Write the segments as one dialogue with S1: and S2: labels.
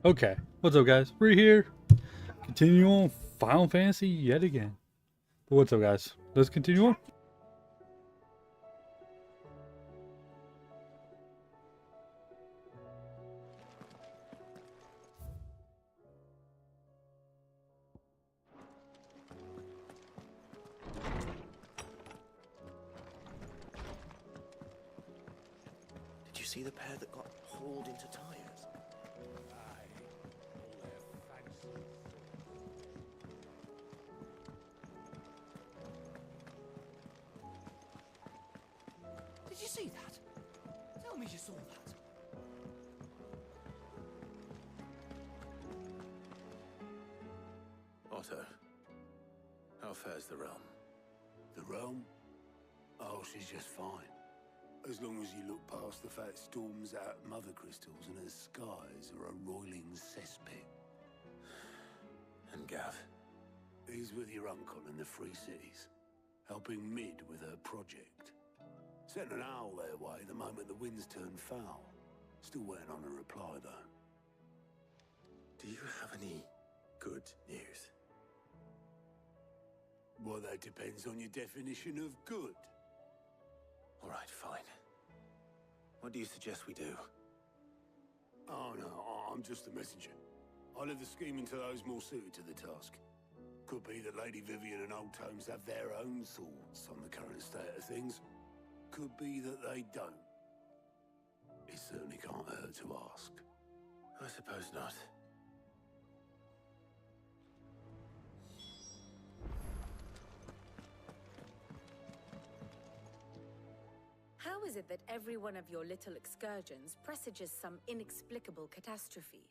S1: Okay, what's up, guys? We're here. Continue on Final Fantasy yet again. But what's up, guys? Let's continue on.
S2: Did you see the pair that got hauled into tires? Did you see that? Tell me you saw that.
S3: Otto, how fares the realm?
S4: The realm? Oh, she's just fine. As long as you look past the fat storms out mother crystals and her skies are a roiling cesspit.
S3: And Gav?
S4: He's with your uncle in the Free Cities, helping Mid with her project. Sent an owl their way the moment the winds turned foul. Still waiting on a reply, though.
S3: Do you have any good news?
S4: Well, that depends on your definition of good.
S3: All right, fine. What do you suggest we do?
S4: Oh, no, I'm just a messenger. I'll leave the scheming to those more suited to the task. Could be that Lady Vivian and Old Tomes have their own thoughts on the current state of things. Could be that they don't. It certainly can't hurt to ask.
S3: I suppose not.
S5: How is it that every one of your little excursions presages some inexplicable catastrophe?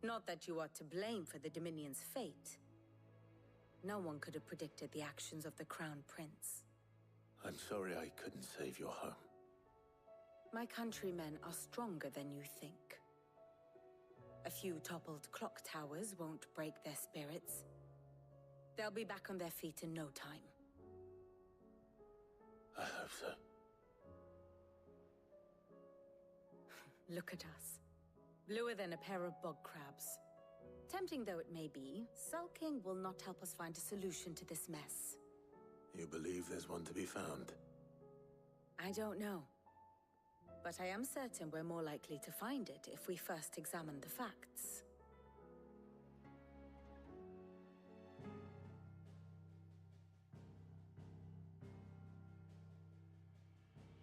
S5: Not that you are to blame for the Dominion's fate. No one could have predicted the actions of the Crown Prince.
S3: I'm sorry I couldn't save your home.
S5: My countrymen are stronger than you think. A few toppled clock towers won't break their spirits. They'll be back on their feet in no time.
S3: I hope so.
S5: Look at us. Bluer than a pair of bog crabs. Tempting though it may be, sulking will not help us find a solution to this mess.
S3: You believe there's one to be found?
S5: I don't know. But I am certain we're more likely to find it if we first examine the facts.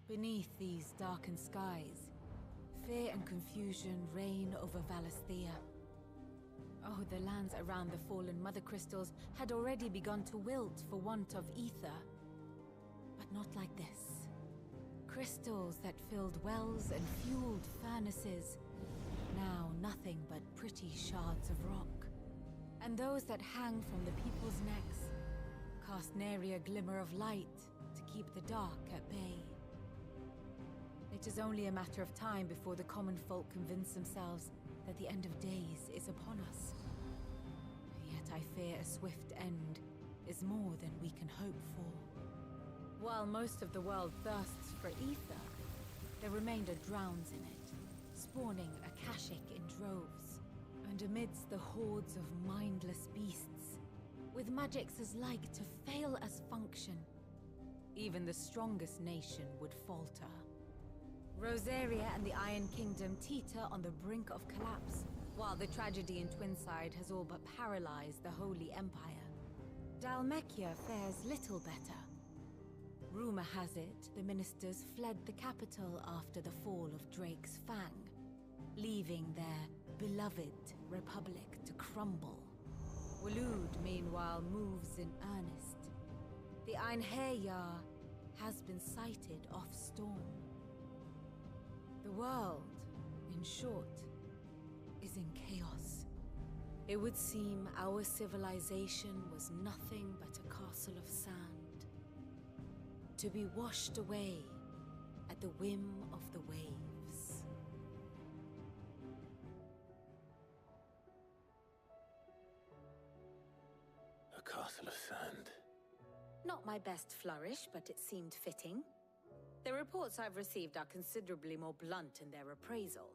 S6: Beneath these darkened skies, fear and confusion reign over Valisthea. Oh, the lands around the fallen mother crystals had already begun to wilt for want of ether. But not like this. Crystals that filled wells and fueled furnaces. Now nothing but pretty shards of rock. And those that hang from the people's necks cast nary a glimmer of light to keep the dark at bay. It is only a matter of time before the common folk convince themselves that the end of days is upon us. Yet I fear a swift end is more than we can hope for. While most of the world thirsts for ether, the remainder drowns in it, spawning Akashic in droves. And amidst the hordes of mindless beasts, with magics as like to fail as function, even the strongest nation would falter. Rosaria and the Iron Kingdom teeter on the brink of collapse, while the tragedy in Twinside has all but paralyzed the Holy Empire. Dalmekia fares little better. Rumor has it the ministers fled the capital after the fall of Drake's Fang, leaving their beloved republic to crumble. Waloed, meanwhile, moves in earnest. The Einherjar has been sighted off-storm. The world, in short, is in chaos. It would seem our civilization was nothing but a castle of sand, to be washed away at the whim of the waves.
S3: A castle of sand.
S5: Not my best flourish, but it seemed fitting. The reports I've received are considerably more blunt in their appraisal.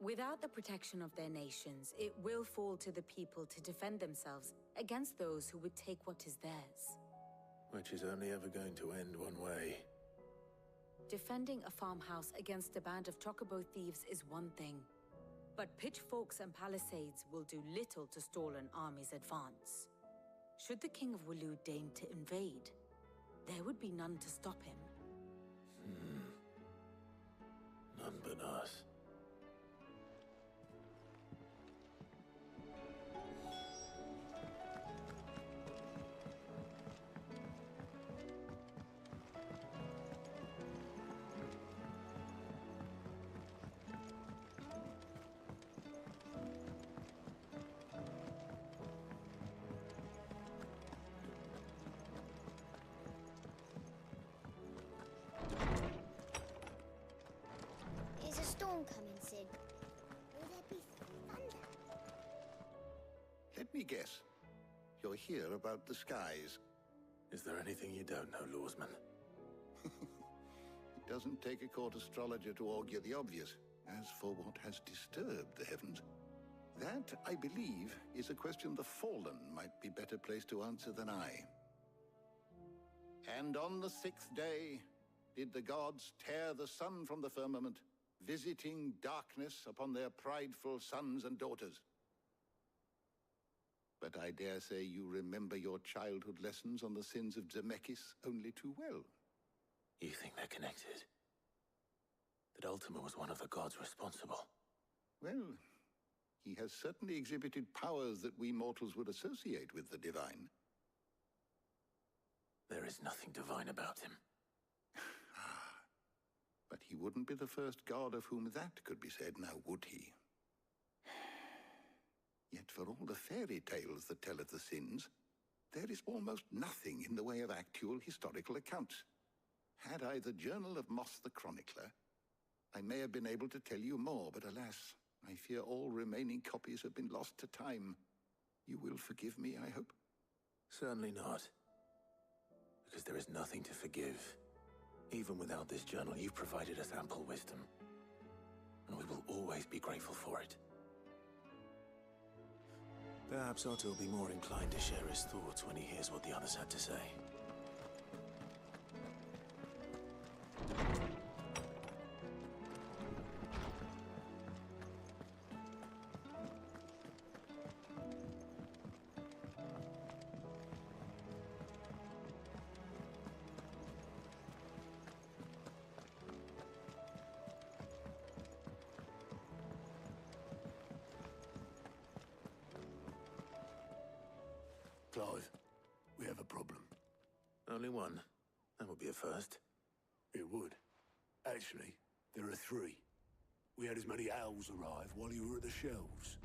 S5: Without the protection of their nations, it will fall to the people to defend themselves against those who would take what is theirs.
S3: Which is only ever going to end one way.
S5: Defending a farmhouse against a band of chocobo thieves is one thing, but pitchforks and palisades will do little to stall an army's advance. Should the King of Wulu deign to invade, there would be none to stop him.
S3: None but us.
S7: Is a storm coming, Sid? Will there be thunder?
S8: Let me guess. You're here about the skies.
S3: Is there anything you don't know, Lawsman?
S8: It doesn't take a court astrologer to augur the obvious. As for what has disturbed the heavens, that, I believe, is a question the Fallen might be better placed to answer than I. And on the 6th day did the gods tear the sun from the firmament, visiting darkness upon their prideful sons and daughters. But I dare say you remember your childhood lessons on the sins of Zemeckis only too well.
S3: You think they're connected? That Ultima was one of the gods responsible?
S8: Well, he has certainly exhibited powers that we mortals would associate with the divine.
S3: There is nothing divine about him.
S8: But he wouldn't be the first god of whom that could be said, now would he? Yet for all the fairy tales that tell of the sins, there is almost nothing in the way of actual historical accounts. Had I the Journal of Moss the Chronicler, I may have been able to tell you more, but alas, I fear all remaining copies have been lost to time. You will forgive me, I hope?
S3: Certainly not. Because there is nothing to forgive. Even without this journal, you've provided us ample wisdom. And we will always be grateful for it. Perhaps Otto will be more inclined to share his thoughts when he hears what the others had to say.
S4: Clive, we have a problem.
S3: Only one. That would be a first.
S4: It would. Actually, there are 3. We had as many owls arrive while you were at the shelves.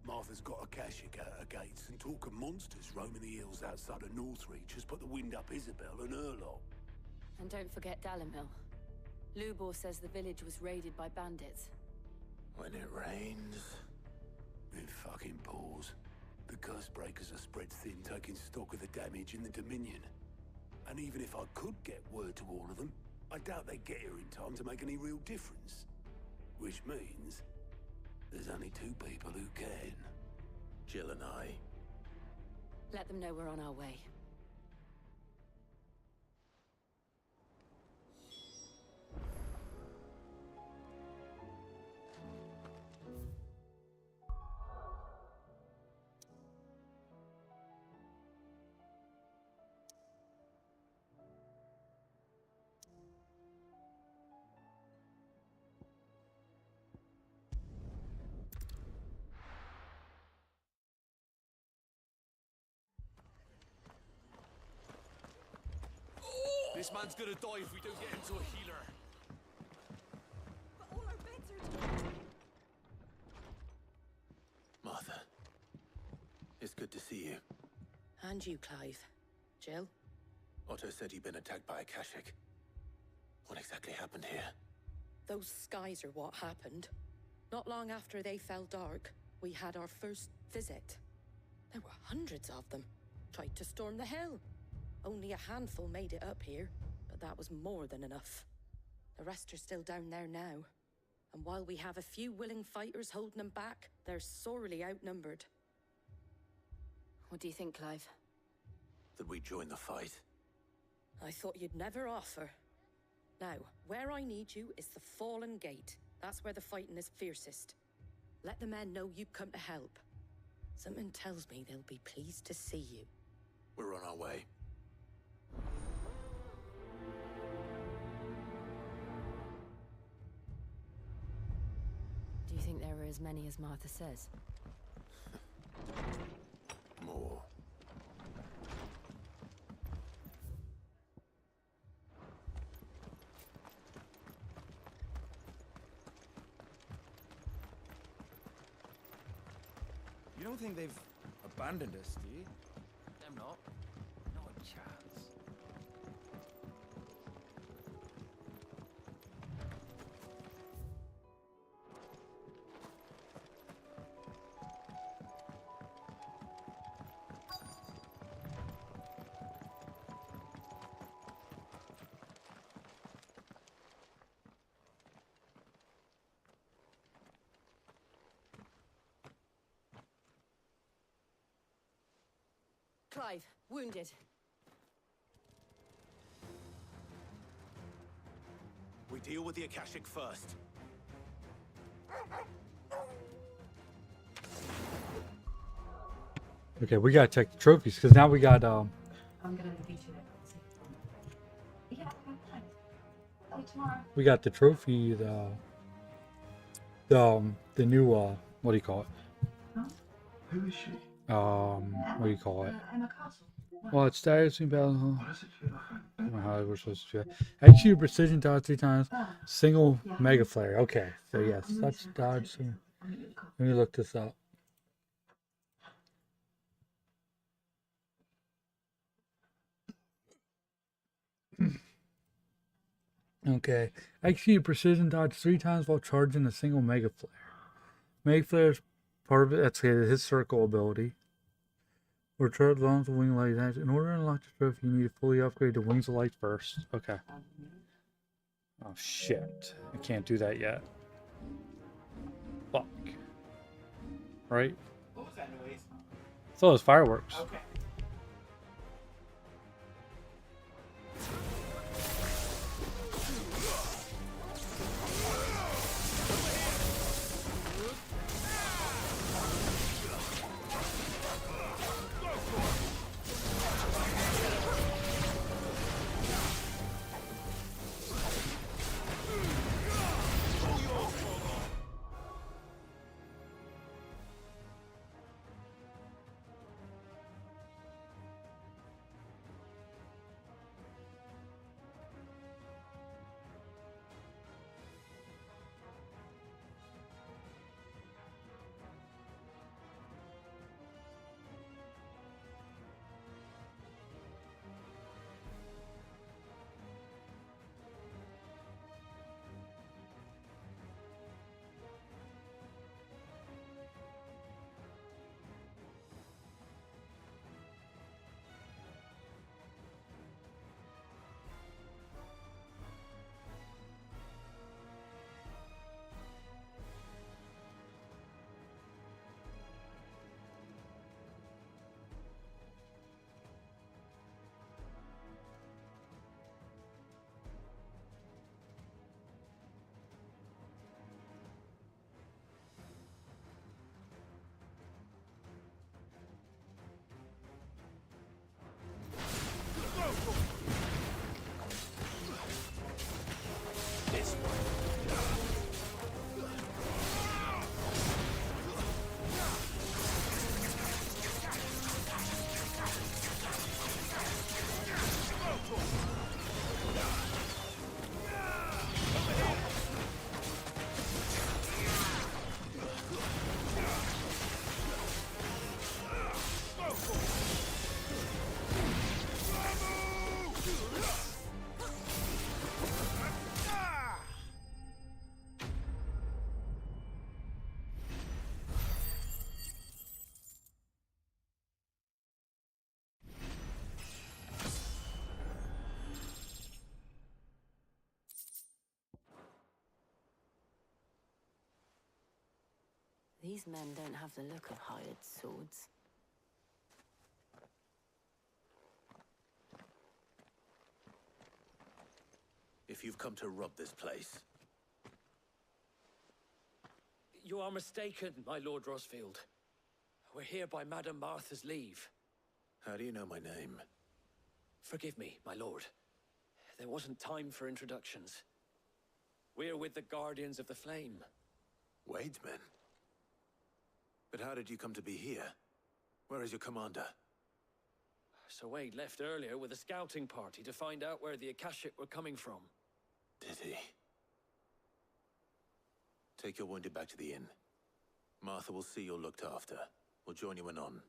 S4: Martha's got a Akashic at her gates, and talk of monsters roaming the hills outside of Northreach has put the wind up Isabel and her lot.
S9: And don't forget Dalimil. Lubor says the village was raided by bandits.
S3: When it rains...
S4: It fucking pours. The curse breakers are spread thin, taking stock of the damage in the Dominion. And even if I could get word to all of them, I doubt they'd get here in time to make any real difference. Which means there's only 2 people who can.
S3: Jill and I.
S9: Let them know we're on our way.
S2: This man's gonna die if we don't get him to a healer.
S6: But all our beds are...
S3: Martha. It's good to see you.
S9: And you, Clive. Jill?
S3: Otto said you'd been attacked by Akashic. What exactly happened here?
S10: Those skies are what happened. Not long after they fell dark, we had our first visit. There were hundreds of them. Tried to storm the hill. Only a handful made it up here, but that was more than enough. The rest are still down there now. And while we have a few willing fighters holding them back, they're sorely outnumbered.
S9: What do you think, Clive?
S3: That we join the fight.
S10: I thought you'd never offer. Now, where I need you is the Fallen Gate. That's where the fighting is fiercest. Let the men know you've come to help. Something tells me they'll be pleased to see you.
S3: We're on our way.
S9: Do you think there are as many as Martha says?
S3: More.
S11: You don't think they've abandoned us, do you?
S2: Them not. Not a chance.
S9: Clive, wounded.
S3: We deal with the Akashic first.
S1: Okay, we gotta check the trophies because now we got
S12: I'm gonna beat you there. Yeah, okay, thanks. See you tomorrow.
S1: we got the trophy, the new what do you call it?
S12: Huh?
S11: Who is she?
S1: What do you call it?
S12: Emma Castle.
S1: Well, it's status in battle.
S11: What does it feel like?
S1: I don't know how we're supposed to do that. Execute precision dodge 3 times. Single mega flare. Okay, so yes, that's dodge. So let me look this up. Okay, execute precision dodge 3 times while charging a single mega flare. Mega flare is part of it. That's his circle ability. Or charge longs of wing light. In order to unlock the trophy, you need to fully upgrade the wings of light first. Okay. Oh shit! I can't do that yet. Fuck. Right?
S2: What was that noise?
S1: So those fireworks.
S2: Okay.
S9: These men don't have the look of hired swords.
S3: If you've come to rob this place,
S13: You are mistaken, my Lord Rosfield. We're here by Madame Martha's leave.
S3: how do you know my name?
S13: Forgive me, my lord. There wasn't time for introductions. We're with the Guardians of the Flame.
S3: Wade's men? But how did you come to be here? Where is your commander?
S13: Sir Wade left earlier with a scouting party to find out where the Akashic were coming from.
S3: Did he? Take your wounded back to the inn. Martha will see you're looked after. We'll join you anon.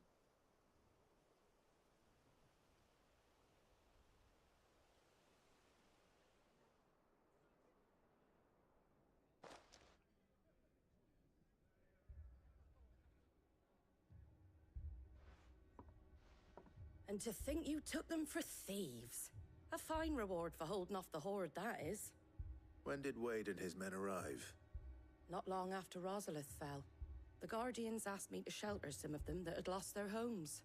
S10: And to think you took them for thieves. A fine reward for holding off the horde, that is.
S3: When did Wade and his men arrive?
S10: Not long after Rosalith fell. The Guardians asked me to shelter some of them that had lost their homes.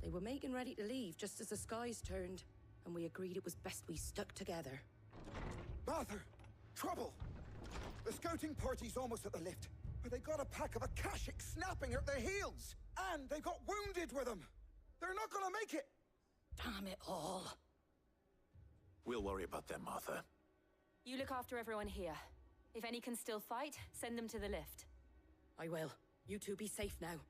S10: They were making ready to leave just as the skies turned, and we agreed it was best we stuck together.
S11: Martha! Trouble! The scouting party's almost at the lift, but they got a pack of Akashic snapping at their heels! And they got wounded with them! They're not gonna make it!
S10: Damn it all.
S3: We'll worry about them, Martha.
S9: You look after everyone here. If any can still fight, send them to the lift.
S10: I will. You two be safe now.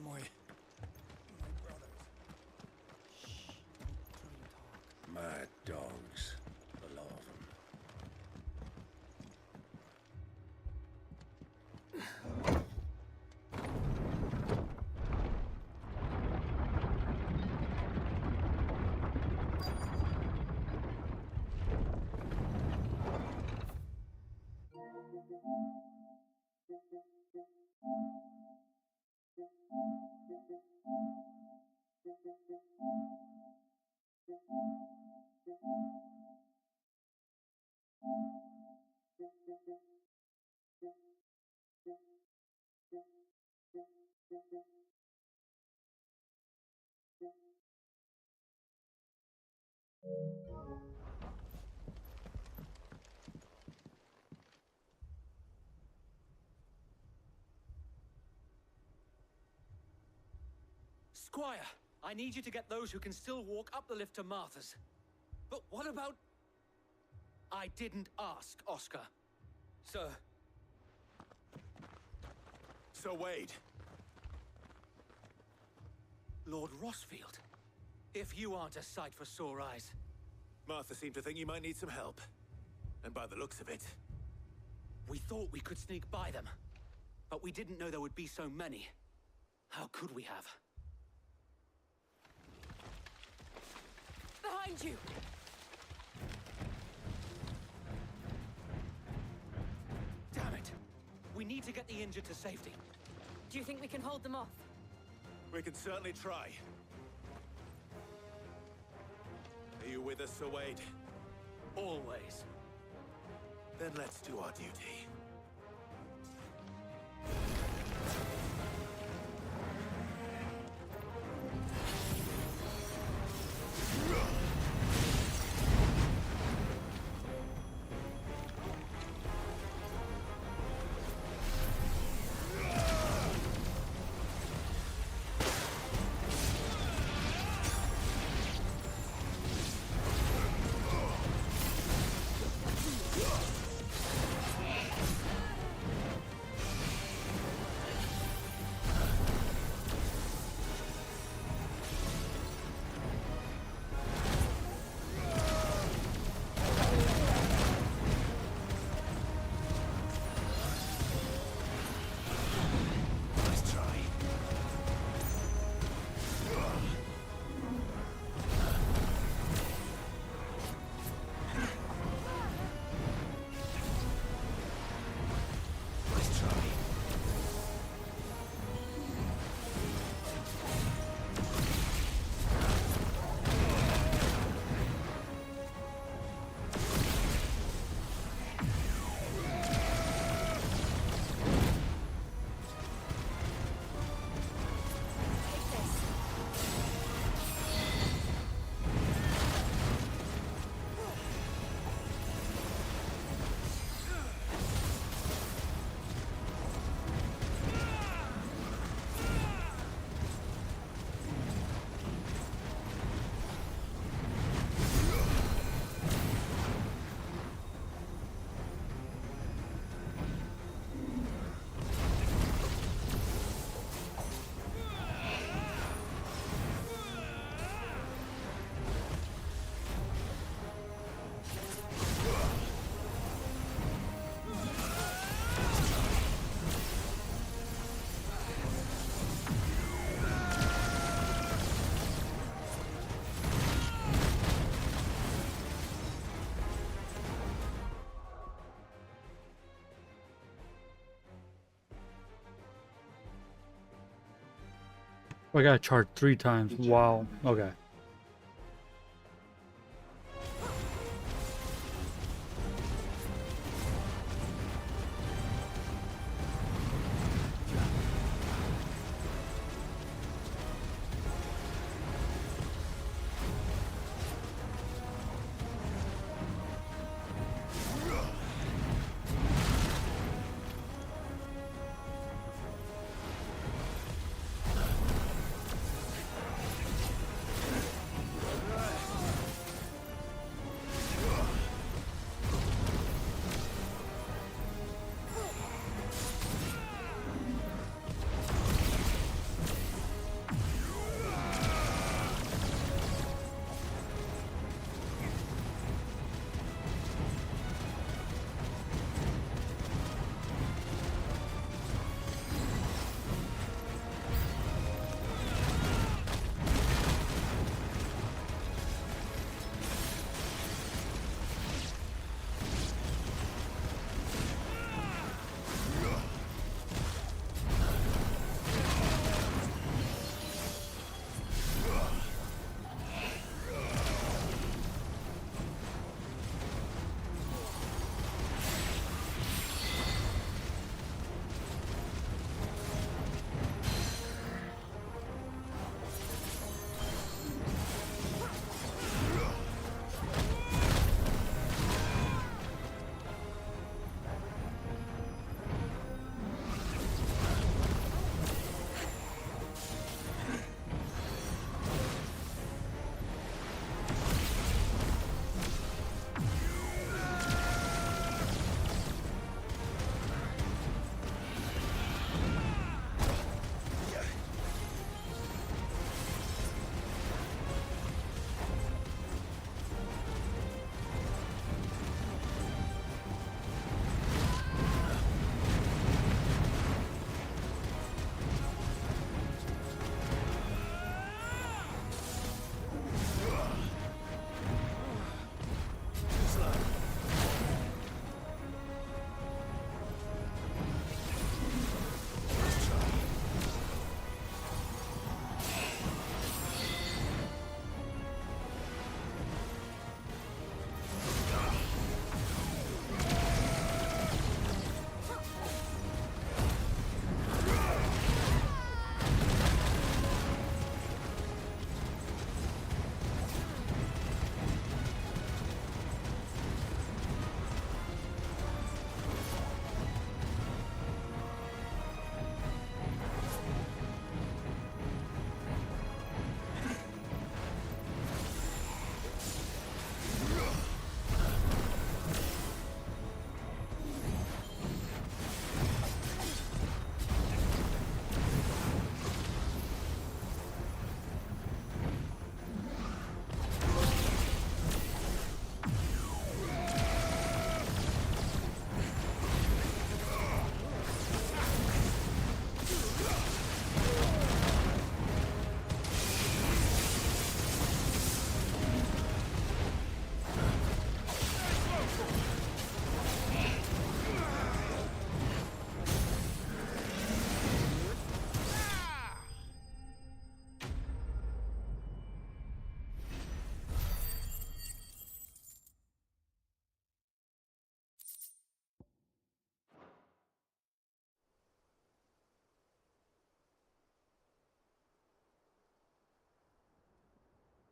S11: My brothers. Shh. Don't try and talk.
S14: Mad dogs. A lot of them.
S13: Squire, I need you to get those who can still walk up the lift to Martha's. But what about... I didn't ask, Oscar. Sir.
S3: Sir Wade.
S13: Lord Rossfield. If you aren't a sight for sore eyes.
S3: Martha seemed to think you might need some help. And by the looks of it...
S13: We thought we could sneak by them. But we didn't know there would be so many. How could we have?
S9: Behind you!
S13: Damn it! We need to get the injured to safety.
S9: Do you think we can hold them off?
S3: We can certainly try. Are you with us, Sir Wade?
S13: Always.
S3: Then let's do our duty.
S1: I got charged 3 times. Wow. Okay.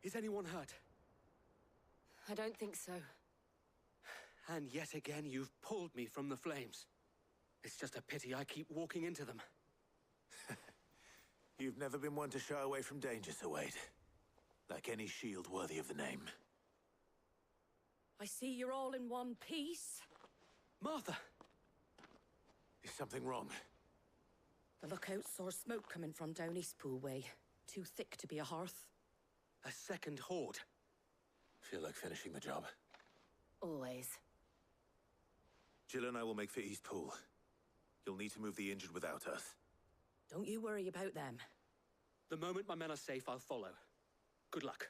S13: Is anyone hurt?
S9: I don't think so.
S13: And yet again, you've pulled me from the flames. It's just a pity I keep walking into them.
S3: You've never been one to shy away from danger, Sir Wade. Like any shield worthy of the name.
S10: I see you're all in one piece.
S13: Martha!
S3: Is something wrong?
S10: The lookout saw smoke coming from down Eastpool way. Too thick to be a hearth.
S13: A second horde.
S3: Feel like finishing the job.
S9: Always.
S3: Jill and I will make for Eastpool. You'll need to move the injured without us.
S10: Don't you worry about them.
S13: The moment my men are safe, I'll follow. Good luck.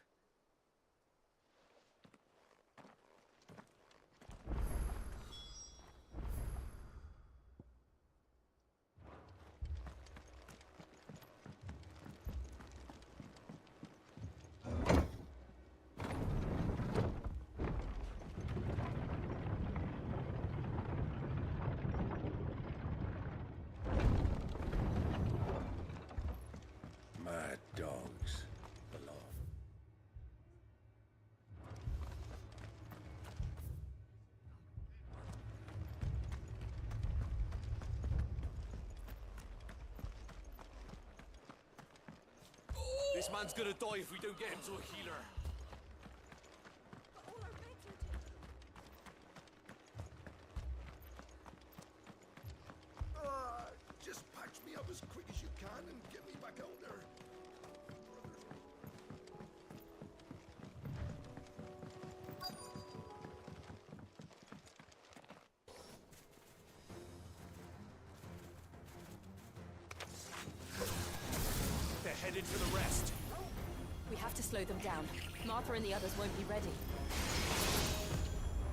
S14: Mad dogs. Below.
S2: This man's gonna die if we don't get him to a healer.
S11: Just patch me up as quick as you can and get me back out there.
S2: They're headed for the rest.
S9: We have to slow them down. Martha and the others won't be ready.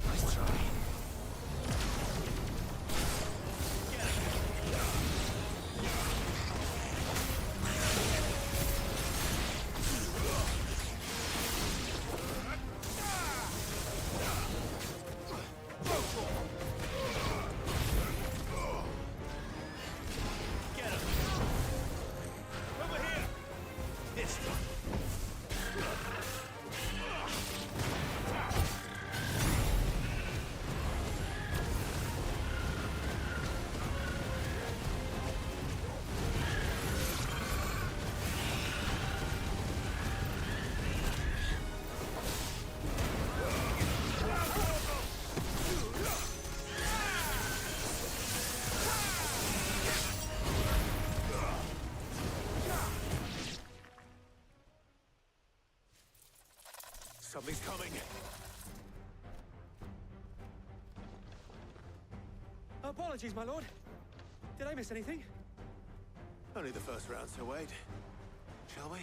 S2: Nice try. Something's coming.
S13: Apologies, my lord. Did I miss anything?
S3: Only the first round, Sir Wade. Shall we?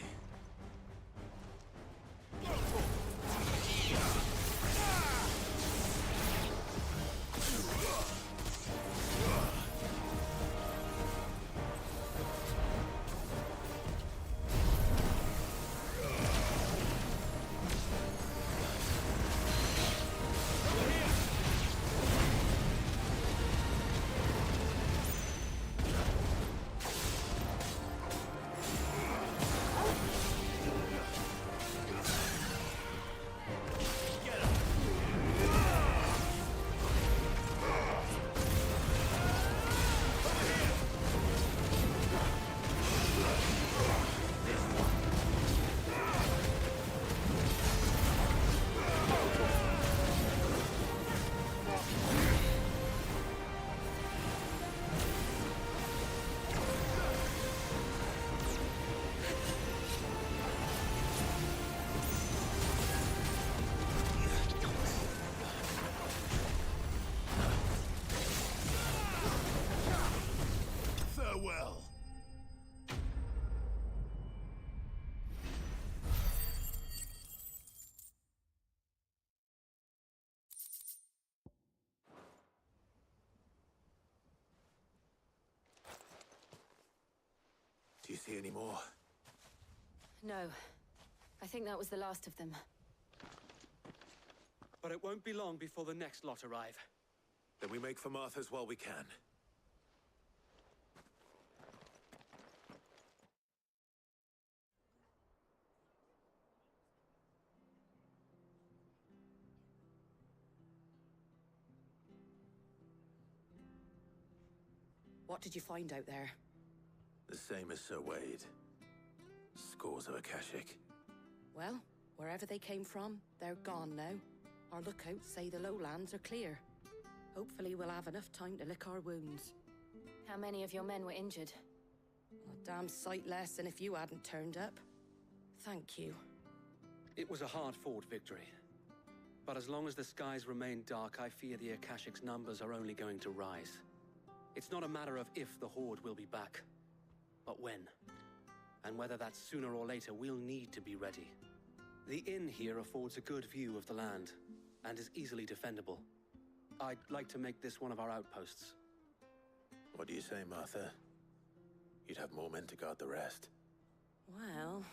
S4: Farewell.
S3: Do you see any more?
S9: No. I think that was the last of them.
S13: But it won't be long before the next lot arrive.
S3: Then we make for Martha's while we can.
S10: What did you find out there?
S3: The same as Sir Wade. Scores of Akashic.
S10: Well, wherever they came from, they're gone now. Our lookouts say the lowlands are clear. Hopefully we'll have enough time to lick our wounds.
S9: How many of your men were injured?
S10: A damn sight less than if you hadn't turned up. Thank you.
S13: It was a hard-fought victory. But as long as the skies remain dark, I fear the Akashic's numbers are only going to rise. It's not a matter of if the Horde will be back, but when. And whether that's sooner or later, we'll need to be ready. The inn here affords a good view of the land, and is easily defendable. I'd like to make this one of our outposts.
S3: What do you say, Martha? You'd have more men to guard the rest.
S10: Well,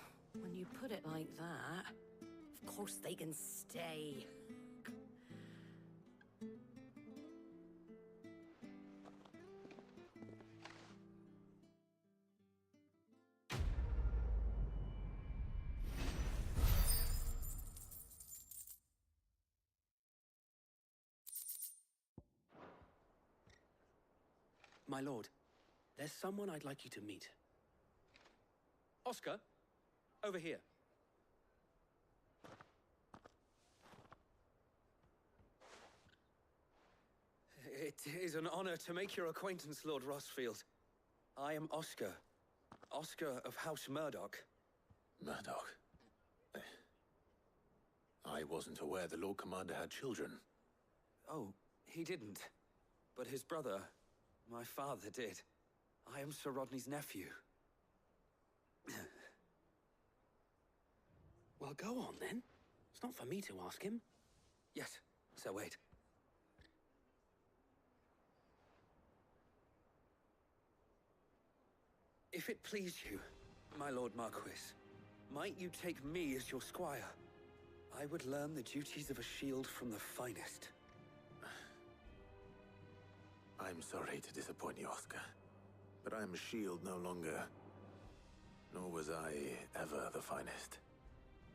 S10: when you put it like that, of course they can stay.
S13: My lord, there's someone I'd like you to meet. Oscar, over here. It is an honor to make your acquaintance, Lord Rossfield. I am Oscar. Oscar of House Murdoch.
S3: Murdoch? I wasn't aware the Lord Commander had children.
S15: Oh, he didn't. But his brother, my father, did. I am Sir Rodney's nephew.
S13: Well, go on then. It's not for me to ask him.
S15: Yes, Sir Wade. If it please you, my Lord Marquis, might you take me as your squire? I would learn the duties of a shield from the finest.
S3: I'm sorry to disappoint you, Oscar, but I am a shield no longer. Nor was I ever the finest.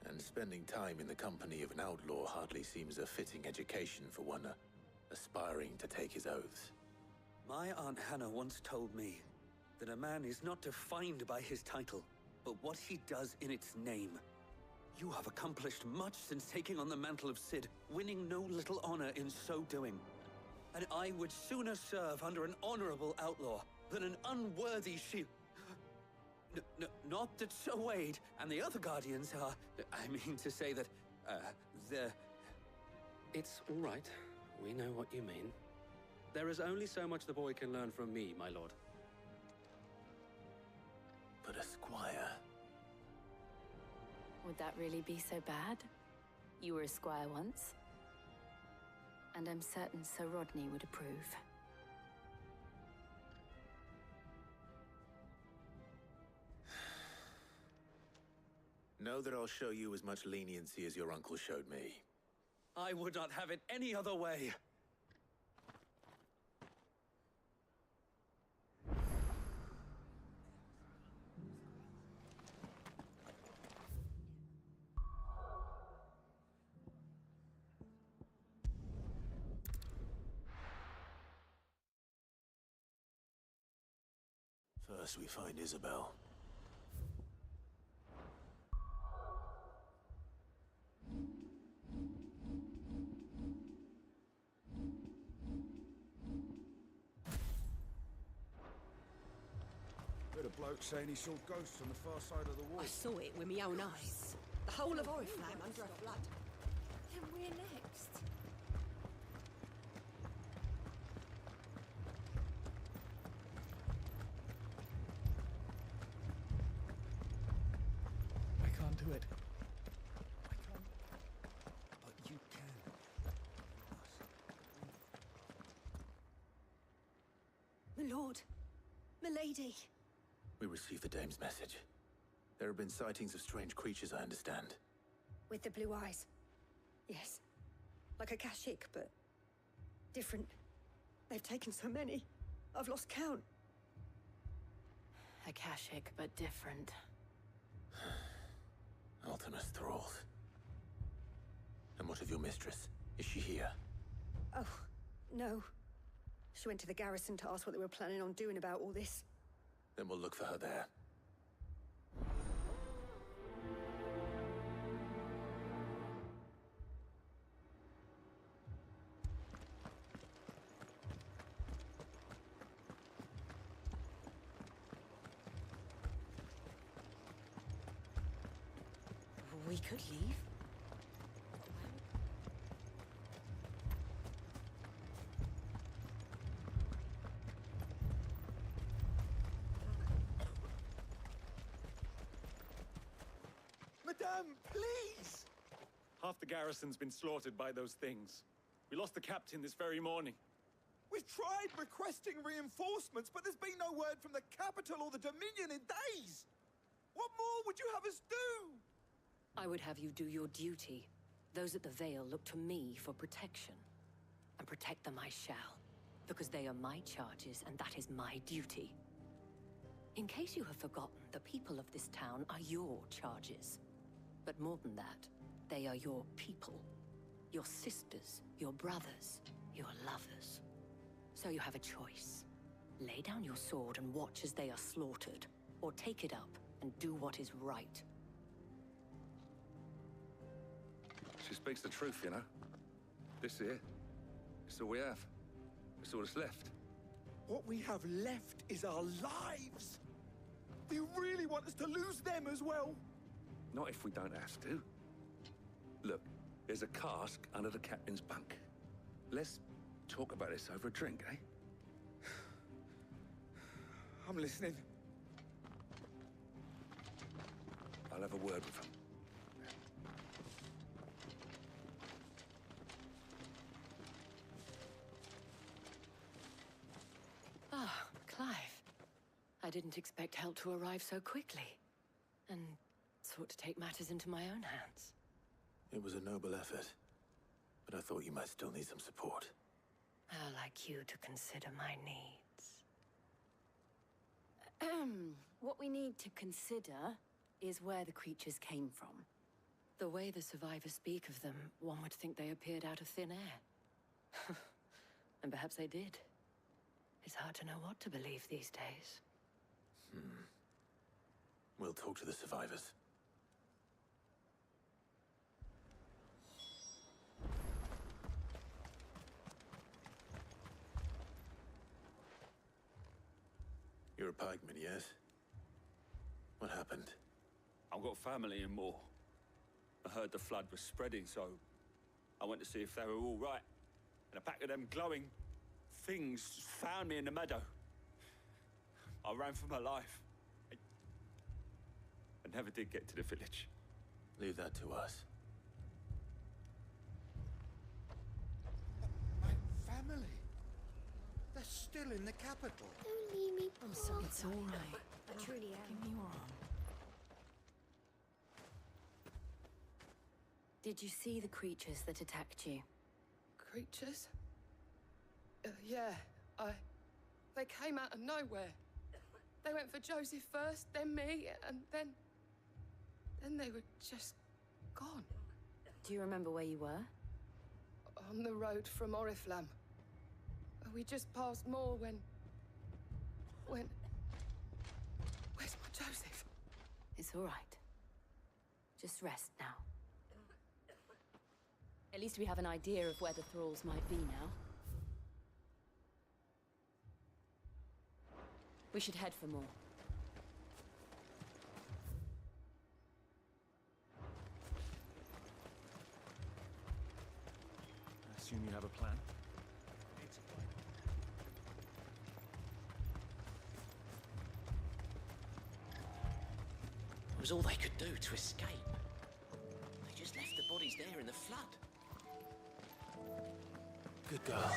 S3: And spending time in the company of an outlaw hardly seems a fitting education for one aspiring to take his oaths.
S15: My Aunt Hannah once told me that a man is not defined by his title, but what he does in its name. You have accomplished much since taking on the mantle of Cid, winning no little honor in so doing. And I would sooner serve under an honorable outlaw than an unworthy shield. Not that Sir Wade and the other Guardians are... I mean to say that, they're...
S13: It's all right. We know what you mean. There is only so much the boy can learn from me, my lord.
S3: But a squire...
S9: Would that really be so bad? You were a squire once. And I'm certain Sir Rodney would approve.
S3: Know that I'll show you as much leniency as your uncle showed me.
S15: I would not have it any other way.
S3: First we find Isabel.
S11: Heard a bloke saying he saw ghosts on the far side of the wall.
S10: I saw it with my own eyes. The whole of Oriflamme under a flood.
S5: Then we're next.
S1: I can't do it. I can't.
S15: But you can.
S10: My lord. My lady.
S3: We received the dame's message. There have been sightings of strange creatures, I understand.
S5: With the blue eyes.
S10: Yes. Like a Akashic, but different. They've taken so many. I've lost count.
S9: Akashic, but different.
S3: Ultimus thralls. And what of your mistress? Is she here?
S10: Oh, no.
S16: She went to the garrison to ask what they were planning on doing about all this.
S3: Then we'll look for her there.
S16: We could leave.
S11: Madame, please!
S17: Half the garrison's been slaughtered by those things. We lost the captain this very morning.
S11: We've tried requesting reinforcements, but there's been no word from the capital or the Dominion in days! What more would you have us do?
S18: I would have you do your duty. Those at the Vale look to me for protection. And protect them I shall. Because they are my charges, and that is my duty. In case you have forgotten, the people of this town are your charges. But more than that, they are your people. Your sisters, your brothers, your lovers. So you have a choice. Lay down your sword and watch as they are slaughtered, or take it up and do what is right.
S14: She speaks the truth, you know. This here, it's all we have. It's all that's left.
S11: What we have left is our lives! Do you really want us to lose them as well?
S14: Not if we don't have to. Look, there's a cask under the captain's bunk. Let's talk about this over a drink, eh?
S11: I'm listening.
S14: I'll have a word with him.
S18: Ah, Clive. I didn't expect help to arrive so quickly. And sought to take matters into my own hands.
S3: It was a noble effort, but I thought you might still need some support.
S18: How like you to consider my needs. What we need to consider is where the creatures came from. The way the survivors speak of them, one would think they appeared out of thin air. And perhaps they did. It's hard to know what to believe these days.
S3: We'll talk to the survivors. You're a pikeman, yes? What happened?
S15: I've got family in Moor. I heard the flood was spreading, so I went to see if they were all right. And a pack of them glowing things found me in the meadow. I ran for my life. I never did get to the village.
S3: Leave that to us.
S11: My family. They're still in the capital.
S7: Don't leave me.
S18: I'm sorry. It's all right.
S16: I truly am.
S18: Give me your arm. Did you see the creatures that attacked you?
S10: Creatures? Yeah, they came out of nowhere. They went for Joseph first, then me, and then they were just gone.
S18: Do you remember where you were?
S10: On the road from Oriflamme. We just passed Moor when... Where's my Joseph?
S18: It's all right. Just rest now. At least we have an idea of where the thralls might be now. We should head for more.
S17: I assume you have a plan?
S2: It was all they could do to escape. They just left the bodies there in the flood.
S3: Good girl.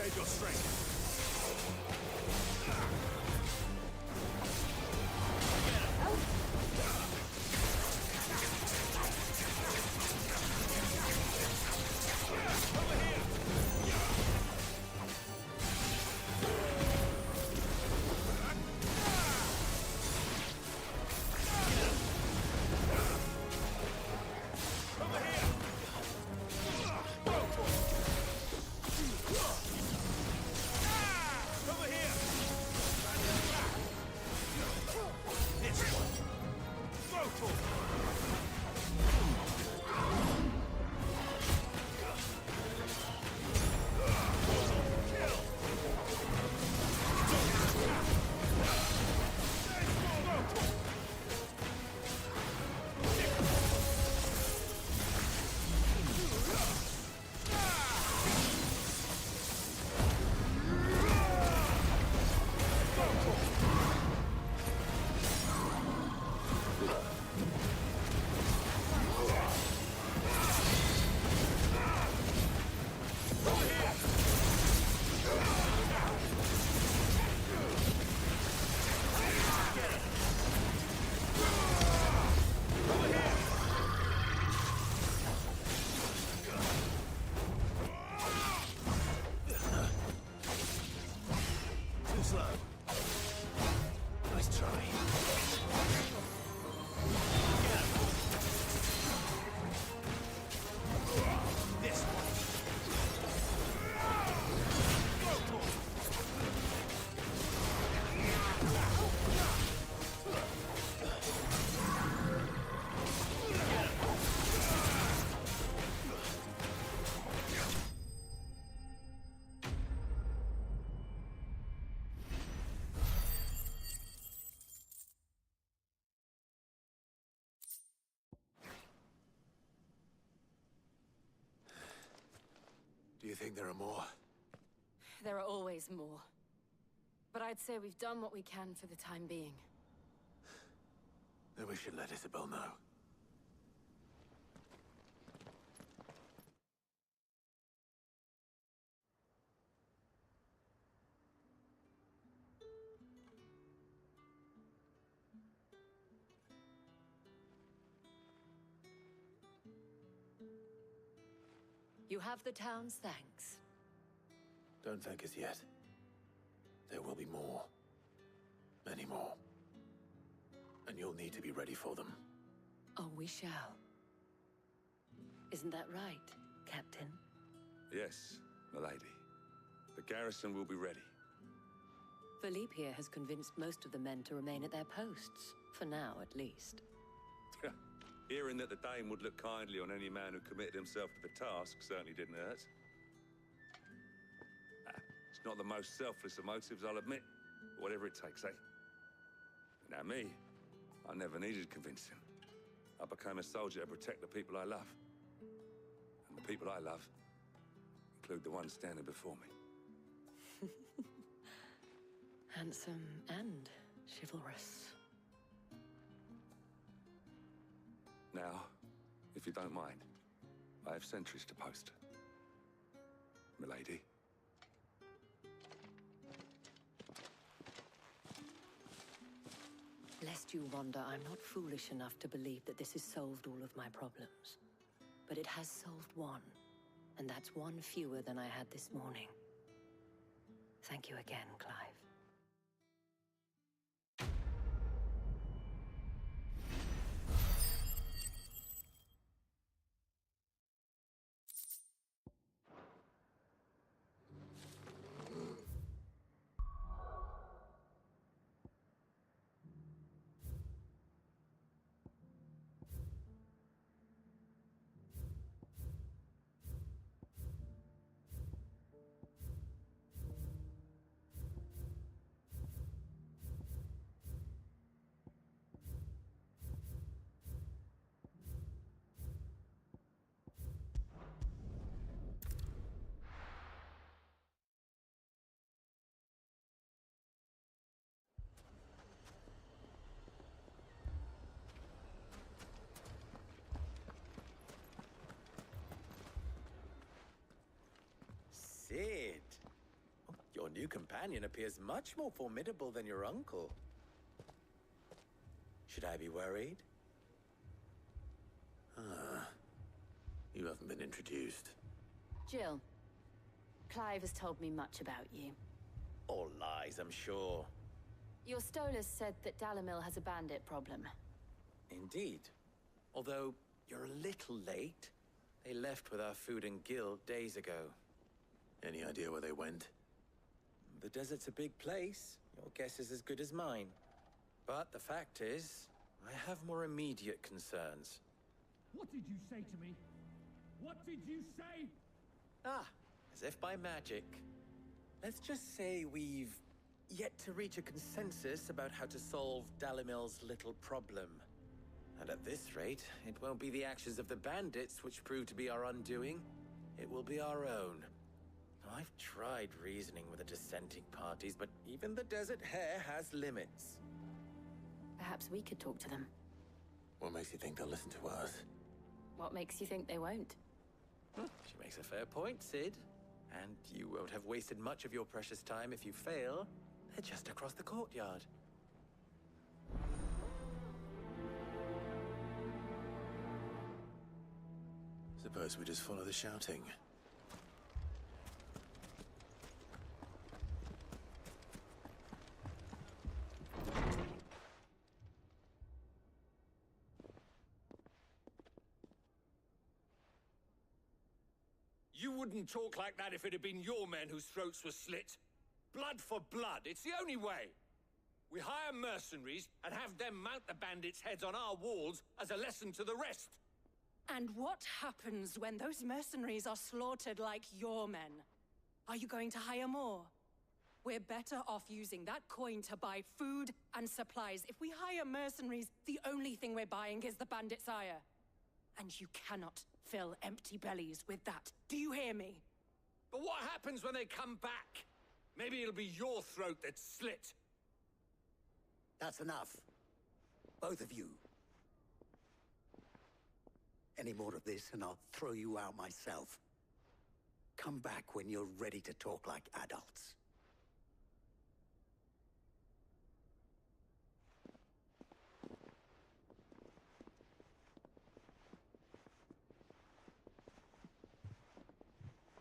S17: Save your strength.
S3: Do you think there are more?
S18: There are always more. But I'd say we've done what we can for the time being.
S3: Then we should let Isabel know.
S18: You have the town's thanks.
S3: Don't thank us yet. There will be more. Many more. And you'll need to be ready for them.
S18: Oh, we shall. Isn't that right, Captain?
S14: Yes, milady. The garrison will be ready.
S18: Philippe here has convinced most of the men to remain at their posts. For now, at least.
S14: Hearing that the Dane would look kindly on any man who committed himself to the task certainly didn't hurt. It's not the most selfless of motives, I'll admit. But whatever it takes, eh? Now me, I never needed convincing. I became a soldier to protect the people I love. And the people I love include the ones standing before me.
S18: Handsome and chivalrous.
S14: Now, if you don't mind, I have sentries to post. Milady.
S18: Lest you wonder, I'm not foolish enough to believe that this has solved all of my problems. But it has solved one, and that's one fewer than I had this morning. Thank you again, Clive.
S2: Sid, new companion appears much more formidable than your uncle. Should I be worried?
S3: Ah. You haven't been introduced.
S9: Jill, Clive has told me much about you.
S2: All lies, I'm sure.
S9: Your Stolas said that Dalamil has a bandit problem.
S2: Indeed. Although, you're a little late. They left with our food and guild days ago.
S3: Any idea where they went?
S2: The desert's a big place. Your guess is as good as mine. But the fact is, I have more immediate concerns.
S19: What did you say to me? What did you say?
S2: Ah, as if by magic. Let's just say we've yet to reach a consensus about how to solve Dalamil's little problem. And at this rate, it won't be the actions of the bandits which prove to be our undoing. It will be our own. I've tried reasoning with the dissenting parties, but even the Desert Hare has limits.
S9: Perhaps we could talk to them.
S3: What makes you think they'll listen to us?
S9: What makes you think they won't?
S2: She makes a fair point, Sid. And you won't have wasted much of your precious time if you fail. They're just across the courtyard.
S3: Suppose we just follow the shouting.
S14: You wouldn't talk like that if it had been your men whose throats were slit. Blood for blood, it's the only way. We hire mercenaries and have them mount the bandits' heads on our walls as a lesson to the rest.
S10: And what happens when those mercenaries are slaughtered like your men? Are you going to hire more? We're better off using that coin to buy food and supplies. If we hire mercenaries, the only thing we're buying is the bandits' ire. And you cannot fill empty bellies with that. Do you hear me?
S14: But what happens when they come back? Maybe it'll be your throat that's slit.
S11: That's enough. Both of you. Any more of this and I'll throw you out myself. Come back when you're ready to talk like adults.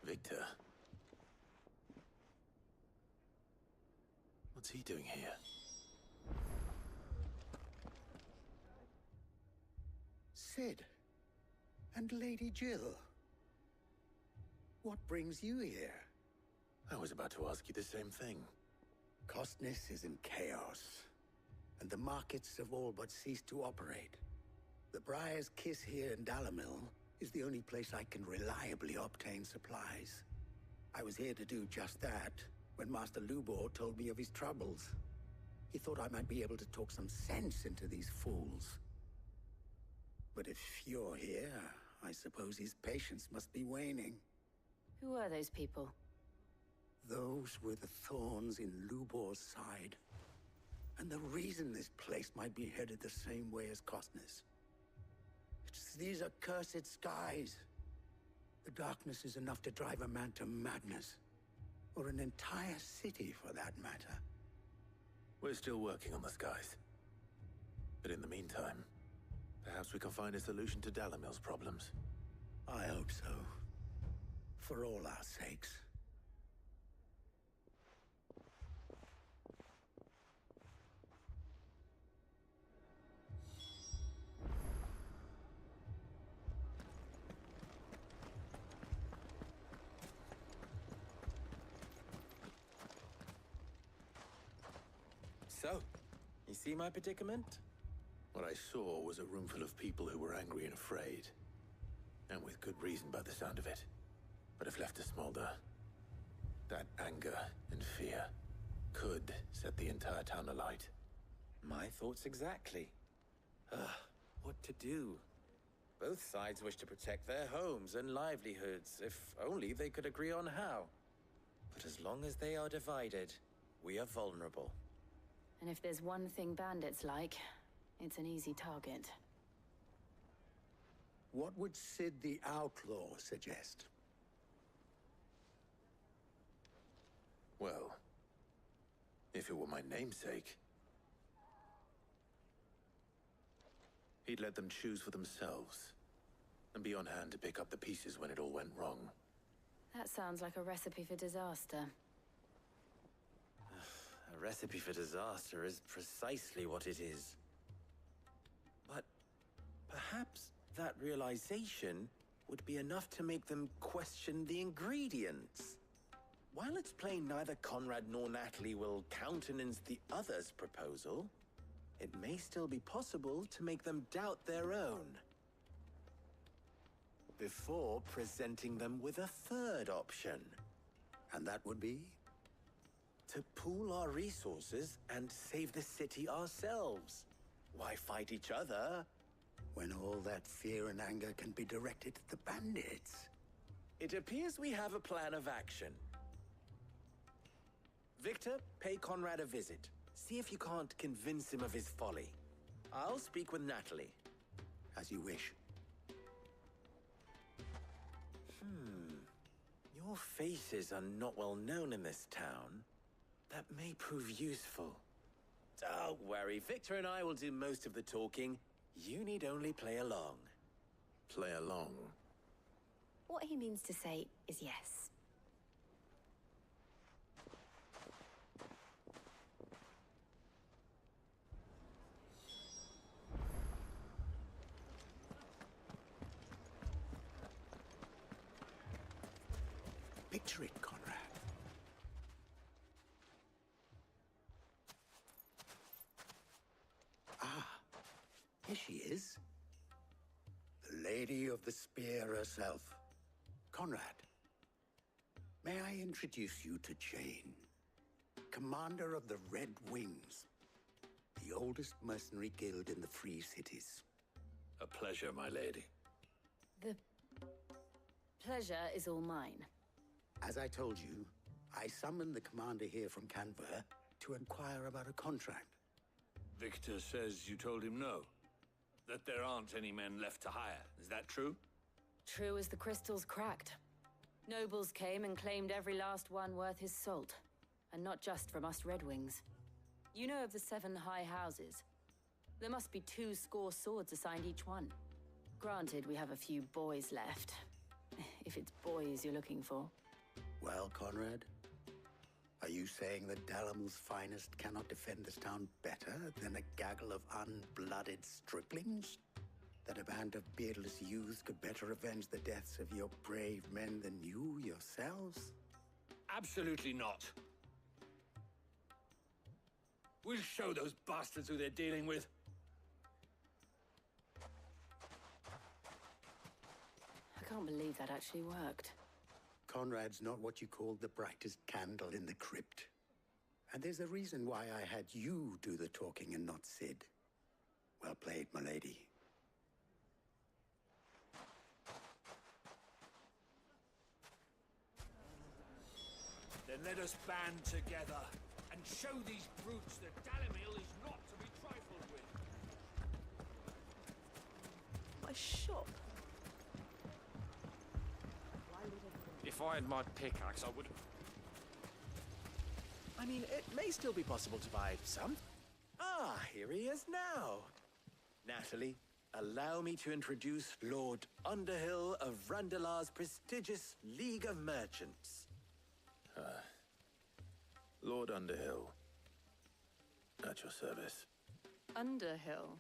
S3: Victor. What's he doing here?
S11: Sid. And Lady Jill. What brings you here?
S3: I was about to ask you the same thing.
S11: Costness is in chaos, and the markets have all but ceased to operate. The Briar's Kiss here in Dalamil is the only place I can reliably obtain supplies. I was here to do just that when Master Lubor told me of his troubles. He thought I might be able to talk some sense into these fools. But if you're here, I suppose his patience must be waning.
S9: Who are those people?
S11: Those were the thorns in Lubor's side. And the reason this place might be headed the same way as Costness. It's these accursed skies. The darkness is enough to drive a man to madness. Or an entire city, for that matter.
S3: We're still working on the skies. But in the meantime, perhaps we can find a solution to Dalamil's problems.
S11: I hope so. For all our sakes.
S2: So, you see my predicament?
S3: What I saw was a room full of people who were angry and afraid. And with good reason by the sound of it. But if left to smolder, that anger and fear could set the entire town alight.
S2: My thoughts exactly. What to do? Both sides wish to protect their homes and livelihoods, if only they could agree on how. But as long as they are divided, we are vulnerable.
S9: And if there's one thing bandits like, it's an easy target.
S11: What would Sid the Outlaw suggest?
S3: Well,
S2: If it were my namesake, he'd let them choose for themselves and be on hand to pick up the pieces when it all went wrong.
S9: That sounds like a recipe for disaster.
S2: A recipe for disaster is precisely what it is. But perhaps that realization would be enough to make them question the ingredients. While it's plain neither Conrad nor Natalie will countenance the other's proposal, it may still be possible to make them doubt their own before presenting them with a third option.
S8: And that would be?
S2: To pool our resources and save the city ourselves. Why fight each other
S8: when all that fear and anger can be directed at the bandits?
S2: It appears we have a plan of action. Victor, pay Conrad a visit. See if you can't convince him of his folly. I'll speak with Natalie.
S8: As you wish.
S2: Your faces are not well known in this town. That may prove useful. Don't worry, Victor and I will do most of the talking. You need only play along. Play along?
S9: What he means to say is yes.
S8: Picture it, Conrad. Ah, here she is. The Lady of the Spear herself. Conrad, may I introduce you to Jane, commander of the Red Wings, the oldest mercenary guild in the Free Cities.
S3: A pleasure, my lady.
S9: The pleasure is all mine.
S8: As I told you, I summoned the commander here from Canberra to inquire about a contract.
S14: Victor says you told him no. That there aren't any men left to hire. Is that true?
S9: True as the crystals cracked. Nobles came and claimed every last one worth his salt. And not just from us Red Wings. You know of the 7 high houses. There must be 2 swords assigned each one. Granted, we have a few boys left. If it's boys you're looking for.
S8: Well, Conrad, are you saying that Dalamel's finest cannot defend this town better than a gaggle of unblooded striplings? That a band of beardless youths could better avenge the deaths of your brave men than you yourselves?
S14: Absolutely not. We'll show those bastards who they're dealing with.
S9: I can't believe that actually worked.
S8: Conrad's not what you call the brightest candle in the crypt. And there's a reason why I had you do the talking and not Sid. Well played, my lady.
S19: Then let us band together and show these brutes that Dalimil is not to be trifled with.
S10: My shop.
S17: If I had my pickaxe, I would.
S2: I mean, it may still be possible to buy some. Ah, here he is now. Natalie, allow me to introduce Lord Underhill of Randalar's prestigious League of Merchants. Lord Underhill. At your service.
S9: Underhill?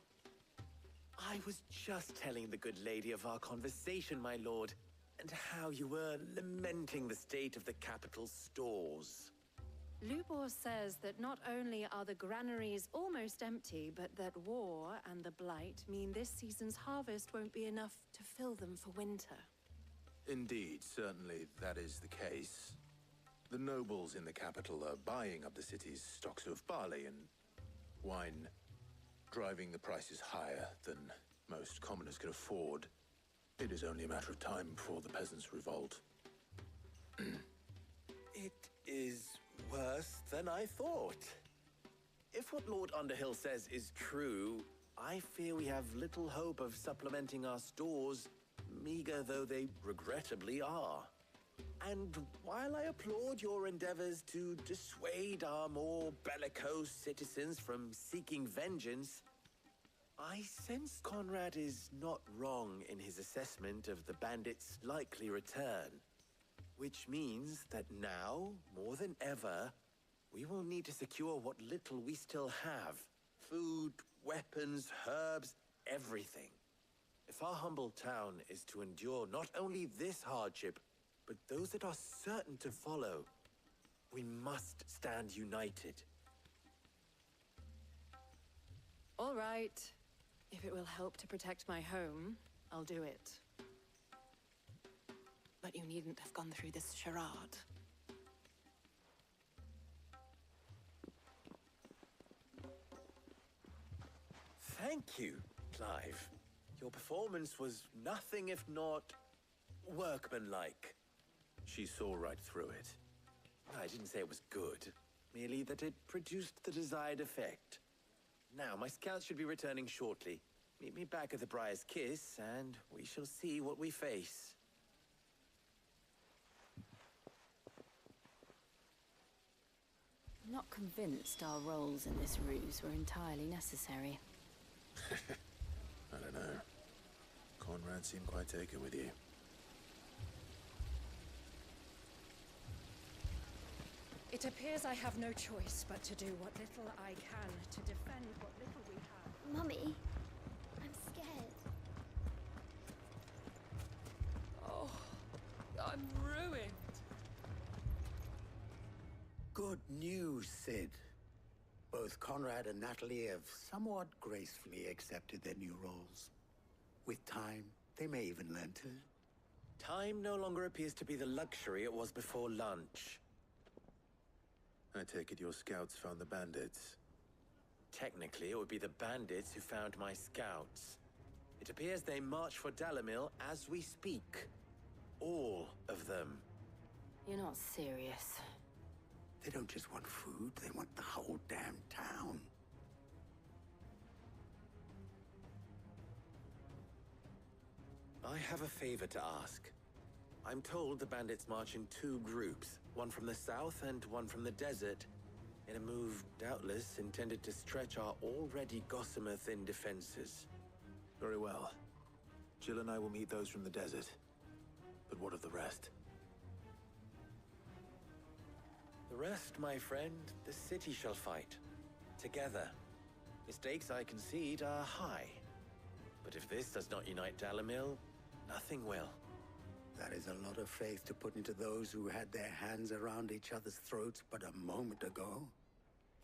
S2: I was just telling the good lady of our conversation, my lord, and how you were lamenting the state of the capital's stores.
S20: Lubor says that not only are the granaries almost empty, but that war and the Blight mean this season's harvest won't be enough to fill them for winter.
S3: Indeed, certainly that is the case. The nobles in the capital are buying up the city's stocks of barley and wine, driving the prices higher than most commoners can afford. It is only a matter of time before the peasants revolt.
S2: It is worse than I thought. If what Lord Underhill says is true, I fear we have little hope of supplementing our stores, meager though they regrettably are. And while I applaud your endeavors to dissuade our more bellicose citizens from seeking vengeance, I sense Conrad is not wrong in his assessment of the bandits' likely return. Which means that now, more than ever, we will need to secure what little we still have. Food, weapons, herbs, everything. If our humble town is to endure not only this hardship, but those that are certain to follow, we must stand united.
S20: All right. If it will help to protect my home, I'll do it. But you needn't have gone through this charade.
S2: Thank you, Clive. Your performance was nothing if not workmanlike. She saw right through it. I didn't say it was good, merely that it produced the desired effect. Now, my scouts should be returning shortly. Meet me back at the Briar's Kiss, and we shall see what we face.
S9: I'm not convinced our roles in this ruse were entirely necessary.
S3: I don't know. Conrad seemed quite taken with you.
S20: It appears I have no choice but to do what little I can to defend what little we have.
S7: Mummy, I'm scared.
S10: Oh, I'm ruined.
S21: Good news, Sid. Both Conrad and Natalie have somewhat gracefully accepted their new roles. With time, they may even learn to.
S2: Time no longer appears to be the luxury it was before lunch.
S3: I take it your scouts found the bandits.
S2: Technically, it would be the bandits who found my scouts. It appears they march for Dalimil as we speak. All of them.
S9: You're not serious.
S21: They don't just want food, they want the whole damn town.
S2: I have a favor to ask. I'm told the bandits march in two groups, one from the south and one from the desert, in a move doubtless intended to stretch our already gossamer-thin defenses.
S3: Very well. Jill and I will meet those from the desert. But what of the rest?
S2: The rest, my friend, the city shall fight. Together. The stakes, I concede, are high. But if this does not unite Dalimil, nothing will.
S21: That is a lot of faith to put into those who had their hands around each other's throats but a moment ago.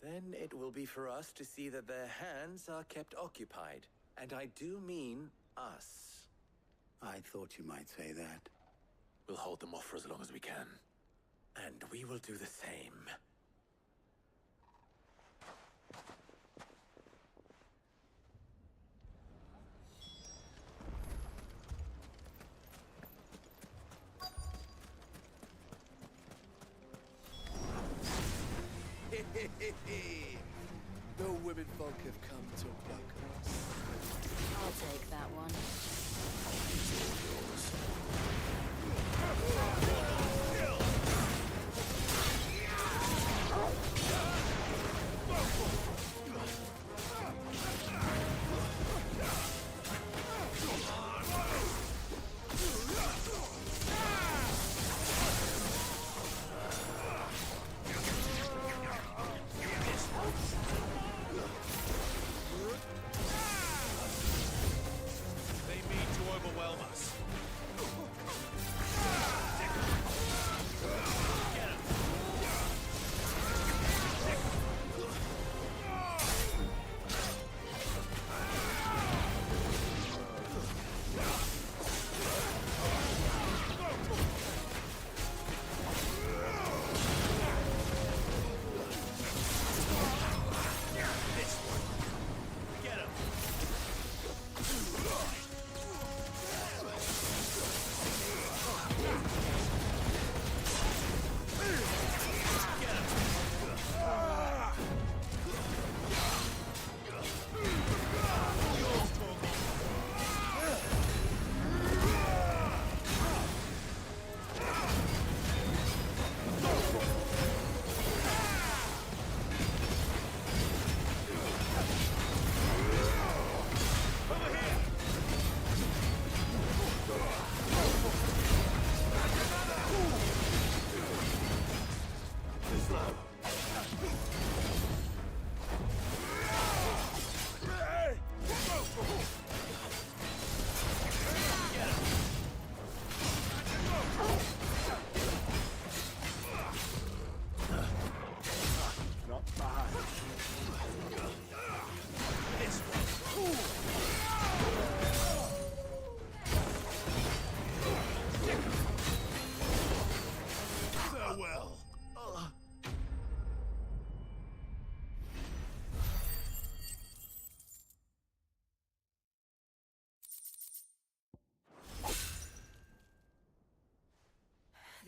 S2: Then it will be for us to see that their hands are kept occupied. And I do mean us.
S21: I thought you might say that.
S3: We'll hold them off for as long as we can.
S2: And we will do the same.
S22: The women folk have come to welcome us.
S9: I'll take that one.
S19: They mean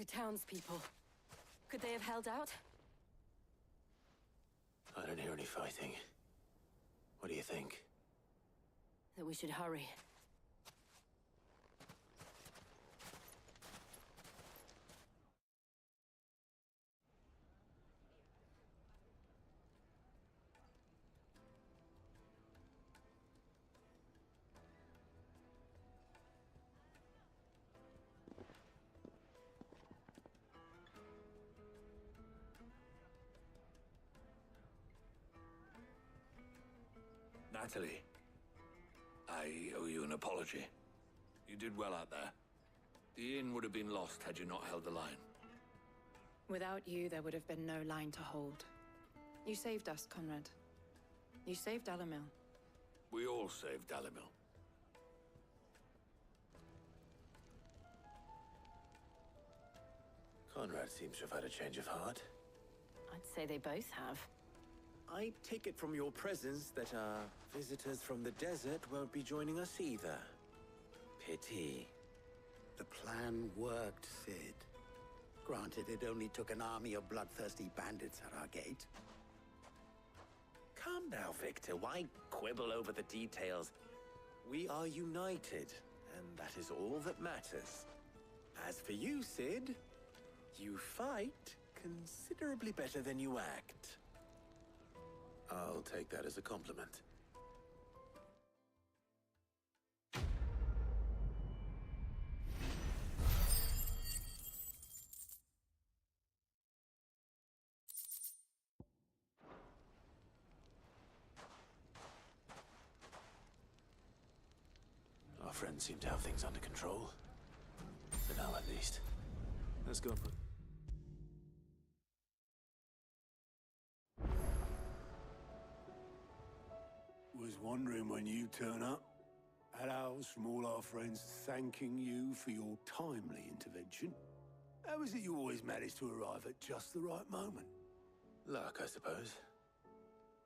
S9: The townspeople. Could they have held out?
S3: I don't hear any fighting. What do you think?
S9: That we should hurry.
S19: Natalie, I owe you an apology. You did well out there. The inn would have been lost had you not held the line.
S20: Without you, there would have been no line to hold. You saved us, Conrad. You saved Dalimil.
S19: We all saved Dalimil.
S3: Conrad seems to have had a change of heart.
S9: I'd say they both have.
S2: I take it from your presence that our visitors from the desert won't be joining us either. Pity.
S21: The plan worked, Sid. Granted, it only took an army of bloodthirsty bandits at our gate.
S2: Calm now, Victor. Why quibble over the details? We are united, and that is all that matters. As for you, Sid, you fight considerably better than you act.
S3: I'll take that as a compliment. Our friends seem to have things under control. For now, at least. Let's go.
S4: Was wondering when you turn up. Had owls from all our friends thanking you for your timely intervention. How is it you always manage to arrive at just the right moment?
S3: Luck, I suppose.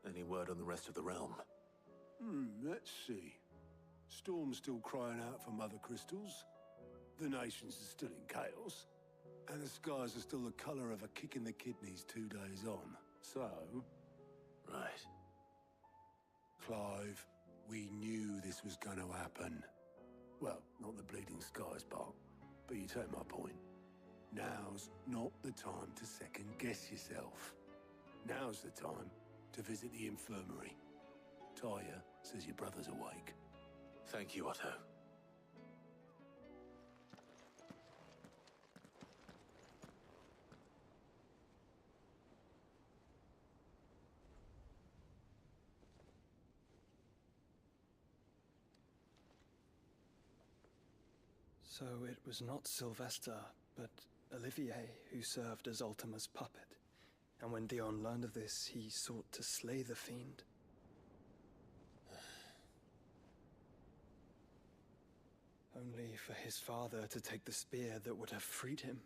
S3: Any word on the rest of the realm?
S4: Let's see. Storm's still crying out for Mother Crystals. The nations are still in chaos. And the skies are still the color of a kick in the kidneys 2 days on. So...
S3: Right.
S4: Clive, we knew this was going to happen. Well, not the bleeding skies part, but you take my point. Now's not the time to second-guess yourself. Now's the time to visit the infirmary. Taya says your brother's awake.
S3: Thank you, Otto.
S6: So it was not Sylvester, but Olivier who served as Ultima's puppet. And when Dion learned of this, he sought to slay the fiend. Only for his father to take the spear that would have freed him.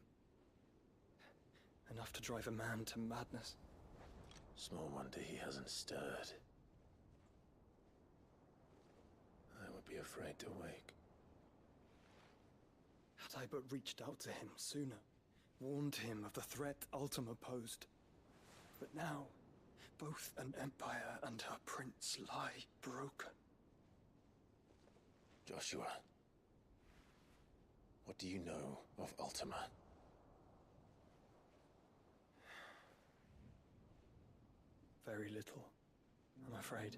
S6: Enough to drive a man to madness.
S3: Small wonder he hasn't stirred. I would be afraid to wake.
S6: Had I but reached out to him sooner, warned him of the threat Ultima posed. But now, both an empire and her prince lie broken.
S3: Joshua, what do you know of Ultima?
S6: Very little, I'm afraid.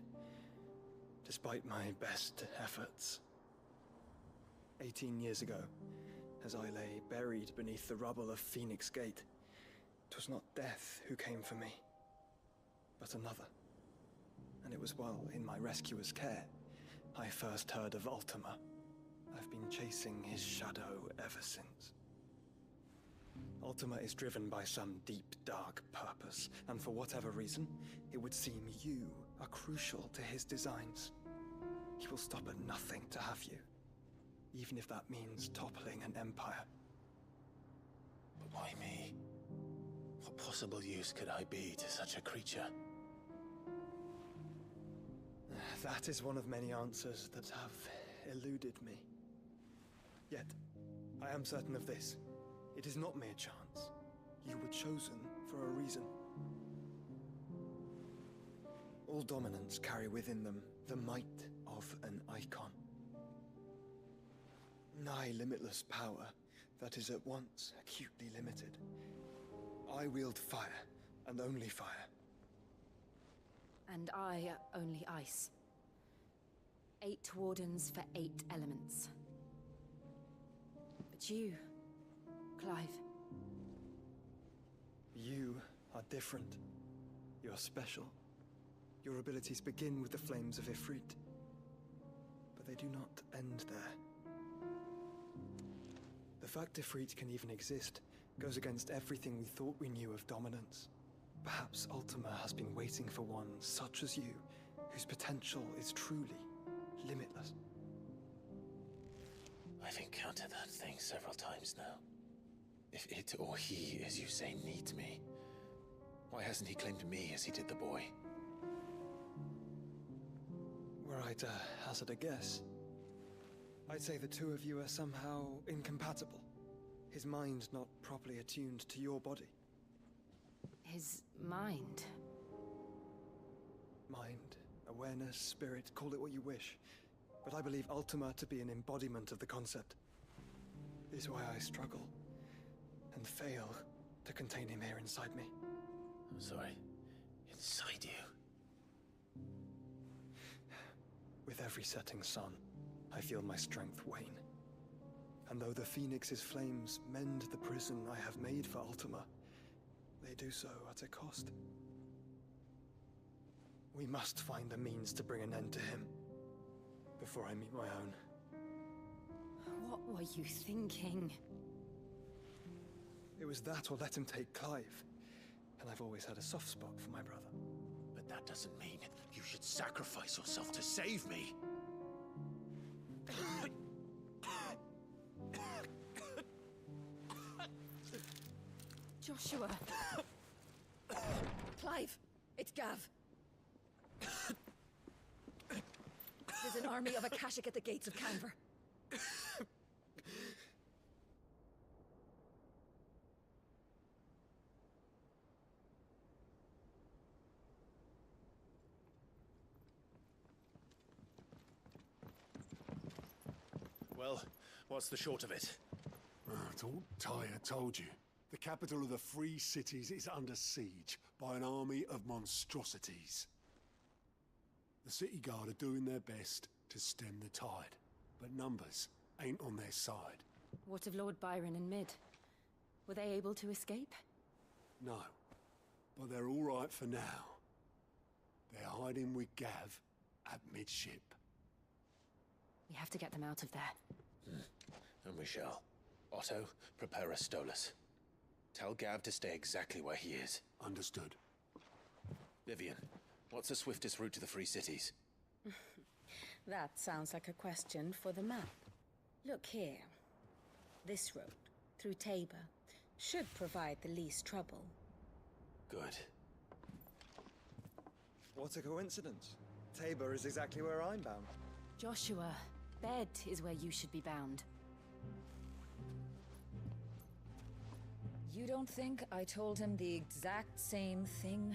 S6: Despite my best efforts. 18 years ago, as I lay buried beneath the rubble of Phoenix Gate, 'twas not death who came for me, but another. And it was while in my rescuer's care, I first heard of Ultima. I've been chasing his shadow ever since. Ultima is driven by some deep, dark purpose, and for whatever reason, it would seem you are crucial to his designs. He will stop at nothing to have you, even if that means toppling an empire.
S3: But why me? What possible use could I be to such a creature?
S6: That is one of many answers that have eluded me. Yet, I am certain of this. It is not mere chance. You were chosen for a reason. All dominants carry within them the might of an icon. Nigh limitless power that is at once acutely limited. I wield fire, and only fire.
S18: And I only ice. 8 wardens for 8 elements. But you, Clive.
S6: You are different. You're special. Your abilities begin with the flames of Ifrit. But they do not end there. The fact Ifrit can even exist goes against everything we thought we knew of dominance. Perhaps Ultima has been waiting for one such as you, whose potential is truly limitless.
S3: I've encountered that thing several times now. If it or he, as you say, needs me, why hasn't he claimed me as he did the boy?
S6: Were I to hazard a guess, I'd say the two of you are somehow incompatible. His mind not properly attuned to your body.
S18: His mind.
S6: Mind, awareness, spirit, call it what you wish. But I believe Ultima to be an embodiment of the concept. This is why I struggle and fail to contain him here inside me.
S3: I'm sorry. Inside you?
S6: With every setting sun, I feel my strength wane. And though the Phoenix's flames mend the prison I have made for Ultima, they do so at a cost. We must find a means to bring an end to him before I meet my own.
S18: What were you thinking?
S6: It was that or let him take Clive. And I've always had a soft spot for my brother.
S3: But that doesn't mean you should sacrifice yourself to save me.
S10: Joshua. Clive, it's Gav. There's an army of Akashic at the gates of Canver.
S3: Well, what's the short of it?
S4: I thought Tyre told you. The capital of the Free Cities is under siege by an army of monstrosities. The City Guard are doing their best to stem the tide, but numbers ain't on their side.
S18: What of Lord Byron and Mid? Were they able to escape?
S4: No, but they're all right for now. They're hiding with Gav at midship.
S18: We have to get them out of there.
S3: And we shall. Otto, prepare a Stolas. Tell Gav to stay exactly where he is.
S4: Understood.
S3: Vivian, what's the swiftest route to the Free Cities?
S5: That sounds like a question for the map. Look here. This road, through Tabor, should provide the least trouble.
S3: Good.
S6: What a coincidence. Tabor is exactly where I'm bound.
S18: Joshua, bed is where you should be bound.
S12: You don't think I told him the exact same thing?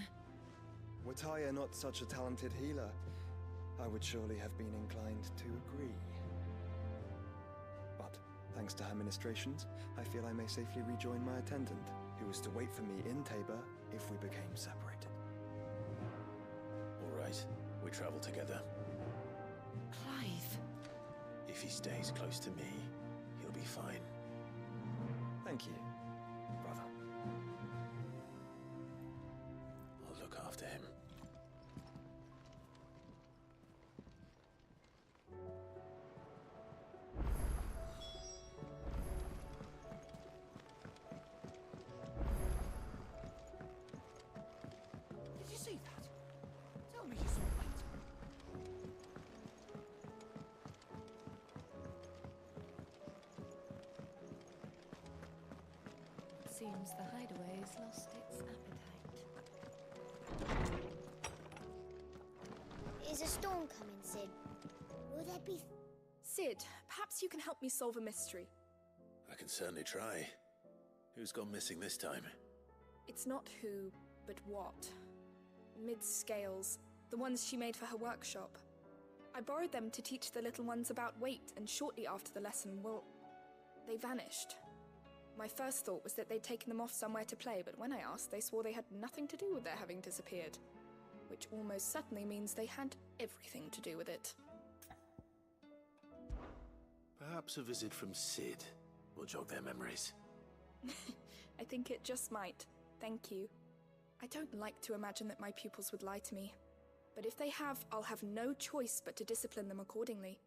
S6: Were Tyre not such a talented healer, I would surely have been inclined to agree. But, thanks to her ministrations, I feel I may safely rejoin my attendant, who was to wait for me in Tabor if we became separated.
S3: All right, we travel together.
S18: Clive.
S3: If he stays close to me, he'll be fine.
S6: Thank you, brother.
S3: I'll look after him.
S10: Did you see that? Tell me you saw that.
S20: It seems the hideaway's lost its appetite.
S7: Is a storm coming, Sid? Will there be...
S13: Sid, perhaps you can help me solve a mystery.
S3: I can certainly try. Who's gone missing this time?
S1: It's not who, but what. Mid's scales, the ones she made for her workshop. I borrowed them to teach the little ones about weight, and shortly after the lesson, well, they vanished. My first thought was that they'd taken them off somewhere to play, but when I asked, they swore they had nothing to do with their having disappeared. Which almost certainly means they had everything to do with it.
S3: Perhaps a visit from Sid will jog their memories.
S1: I think it just might. Thank you. I don't like to imagine that my pupils would lie to me. But if they have, I'll have no choice but to discipline them accordingly.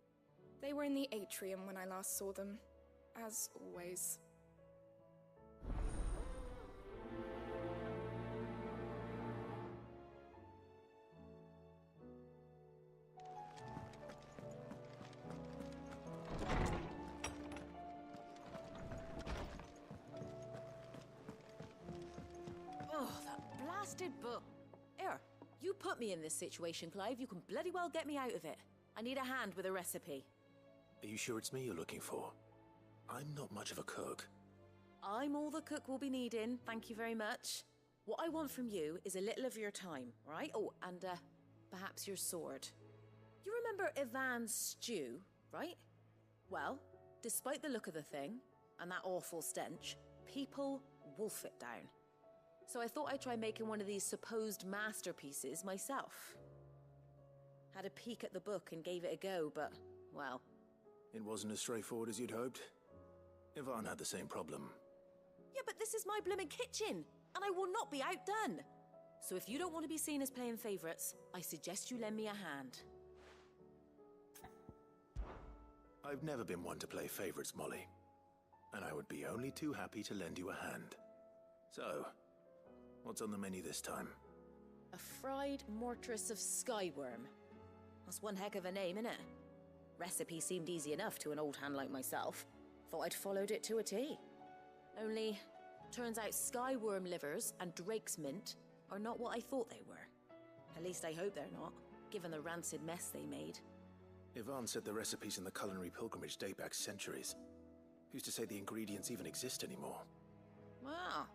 S1: They were in the atrium when I last saw them. As always.
S9: Oh, that blasted book. Here, you put me in this situation, Clive. You can bloody well get me out of it. I need a hand with a recipe.
S3: Are you sure it's me you're looking for? I'm not much of a cook.
S9: I'm all the cook will be needing, thank you very much. What I want from you is a little of your time, right? Oh, and perhaps your sword. You remember Ivan's stew, right? Well, despite the look of the thing, and that awful stench, people wolf it down. So I thought I'd try making one of these supposed masterpieces myself. Had a peek at the book and gave it a go, but, well...
S3: It wasn't as straightforward as you'd hoped. Ivan had the same problem.
S9: Yeah, but this is my blooming kitchen, and I will not be outdone. So if you don't want to be seen as playing favourites, I suggest you lend me a hand.
S3: I've never been one to play favourites, Molly. And I would be only too happy to lend you a hand. So, what's on the menu this time?
S9: A fried mortress of skyworm. That's one heck of a name, innit? Recipe seemed easy enough to an old hand like myself. Thought I'd followed it to a T. Only, turns out skyworm livers and drake's mint are not what I thought they were. At least I hope they're not, given the rancid mess they made.
S3: Ivan said the recipes in the culinary pilgrimage date back centuries. Who's to say the ingredients even exist anymore?
S9: Wow.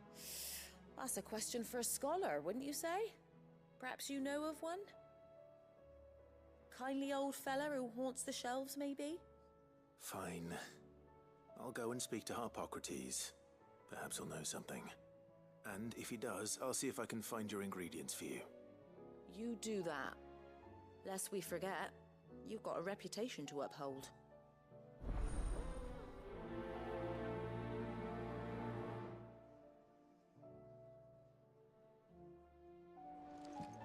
S9: That's a question for a scholar, wouldn't you say? Perhaps you know of one? Kindly old fella who haunts the shelves, maybe?
S3: Fine. I'll go and speak to Harpocrates. Perhaps he'll know something. And if he does, I'll see if I can find your ingredients for you.
S9: You do that. Lest we forget, you've got a reputation to uphold.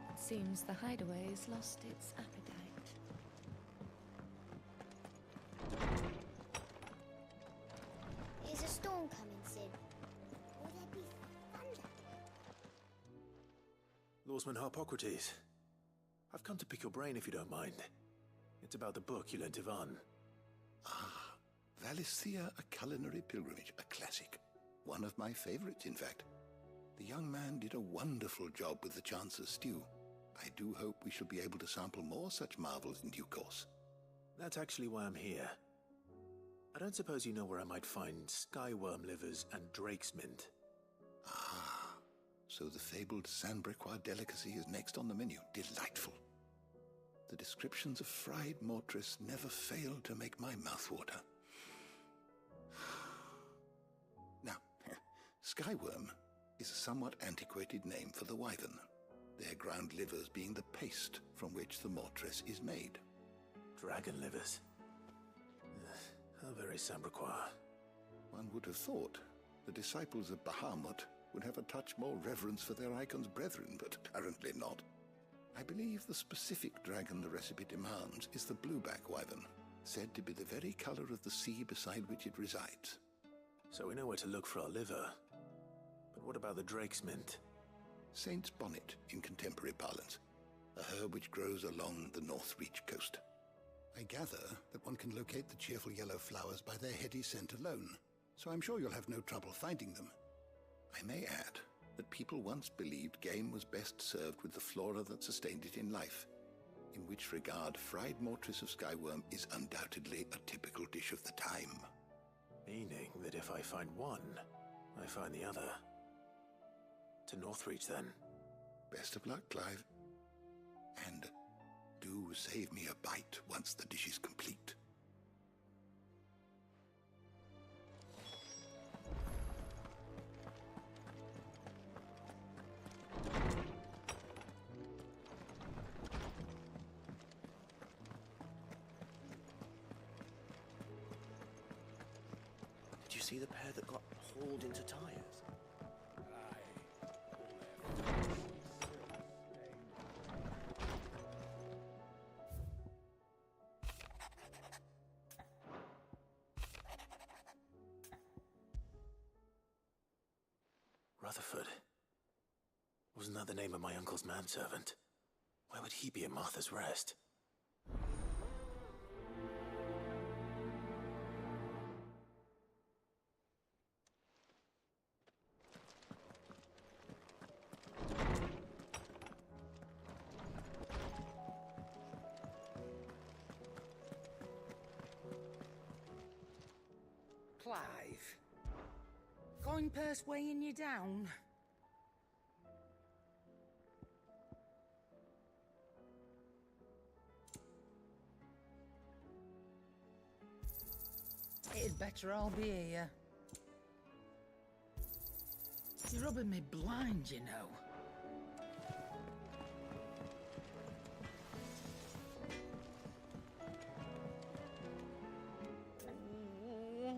S12: It seems the hideaway has lost its appetite.
S7: Is a storm coming, Sid? Will there be thunder?
S3: Lawsman Harpocrates. I've come to pick your brain if you don't mind. It's about the book you lent Ivan.
S8: Ah, Valisthea, A Culinary Pilgrimage, a classic. One of my favorites, in fact. The young man did a wonderful job with the Chance's stew. I do hope we shall be able to sample more such marvels in due course.
S3: That's actually why I'm here. I don't suppose you know where I might find skyworm livers and drake's mint.
S8: Ah, so the fabled Sandbrequois delicacy is next on the menu. Delightful. The descriptions of fried mortress never fail to make my mouth water. Now, skyworm is a somewhat antiquated name for the wyvern, their ground livers being the paste from which the mortress is made.
S3: Dragon livers. How very Sandbrequois.
S8: One would have thought the disciples of Bahamut would have a touch more reverence for their icon's brethren, but apparently not. I believe the specific dragon the recipe demands is the blueback wyvern, said to be the very color of the sea beside which it resides.
S3: So we know where to look for our liver. But what about the drake's mint?
S8: Saint's bonnet in contemporary parlance, a herb which grows along the North Reach coast. I gather that one can locate the cheerful yellow flowers by their heady scent alone, so I'm sure you'll have no trouble finding them. I may add that people once believed game was best served with the flora that sustained it in life, in which regard fried mortress of skyworm is undoubtedly a typical dish of the time.
S3: Meaning that if I find one, I find the other. To Northreach, then.
S8: Best of luck, Clive. And do save me a bite once the dish is complete.
S13: Did you see the pair that got hauled into tires?
S3: Rutherford. Wasn't that the name of my uncle's manservant? Why would he be at Martha's Rest?
S15: Clive. Coin purse weighing you down? It'd better all be here. You're rubbing me blind, you know.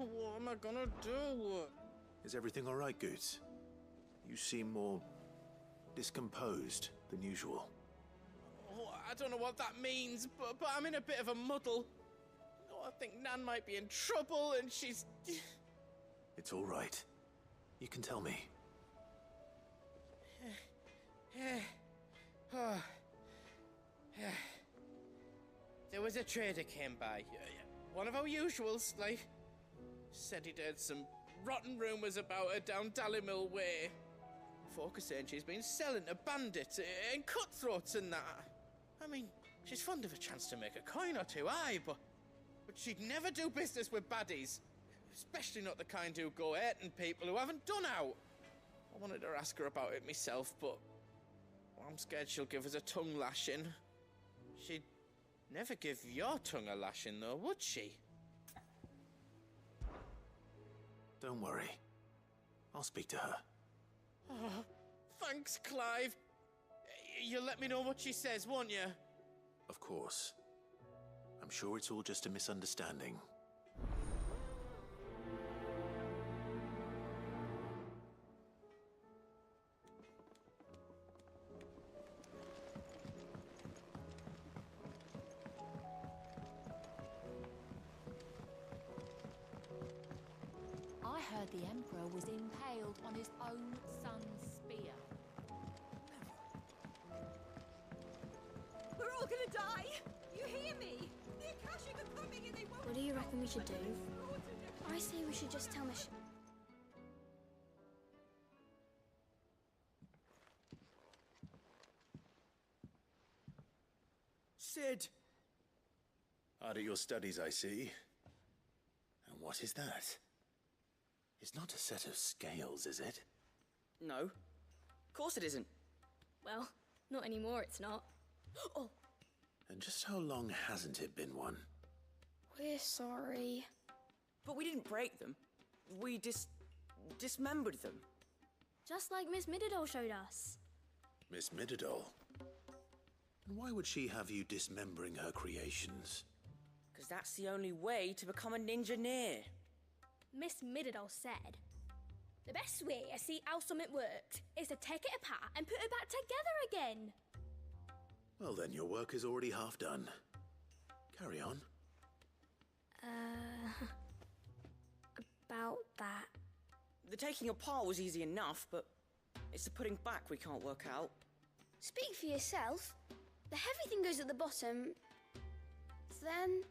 S13: What am I gonna do?
S3: Is everything all right, Goots? You seem more discomposed than usual.
S23: Oh, I don't know what that means, but I'm in a bit of a muddle. Oh, I think Nan might be in trouble, and she's...
S3: It's all right. You can tell me.
S23: There was a trader came by. One of our usuals, like... Said he'd heard some rotten rumours about her down Dalimil Way. Folk are saying she's been selling to bandits and cutthroats and that. I mean, she's fond of a chance to make a coin or two, aye, but she'd never do business with baddies. Especially not the kind who go hurting people who haven't done out. I wanted to ask her about it myself, but I'm scared she'll give us a tongue lashing. She'd never give your tongue a lashing, though, would she?
S3: Don't worry. I'll speak to her.
S23: Oh, thanks, Clive. You'll let me know what she says, won't you?
S3: Of course. I'm sure it's all just a misunderstanding.
S24: I heard the Emperor was impaled on his own son's spear.
S16: We're all gonna die! You hear me? The Akashic are coming and they won't...
S7: What do you reckon we should do? I say we should just tell Michelle.
S3: Sid! Hard at your studies, I see. And what is that? It's not a set of scales, is it?
S25: No. Of course it isn't.
S26: Well, not anymore, it's not. Oh!
S3: And just how long hasn't it been one?
S26: We're sorry.
S25: But we didn't break them. We dismembered them.
S26: Just like Miss Mididol showed us.
S3: Miss Mididol? And why would she have you dismembering her creations?
S25: Because that's the only way to become a ninja-neer.
S26: Miss Mididol said, the best way to see how something worked is to take it apart and put it back together again.
S3: Well then, your work is already half done. Carry on.
S26: About that.
S25: The taking apart was easy enough, but it's the putting back we can't work out.
S7: Speak for yourself. The heavy thing goes at the bottom. Then...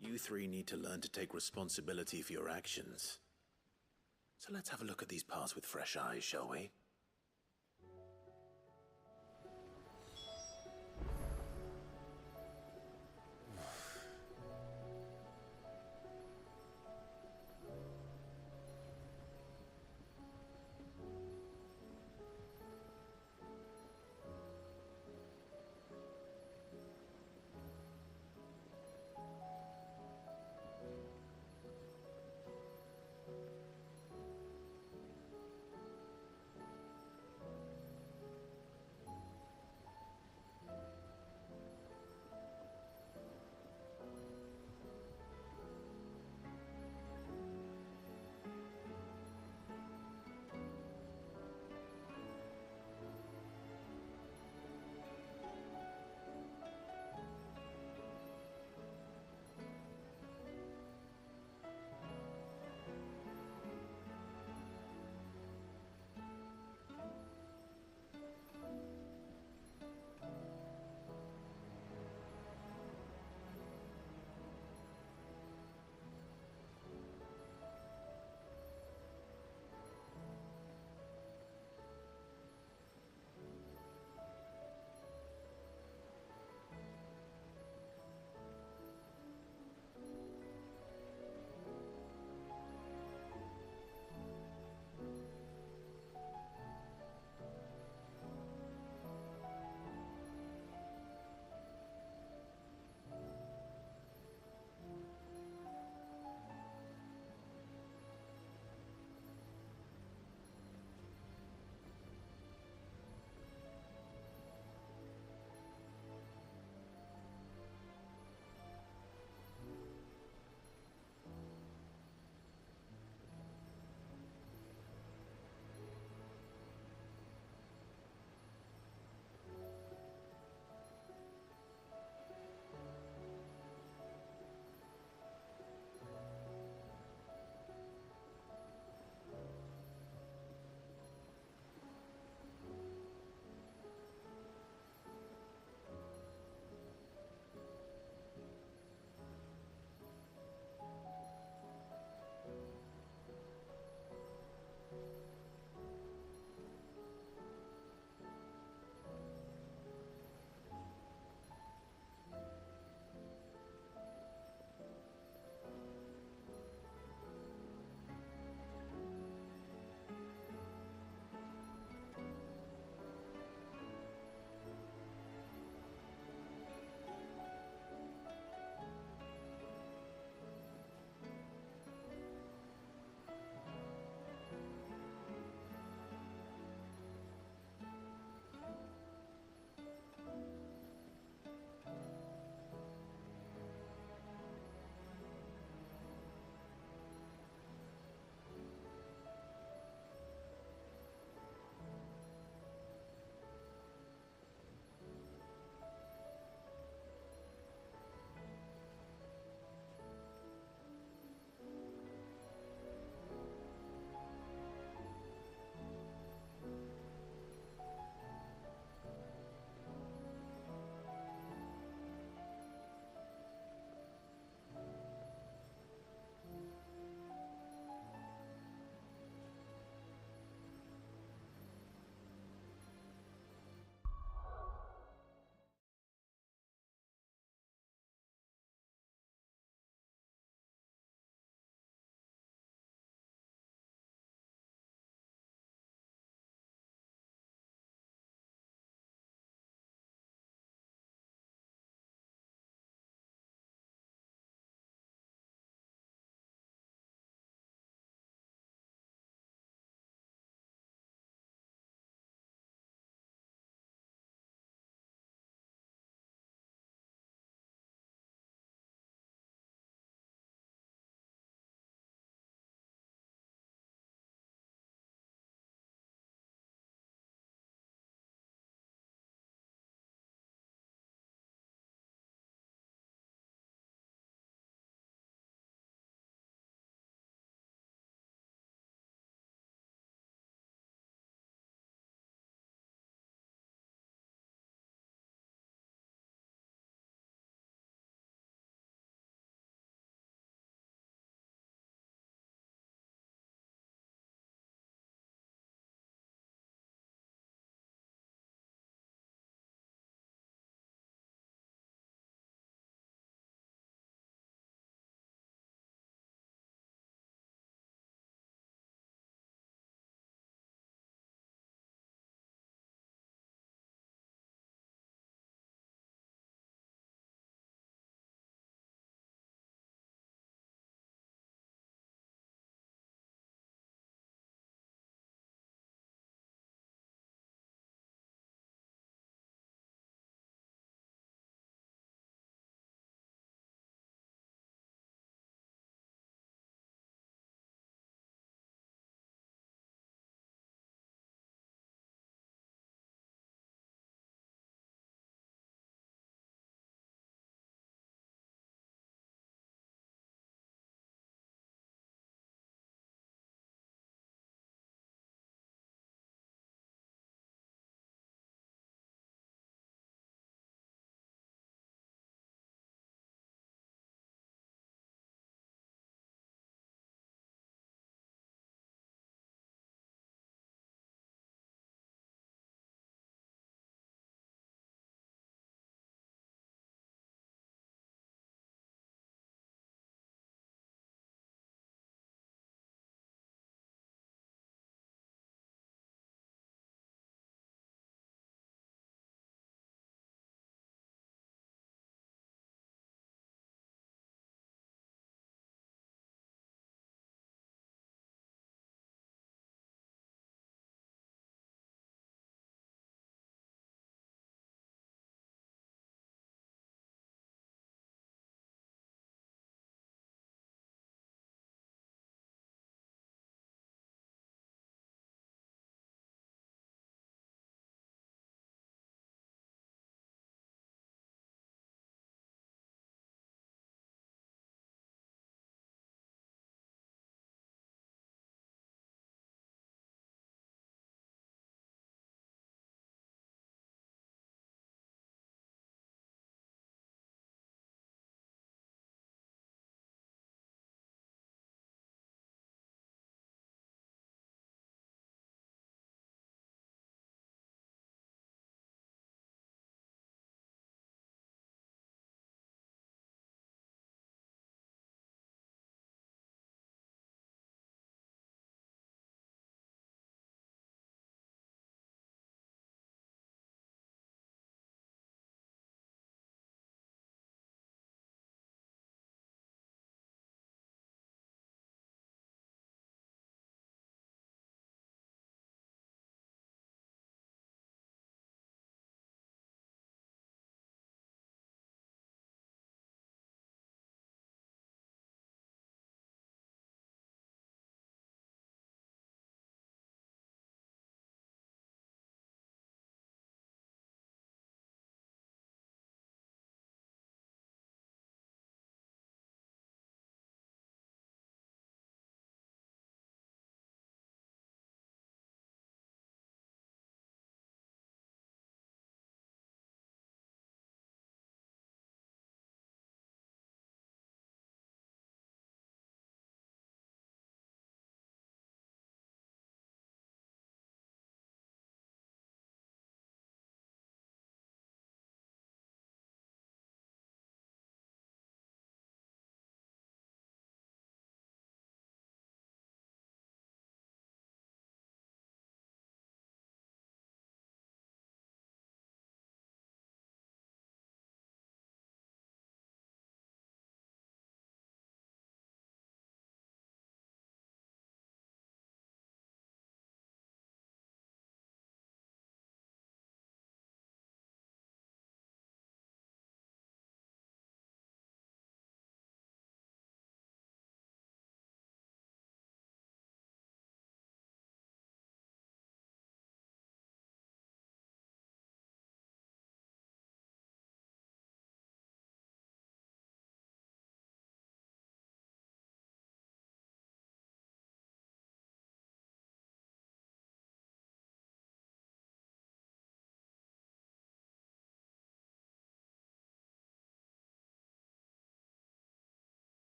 S3: You three need to learn to take responsibility for your actions. So let's have a look at these parts with fresh eyes, shall we?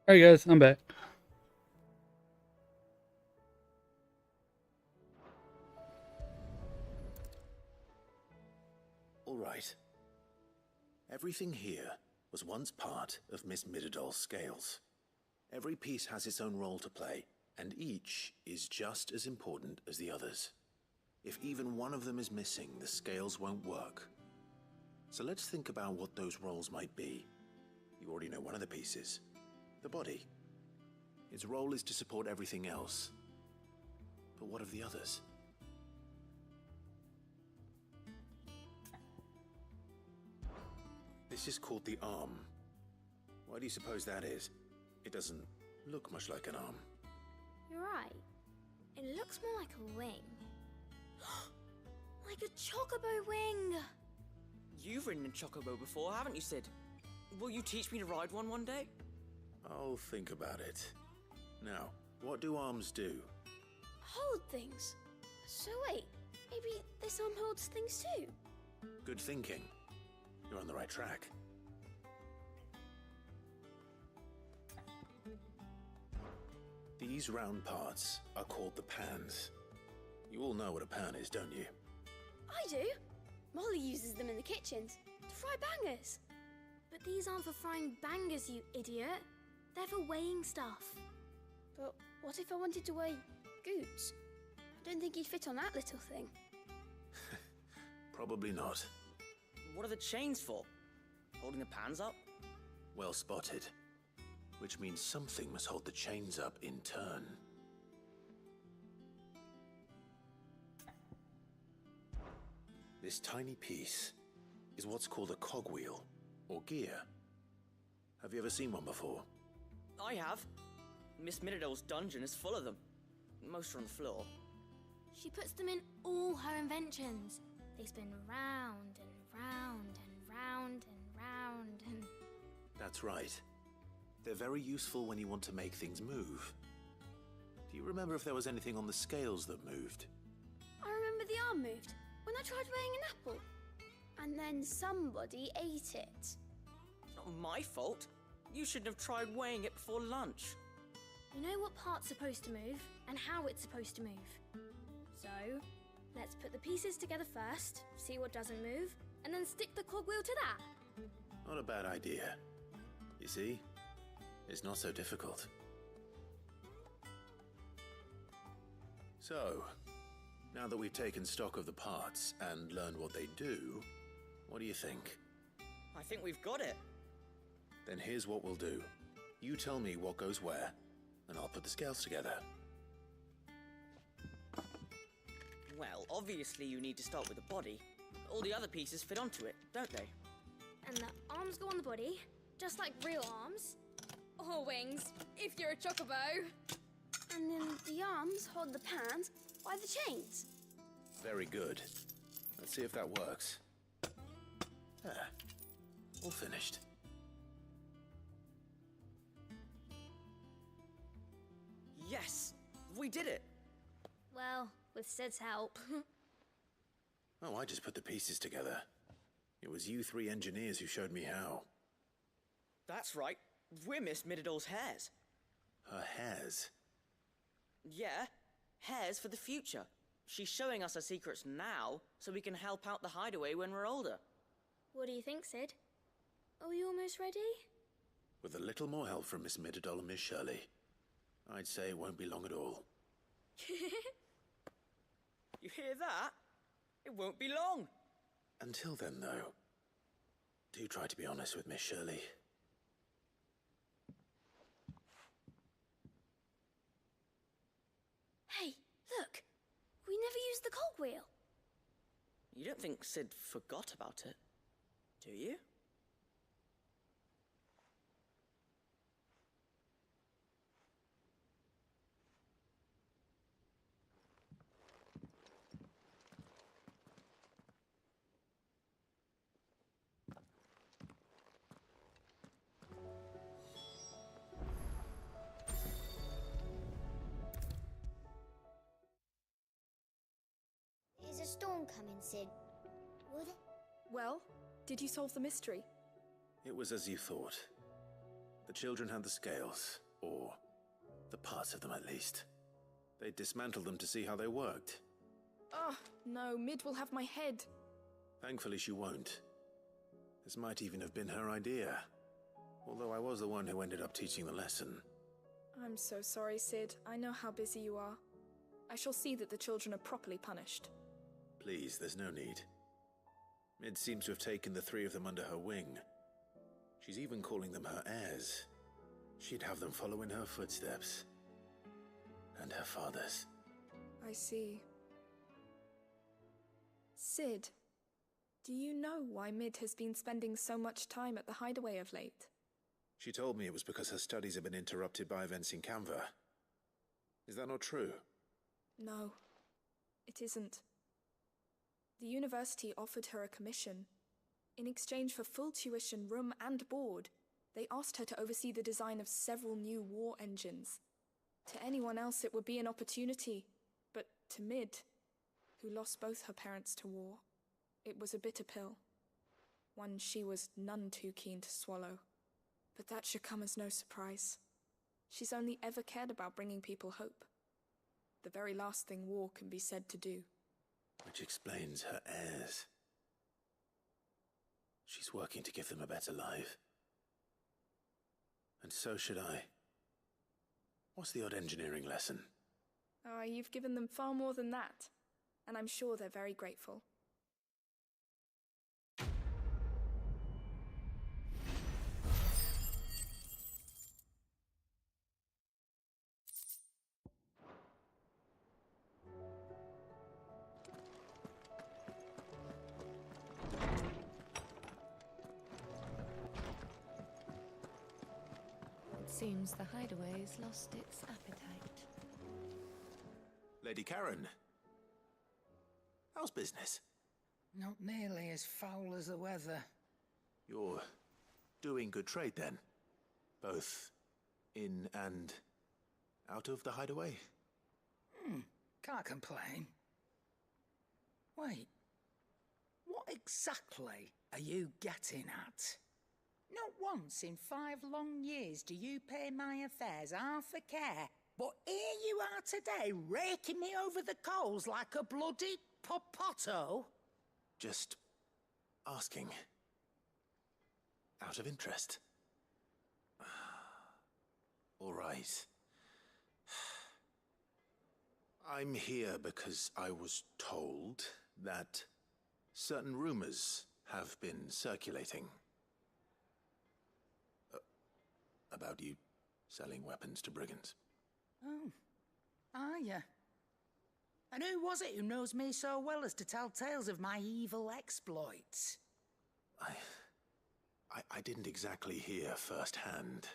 S11: Alright guys, I'm back.
S3: All right. Everything here was once part of Miss Midadol's scales. Every piece has its own role to play, and each is just as important as the others. If even one of them is missing, the scales won't work. So let's think about what those roles might be. You already know one of the pieces, the body. Its role is to support everything else. But what of the others? This is called the arm. Why do you suppose that is? It doesn't look much like an arm.
S7: You're right. It looks more like a wing. Like a chocobo wing!
S25: You've ridden a chocobo before, haven't you, Sid? Will you teach me to ride one day?
S3: I'll think about it. Now, what do arms do?
S7: Hold things. So wait, maybe this arm holds things too?
S3: Good thinking. You're on the right track. These round parts are called the pans. You all know what a pan is, don't you?
S7: I do. Molly uses them in the kitchens to fry bangers. But these aren't for frying bangers, you idiot. They're for weighing stuff. But what if I wanted to weigh Goots? I don't think he'd fit on that little thing.
S3: Probably not.
S25: What are the chains for? Holding the pans up?
S3: Well spotted. Which means something must hold the chains up in turn. This tiny piece is what's called a cogwheel, or gear. Have you ever seen one before?
S25: I have. Miss Midadol's dungeon is full of them. Most are on the floor.
S7: She puts them in all her inventions. They spin round and round and round and round and...
S3: That's right. They're very useful when you want to make things move. Do you remember if there was anything on the scales that moved?
S7: I remember the arm moved when I tried weighing an apple. And then somebody ate it.
S25: Not my fault. You shouldn't have tried weighing it before lunch.
S7: You know what part's supposed to move and how it's supposed to move. So, let's put the pieces together first, see what doesn't move, and then stick the cogwheel to that.
S3: Not a bad idea. You see? It's not so difficult. So, now that we've taken stock of the parts and learned what they do, what do you think?
S25: I think we've got it.
S3: Then here's what we'll do. You tell me what goes where, and I'll put the scales together.
S25: Well, obviously you need to start with the body. All the other pieces fit onto it, don't they?
S7: And the arms go on the body, just like real arms. Or wings, if you're a chocobo. And then the arms hold the pans by the chains.
S3: Very good. Let's see if that works. There. All finished.
S25: Yes! We did it!
S7: Well, with Sid's help.
S3: Oh, I just put the pieces together. It was you three engineers who showed me how.
S25: That's right. We're Miss Midadol's hairs.
S3: Her hairs?
S25: Yeah, hairs for the future. She's showing us her secrets now, so we can help out the hideaway when we're older.
S7: What do you think, Sid? Are we almost ready?
S3: With a little more help from Miss Midadol and Miss Shirley, I'd say it won't be long at all.
S25: You hear that? It won't be long.
S3: Until then, though, do try to be honest with Miss Shirley.
S7: Hey, look! We never used the cogwheel.
S25: You don't think Sid forgot about it, do you?
S7: Is a storm coming, Sid? Would it?
S1: Well, did you solve the mystery?
S3: It was as you thought. The children had the scales, or the parts of them at least. They dismantled them to see how they worked.
S1: Oh, no, Mid will have my head.
S3: Thankfully she won't. This might even have been her idea. Although I was the one who ended up teaching the lesson.
S1: I'm so sorry, Sid. I know how busy you are. I shall see that the children are properly punished.
S3: Please, there's no need. Mid seems to have taken the 3 of them under her wing. She's even calling them her heirs. She'd have them follow in her footsteps. And her father's.
S1: I see. Sid, do you know why Mid has been spending so much time at the hideaway of late?
S3: She told me it was because her studies have been interrupted by events in Canva. Is that not true?
S1: No, it isn't. The university offered her a commission. In exchange for full tuition, room and board, they asked her to oversee the design of several new war engines. To anyone else it would be an opportunity, but to Mid, who lost both her parents to war, it was a bitter pill. One she was none too keen to swallow. But that should come as no surprise. She's only ever cared about bringing people hope. The very last thing war can be said to do.
S3: Which explains her heirs. She's working to give them a better life. And so should I. What's the odd engineering lesson?
S1: Ah, you've given them far more than that. And I'm sure they're very grateful.
S24: Seems the hideaway's lost its appetite.
S3: Lady Karen. How's business?
S15: Not nearly as foul as the weather.
S3: You're doing good trade then? Both in and out of the hideaway?
S15: Can't complain. Wait. What exactly are you getting at? Not once in 5 long years do you pay my affairs half a care, but here you are today, raking me over the coals like a bloody popoto?
S3: Just asking. Out of interest. All right. I'm here because I was told that certain rumors have been circulating. About you selling weapons to brigands.
S15: Oh, are ya? And who was it who knows me so well as to tell tales of my evil exploits?
S3: I didn't exactly hear firsthand.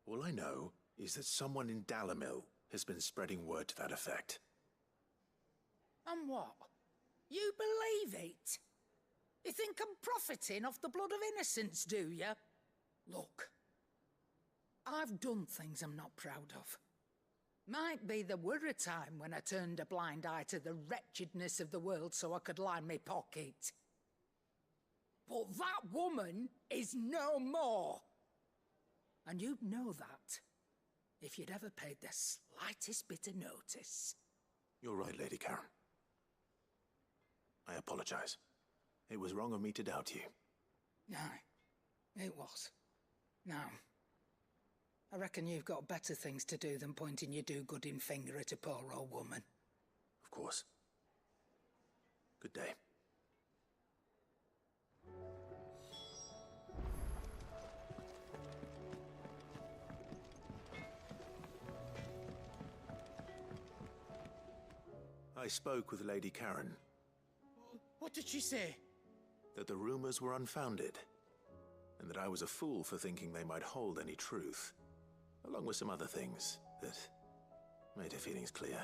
S3: All I know is that someone in Dalimil has been spreading word to that effect.
S15: And what? You believe it? You think I'm profiting off the blood of innocents, do you? Look, I've done things I'm not proud of. Might be there were a time when I turned a blind eye to the wretchedness of the world so I could line my pocket. But that woman is no more. And you'd know that if you'd ever paid the slightest bit of notice.
S3: You're right, Lady Karen. I apologize. It was wrong of me to doubt you.
S15: Aye, it was. Now, I reckon you've got better things to do than pointing your do-gooding finger at a poor old woman.
S3: Of course. Good day. I spoke with Lady Karen.
S23: What did she say?
S3: That the rumors were unfounded, and that I was a fool for thinking they might hold any truth, along with some other things that made her feelings clear.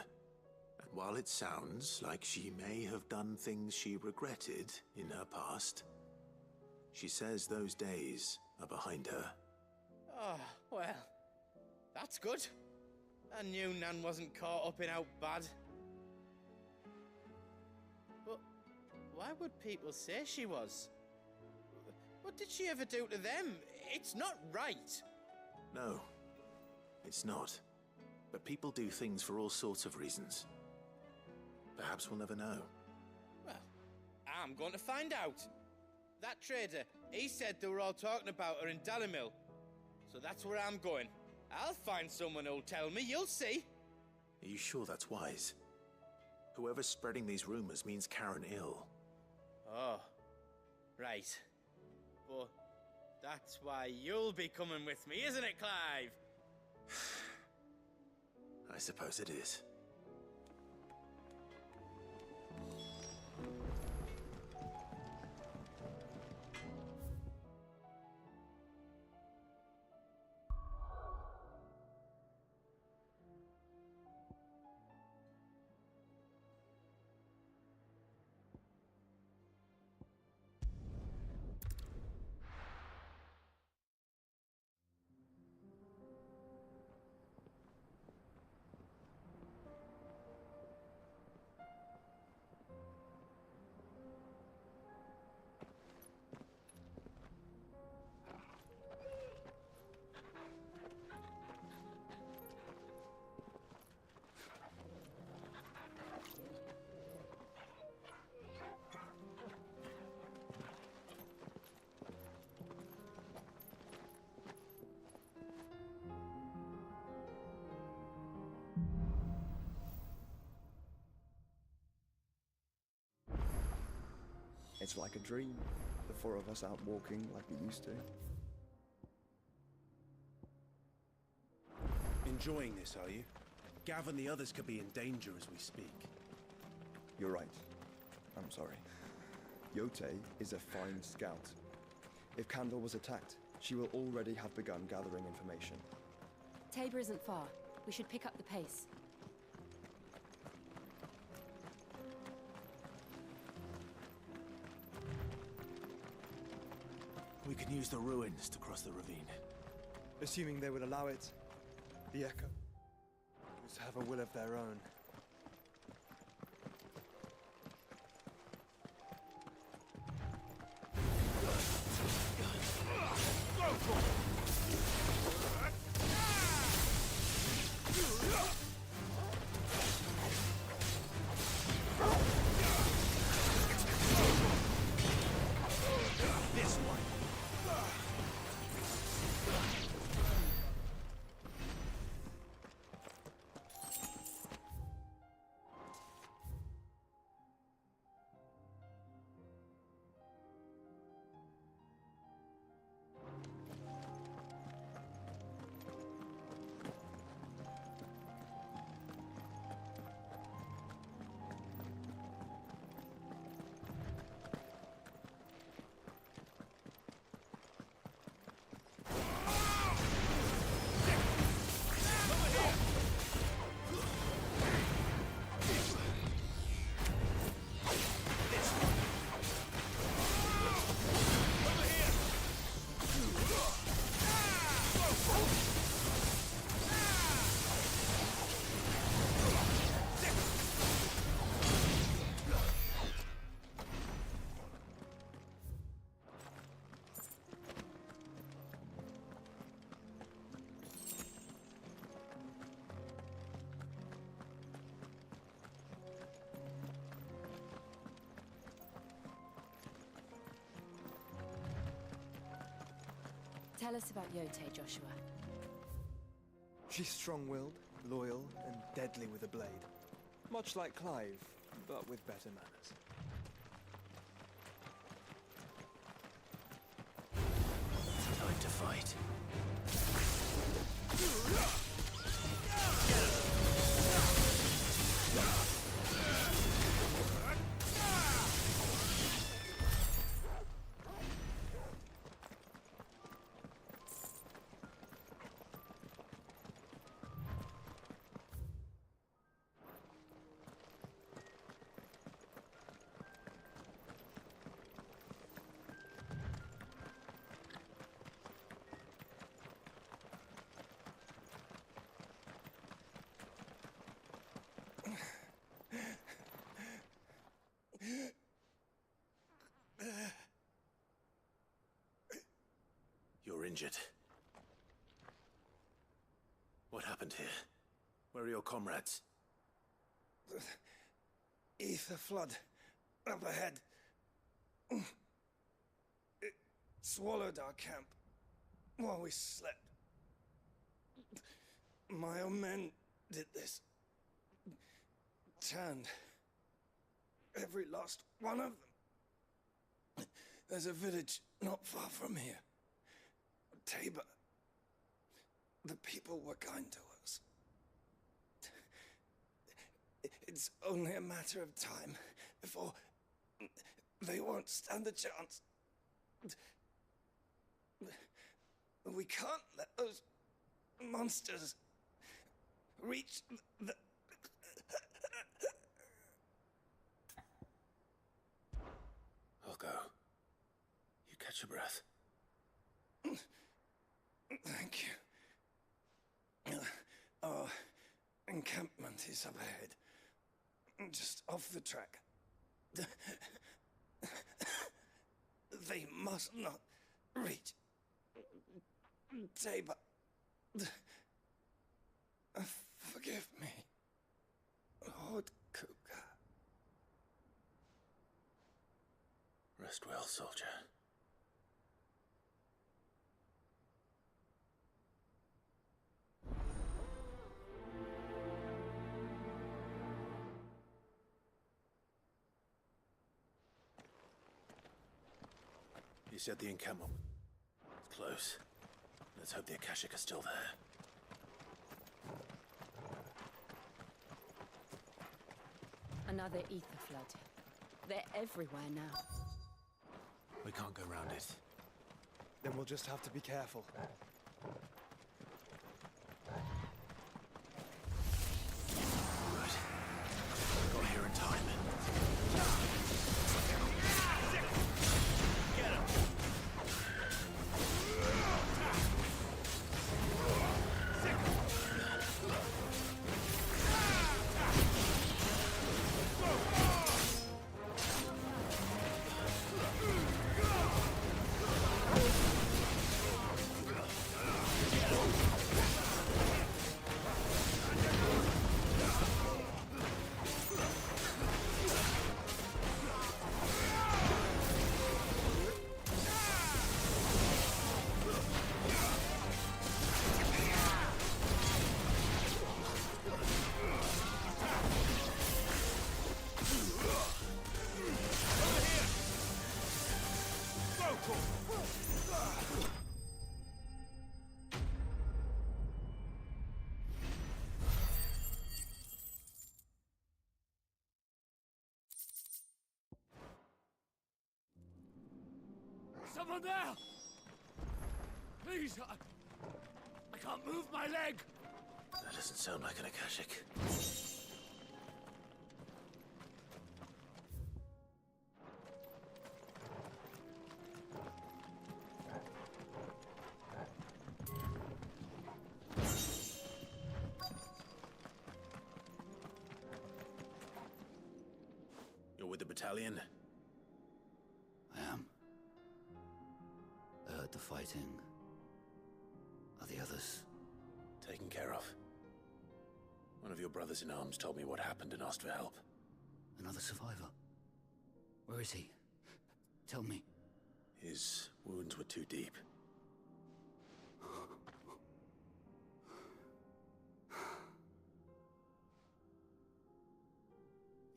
S3: And while it sounds like she may have done things she regretted in her past, she says those days are behind her.
S23: Oh, well, that's good. I knew Nan wasn't caught up in out bad. But why would people say she was? What did she ever do to them? It's not right.
S3: No, it's not. But people do things for all sorts of reasons. Perhaps we'll never know.
S23: Well, I'm going to find out. That trader, he said they were all talking about her in Dalimil. So that's where I'm going. I'll find someone who'll tell me, you'll see.
S3: Are you sure that's wise? Whoever's spreading these rumors means Karen ill.
S23: Oh, right. But that's why you'll be coming with me, isn't it, Clive?
S3: I suppose it is.
S6: It's like a dream. The four of us out walking like we used to.
S11: Enjoying this, are you? Gav and the others could be in danger as we speak.
S6: You're right. I'm sorry. Yote is a fine scout. If Candle was attacked, she will already have begun gathering information.
S9: Tabor isn't far. We should pick up the pace.
S11: We can use the ruins to cross the ravine.
S6: Assuming they would allow it, the Echo must have a will of their own.
S9: Tell us about Yote, Joshua.
S6: She's strong-willed, loyal, and deadly with a blade. Much like Clive, but with better manners.
S3: Time to fight. You're injured. What happened here? Where are your comrades?
S6: The ether flood up ahead. It swallowed our camp while we slept. My own men did this. Turned every last one of them. There's a village not far from here. Tabor. The people were kind to us. It's only a matter of time before they won't stand a chance. We can't let those monsters reach the...
S3: I'll go. You catch your breath.
S6: Thank you. Our encampment is up ahead. Just off the track. They must not reach Tabor. Forgive me, Lord Kuka.
S3: Rest well, soldier. You said the encampment. It's close. Let's hope the Akashic are still there.
S9: Another ether flood. They're everywhere now.
S3: We can't go round it.
S6: Then we'll just have to be careful.
S3: Good. Got here in time. Get him!
S4: Someone there! Please, I can't move my leg!
S3: That doesn't sound like an Akashic. You're with the battalion?
S2: I am. I heard the fighting. Are the others?
S3: Taken care of. One of your brothers in arms told me what happened and asked for help.
S2: Another survivor? Where is he? Tell me.
S3: His wounds were too deep.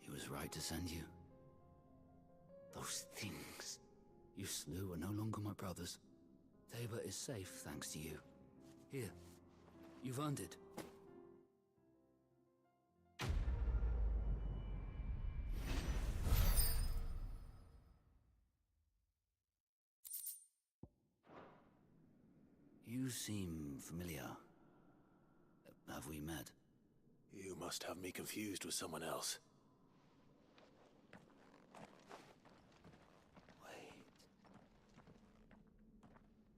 S2: He was right to send you. Those things you slew are no longer my brothers. Tabor is safe thanks to you. Here, you've earned it. You seem familiar. Have we met?
S3: You must have me confused with someone else.
S2: Wait.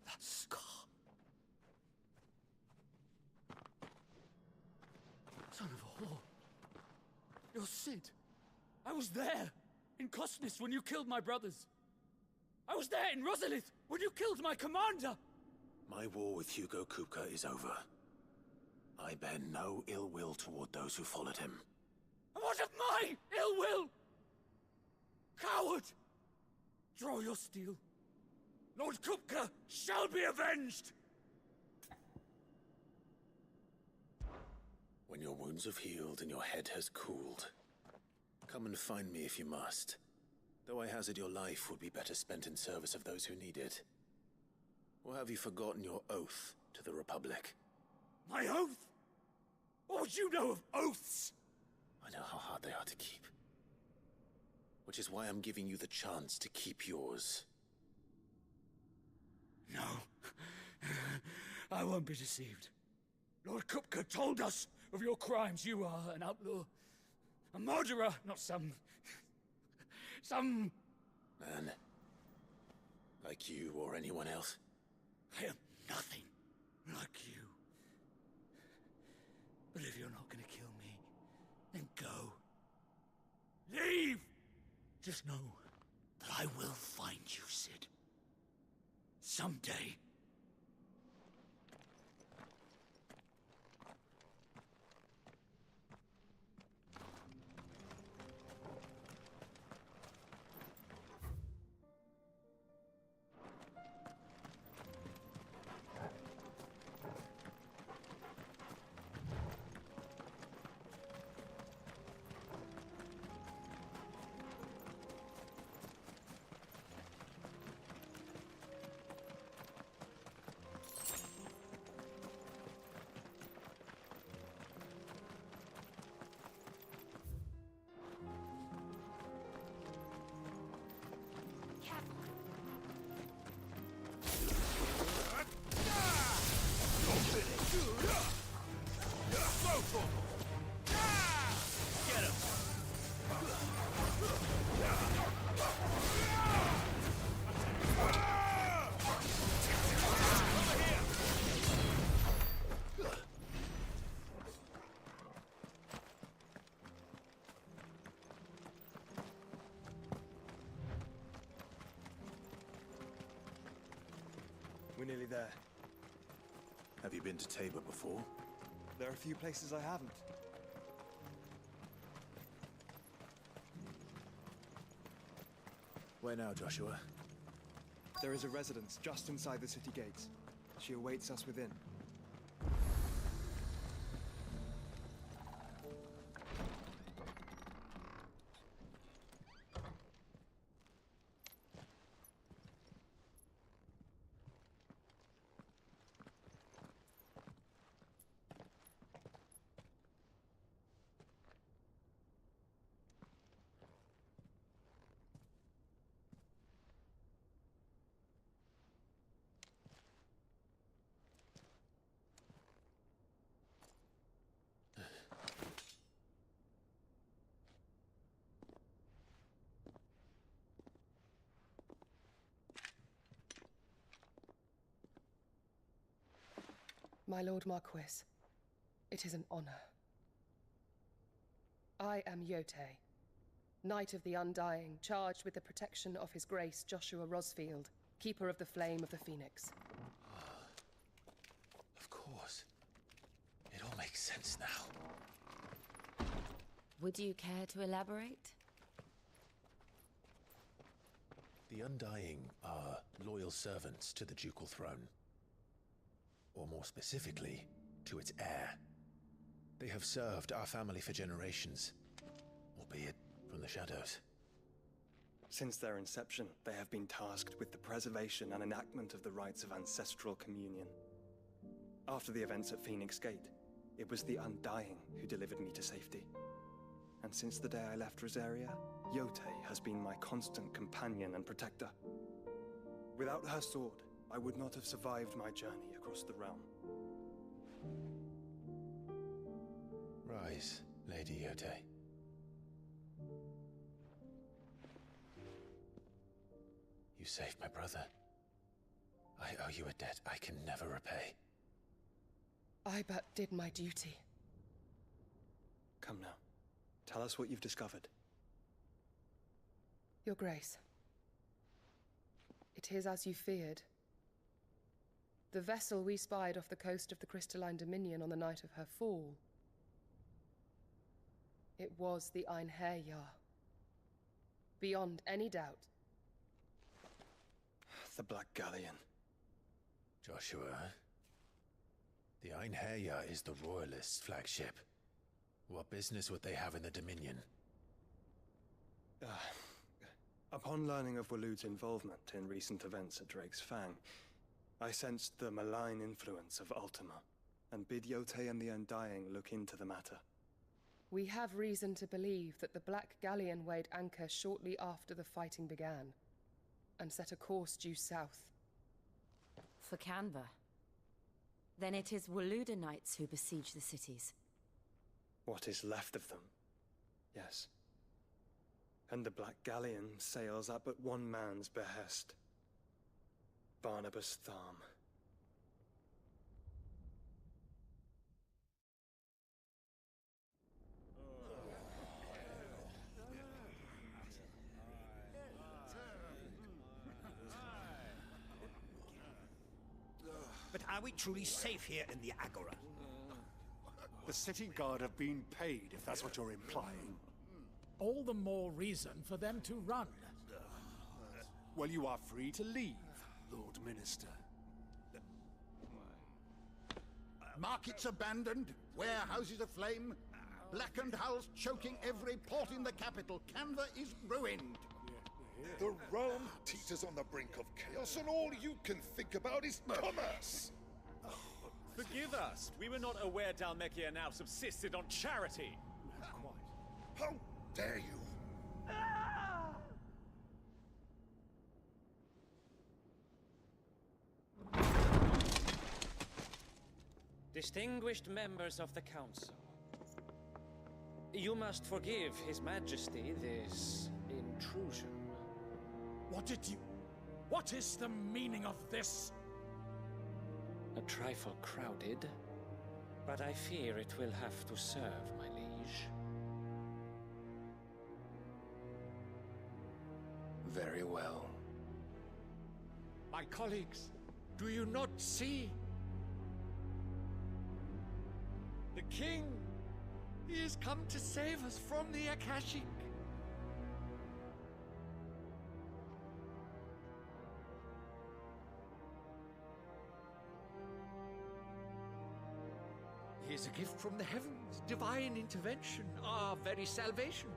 S2: That scar.
S14: Son of a whore. You're Sid. I was there, in Cosnis, when you killed my brothers. I was there in Rosalith, when you killed my commander!
S3: My war with Hugo Kupka is over. I bear no ill will toward those who followed him.
S14: And what of my ill will? Coward! Draw your steel. Lord Kupka shall be avenged!
S3: When your wounds have healed and your head has cooled, come and find me if you must. Though I hazard your life would be better spent in service of those who need it. Or have you forgotten your oath to the Republic?
S14: My oath? What would you know of oaths?
S3: I know how hard they are to keep. Which is why I'm giving you the chance to keep yours.
S14: No. I won't be deceived. Lord Kupka told us of your crimes. You are an outlaw. A murderer, not some...
S3: Man. Like you or anyone else.
S14: I am nothing like you. But if you're not gonna kill me, then go. Leave! Just know that I will find you, Sid. Someday.
S6: We're nearly there.
S3: Have you been to Tabor before?
S6: There are a few places I haven't.
S3: Where now, Joshua?
S6: There is a residence just inside the city gates. She awaits us within.
S5: My Lord Marquis, it is an honor. I am Yotei, Knight of the Undying, charged with the protection of His Grace Joshua Rosfield, Keeper of the Flame of the Phoenix.
S3: Of course. It all makes sense now.
S9: Would you care to elaborate?
S3: The Undying are loyal servants to the ducal throne. Or more specifically, to its heir. They have served our family for generations, albeit from the shadows.
S6: Since their inception, they have been tasked with the preservation and enactment of the rites of ancestral communion. After the events at Phoenix Gate, it was the Undying who delivered me to safety. And since the day I left Rosaria, Yotei has been my constant companion and protector. Without her sword, I would not have survived my journey across the realm.
S3: Rise, Lady Yotei. You saved my brother. I owe you a debt I can never repay.
S5: I but did my duty.
S6: Come now. Tell us what you've discovered.
S5: Your Grace. It is as you feared. The vessel we spied off the coast of the Crystalline Dominion on the night of her fall. It was the Einherjar. Beyond any doubt.
S6: The Black Galleon.
S3: Joshua, the Einherjar is the Royalists' flagship. What business would they have in the Dominion?
S6: Upon learning of Waloed's involvement in recent events at Drake's Fang, I sensed the malign influence of Ultima, and bid Yote and the Undying look into the matter.
S5: We have reason to believe that the Black Galleon weighed anchor shortly after the fighting began, and set a course due south.
S9: For Canva. Then it is Waloed knights who besiege the cities.
S6: What is left of them? Yes. And the Black Galleon sails at but one man's behest. Barnabas Tharm.
S10: But are we truly safe here in the Agora?
S4: The city guard have been paid, if that's what you're implying.
S17: All the more reason for them to run.
S4: Well, you are free to leave, Lord Minister.
S8: Markets abandoned, warehouses aflame, blackened hulls choking every port in the capital. Canva is ruined.
S18: The realm teeters on the brink of chaos, and all you can think about is commerce!
S19: Forgive us. We were not aware Dhalmekia now subsisted on charity.
S18: How dare you?
S21: Distinguished members of the Council, you must forgive His Majesty this intrusion.
S17: What is the meaning of this?
S21: A trifle crowded, but I fear it will have to serve, my liege.
S18: Very well.
S17: My colleagues, do you not see? The king, he has come to save us from the Akashic. He is a gift from the heavens, divine intervention, our very salvation.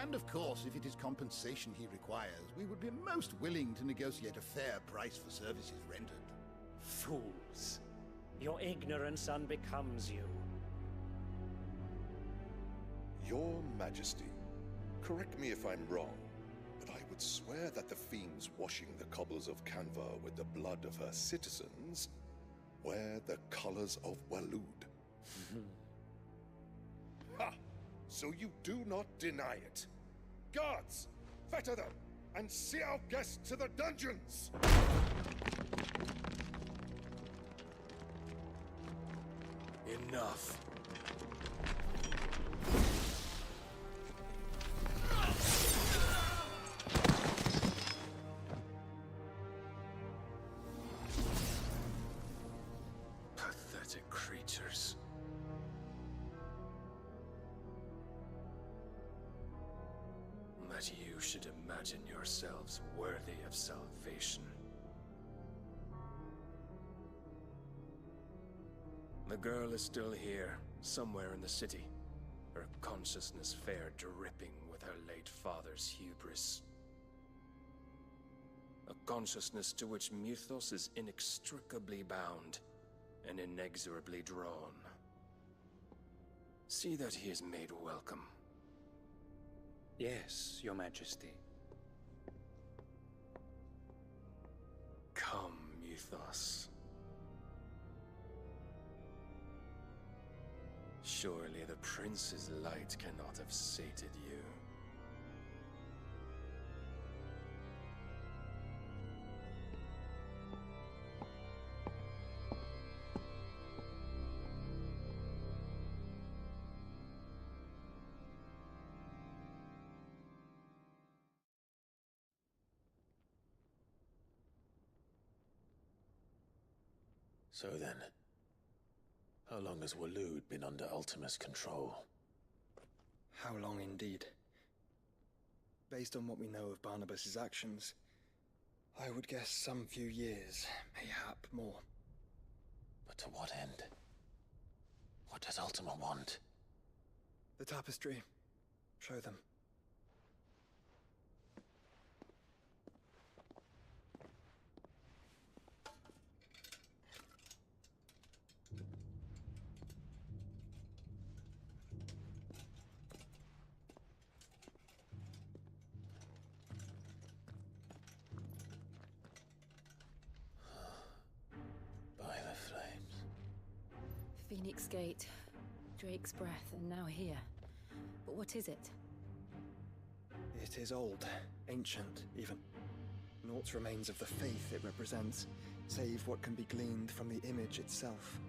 S8: And of course, if it is compensation he requires, we would be most willing to negotiate a fair price for services rendered.
S21: Fools. Your ignorance unbecomes you.
S18: Your Majesty, correct me if I'm wrong, but I would swear that the fiends washing the cobbles of Canva with the blood of her citizens wear the colors of Waloed. Ha! So you do not deny it. Guards, fetter them, and see our guests to the dungeons!
S3: Enough. Pathetic creatures. That you should imagine yourselves worthy of salvation. The girl is still here, somewhere in the city, her consciousness fair dripping with her late father's hubris. A consciousness to which Mythos is inextricably bound and inexorably drawn. See that he is made welcome.
S21: Yes, Your Majesty.
S3: Come, Mythos. Surely the prince's light cannot have sated you. So then, how long has Waloed been under Ultima's control?
S6: How long indeed? Based on what we know of Barnabas's actions, I would guess some few years, mayhap more.
S3: But to what end? What does Ultima want?
S6: The tapestry. Show them.
S9: Phoenix Gate, Drake's Breath, and now here. But what is it?
S6: It is old, ancient, even. Naught remains of the faith it represents, save what can be gleaned from the image itself.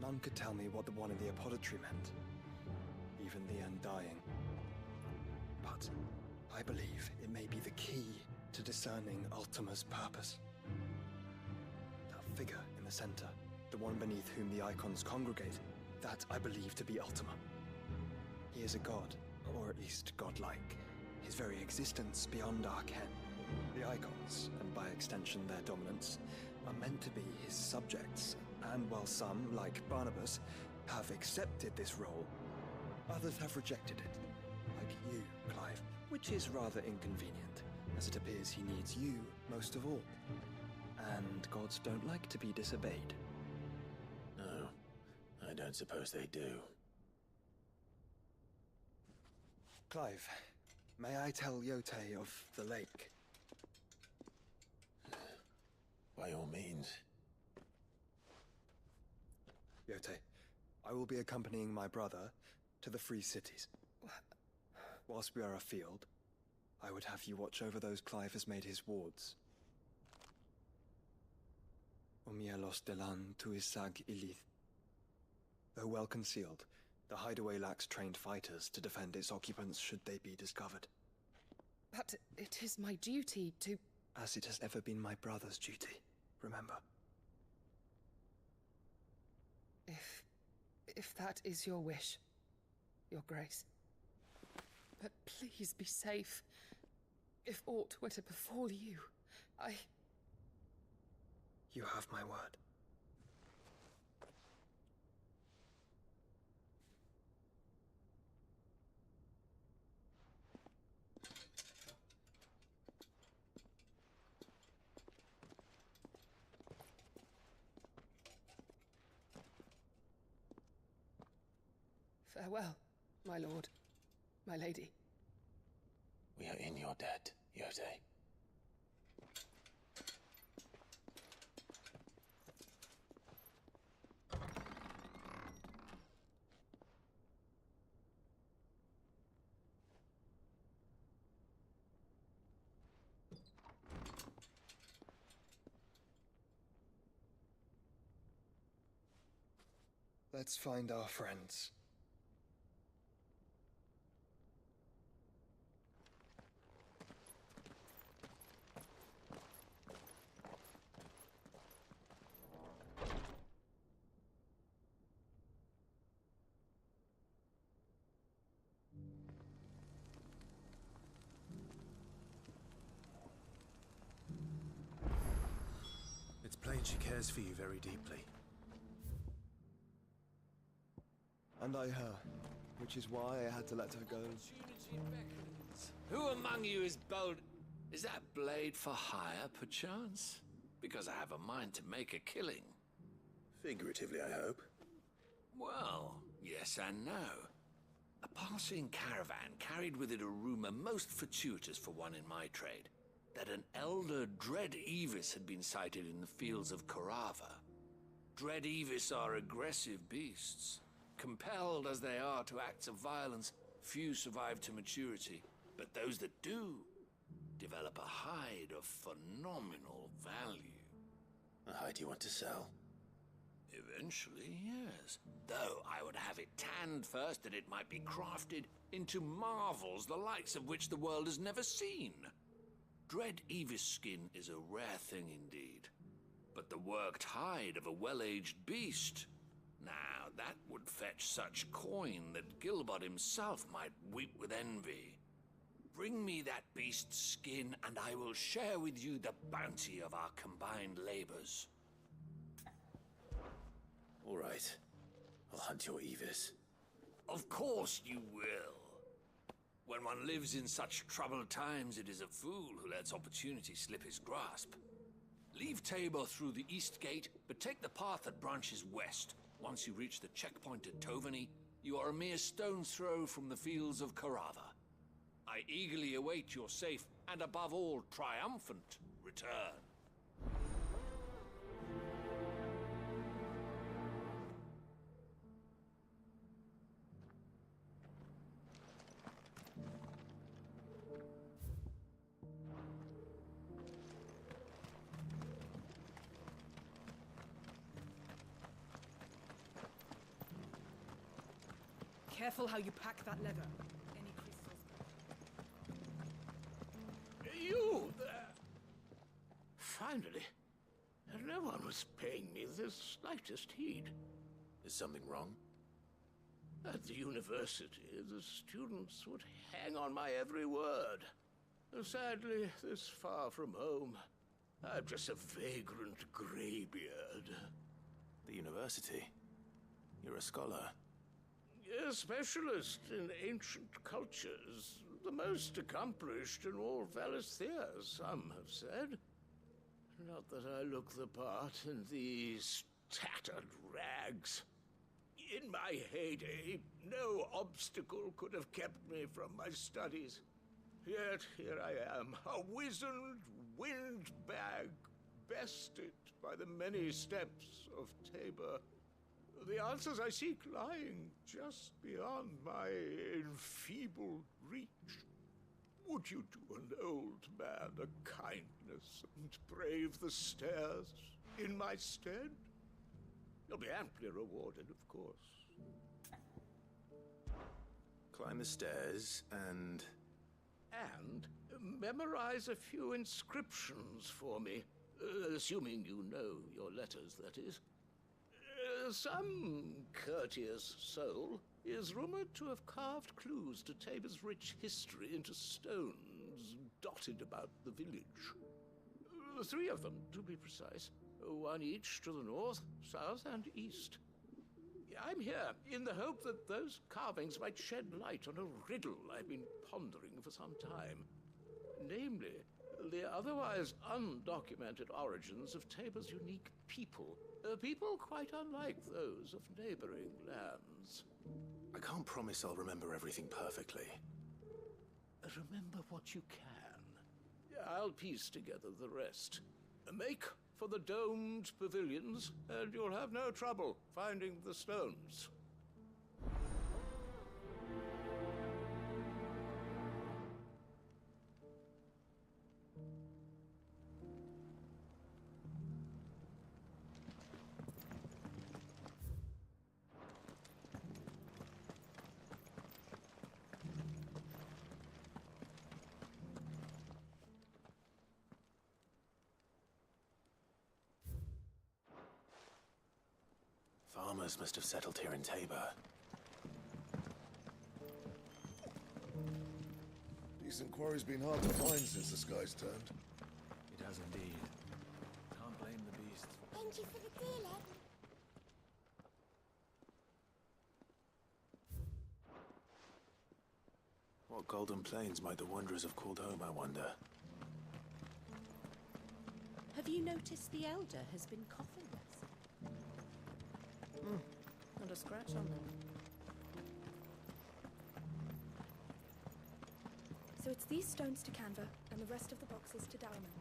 S6: None could tell me what the one in the apothecary meant, even the Undying. But I believe it may be the key to discerning Ultima's purpose. That figure in the center, the one beneath whom the icons congregate, that I believe to be Ultima. He is a god, or at least godlike. His very existence beyond our ken. The icons, and by extension their dominance, are meant to be his subjects, and while some, like Barnabas, have accepted this role, others have rejected it. Like you, Clive, which is rather inconvenient, as it appears he needs you most of all. And gods don't like to be disobeyed.
S3: No, I don't suppose they do.
S6: Clive, may I tell Yote of the lake?
S3: By all means.
S6: Yote, I will be accompanying my brother to the Free Cities. Whilst we are afield, I would have you watch over those Clive has made his wards. Umielos delan tuisag ilith. Though well concealed, the hideaway lacks trained fighters to defend its occupants should they be discovered.
S5: But it is my duty to...
S6: As it has ever been my brother's duty, remember.
S5: If that is your wish, Your Grace. But please be safe. If aught were to befall you,
S6: You have my word.
S5: Farewell, my lord, my lady.
S3: We are in your debt, Yote.
S6: Let's find our friends.
S11: It's plain she cares for you very deeply.
S6: And I her, which is why I had to let her go.
S12: Who among you is bold? Is that blade for hire, perchance? Because I have a mind to make a killing.
S3: Figuratively, I hope.
S12: Well, yes and no. A passing caravan carried with it a rumor most fortuitous for one in my trade, that an elder Dread Evis had been sighted in the fields of Korava. Dread Evis are aggressive beasts. Compelled as they are to acts of violence, few survive to maturity, but those that do develop a hide of phenomenal value.
S3: A hide you want to sell?
S12: Eventually, yes. Though I would have it tanned first that it might be crafted into marvels the likes of which the world has never seen. Dread Evis skin is a rare thing indeed. but the worked hide of a well-aged beast. Now, that would fetch such coin that Gilbert himself might weep with envy. Bring me that beast's skin, and I will share with you the bounty of our combined labors.
S3: All right. I'll hunt your Evis.
S12: Of course you will. When one lives in such troubled times, it is a fool who lets opportunity slip his grasp. Leave Tabor through the east gate, but take the path that branches west. Once you reach the checkpoint at Tovany, you are a mere stone's throw from the fields of Carava. I eagerly await your safe, and above all, triumphant return.
S13: Careful how you pack that leather. Any crystals?
S16: You there! Finally. No one was paying me the slightest heed.
S3: Is something wrong?
S16: At the university, the students would hang on my every word. Sadly, this far from home, I'm just a vagrant greybeard.
S3: The university? You're a scholar.
S16: A specialist in ancient cultures. The most accomplished in all Valisthea, some have said. Not that I look the part in these tattered rags. In my heyday, no obstacle could have kept me from my studies. Yet here I am, a wizened windbag, bested by the many steps of Tabor. The answers I seek lying just beyond my enfeebled reach. Would you do an old man a kindness and brave the stairs in my stead? You'll be amply rewarded, of course.
S3: Climb the stairs and...
S16: And memorize a few inscriptions for me. Assuming you know your letters, that is. Some courteous soul is rumored to have carved clues to Tabor's rich history into stones dotted about the village. 3 of them, to be precise. 1 each to the north, south, and east. I'm here in the hope that those carvings might shed light on a riddle I've been pondering for some time. Namely, the otherwise undocumented origins of Tabor's unique people. People quite unlike those of neighboring lands.
S3: I can't promise I'll remember everything perfectly.
S16: Remember what you can. I'll piece together the rest. Make for the domed pavilions, and you'll have no trouble finding the stones.
S3: Farmers must have settled here in Tabor.
S18: Decent quarry's been hard to find since the skies turned.
S6: It has indeed. Can't blame the beasts.
S7: Thank you for the deal, Ed.
S3: What golden plains might the wanderers have called home, I wonder?
S20: Have you noticed the Elder has been coffin-less? Not a scratch on them.
S1: So it's these stones to Canva, and the rest of the boxes to Dalman.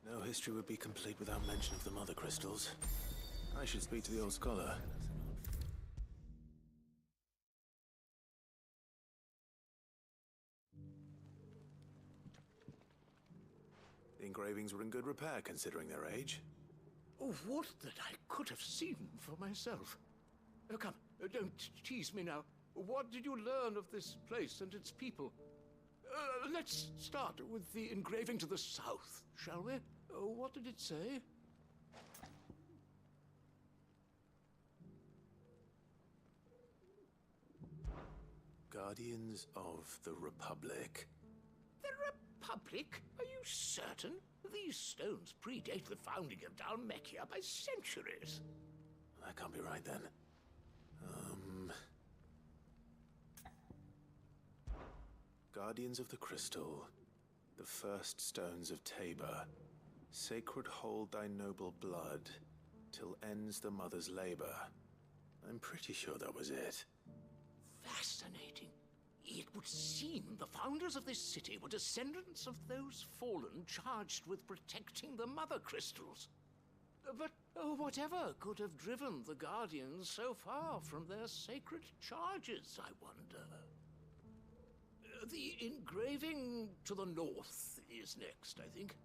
S3: No history would be complete without mention of the mother crystals. I should speak to the old scholar. The engravings were in good repair considering their age.
S16: Oh, would that I could have seen for myself. Come, don't tease me now. What did you learn of this place and its people? Let's start with the engraving to the south, shall we? What did it say?
S3: Guardians of the Republic.
S16: The Republic? Are you certain? These stones predate the founding of Dhalmekia by centuries.
S3: That can't be right then. Guardians of the Crystal. The first stones of Tabor. Sacred hold thy noble blood, till ends the mother's labor. I'm pretty sure that was it.
S16: Fascinating. It would seem the founders of this city were descendants of those fallen charged with protecting the mother crystals. But whatever could have driven the Guardians so far from their sacred charges, I wonder? The engraving to the north is next, I think.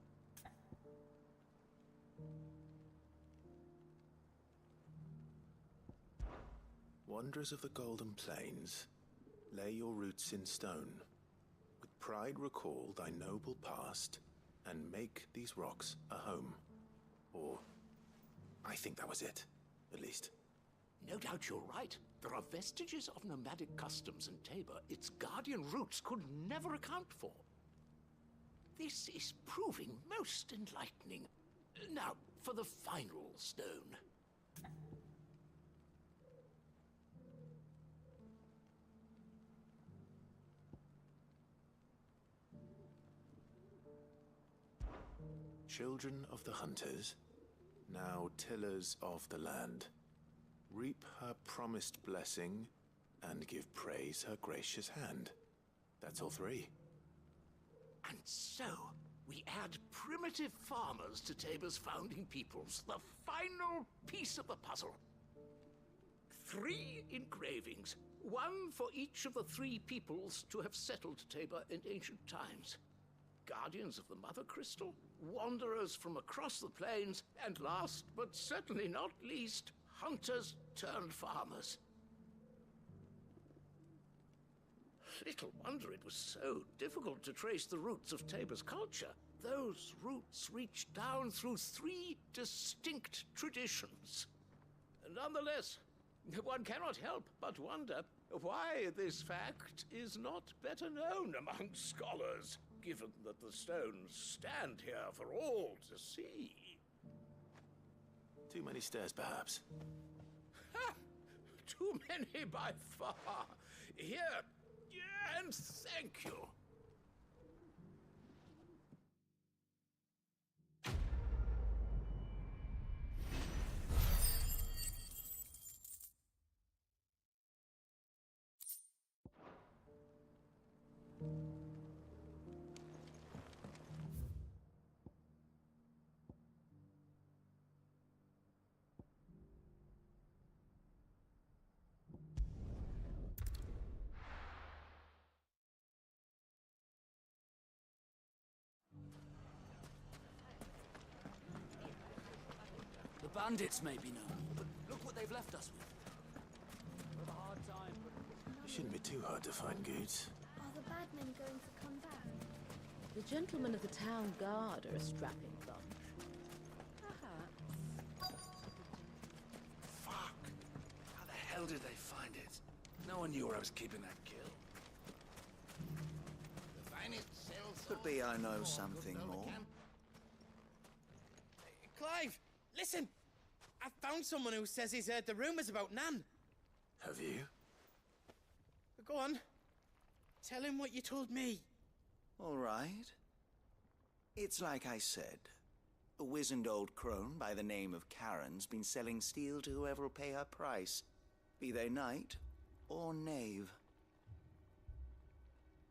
S3: Wanderers of the Golden Plains, lay your roots in stone. With pride recall thy noble past, and make these rocks a home. Or, I think that was it, at least.
S16: No doubt you're right. There are vestiges of nomadic customs in Tabor its guardian roots could never account for. This is proving most enlightening. Now, for the final stone.
S3: Children of the hunters, now tillers of the land, reap her promised blessing and give praise her gracious hand. That's all three.
S16: And so, we add primitive farmers to Tabor's founding peoples, the final piece of the puzzle. 3 engravings, one for each of the 3 peoples to have settled Tabor in ancient times. Guardians of the Mother Crystal, wanderers from across the plains, and last, but certainly not least, hunters turned farmers. Little wonder it was so difficult to trace the roots of Tabor's culture. Those roots reach down through 3 distinct traditions. Nonetheless, one cannot help but wonder why this fact is not better known among scholars, given that the stones stand here for all to see.
S3: Too many stairs, perhaps.
S16: Ha! Too many by far. Here, and thank you.
S2: The bandits may be known, but look what they've left us with. We'll have a hard time, but...
S3: It shouldn't be too hard to find goods.
S7: Are the bad men going to come back?
S20: The gentlemen of the town guard are a strapping bunch. Perhaps.
S2: Fuck! How the hell did they find it? No one knew where I was keeping that kill.
S16: The finest sells.
S15: Could be I know something more.
S22: Clive, listen! I found someone who says he's heard the rumors about Nan.
S3: Have you?
S22: Go on. Tell him what you told me.
S15: All right. It's like I said. A wizened old crone by the name of Karen's been selling steel to whoever will pay her price, be they knight or knave.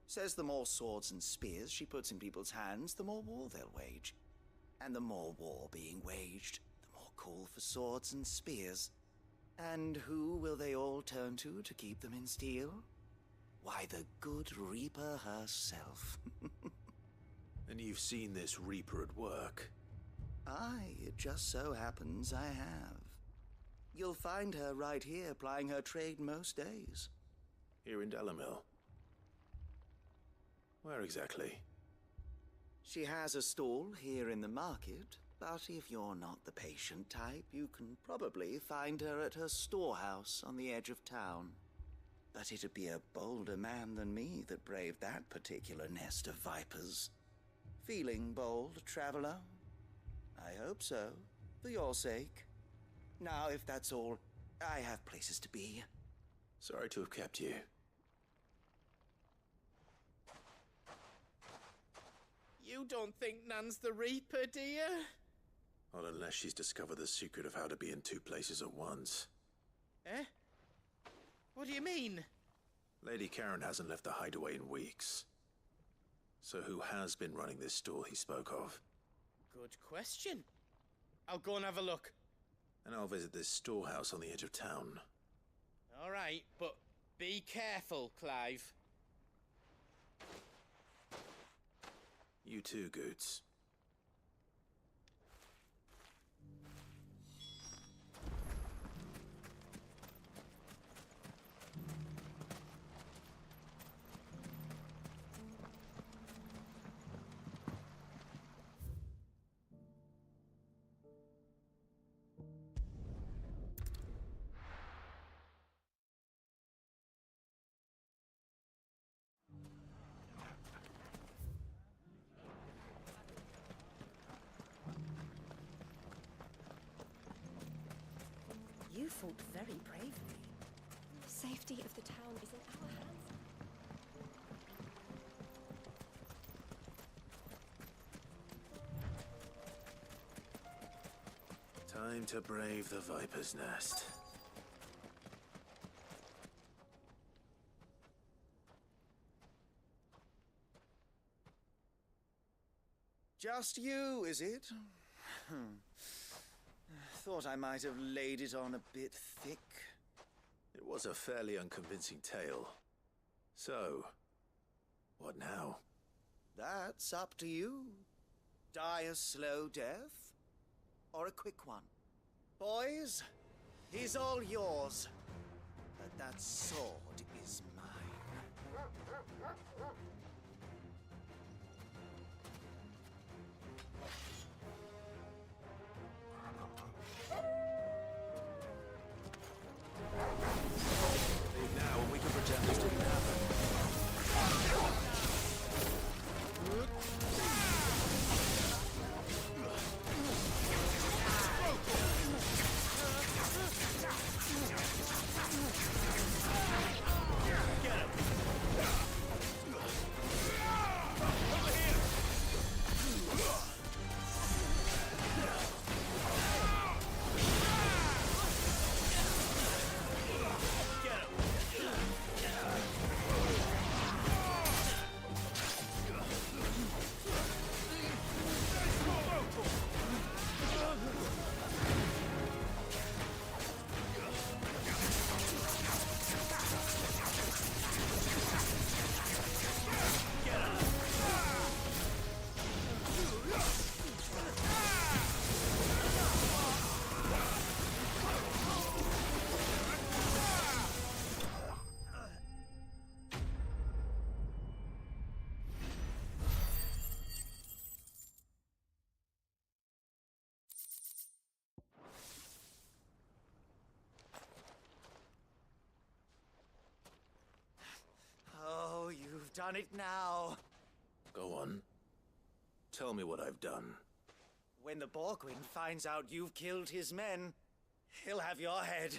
S15: Says the more swords and spears she puts in people's hands, the more war they'll wage. And the more war being waged, the more call for swords and spears. And who will they all turn to keep them in steel? Why, the good Reaper herself.
S3: And you you've seen this Reaper at work.
S15: Aye, it just so happens I have. You'll find her right here plying her trade most days.
S3: Here in Delamil? Where exactly?
S15: She has a stall here in the market, but if you're not the patient type, you can probably find her at her storehouse on the edge of town. But it'd be a bolder man than me that braved that particular nest of vipers. Feeling bold, traveler? I hope so, for your sake. Now, if that's all, I have places to be.
S3: Sorry to have kept you.
S22: You don't think Nan's the Reaper, do you?
S3: Not unless she's discovered the secret of how to be in two places at once.
S22: Eh? What do you mean?
S3: Lady Karen hasn't left the hideaway in weeks. So who has been running this stall he spoke of?
S22: Good question. I'll go and have a look.
S3: And I'll visit this storehouse on the edge of town.
S22: All right, but be careful, Clive.
S3: You too, Goots.
S10: You fought very bravely.
S1: The safety of the town is in our hands.
S3: Time to brave the Viper's Nest.
S15: Just you, is it? Thought I might have laid it on a bit thick.
S3: It was a fairly unconvincing tale. So, what now?
S15: That's up to you. Die a slow death, or a quick one. Boys, he's all yours. But that sword is mine.
S3: Leave now and we can pretend this didn't happen.
S15: Oh, you've done it now.
S3: Go on. Tell me what I've done.
S15: When the Borgwyn finds out you've killed his men, he'll have your head.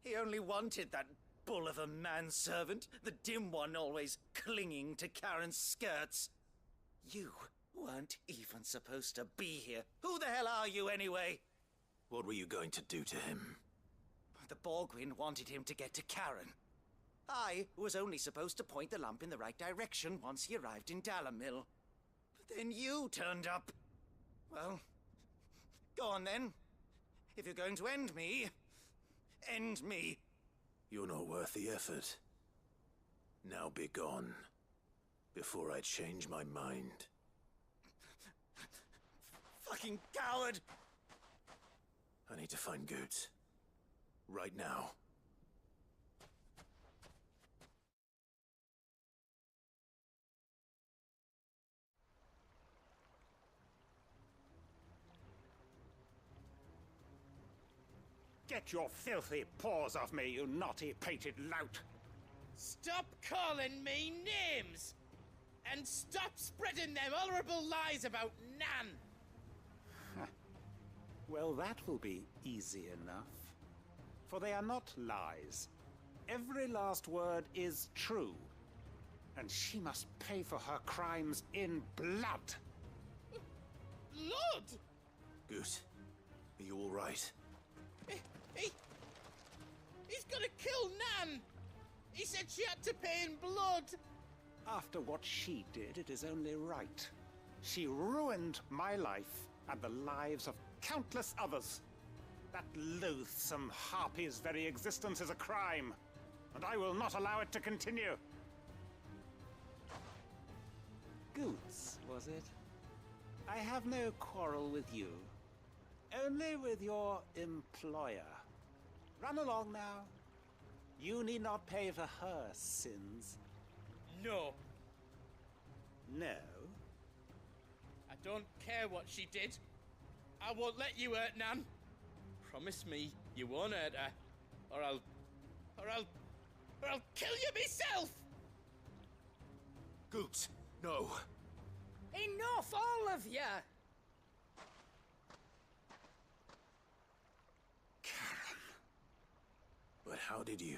S15: He only wanted that bull of a manservant, the dim one always clinging to Karen's skirts. You weren't even supposed to be here. Who the hell are you anyway?
S3: What were you going to do to him?
S15: The Borgwyn wanted him to get to Karen. I was only supposed to point the lump in the right direction once he arrived in Dalamil. But then you turned up. Well, go on then. If you're going to end me, end me.
S3: You're not worth the effort. Now be gone, before I change my mind.
S22: fucking coward!
S3: I need to find Goots. Right now.
S4: Get your filthy paws off me, you naughty painted lout!
S22: Stop calling me names! And stop spreading them horrible lies about Nan!
S4: Well, that will be easy enough. For they are not lies. Every last word is true. And she must pay for her crimes in blood.
S22: Blood?
S3: Goot, are you all right?
S22: He's gonna kill Nan! He said she had to pay in blood!
S4: After what she did, it is only right. She ruined my life and the lives of countless others. That loathsome harpy's very existence is a crime, and I will not allow it to continue. Goots, was it? I have no quarrel with you. Only with your employer. Run along now. You need not pay for her sins.
S22: No.
S4: No?
S22: I don't care what she did. I won't let you hurt Nan. Promise me you won't hurt her, or I'll kill you myself!
S3: Goots, no.
S14: Enough, all of you!
S3: But how did you?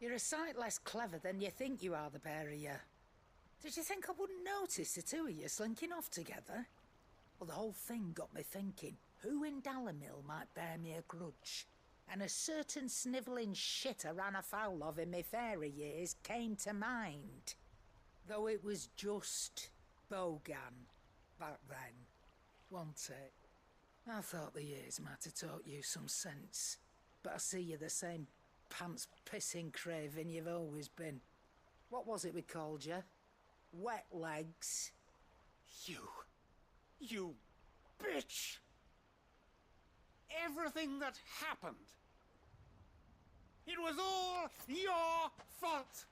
S14: You're a sight less clever than you think you are, the pair of you. Did you think I wouldn't notice the two of you slinking off together? Well, the whole thing got me thinking, who in Dalamil might bear me a grudge? And a certain snivelling shit I ran afoul of in my fairy years came to mind. Though it was just Bogan back then, wasn't it? I thought the years might have taught you some sense, but I see you're the same pants-pissing craven you've always been. What was it we called you? Wet legs?
S4: You bitch! Everything that happened, it was all your fault!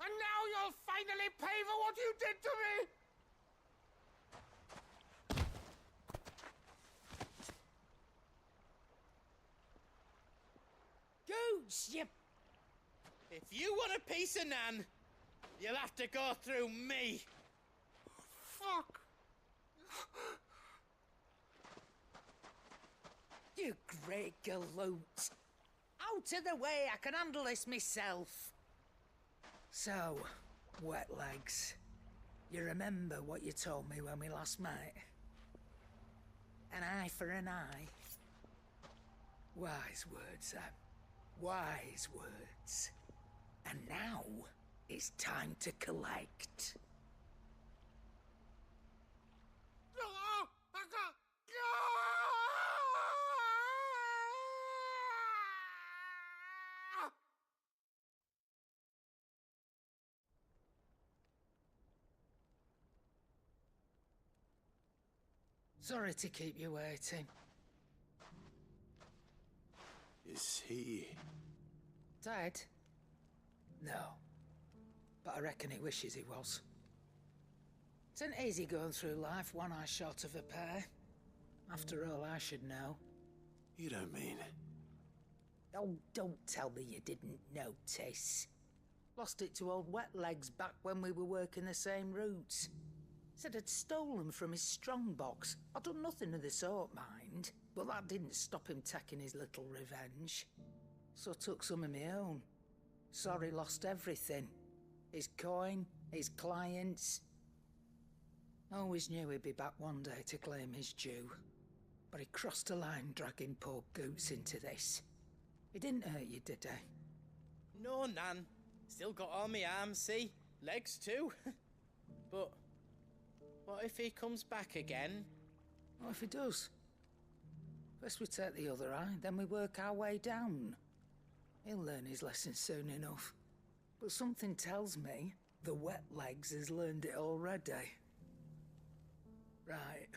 S4: And now you'll finally pay for what you did to me!
S14: Goots, you...
S22: If you want a piece of Nan, you'll have to go through me.
S4: Fuck!
S14: You great galoot. Out of the way, I can handle this myself. So, wet legs, you remember what you told me when we last met? An eye for an eye. Wise words, Sam. Wise words. And now, it's time to collect. Sorry to keep you waiting.
S3: Is he...
S14: Dead? No. But I reckon he wishes he was. It isn't easy going through life one eye short of a pair. After all, I should know.
S3: You don't mean...
S14: Oh, don't tell me you didn't notice. Lost it to old Wet Legs back when we were working the same routes. Said I'd stolen from his strongbox. I'd done nothing of the sort, mind. But that didn't stop him taking his little revenge. So I took some of my own. Sorry, lost everything. His coin, his clients. Always knew he'd be back one day to claim his due. But he crossed a line dragging poor Goots into this. He didn't hurt you, did he?
S22: No, Nan. Still got all my arms, see? Legs too. But what if he comes back again?
S14: What if he does? First we take the other eye, then we work our way down. He'll learn his lesson soon enough. But something tells me the Wet Legs has learned it already. Right.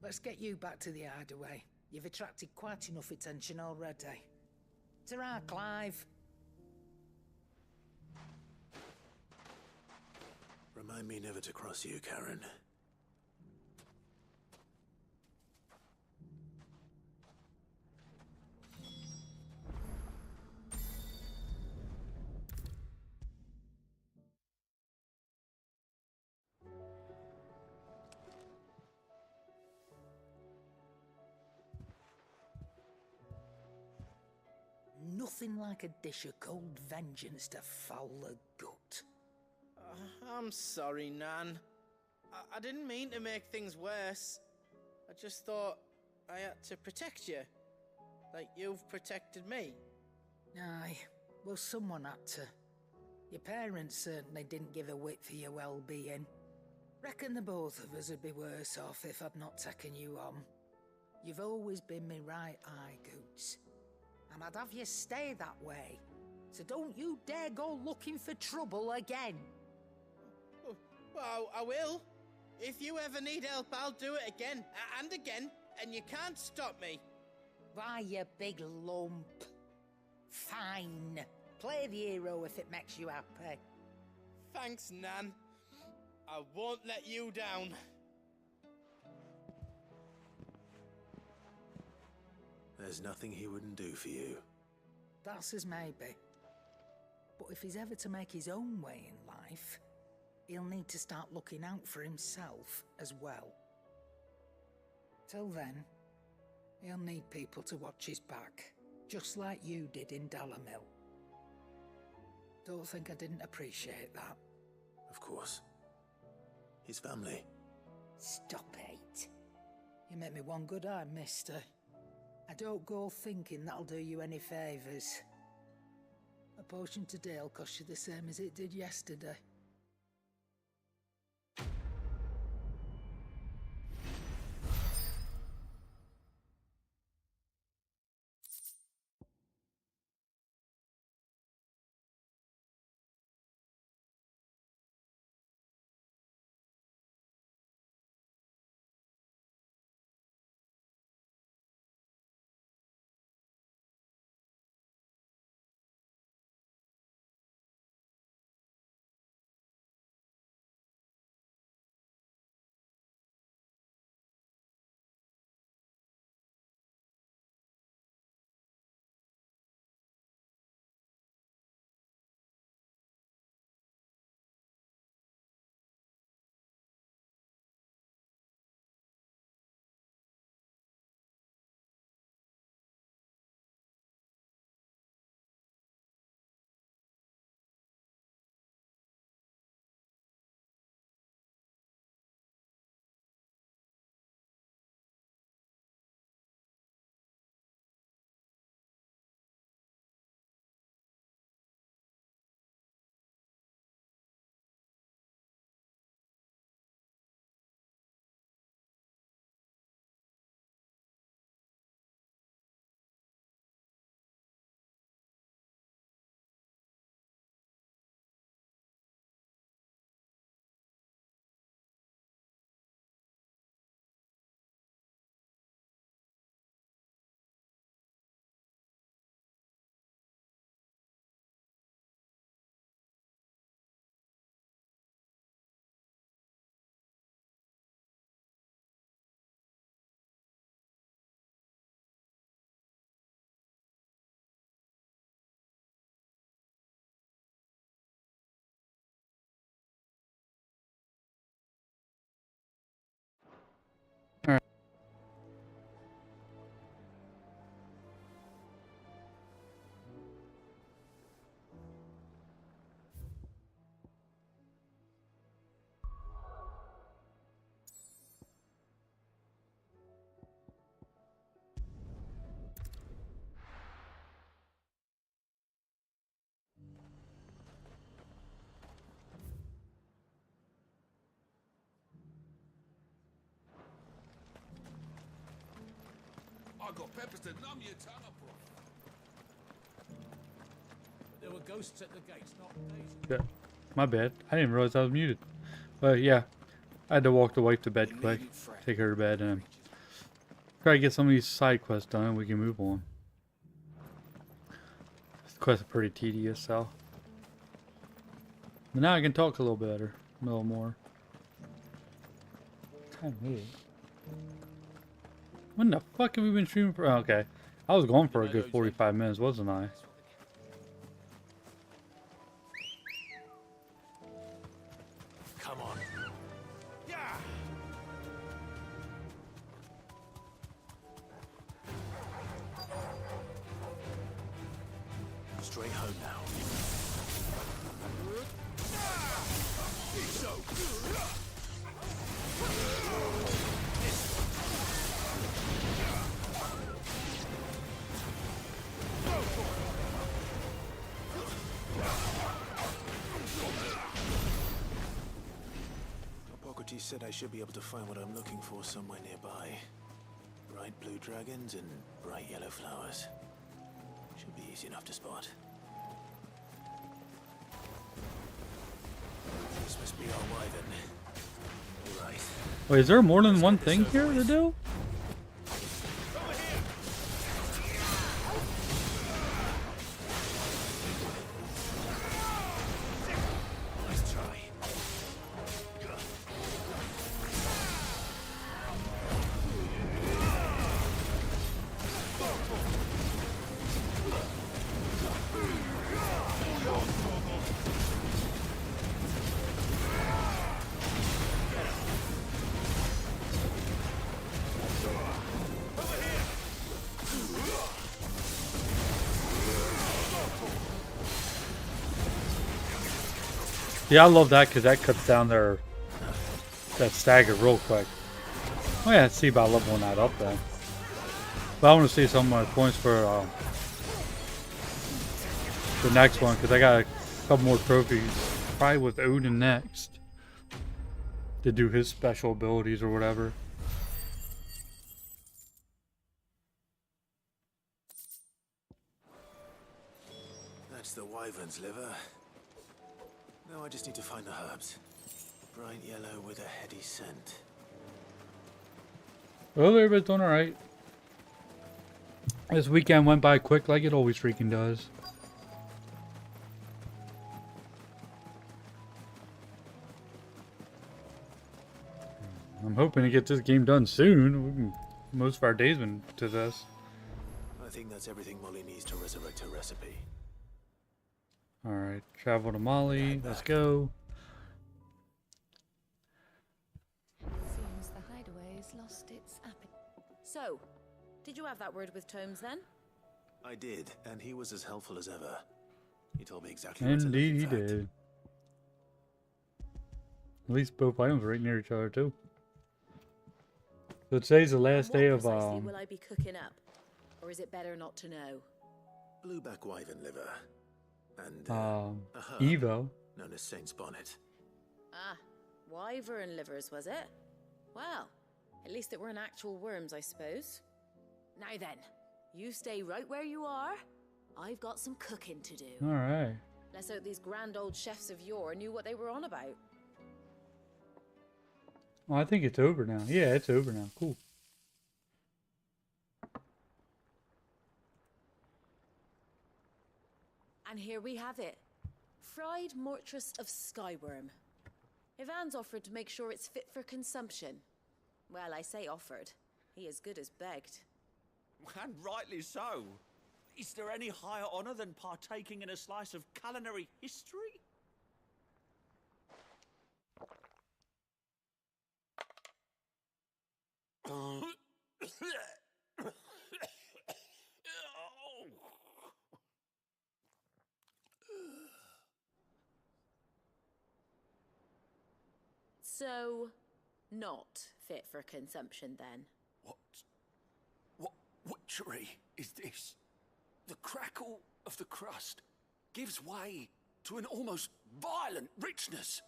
S14: Let's get you back to the hideaway. You've attracted quite enough attention already. Ta-ra, Clive.
S3: Remind me never to cross you, Karen.
S14: Nothing like a dish of cold vengeance to foul the gut.
S22: I'm sorry, Nan. I didn't mean to make things worse. I just thought I had to protect you. Like you've protected me.
S14: Aye, well, someone had to. Your parents certainly didn't give a whit for your well-being. Reckon the both of us would be worse off if I'd not taken you on. You've always been me right eye, Goots. And I'd have you stay that way. So don't you dare go looking for trouble again.
S22: Well, I will. If you ever need help, I'll do it again and again, and you can't stop me.
S14: Why, you big lump. Fine. Play the hero if it makes you happy.
S22: Thanks, Nan. I won't let you down.
S3: There's nothing he wouldn't do for you.
S14: That's as maybe. But if he's ever to make his own way in life, he'll need to start looking out for himself as well. Till then, he'll need people to watch his back, just like you did in Dalamil. Don't think I didn't appreciate that.
S3: Of course. His family.
S14: Stop it. You make me one good eye, mister. I don't go thinking that'll do you any favours. A potion today'll cost you the same as it did yesterday.
S12: I got peppers to numb your tongue up.
S2: There were ghosts at the gates, not days.
S17: Yeah. My bad. I didn't realize I was muted. But yeah, I had to walk the wife to bed quick, take her to bed, and try to get some of these side quests done, and we can move on. This quest is pretty tedious, so. But now I can talk a little better, a little more. What time is it? When the fuck have we been streaming for? Oh, okay. I was going for a good 45 minutes, wasn't I?
S16: Come on. Yeah. Straight home now. So good. Hippocrates said I should be able to find what I'm looking for somewhere nearby. Bright blue dragons and bright yellow flowers. Should be easy enough to spot. This must be our wyvern. You're right.
S17: Wait, is there more than one thing here to do? Yeah, I love that because that cuts down that stagger real quick. Oh yeah, let's see about leveling that up then. But I want to see some of my points for the next one because I got a couple more trophies. Probably with Odin next to do his special abilities or whatever.
S16: That's the wyvern's liver. Now I just need to find the herbs. Bright yellow with a heady scent.
S17: Well, everybody's doing alright. This weekend went by quick like it always freaking does. I'm hoping to get this game done soon. Most of our days been to this.
S16: I think that's everything Molly needs to resurrect her recipe.
S17: Alright, travel to Molly. Let's go.
S20: Seems the hideaway has lost its appetite. So, did you have that word with Tomes then?
S16: I did, and he was as helpful as ever. He told me exactly what to look,
S17: Indeed,
S16: in
S17: he
S16: fact.
S17: did. At least both items are right near each other too. So today's the last day of
S10: Will I be cooking up, or is it better not to know?
S16: Blueback wyvern liver, and a herb
S17: Evo.
S16: known as Saint's Bonnet.
S10: Ah, wyvern livers, was it? Well, at least it weren't actual worms, I suppose. Now then, you stay right where you are. I've got some cooking to do.
S17: Alright.
S10: Let's hope these grand old chefs of yore knew what they were on about.
S17: Oh, I think it's over now. Yeah, it's over now. Cool.
S10: And here we have it. Fried mortress of skyworm. Ivan's offered to make sure it's fit for consumption. Well, I say offered. He as good as begged.
S19: And rightly so. Is there any higher honor than partaking in a slice of culinary history?
S10: So, not fit for consumption then?
S12: What witchery is this? The crackle of the crust gives way to an almost violent richness.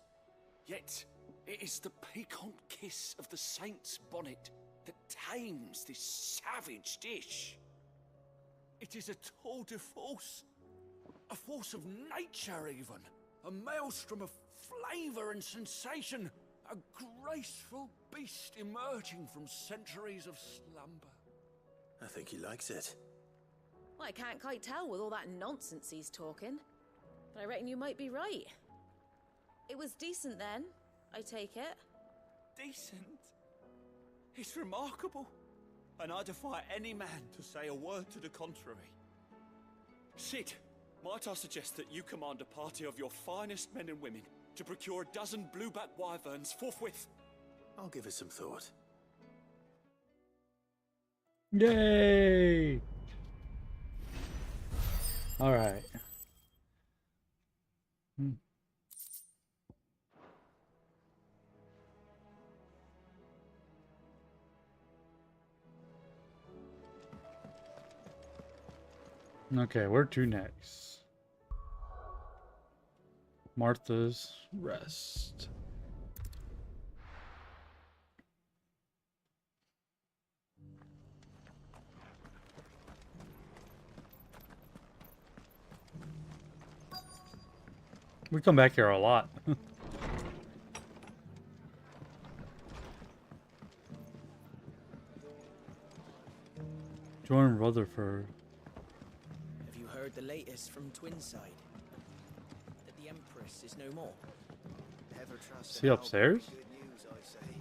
S12: Yet, it is the piquant kiss of the saint's bonnet that tames this savage dish. It is a tour de force, a force of nature even, a maelstrom of flavor and sensation A graceful beast emerging from centuries of slumber.
S3: I think he likes it.
S10: Well, I can't quite tell with all that nonsense he's talking. But I reckon you might be right. It was decent then, I take it.
S19: Decent? It's remarkable. And I defy any man to say a word to the contrary. Sid, might I suggest that you command a party of your finest men and women to procure a dozen blueback wyverns forthwith?
S3: I'll give it some thought.
S17: Yay! Alright. Okay, where to next? Martha's Rest. We come back here a lot. Join Rutherford.
S8: Have you heard the latest from Twinside? That the Empress is no more?
S15: Never trust.
S17: Is he upstairs?
S15: Good news, I say.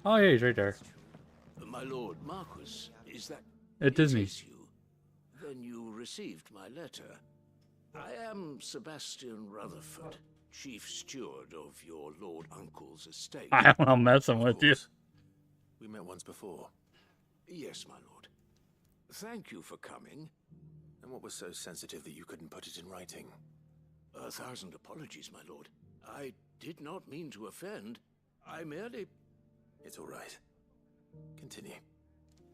S17: Oh yeah, he's right there.
S16: My lord Marquis, is that
S17: At Disney.
S16: is you? Then you received my letter. I am Sebastian Rutherford, chief steward of your lord uncle's estate.
S17: I'm not messing with you.
S3: We met once before.
S16: Yes, my lord. Thank you for coming.
S3: And what was so sensitive that you couldn't put it in writing?
S16: 1,000 apologies, my lord. I did not mean to offend. I merely...
S3: It's all right. Continue.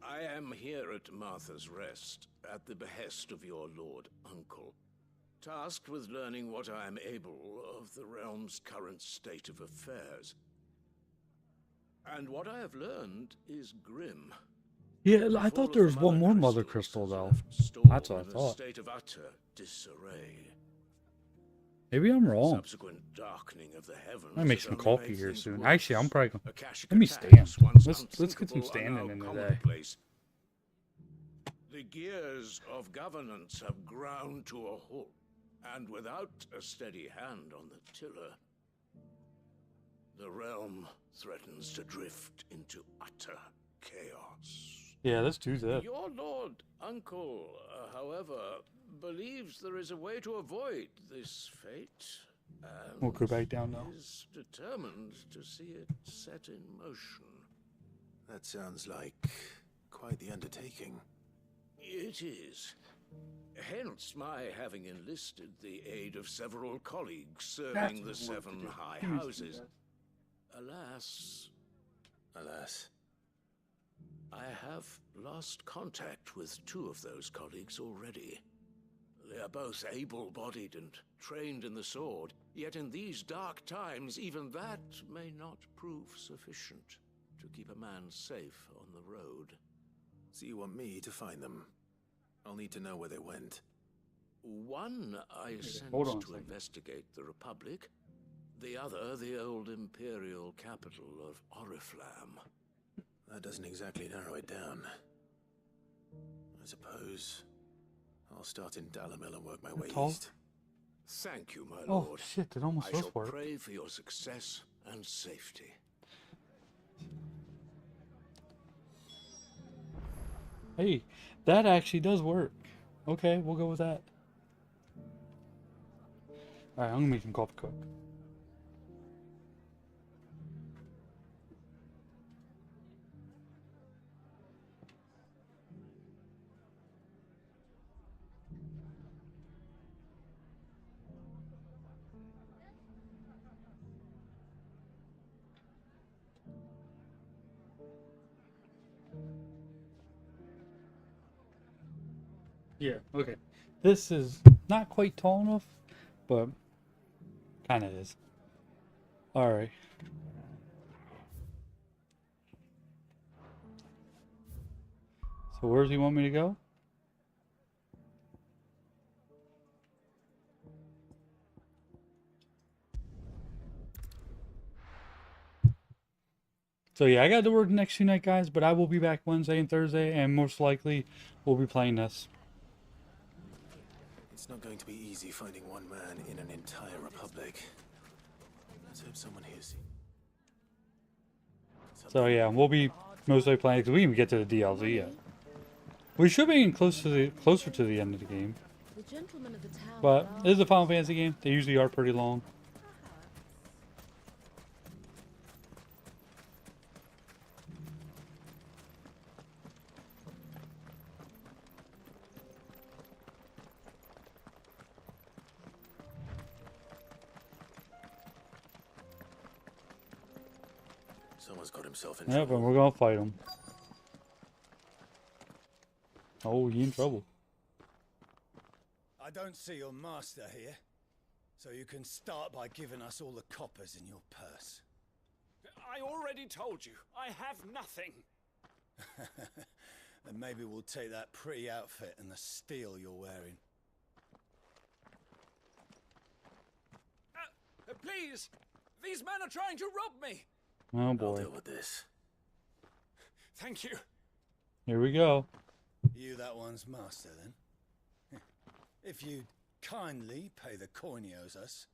S16: I am here at Martha's Rest, at the behest of your lord uncle, tasked with learning what I am able of the realm's current state of affairs. And what I have learned is grim.
S17: Yeah, I thought there was one more Mother Crystal though. That's what I thought.
S16: State of utter disarray.
S17: Maybe I'm wrong.
S16: Subsequent darkening of the heavens.
S17: I make some
S16: only
S17: coffee
S16: made
S17: here
S16: things
S17: soon.
S16: worse.
S17: Actually, I'm probably gonna...
S16: Akashic
S17: Let me
S16: attacks,
S17: stand.
S16: once
S17: Let's get some
S16: unthinkable, are
S17: standing
S16: now
S17: in today.
S16: commonplace. The gears of governance have ground to a halt, and without a steady hand on the tiller, the realm threatens to drift into utter chaos.
S17: Yeah, let's do that.
S16: Your lord uncle, however, believes there is a way to avoid this fate, and
S17: We'll go back down now.
S16: is determined to see it set in motion.
S3: That sounds like quite the undertaking.
S16: It is. Hence my having enlisted the aid of several colleagues serving the seven high houses. Alas, I have lost contact with two of those colleagues already. They are both able-bodied and trained in the sword, yet in these dark times even that may not prove sufficient to keep a man safe on the road.
S3: So you want me to find them? I'll need to know where they went.
S16: One I sent
S17: hold on a
S16: to
S17: second.
S16: investigate the Republic, the other the old imperial capital of Oriflamme.
S3: That doesn't exactly narrow it down. I suppose I'll start in Dalamil and work my way
S17: Tall?
S3: east.
S16: Thank you, my
S17: Oh,
S16: lord.
S17: shit, it almost
S16: I
S17: does
S16: shall
S17: work.
S16: pray for your success and safety.
S17: Hey, that actually does work. Okay, we'll go with that. Alright, I'm gonna make some coffee quick. Yeah, okay. This is not quite tall enough, but kind of is. Alright. So where does he want me to go? So yeah, I got to work next 2 night, guys, but I will be back Wednesday and Thursday, and most likely we'll be playing this.
S3: It's not going to be easy finding one man in an entire republic. Let's hope someone hears.
S17: So yeah, we'll be mostly playing because we didn't even get to the DLC yet. We should be getting closer to the end of the game. But it is a Final Fantasy game. They usually are pretty long.
S3: Someone's got himself in
S17: Yep,
S3: trouble.
S17: and we're gonna fight him. Oh, he in trouble.
S9: I don't see your master here, so you can start by giving us all the coppers in your purse.
S19: I already told you, I have nothing.
S9: Then maybe we'll take that pretty outfit and the steel you're wearing.
S19: Please! These men are trying to rob me!
S17: Oh boy.
S3: I'll deal with this.
S19: Thank you.
S17: Here we go.
S9: You that one's master, then? If you'd kindly pay the coin he owes us,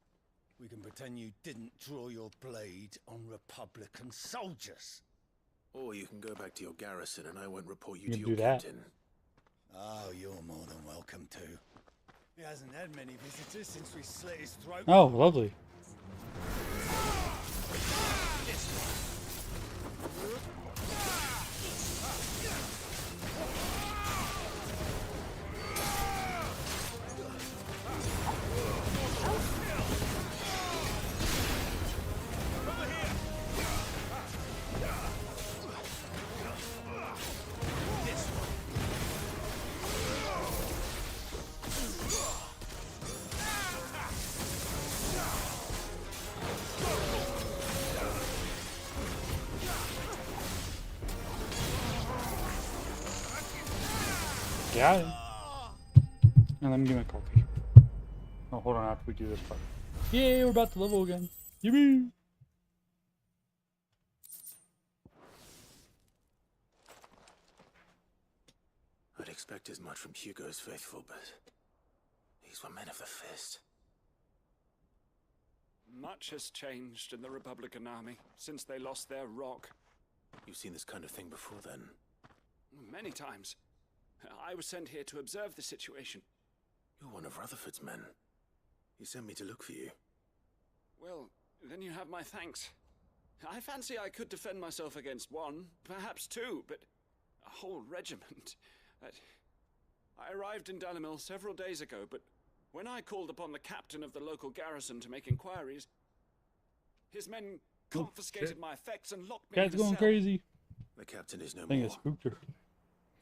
S9: we can pretend you didn't draw your blade on Republican soldiers.
S3: Or you can go back to your garrison and I won't report you
S17: You
S3: to
S17: can
S3: your
S17: do that.
S3: captain.
S9: Oh, you're more than welcome to. He hasn't had many visitors since we slit his throat.
S17: Oh, lovely. Got it. Now let me get my coffee. Oh, hold on after we do this part. Yeah, we're about to level again. Yippee!
S3: I'd expect as much from Hugo's faithful, but these were men of the fist.
S19: Much has changed in the Republican army since they lost their rock.
S3: You've seen this kind of thing before, then?
S19: Many times. I was sent here to observe the situation.
S3: You're one of Rutherford's men. He sent me to look for you.
S19: Well, then you have my thanks. I fancy I could defend myself against one, perhaps two, but a whole regiment. I arrived in Dalimil several days ago, but when I called upon the captain of the local garrison to make inquiries, his men confiscated my effects and locked me in a
S17: Cat's going
S19: cell.
S17: crazy.
S3: The captain is no
S17: I think
S3: more.
S17: it spooked her.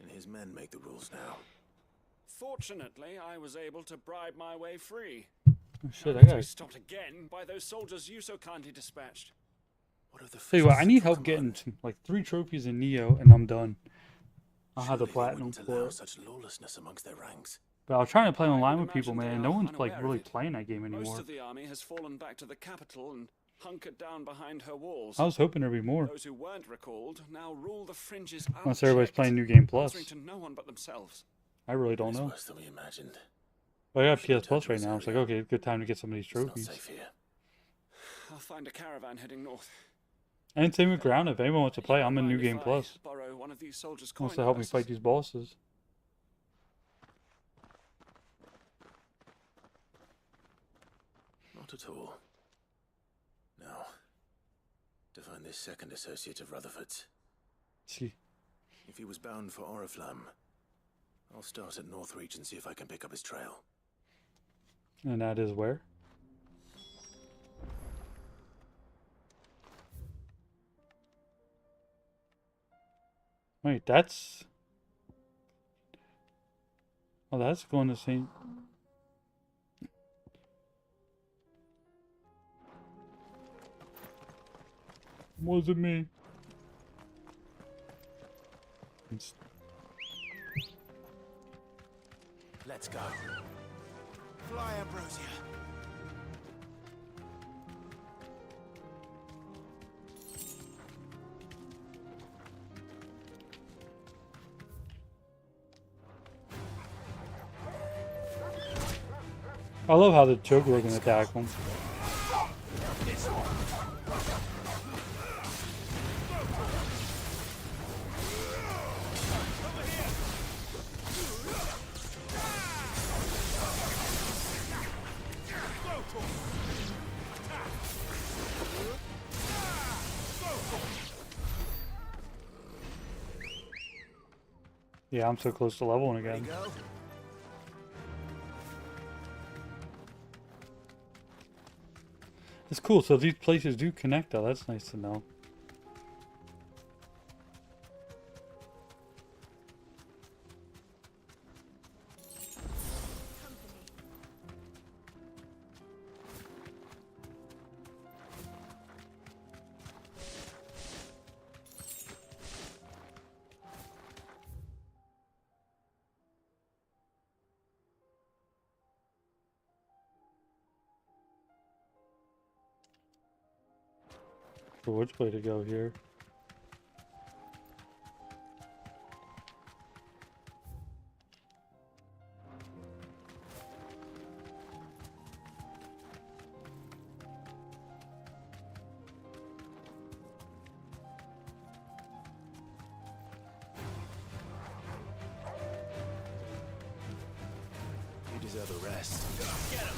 S3: And his men make the rules now.
S19: Fortunately, I was able to bribe my way free.
S17: Oh shit, I
S19: Only to be
S17: gotta...
S19: stopped again by those soldiers you so kindly dispatched.
S3: What of the
S17: Tell you what, I need help getting like 3 trophies in Neo, and I'm done. I'll have the platinum for
S3: allow
S17: it.
S3: such lawlessness amongst their ranks.
S17: But I was trying to play online with people,
S19: imagine they
S17: man.
S19: are
S17: No one's
S19: unaware
S17: like
S19: of
S17: really
S19: it.
S17: playing that game
S19: Most
S17: anymore.
S19: of the army has fallen back to the capital and hunkered down behind her walls.
S17: I was hoping there'd be more.
S19: Those who weren't recalled now rule the fringes
S17: Unless everybody's
S19: unchecked,
S17: playing New Game Plus.
S19: answering to no one but themselves.
S17: I really don't know.
S3: Worse than we imagined.
S17: But I got PS Plus right now. It's like, okay, good time to get some of these trophies.
S3: Safe here.
S19: I'll find a caravan heading north.
S17: And same with Ground. If anyone wants to play, I'm in New
S19: Mind
S17: Game
S19: if I
S17: Plus.
S19: borrow one of these soldiers'
S17: Wants
S19: coin
S17: to help me
S19: purses?
S17: fight these bosses.
S3: Not at all. Now, to find this second associate of Rutherford's.
S17: See.
S3: If he was bound for Oriflamme, I'll start at Northreach and see if I can pick up his trail.
S17: And that is where? Wait, that's... Oh, that's going to St. Wasn't me.
S3: Let's go.
S9: Fly, Ambrosia.
S17: I love how the choker can attack them. Yeah, I'm so close to leveling again. It's cool, so these places do connect though, that's nice to know. So which way to go here?
S11: You deserve a rest. Get him!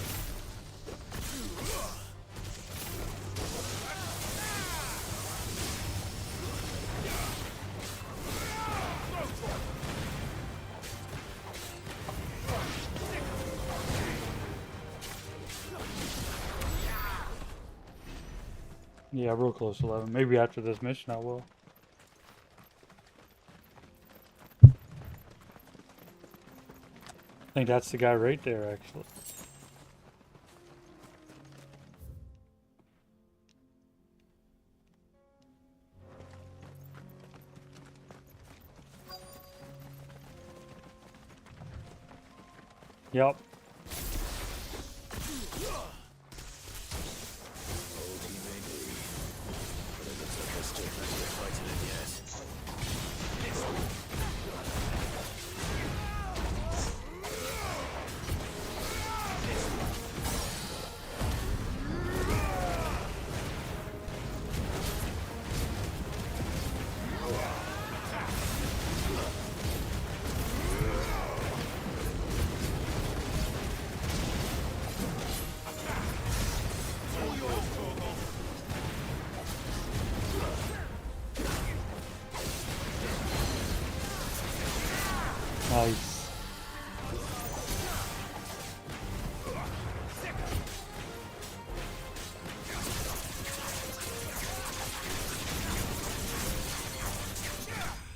S17: Yeah, real close to 11. Maybe after this mission I will. I think that's the guy right there, actually. Yep. Nice.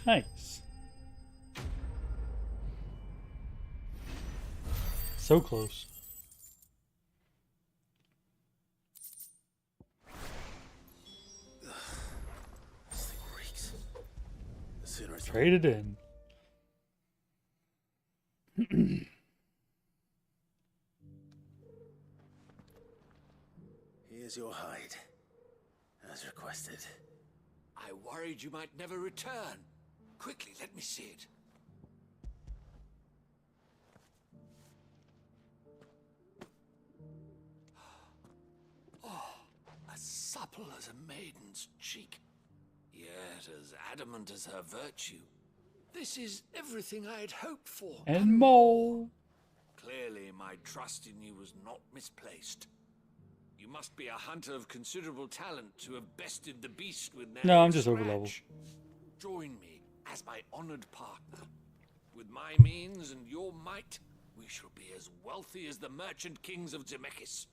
S17: Nice. So close. Traded in.
S11: Here's your hide, as requested.
S12: I worried you might never return. Quickly, let me see it. Oh, as supple as a maiden's cheek, yet as adamant as her virtue. This is everything I had hoped for.
S17: And more.
S12: Clearly, my trust in you was not misplaced. You must be a hunter of considerable talent to have bested the beast with no
S17: No, I'm just
S12: scratch.
S17: overleveled.
S12: Join me as my honored partner. With my means and your might, we shall be as wealthy as the merchant kings of Zemeckis.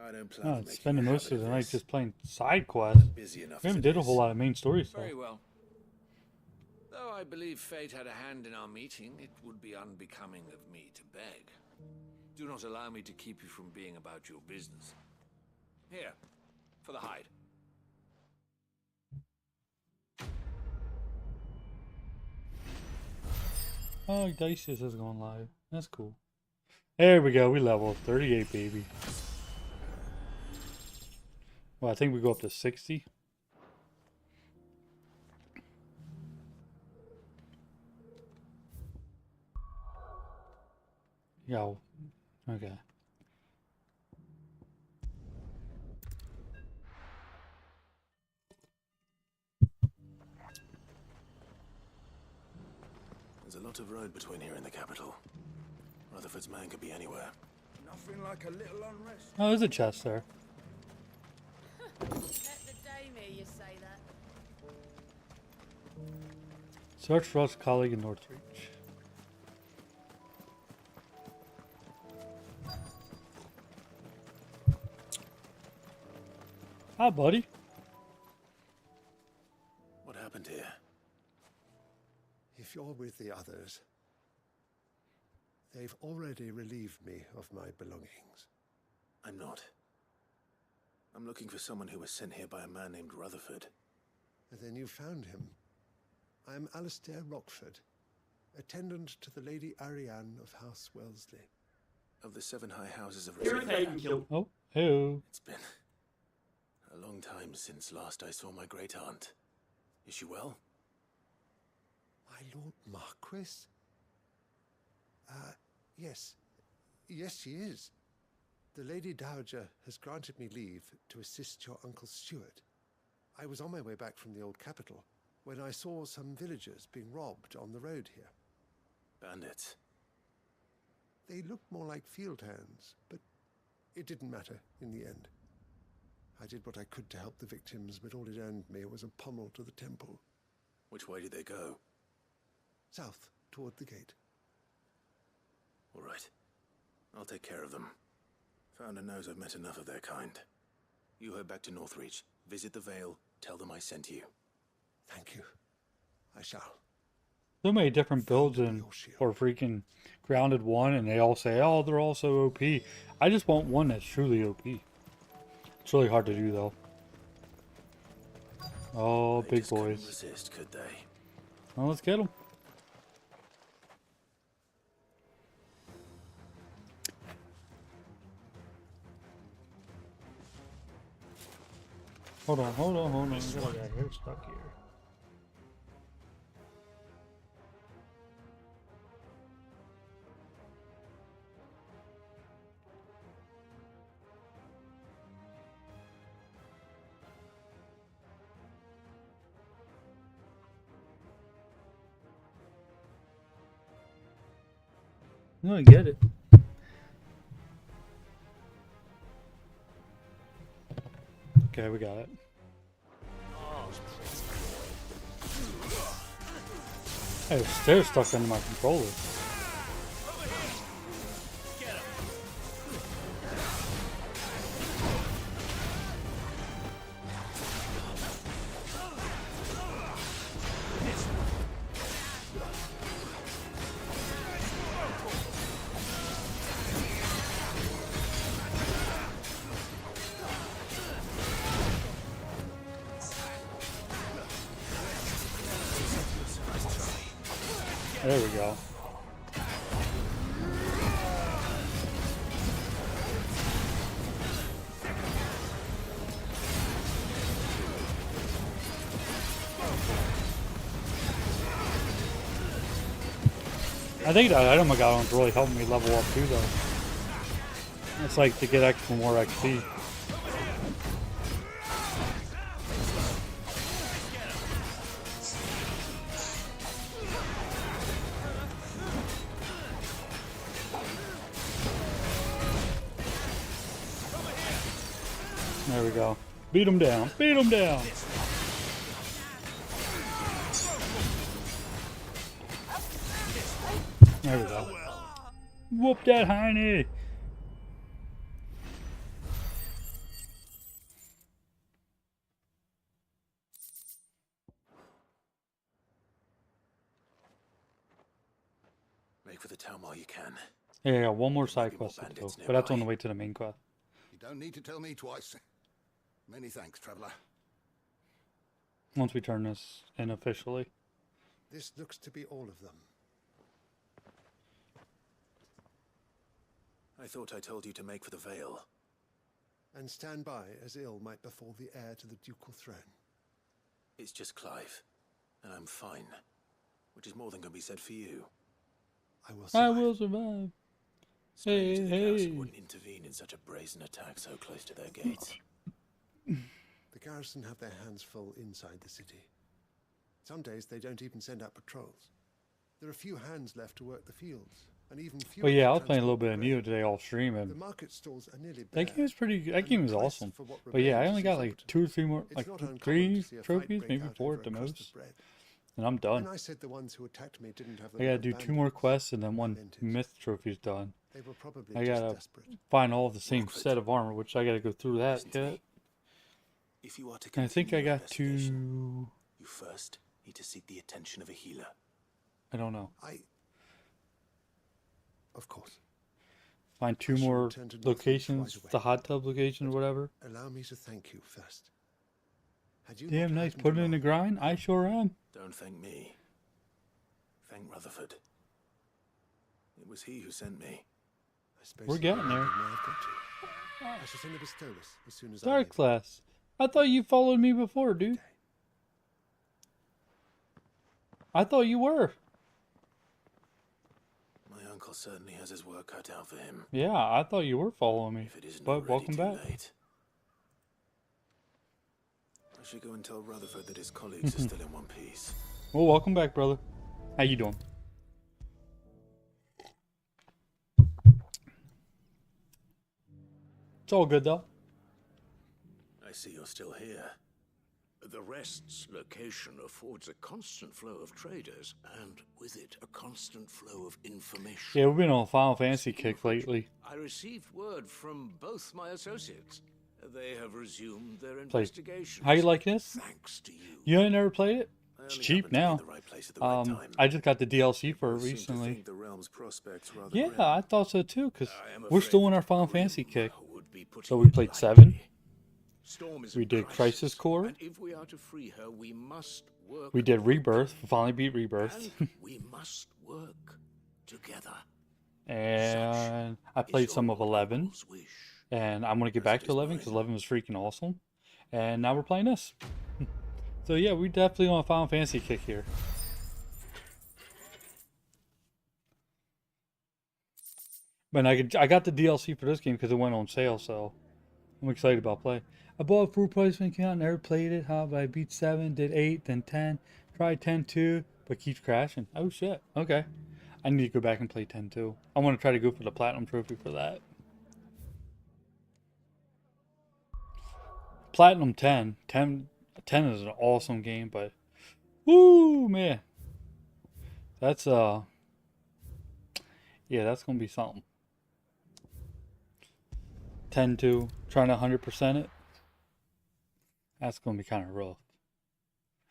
S3: I don't plan
S17: Oh,
S3: on
S17: it's
S3: making
S17: spending
S3: a
S17: most
S3: habit
S17: of the
S3: of
S17: night
S3: this.
S17: just playing side quests.
S3: Busy enough
S17: We haven't
S3: as it
S17: did a whole
S3: is.
S17: lot of main story stuff.
S12: Very well. Though I believe fate had a hand in our meeting, it would be unbecoming of me to beg. Do not allow me to keep you from being about your business. Here, for the hide.
S17: Oh, Dice just has gone live. That's cool. There we go. We level 38, baby. Well, I think we go up to 60. Yeah. Okay.
S3: lot of road between here and the capital. Rutherford's man could be anywhere.
S9: Nothing like a little unrest.
S17: Oh, there's a chest there.
S10: Let the dame hear you say that.
S17: Search for Ross's colleague in Northreach. Hi, buddy.
S3: What happened here?
S5: If you're with the others, they've already relieved me of my belongings.
S3: I'm not. I'm looking for someone who was sent here by a man named Rutherford.
S5: And then you found him. I am Alistair Rockford, attendant to the Lady Ariane of House Wellesley.
S3: Of the 7 high houses of
S17: Oh, hey.
S3: It's been a long time since last I saw my great-aunt. Is she well?
S5: My Lord Marquis? Yes. Yes, she is. The Lady Dowager has granted me leave to assist your Uncle Stuart. I was on my way back from the old capital when I saw some villagers being robbed on the road here.
S3: Bandits?
S5: They looked more like field hands, but it didn't matter in the end. I did what I could to help the victims, but all it earned me was a pommel to the temple.
S3: Which way did they go?
S5: South, toward the gate.
S3: All right. I'll take care of them. Founder knows I've met enough of their kind. You head back to Northreach, visit the Vale, tell them I sent you.
S5: Thank you. I shall.
S17: So many different builds in for freaking Grounded 1, and they all say, oh, they're all so OP. I just want one that's truly OP. It's really hard to do, though. Oh,
S3: They
S17: big
S3: just couldn't
S17: boys.
S3: resist, could they?
S17: Well, let's get them. Hold on. What do I got here stuck here? No, I get it. Okay, we got it. Hey, the stairs stuck under my controller. There we go. I think that item I got on is really helping me level up too, though. It's like to get extra more XP. There we go. Beat him down. Beat him down. There we go. Whoop that hiney.
S3: Make for the town while you can.
S17: Yeah, one more side quest to do, but that's on the way to the main quest.
S9: You don't need to tell me twice. Many thanks, traveler.
S17: Once we turn this in officially.
S5: This looks to be all of them.
S3: I thought I told you to make for the Vale.
S5: And stand by as ill might befall the heir to the ducal throne.
S3: It's just Clive, and I'm fine. Which is more than can be said for you.
S5: I will
S17: survive. I will survive.
S3: Strange
S17: Hey,
S3: the
S17: hey.
S3: garrison wouldn't intervene in such a brazen attack so close to their gates.
S5: The garrison have their hands full inside the city. Some days they don't even send out patrols. There are few hands left to work the fields, and even fewer.
S17: But yeah, I
S5: to
S17: was playing a little
S5: transport
S17: bit
S5: the
S17: of Neo
S5: grain.
S17: today off stream, and
S5: The market stalls are nearly
S17: that
S5: bare,
S17: game is pretty. That
S5: and
S17: game
S5: the
S17: is
S5: price
S17: awesome.
S5: for what
S17: But yeah, I
S5: remains
S17: only
S5: is
S17: got like
S5: exorbitant.
S17: 2 or 3 more,
S5: It's
S17: like
S5: not uncommon
S17: 3
S5: to see a fight
S17: trophies,
S5: break
S17: maybe
S5: out
S17: 4
S5: over
S17: at the
S5: a crust of
S17: most,
S5: bread.
S17: and I'm done.
S5: When I said the ones who attacked me didn't have the
S17: I gotta
S5: look
S17: do
S5: of
S17: 2 more
S5: bandits,
S17: quests and then
S5: I
S17: 1
S5: meant it.
S17: myth trophy's done.
S5: They were probably
S17: I
S5: just
S17: gotta
S5: desperate.
S17: find all of the same set of armor, which I gotta go through that yet.
S11: If you are to
S17: And I think I
S11: continue your
S17: got to.
S11: investigation, you first need to seek the attention of a healer.
S17: I don't know.
S5: Of course.
S17: Find 2
S5: I shall
S17: more
S5: return to Northleaf
S17: locations,
S5: right away.
S17: the hot tub location or whatever.
S5: Allow me to thank you first. Had you
S17: Damn
S5: not
S17: nice,
S5: happened
S17: put it in
S5: along,
S17: the grind. I sure am.
S3: Don't thank me. Thank Rutherford. It was he who sent me.
S5: I suppose
S17: We're
S5: you
S17: getting
S5: remember
S17: there.
S5: now I've got to. I shall send a Bistolus as soon as I
S17: Dark
S5: leave.
S17: class. I thought you followed me before, dude. I thought you were.
S3: My uncle certainly has his work cut out for him.
S17: Yeah, I thought you were following me.
S3: If it isn't
S17: But
S3: already
S17: welcome
S3: too
S17: back.
S3: late. I should go and tell Rutherford that his colleagues are still in one piece.
S17: Well, welcome back, brother. How you doing? It's all good though.
S3: I see you're still here.
S12: The Rest's location affords a constant flow of traders, and with it, a constant flow of information.
S17: Yeah, we've been on a Final Fantasy kick lately.
S12: I received word from both my associates. They have resumed their
S17: Play.
S12: investigations.
S17: How you like this?
S12: Thanks to you.
S17: You ain't never played it? It's
S3: only
S17: cheap
S3: happened to be
S17: now.
S3: in the right place at the right time.
S17: I just got the DLC for it
S3: Both seem to
S17: recently.
S3: think the realm's prospects rather
S17: Yeah,
S3: grim.
S17: I thought so too, because
S12: I am
S17: we're
S12: afraid
S17: still in
S12: that
S17: our Final
S12: Grim
S17: Fantasy kick.
S12: would be putting
S17: So we
S12: it
S17: played
S12: lightly.
S17: 7.
S12: Storm is
S17: We
S12: in
S17: did Crisis Core.
S12: and if we are to free her, we must work.
S17: We did Rebirth. We finally beat Rebirth.
S12: And we must work together.
S17: And I played some of 11. And I'm going to get back to 11 because 11 was freaking awesome. And now we're playing this. So yeah, we definitely on a Final Fantasy kick here. But I got the DLC for this game because it went on sale, so I'm excited about play. I bought it full price when it came out, never played it. How about I beat 7, did 8, then 10, tried 10 too, but keeps crashing. Oh shit, okay. I need to go back and play 10 too. I want to try to go for the Platinum Trophy for that. Platinum 10 is an awesome game, but woo man, that's yeah, that's gonna be something. 10-2, trying to 100% it. That's gonna be kind of rough,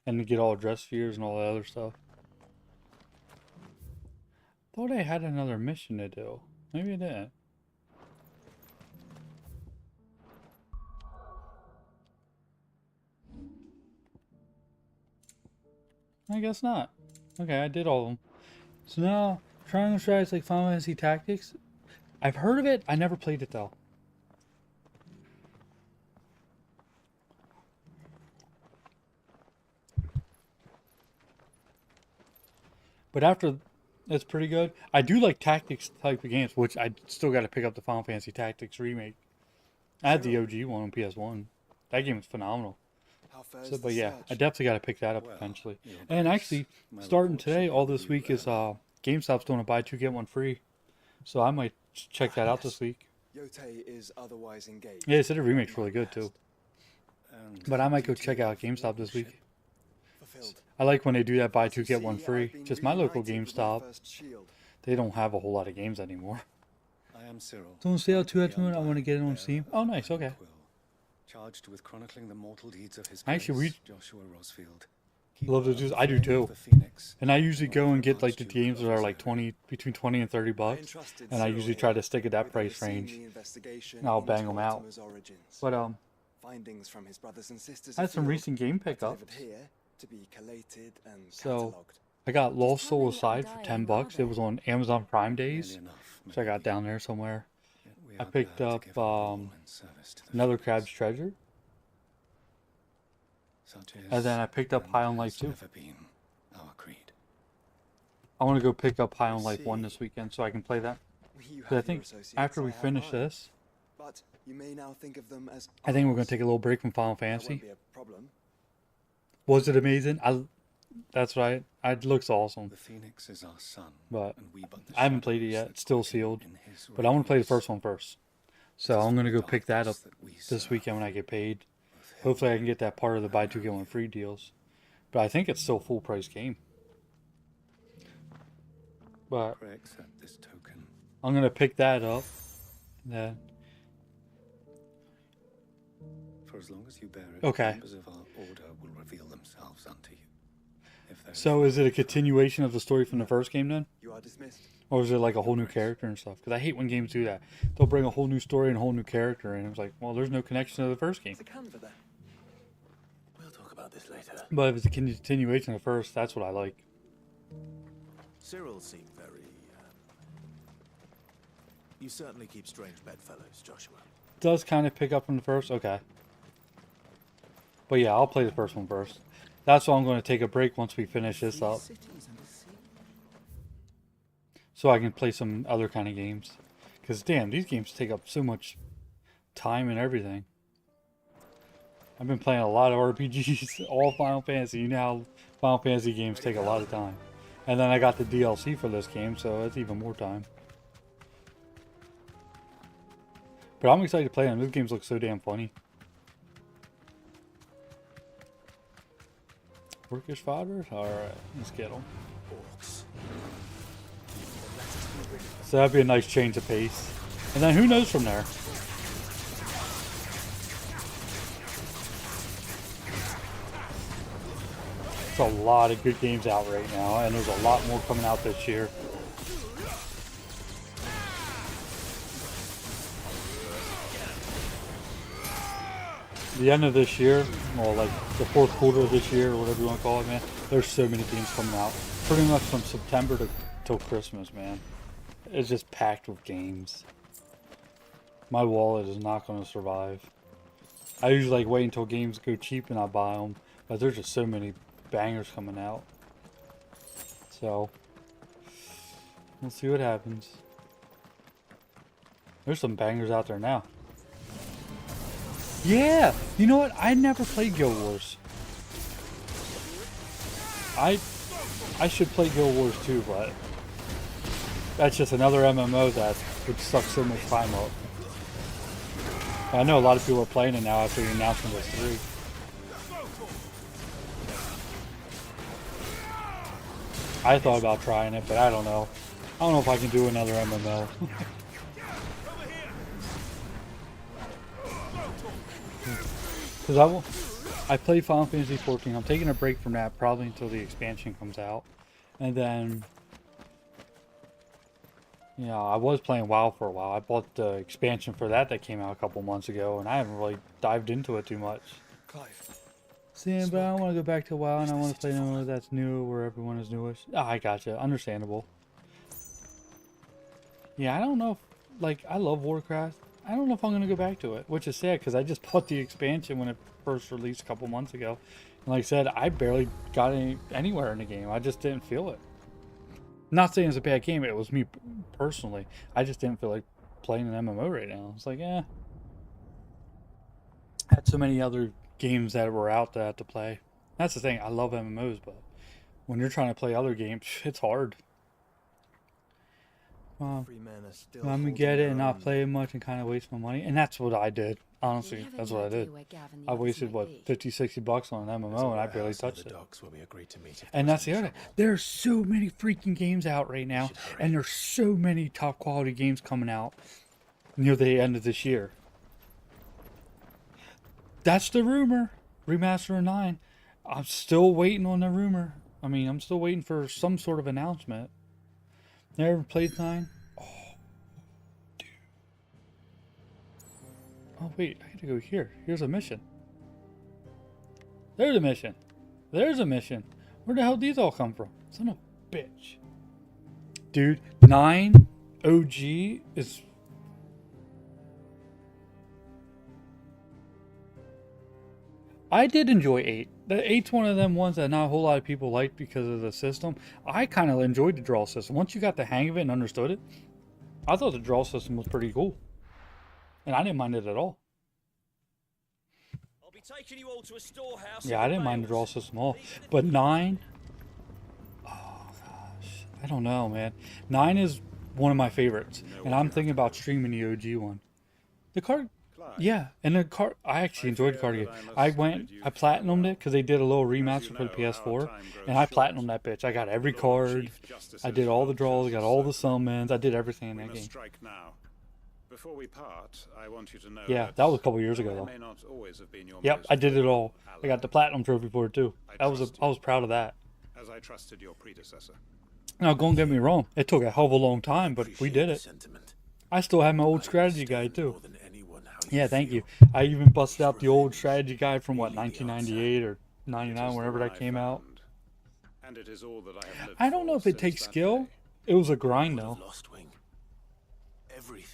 S17: and to get all dress spheres and all that other stuff. Thought I had another mission to do. Maybe I didn't. I guess not. Okay, I did all of them. So now, Triangle Strikes like Final Fantasy Tactics. I've heard of it. I never played it though. But after, it's pretty good. I do like tactics type of games, which I still got to pick up the Final Fantasy Tactics remake. I had the OG one on PS1. That game is phenomenal. So, but yeah, I definitely got to pick that up eventually. And actually, starting today, all this week is GameStop's doing a buy 2 get 1 free. So I might check that out this week.
S6: Yote is otherwise engaged.
S17: Yeah, they said the remake's really good too. But I might go check out GameStop this week. I like when they do that buy 2 get 1 free. Just my local GameStop, they don't have a whole lot of games anymore.
S6: I am Cyril.
S17: It's on sale 2 at 2 and I want to get it on Steam. Oh nice, okay.
S6: Charged with chronicling the mortal deeds of his
S17: Actually,
S6: Joshua Rosfield.
S17: Love to do. I do too. And I usually go and get like the games that are like between 20 and 30 bucks, and I usually try to stick at that price range. And I'll bang them out. But
S6: findings from his brothers and sisters
S17: I had some recent game pickups. So I got Lost Soul Aside for $10. It was on Amazon Prime Days, so I got down there somewhere. I picked up Another Crab's Treasure. And then I picked up High on Life 2. I want to go pick up High on Life 1 this weekend so I can play that. But I think after we finish this, I think we're going to take a little break from Final Fantasy. Was it amazing? That's right. It looks awesome.
S9: The Phoenix is our sun,
S17: But
S9: and we but the
S17: I haven't played it yet. It's still sealed. But I want to play the first one first. So I'm going to go pick that up this weekend when I get paid. Hopefully I can get that part of the buy two get one free deals. But I think it's still a full price game. But I'm going to pick that up. Then.
S9: For as long as you bear it,
S17: Okay.
S9: members of our order will reveal themselves unto you.
S17: So is it a continuation of the story from the first game then?
S6: You are dismissed.
S17: Or is it like a whole new character and stuff? Because I hate when games do that. They'll bring a whole new story and a whole new character, and it's like, well, there's no connection to the first game.
S3: We'll talk about this later.
S17: But if it's a continuation of the first, that's what I like.
S11: Cyril seemed very... You certainly keep strange bedfellows, Joshua.
S17: Does kind of pick up from the first? Okay. But yeah, I'll play the first one first. That's why I'm going to take a break once we finish this up. So I can play some other kind of games. Because damn, these games take up so much time and everything. I've been playing a lot of RPGs, all Final Fantasy. You know how Final Fantasy games take a lot of time. And then I got the DLC for this game, so it's even more time. But I'm excited to play them. These games look so damn funny. Workish fodder? Alright, let's get them. So that'd be a nice change of pace. And then who knows from there? There's a lot of good games out right now, and there's a lot more coming out this year. The end of this year, or like the fourth quarter of this year, or whatever you want to call it, man, there's so many games coming out. Pretty much from September till Christmas, man. It's just packed with games. My wallet is not going to survive. I usually like wait until games go cheap and I buy them, but there's just so many bangers coming out. So, we'll see what happens. There's some bangers out there now. Yeah! You know what? I never played Guild Wars. I should play Guild Wars too, but that's just another MMO that would suck so much time up. I know a lot of people are playing it now after the announcement was 3. I thought about trying it, but I don't know. I don't know if I can do another MMO. Because I play Final Fantasy XIV. I'm taking a break from that probably until the expansion comes out. And then, yeah, I was playing WoW for a while. I bought the expansion for that came out a couple months ago, and I haven't really dived into it too much. Sam, but I don't want to go back to WoW, and I want to play one that's new, where everyone is newish. Ah, I gotcha. Understandable. Yeah, I don't know if, like, I love Warcraft. I don't know if I'm going to go back to it, which is sad, because I just bought the expansion when it first released a couple months ago. And like I said, I barely got anywhere in the game. I just didn't feel it. Not saying it's a bad game, it was me personally. I just didn't feel like playing an MMO right now. It's like, I had so many other games that were out that I had to play. That's the thing, I love MMOs, but when you're trying to play other games, it's hard. I'm gonna get it and not play it much and kind of waste my money. And that's what I did. Honestly, that's what I did. I wasted, what, 50, 60 bucks on an MMO and I barely touched it. And that's the other thing. There's so many freaking games out right now. And there's so many top quality games coming out near the end of this year. That's the rumor. Remaster of 9. I'm still waiting on the rumor. I mean, I'm still waiting for some sort of announcement. Never played 9? Oh, dude. Oh, wait. I gotta go here. Here's a mission. There's a mission. There's a mission. Where the hell did these all come from? Son of a bitch. Dude, 9 OG is... I did enjoy 8. The 8's one of them ones that not a whole lot of people liked because of the system. I kind of enjoyed the draw system. Once you got the hang of it and understood it, I thought the draw system was pretty cool. And I didn't mind it at all.
S19: I'll be taking you all to a storehouse.
S17: Yeah, I didn't mind the draw system at all. But 9, I don't know, man. 9 is one of my favorites, and I'm thinking about streaming the OG one. The card, yeah, and the card. I actually enjoyed the card game. I platinumed it because they did a little remaster for the PS4, and I platinumed that bitch. I got every card. I did all the draws. I got all the summons. I did everything in that game.
S13: Before we part, I want you to know
S17: Yeah, that was a couple years ago though. Yep, I did it all. I got the platinum trophy for it too. I was proud of that.
S13: As I trusted your predecessor.
S17: Now, don't get me wrong. It took a hell of a long time, but we did it. I still have my old strategy guide too. Yeah, thank you. I even busted out the old strategy guide from what 1998 or 99, whenever that came out.
S13: And it is all that I have lived
S17: I don't know if it takes skill. It was a grind though.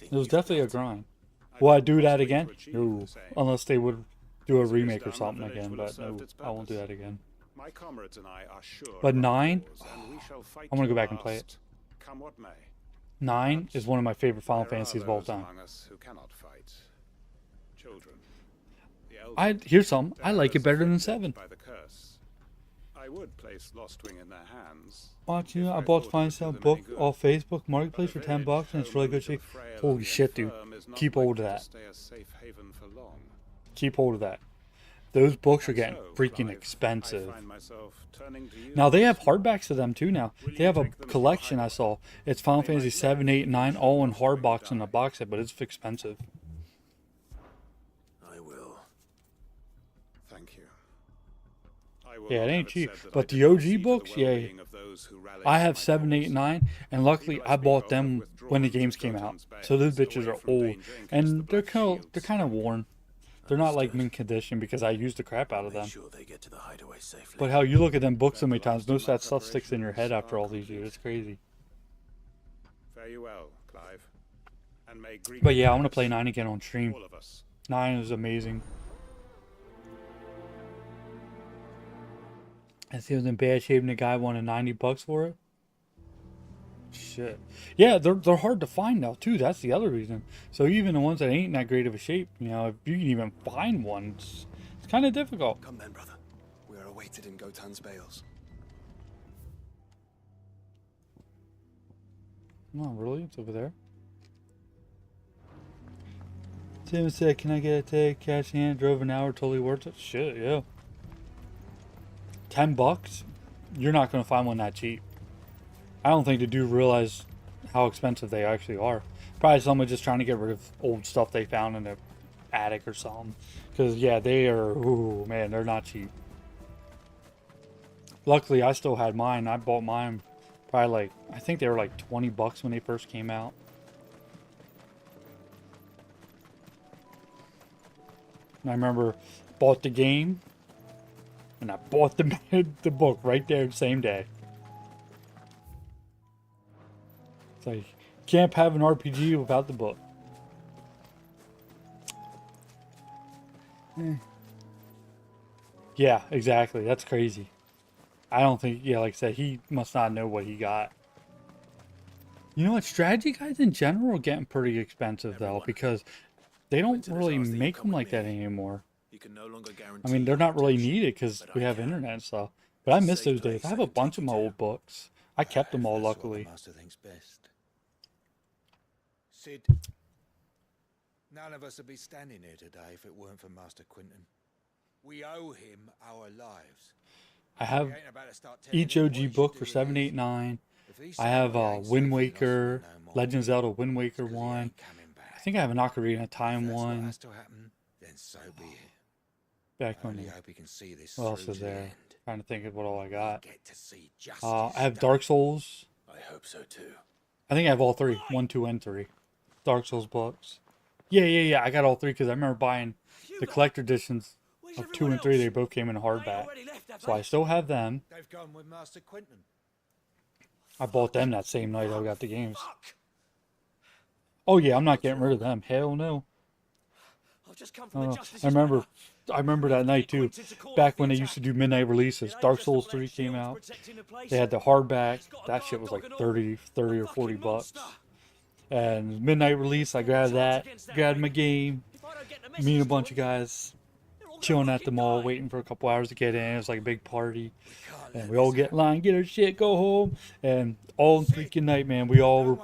S17: It was definitely a grind. Will I do that again? No. Unless they would do a remake or something again, but no, I won't do that again.
S13: My comrades and I are sure
S17: But 9,
S13: and we shall fight
S17: I'm gonna go
S13: to the
S17: back and play it.
S13: last, come what may.
S17: 9 is one of my favorite Final
S13: There are
S17: Fantasies of all
S13: those
S17: time.
S13: among us who cannot fight. Children. The
S17: Here's some. I like it better than 7.
S13: by the curse. I would place Lostwing in their hands.
S17: Watch you. I bought Find Sale book off Facebook Marketplace for $10, and it's really good shape. Holy shit, dude! Keep hold of that.
S13: Stay a safe haven for long.
S17: Keep hold of that. Those books are getting freaking expensive. Now they have hardbacks of them too now. They have a collection I saw. It's Final Fantasy 7, 8, 9 all in hardbox in a box set, but it's expensive.
S3: I will.
S13: Thank you.
S17: Yeah, it ain't cheap. But the OG books, yeah. I have 7, 8, 9, and luckily I bought them when the games came out. So those bitches are old, and they're kind of worn. They're not like mint condition because I used the crap out of them. But how you look at them books so many times, most of that stuff sticks in your head after all these years. It's crazy.
S13: Fare you well, Clive. And may Greek
S17: But yeah, I'm gonna play 9 again on stream.
S13: all of us.
S17: 9 is amazing. And see, it was in bad shape, and the guy wanted $90 for it. Shit. Yeah, they're hard to find now too. That's the other reason. So even the ones that ain't in that great of a shape, you know, if you can even find one, it's kind of difficult.
S11: Come then, brother. We are awaited in Gotan's bales.
S17: No, really? It's over there. Tim said, "Can I get a take? Cash in hand, drove an hour, totally worth it." Shit, yeah. $10? You're not gonna find one that cheap. I don't think they do realize how expensive they actually are. Probably someone just trying to get rid of old stuff they found in their attic or something. Because, yeah, they are, ooh, man, they're not cheap. Luckily, I still had mine. I bought mine probably like, I think they were like $20 when they first came out. And I remember, bought the game, and I bought the book right there the same day. It's like, can't have an RPG without the book. Yeah, exactly. That's crazy. I don't think, yeah, like I said, he must not know what he got. You know what? Strategy guides in general are getting pretty expensive, though, because they don't really make them like that anymore. I mean, they're not really needed because we have internet and stuff. But I miss those days. I have a bunch of my old books. I kept them all, luckily.
S21: Sid, none of us would be standing here today if it weren't for Master Quinton. We owe him our lives.
S17: I have each OG book for 7, 8, 9. I have Wind Waker, Legend of Zelda Wind Waker 1. I think I have an Ocarina of Time 1.
S21: Then so be it.
S17: Back when
S21: hope he can see this
S17: what else
S21: through
S17: is
S21: to the
S17: there?
S21: end.
S17: Trying to think of what all I got.
S21: Get to see
S17: I have Dark Souls.
S3: I hope so too.
S17: I think I have all 3. 1, 2, and 3. Dark Souls books. Yeah. I got all 3 because I remember buying the collector editions of 2 and 3. They both came in hardback. So I still have them.
S21: They've gone with Master Quinton.
S17: I bought them that same night I got the games. Oh yeah, I'm not getting rid of them. Hell no. I remember that night too. Back when they used to do midnight releases. Dark Souls 3 came out. They had the hardback. That shit was like 30 or $40. And midnight release, I grabbed that. Grabbed my game. Me and a bunch of guys. chilling at the mall, waiting for a couple hours to get in. It was like a big party. And we all get in line, get our shit, go home. And all freaking night, man, we all were,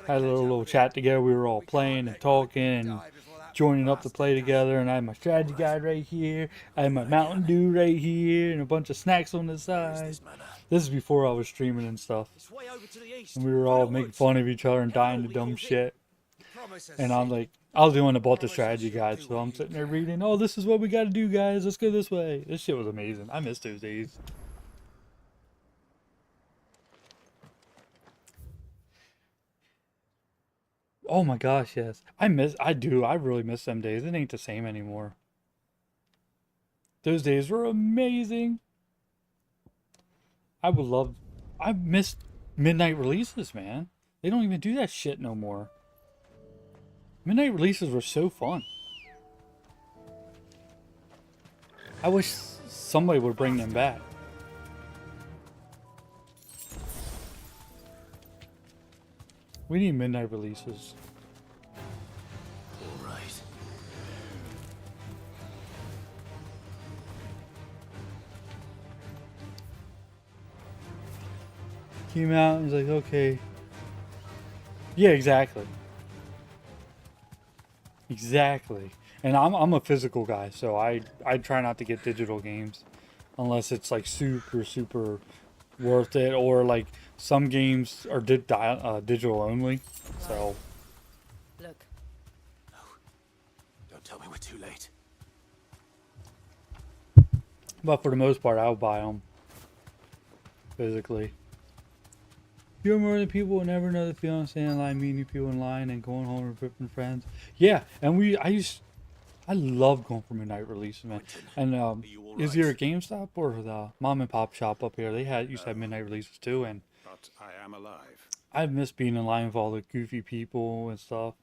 S17: had a little chat together. We were all playing and talking and joining up to play together. And I had my strategy guide right here. I had my Mountain Dew right here and a bunch of snacks on the side. This is before I was streaming and stuff. And we were all making fun of each other and dying to dumb shit. And I'm like, I was the one that bought the strategy guide, so I'm sitting there reading, oh, this is what we got to do, guys. Let's go this way. This shit was amazing. I miss those days. Oh my gosh, yes. I really miss them days. It ain't the same anymore. Those days were amazing. I missed midnight releases, man. They don't even do that shit no more. Midnight releases were so fun. I wish somebody would bring them back. We need midnight releases.
S3: All right.
S17: Came out and was like, okay. Yeah, exactly. Exactly. And I'm a physical guy, so I try not to get digital games unless it's like super worth it, or like some games are digital only. So
S20: Look.
S3: No. Don't tell me we're too late.
S17: but for the most part, I'll buy them physically. You're more than people will never know the feeling of standing in line, meeting people in line, and going home with ripping friends. Yeah, and I love going for midnight releases, man. And is either a GameStop or the mom and pop shop up here? They used to have midnight releases too, and
S13: But I am alive,
S17: I miss being in line with all the goofy people and stuff.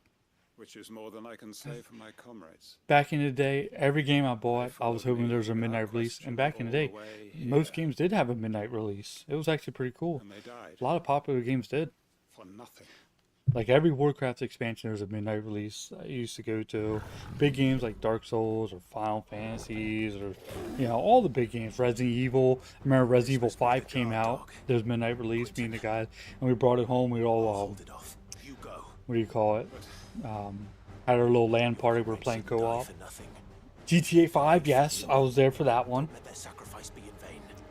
S13: which is more than I can say for my comrades.
S17: Back in the day, every game I bought, I was hoping there was a midnight release. And back in the day, most games did have a midnight release. It was actually pretty cool.
S13: And they died.
S17: A lot of popular games did.
S13: For nothing.
S17: Like every Warcraft expansion, there's a midnight release. I used to go to big games like Dark Souls or Final Fantasies, or all the big games. Resident Evil. I remember Resident Evil 5 came out. There's midnight release. Me and the guys, and we brought it home. We all what do you call it? Had our little LAN party. We were playing co-op. GTA 5, yes, I was there for that one.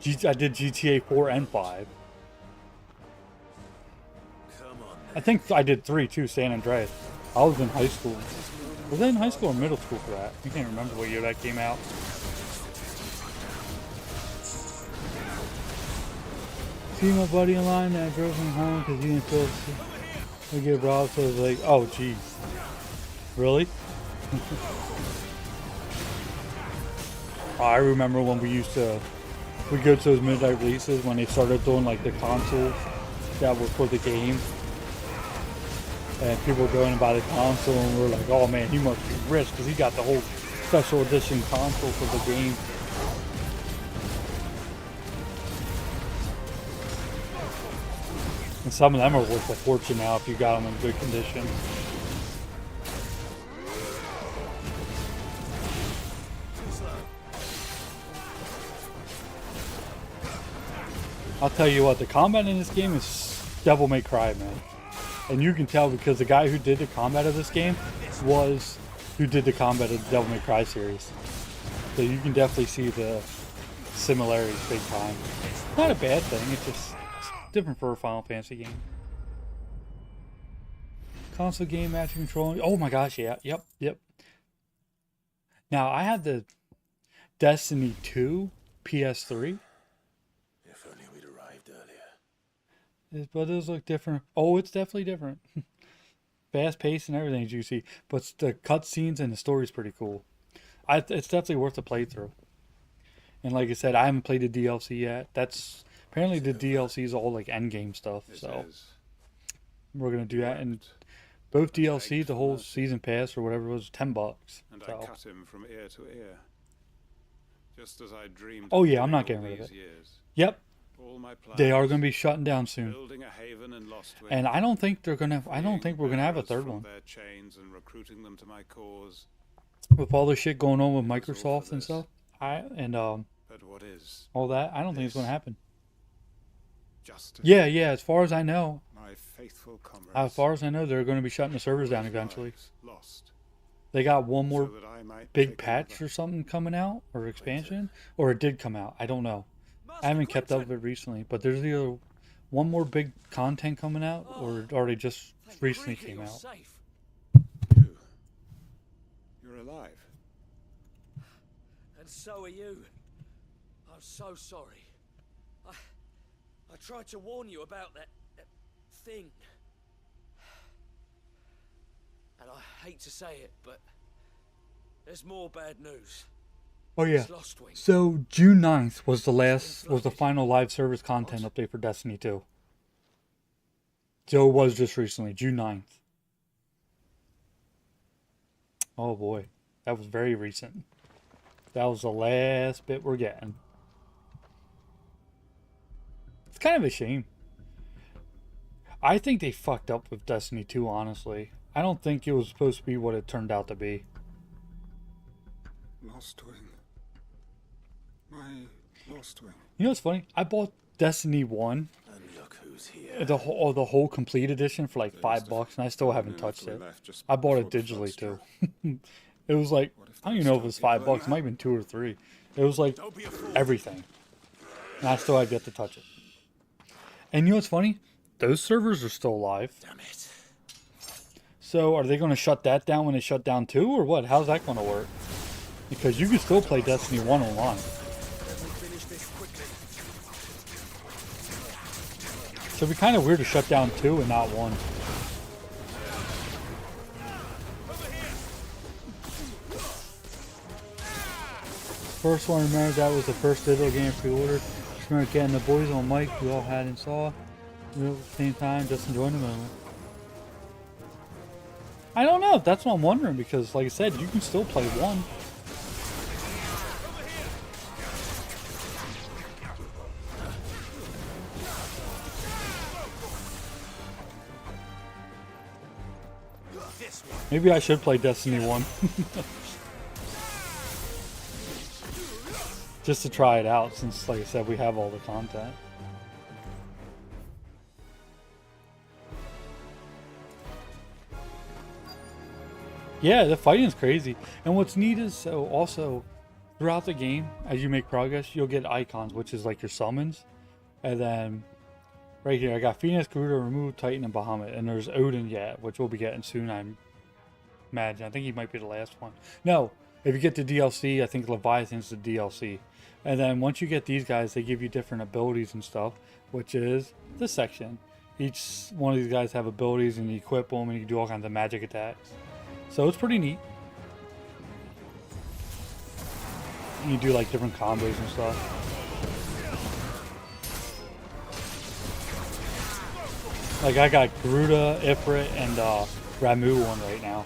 S17: I did GTA 4 and 5. I think I did 3 too, San Andreas. I was in high school. Was I in high school or middle school for that? I can't remember what year that came out. See my buddy in line that I drove him home because he didn't feel to get robbed, so I was like, oh jeez. Really? I remember when we'd go to those midnight releases when they started doing like the consoles that were for the game. And people were going to buy the console, and we were like, oh man, he must be rich because he got the whole special edition console for the game. And some of them are worth a fortune now if you got them in good condition. I'll tell you what, the combat in this game is Devil May Cry, man. And you can tell because the guy who did the combat of this game was who did the combat of the Devil May Cry series. So you can definitely see the similarities big time. Not a bad thing, it's just different for a Final Fantasy game. Console game, match controlling. Oh my gosh, yeah, yep. Now, I had the Destiny 2 PS3.
S3: If only we'd arrived earlier.
S17: But those look different. Oh, it's definitely different. Fast paced and everything, as you see. But the cutscenes and the story's pretty cool. It's definitely worth a playthrough. And like I said, I haven't played the DLC yet. That's apparently the DLC is all like endgame stuff. So we're gonna do that. And both DLC, the whole season pass or whatever, was $10.
S13: And
S17: so.
S13: I cut him from ear to ear. Just as I dreamed.
S17: Oh yeah, I'm not getting rid of it. Yep. They are going to be shutting down soon. And I don't think they're going to. I don't think we're going to have a third one.
S13: Their chains and recruiting them to my cause.
S17: with all the shit going on with Microsoft and stuff,
S13: But what is
S17: all that, I don't think it's going to happen.
S13: justice?
S17: Yeah, as far as I know,
S13: My faithful comrades.
S17: as far as I know, they're going to be shutting the servers down eventually.
S13: Lost.
S17: They got one more
S13: So that I might
S17: big
S13: take
S17: patch or something coming out, or expansion, or it did come out. I don't know. I haven't kept up with it recently, but there's either one more big content coming out, or it already just recently came out.
S13: You're alive.
S19: And so are you. I'm so sorry. I tried to warn you about that thing. And I hate to say it, but there's more bad news.
S17: Oh yeah.
S19: It's Lost Wing.
S17: So June 9th was the final live service content update for Destiny 2. So it was just recently, June 9th. Oh boy. That was very recent. That was the last bit we're getting. It's kind of a shame. I think they fucked up with Destiny 2, honestly. I don't think it was supposed to be what it turned out to be.
S13: Lost Wing. My Lost Wing.
S17: You know what's funny? I bought Destiny 1.
S3: And look who's here.
S17: The whole complete edition for like $5, and I still haven't touched it. I bought it digitally too. It was like, I don't even know if it was $5. It might have been 2 or 3. It was like everything, and I still had yet to touch it. And you know what's funny? Those servers are still alive.
S3: Damn it.
S17: So are they going to shut that down when they shut down 2, or what? How's that going to work? Because you can still play Destiny 1 online. So it'd be kind of weird to shut down 2 and not 1. First one, remember that was the first digital game pre-ordered. Just remember getting the boys on mic we all had and saw. You know, at the same time, just enjoying the moment. I don't know. That's what I'm wondering, because like I said, you can still play 1. Maybe I should play Destiny 1. Just to try it out, since, like I said, we have all the content. Yeah, the fighting is crazy. And what's neat is, so also, throughout the game, as you make progress, you'll get icons, which is like your summons. And then, right here, I got Phoenix, Garuda, Remove, Titan, and Bahamut. And there's Odin yet, which we'll be getting soon, I imagine. I think he might be the last one. No, if you get the DLC, I think Leviathan's the DLC. And then once you get these guys, they give you different abilities and stuff, which is this section. Each one of these guys have abilities, and you equip them, and you can do all kinds of magic attacks. So it's pretty neat. You do like different combos and stuff. Like I got Garuda, Ifrit, and Ramu one right now.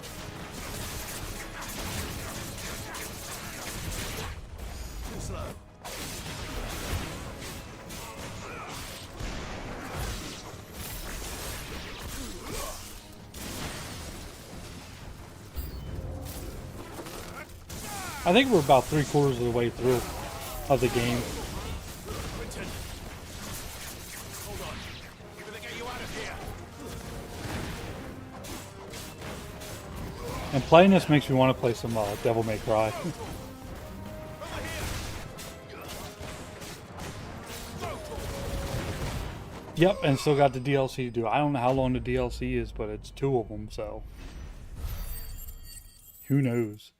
S17: I think we're about 3/4 of the way through of the game. And playing this makes me want to play some Devil May Cry. Yep, and still got the DLC to do. I don't know how long the DLC is, but it's 2 of them, so who knows?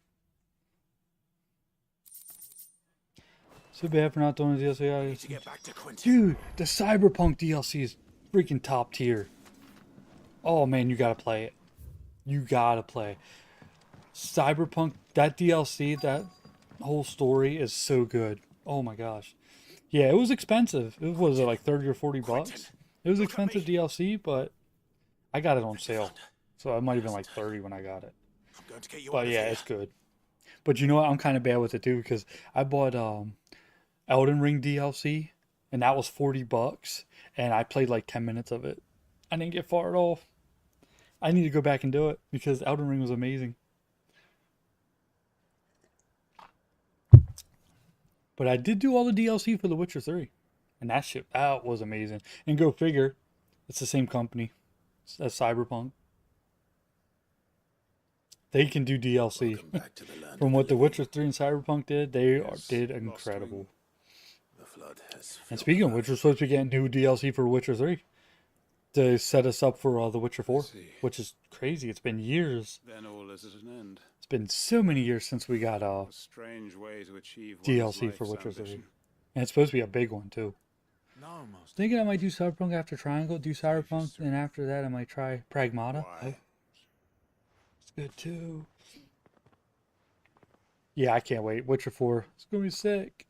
S17: So bad for not doing the DLC.
S3: To get back to Quentin.
S17: Dude, the Cyberpunk DLC is freaking top tier. Oh man, you gotta play it. You gotta play. Cyberpunk, that DLC, that whole story is so good. Oh my gosh. Yeah, it was expensive. It was like 30 or 40 bucks. It was expensive DLC, but I got it on sale. So it might have been like 30 when I got it. But yeah, it's good. But you know what? I'm kind of bad with it too, because I bought Elden Ring DLC, and that was 40 bucks, and I played like 10 minutes of it. I didn't get far at all. I need to go back and do it, because Elden Ring was amazing. But I did do all the DLC for The Witcher 3. And that was amazing. And go figure, it's the same company as Cyberpunk. They can do DLC. From what The Witcher 3 and Cyberpunk did, did incredible. And speaking of which, we're supposed to be getting new DLC for Witcher 3 to set us up for The Witcher 4, which is crazy. It's been years.
S13: Then all is at an end.
S17: It's been so many years since we got
S13: A strange way to achieve
S17: DLC for Witcher 3. And it's supposed to be a big one, too. Thinking I might do Cyberpunk after Triangle, do Cyberpunk, and after that I might try Pragmata. Oh, it's good, too. Yeah, I can't wait. Witcher 4. It's going to be sick.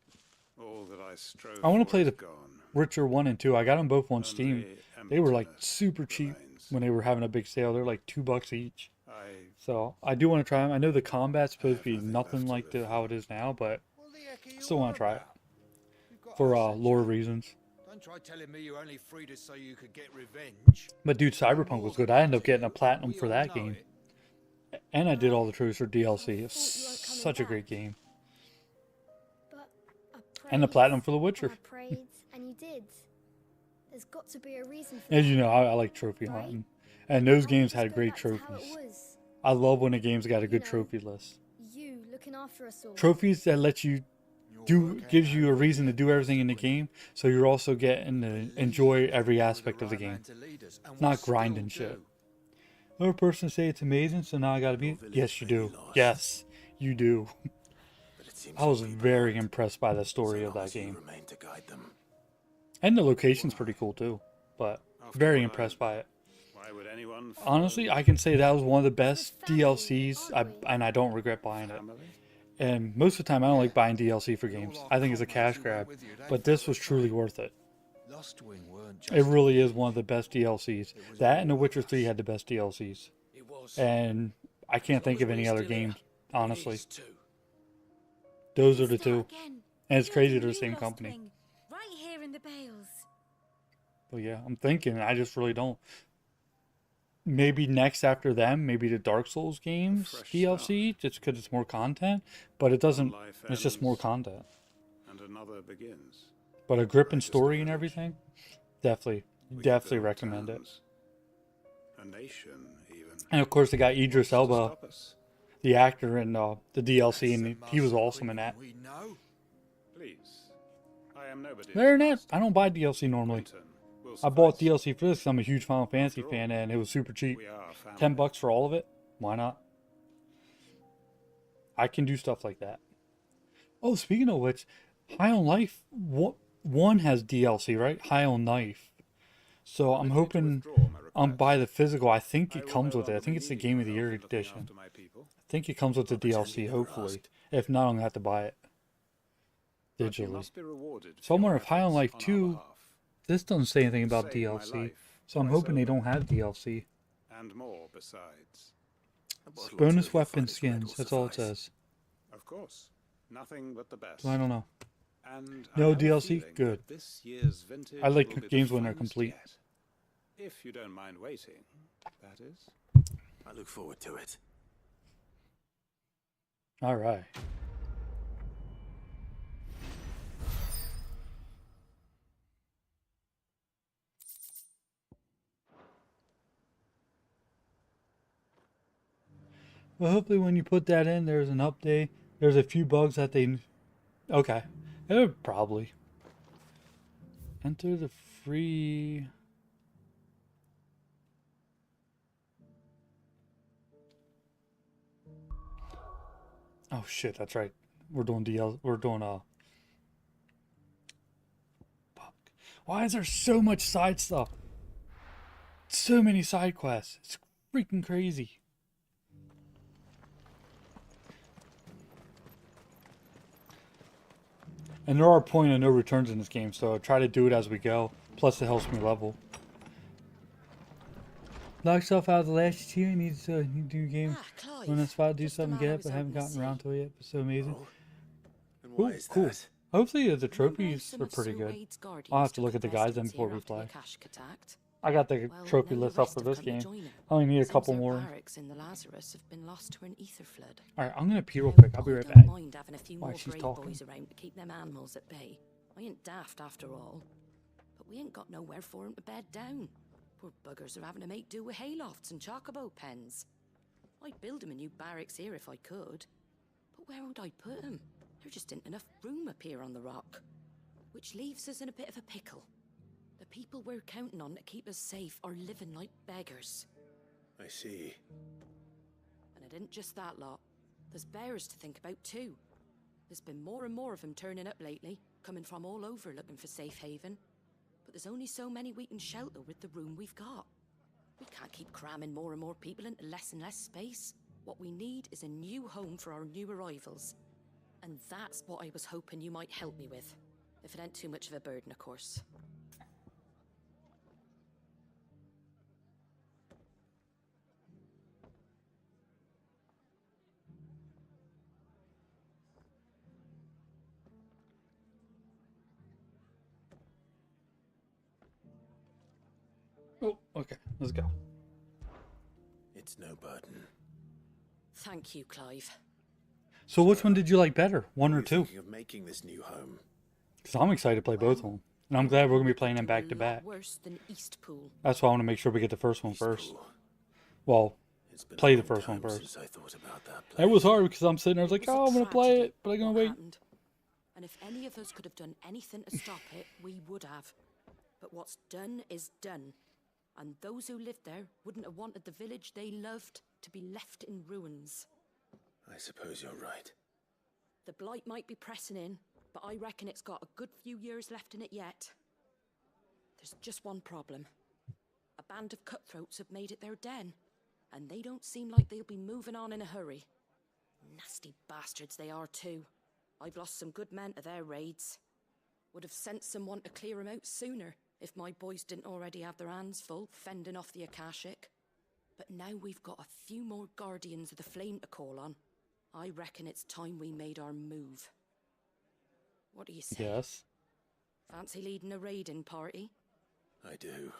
S13: All that I strove
S17: I want to
S13: for
S17: play
S13: is
S17: the
S13: gone.
S17: Witcher 1 and 2. I got them both on Steam. They were like super cheap when they were having a big sale. They're like $2 each. So I do want to try them. I know the combat's supposed to be nothing like how it is now, but I still want to try it for lore reasons.
S21: Don't try telling me you're only free to so you could get revenge.
S17: But dude, Cyberpunk was good. I ended up getting a platinum for that game. And I did all the trophies for DLC. It's such a great game. And the platinum for The Witcher.
S7: I prayed, and you did. There's got to be a reason for
S17: As you
S7: that,
S17: know, I like trophy hunting. And those games had great trophies. I love when a game's got a good trophy list.
S7: You looking after us all.
S17: Trophies that let you gives you a reason to do everything in the game, so you're also getting to enjoy every aspect of the game. Not grinding shit. Another person say it's amazing, so now I gotta be. Yes, you do. Yes, you do. I was very impressed by the story of that game. And the location's pretty cool too, but very impressed by it. Honestly, I can say that was one of the best DLCs, and I don't regret buying it. And most of the time, I don't like buying DLC for games. I think it's a cash grab, but this was truly worth it. It really is one of the best DLCs. That and The Witcher 3 had the best DLCs. And I can't think of any other game, honestly. Those are the two. And it's crazy they're the same company.
S20: Right here in the bales.
S17: But yeah, I'm thinking, I just really don't. Maybe next after them, maybe the Dark Souls games DLC, just because it's more content. But it doesn't, it's just more content.
S13: And another begins.
S17: But a gripping story and everything, definitely recommend it.
S13: A nation, even.
S17: And of course, they got Idris Elba, the actor in the DLC, and he was awesome in that.
S13: Please, I am nobody.
S17: Better than that, I don't buy DLC normally. I bought DLC for this because I'm a huge Final Fantasy fan, and it was super cheap. $10 for all of it? Why not? I can do stuff like that. Oh, speaking of which, High on Life 1 has DLC, right? High on Life. So I'm hoping buy the physical. I think it comes with it. I think it's the Game of the Year edition. I think it comes with the DLC, hopefully. If not, I'm going to have to buy it digitally. So I'm wondering if High on Life 2... This doesn't say anything about DLC, so I'm hoping they don't have DLC.
S13: And more besides.
S17: Bonus weapon skins, that's all it says.
S13: Of course, nothing but the best.
S17: So I don't know.
S13: And
S17: no DLC? Good. I like games when they're complete.
S13: If you don't mind waiting, that is.
S3: I look forward to it.
S17: Alright. Well, hopefully when you put that in, there's an update. There's a few bugs that they... Okay. Probably. Enter the free... Oh shit, that's right. We're doing Fuck. Why is there so much side stuff? So many side quests. It's freaking crazy. And there are point of no returns in this game, so I try to do it as we go. Plus, it helps me level. Knock yourself out of the last year. Need to do game. When I spot do something, get it, but haven't gotten around to it yet. It's so amazing. Ooh, cool. Hopefully, the trophies are pretty good. I'll have to look at the guides then before we fly. I got the
S10: Well,
S17: trophy
S10: now
S17: list
S10: the
S17: up
S10: rest
S17: for
S10: have
S17: this
S10: come to
S17: game.
S10: join him.
S17: I only need a
S10: Seems
S17: couple
S10: our
S17: more.
S10: barracks in the Lazarus have been lost to an ether flood.
S17: Alright, I'm gonna pee real quick. I'll be right back.
S10: I don't mind having a few
S17: While
S10: more
S17: she's
S10: brave
S17: talking.
S10: boys around to keep them animals at bay. I ain't daft after all. But we ain't got nowhere for 'em to bed down. Poor buggers are having to make do with haylofts and chocobo pens. I'd build 'em a new barracks here if I could. But where would I put 'em? There just ain't enough room up here on the rock. Which leaves us in a bit of a pickle. The people we're counting on to keep us safe are living like beggars.
S3: I see.
S10: And it isn't just that lot. There's bears to think about too. There's been more and more of them turning up lately, coming from all over looking for safe haven. But there's only so many we can shelter with the room we've got. We can't keep cramming more and more people into less and less space. What we need is a new home for our new arrivals. And that's what I was hoping you might help me with. If it ain't too much of a burden, of course.
S17: Oh, okay. Let's go.
S3: It's no burden.
S10: Thank you, Clive.
S17: So which one did you like better? One or two?
S3: Thinking of making this new home.
S17: Because I'm excited to play both of them. And I'm glad we're going to be playing them back to back.
S10: Worse than Eastpool.
S17: That's why I want to make sure we get the first one first. Well, play the first one first.
S3: Since I thought about that
S17: It was hard because I'm sitting there like, oh, I'm going to play it, but I'm going to wait.
S10: And if any of us could have done anything to stop it, we would have. But what's done is done. And those who lived there wouldn't have wanted the village they loved to be left in ruins.
S3: I suppose you're right.
S10: The blight might be pressing in, but I reckon it's got a good few years left in it yet. There's just one problem. A band of cutthroats have made it their den, and they don't seem like they'll be moving on in a hurry. Nasty bastards they are too. I've lost some good men to their raids. Would have sent someone to clear 'em out sooner, if my boys didn't already have their hands full fending off the Akashic. But now we've got a few more guardians of the flame to call on. I reckon it's time we made our move. What do you say?
S17: Yes.
S10: Fancy leading a raiding party?
S3: I do.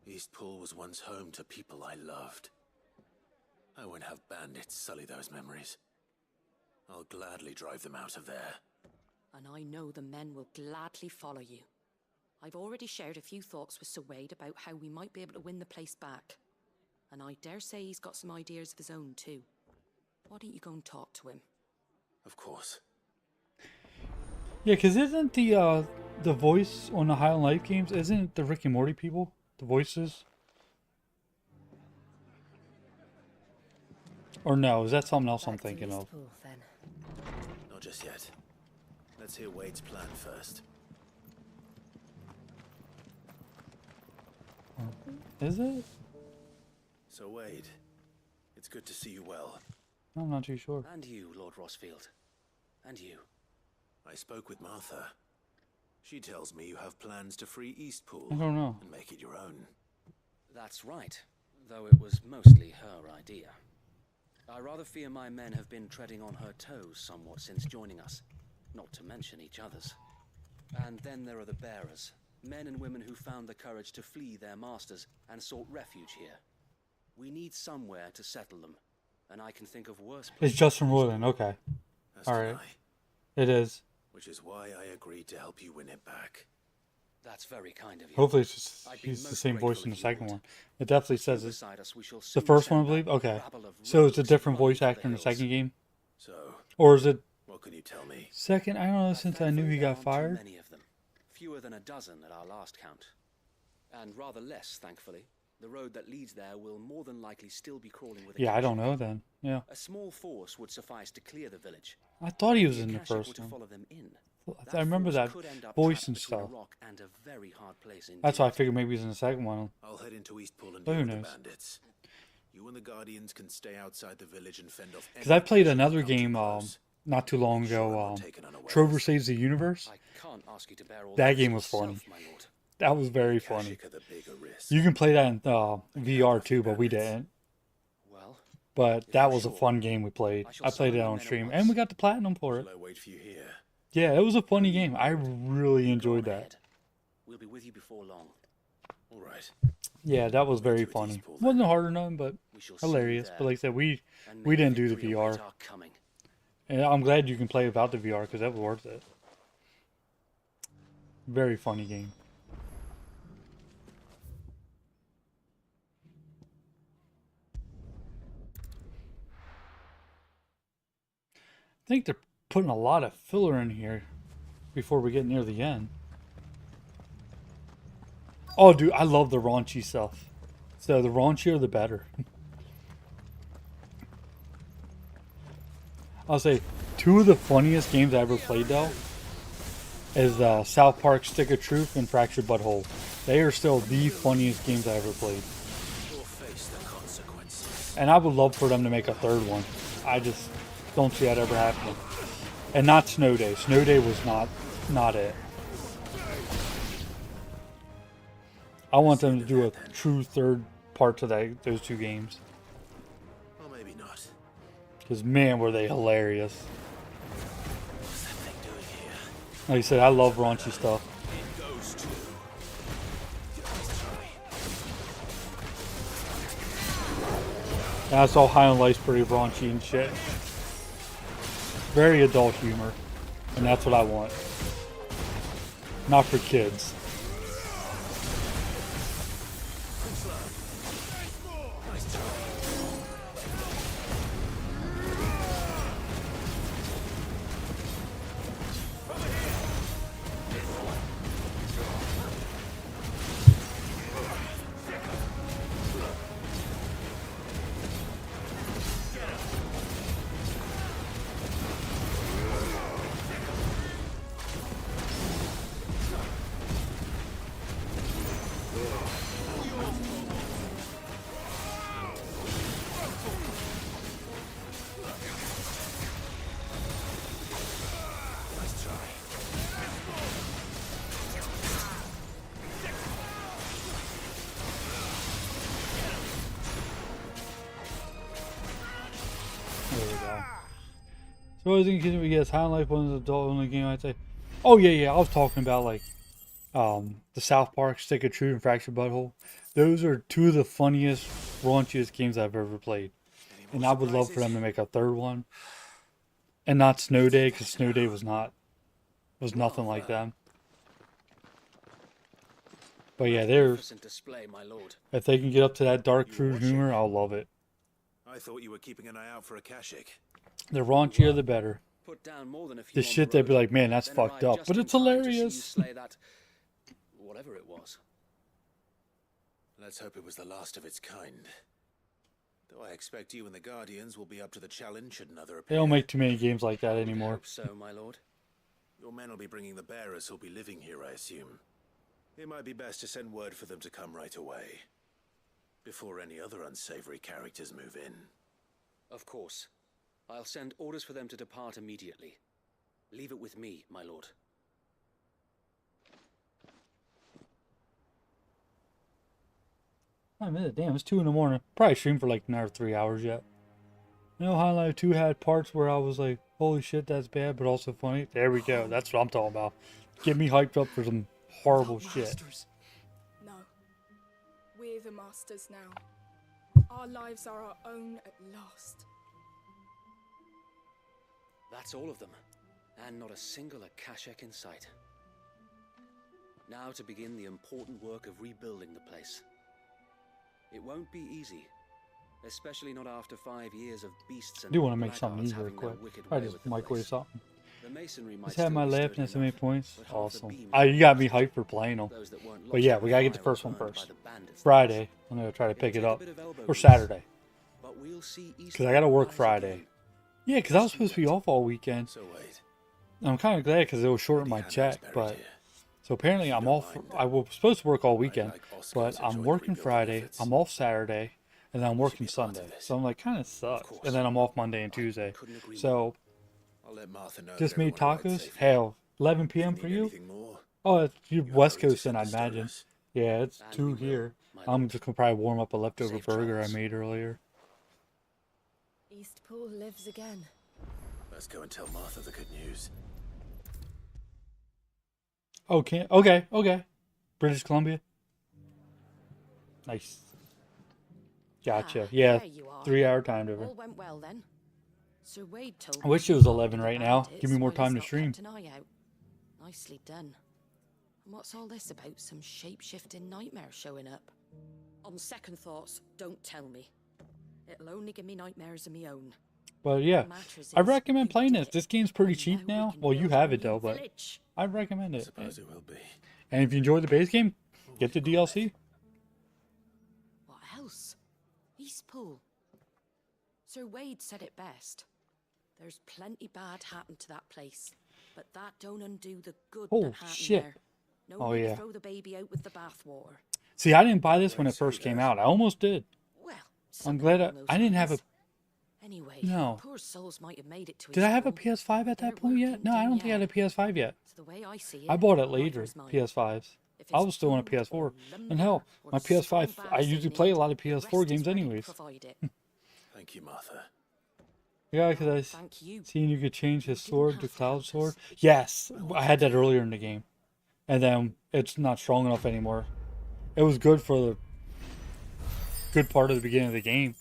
S3: Eastpool was once home to people I loved. I won't have bandits sully those memories. I'll gladly drive them out of there.
S10: And I know the men will gladly follow you. I've already shared a few thoughts with Sir Wade about how we might be able to win the place back. And I dare say he's got some ideas of his own too. Why don't you go and talk to him?
S3: Of course.
S17: Yeah, because isn't the voice on the Highland Life games, isn't it the Rick and Morty people? The voices? Or no, is that something else I'm thinking of?
S3: Not just yet. Let's hear Wade's plan first.
S17: Is it?
S3: So Wade, it's good to see you well.
S17: I'm not too sure.
S1: And you, Lord Rossfield. And you.
S3: I spoke with Martha. She tells me you have plans to free Eastpool.
S17: I don't know.
S3: And make it your own.
S1: That's right, though it was mostly her idea. I rather fear my men have been treading on her toes somewhat since joining us, not to mention each other's. And then there are the bearers, men and women who found the courage to flee their masters and sought refuge here. We need somewhere to settle them, and I can think of worse places.
S17: It's Justin Roiland, okay. Alright. It is.
S3: Which is why I agreed to help you win it back.
S1: That's very kind of you.
S17: Hopefully it's just, he's the same voice in the second one. It definitely says it's the first one, I believe? Okay. So it's a different voice actor in the second game?
S3: So,
S17: or is it...
S3: What can you tell me?
S17: Second? I don't know, since I knew he got fired.
S1: Many of them. Fewer than a dozen at our last count. And rather less, thankfully. The road that leads there will more than likely still be crawling with
S17: Yeah, I don't know then. Yeah.
S1: A small force would suffice to clear the village.
S17: I thought he was in the first one. I remember that voice and stuff. That's why I figured maybe he was in the second one.
S3: I'll head into Eastpool and
S17: But
S3: deal
S17: who
S3: with the
S17: knows?
S3: bandits. You and the Guardians can stay outside the village and fend off.
S17: Because I played another game not too long ago, Trover Saves the Universe. That game was funny. That was very funny. You can play that in VR too, but we didn't. But that was a fun game we played. I played it on stream, and we got the platinum for it.
S3: Shall I wait for you here?
S17: Yeah, it was a funny game. I really enjoyed that.
S1: We'll be with you before long.
S3: All right.
S17: Yeah, that was very funny. Wasn't hard or nothing, but hilarious. But like I said, we didn't do the VR. And I'm glad you can play without the VR because that was worth it. Very funny game. I think they're putting a lot of filler in here before we get near the end. Oh, dude, I love the raunchy stuff. So the raunchier, the better. I'll say 2 of the funniest games I ever played, though, is South Park Stick of Truth and Fractured Butthole. They are still the funniest games I ever played. And I would love for them to make a 3rd one. I just don't see that ever happening. And not Snow Day. Snow Day was not it. I want them to do a true 3rd part to those 2 games.
S3: Well, maybe not.
S17: Because, man, were they hilarious. Like I said, I love raunchy stuff. And I saw High on Life's pretty raunchy and shit. Very adult humor. And that's what I want. Not for kids. So as in case we guess, High on Life was an adult only game, I'd say. Oh yeah, I was talking about like the South Park Stick of Truth and Fractured Butthole. Those are 2 of the funniest, raunchiest games I've ever played. And I would love for them to make a 3rd one. And not Snow Day, because Snow Day was nothing like them. But yeah, if they can get up to that dark crude humor, I'll love it.
S3: I thought you were keeping an eye out for a Kashik.
S17: The raunchier, the better. The shit they'd be like, man, that's fucked up, but it's hilarious.
S3: Whatever it was. Let's hope it was the last of its kind. Though I expect you and the Guardians will be up to the challenge should another appear.
S17: They don't make too many games like that anymore.
S3: So, my lord. Your men will be bringing the bearers who'll be living here, I assume. It might be best to send word for them to come right away. Before any other unsavory characters move in.
S1: Of course. I'll send orders for them to depart immediately. Leave it with me, my lord.
S17: I admit it, damn, it's 2 in the morning. Probably stream for like another 3 hours yet. You know, High on Life 2 had parts where I was like, holy shit, that's bad, but also funny. There we go. That's what I'm talking about. Get me hyped up for some horrible shit.
S4: No. We're the masters now. Our lives are our own at last.
S1: That's all of them, and not a single Akashek in sight. Now to begin the important work of rebuilding the place. It won't be easy, especially not after 5 years of beasts and
S17: I do want to make something easier quick. I just microwave something. Just had my left and so many points. Awesome. You got me hyped for playing them. But yeah, we gotta get the first one first. Friday, I'm gonna try to pick it up. Or Saturday. Because I gotta work Friday. Yeah, because I was supposed to be off all weekend. I'm kind of glad because it will shorten my check, but... So apparently I'm off... I was supposed to work all weekend, but I'm working Friday, I'm off Saturday, and then I'm working Sunday. So I'm like, kind of sucks. And then I'm off Monday and Tuesday. So... Just made tacos? Hell, 11 p.m. for you? Oh, it's West Coast then, I'd imagine. Yeah, it's 2 here. I'm just gonna probably warm up a leftover burger I made earlier.
S20: Eastpool lives again.
S3: Let's go and tell Martha the good news.
S17: Okay. British Columbia. Nice. Gotcha.
S10: Ah,
S17: Yeah,
S10: there you are.
S17: 3-hour time difference.
S10: All went well then. Sir Wade told
S17: I
S10: me
S17: wish it
S10: you
S17: was
S10: fought
S17: 11
S10: with the
S17: right now.
S10: bandits
S17: Give me more
S10: while
S17: time to
S10: Scott
S17: stream.
S10: kept an eye out. Nicely done. And what's all this about some shape-shifting nightmare showing up? On second thoughts, don't tell me. It'll only give me nightmares of me own.
S17: But yeah,
S10: Matters
S17: I
S10: is,
S17: recommend
S10: you
S17: playing
S10: did
S17: this.
S10: it.
S17: This game's pretty
S10: And
S17: cheap
S10: now we
S17: now.
S10: can
S17: Well, you
S10: build
S17: have
S10: our
S17: it though,
S10: new
S17: but
S10: village.
S17: I recommend it.
S3: Suppose it will be.
S17: And if you enjoy the base game, get the DLC.
S10: What else? Eastpool. Sir Wade said it best. There's plenty bad happened to that place, but that don't undo the good
S17: Oh,
S10: that happened
S17: shit.
S10: there. No
S17: Oh,
S10: need to
S17: yeah.
S10: throw the baby out with the bathwater.
S17: See, I didn't buy this when it first came out. I almost did.
S10: Well,
S17: I'm glad I didn't have a.
S10: Anyway,
S17: No.
S10: poor souls might have made it to
S17: Did I have a
S10: Eastpool.
S17: PS5 at that point yet? No, I don't think I had a PS5 yet.
S10: So the way I see
S17: I
S10: it,
S17: bought it
S10: neither
S17: later,
S10: is mine.
S17: PS5s.
S10: If
S17: I
S10: it's
S17: was still on a
S10: food or
S17: PS4.
S10: lumber
S17: And hell,
S10: or
S17: my
S10: strong
S17: PS5, I
S10: bags they
S17: usually play a
S10: need,
S17: lot of
S10: the rest
S17: PS4
S10: is
S17: games
S10: ready
S17: anyways.
S10: provided.
S3: Thank you, Martha.
S17: Yeah, because I
S10: Thank you.
S17: seen you could change his sword to
S10: have to
S17: Cloud
S10: help us.
S17: Sword. Yes, I had that earlier in the game. And then it's not strong enough anymore. It was good for the good part of the beginning of the game.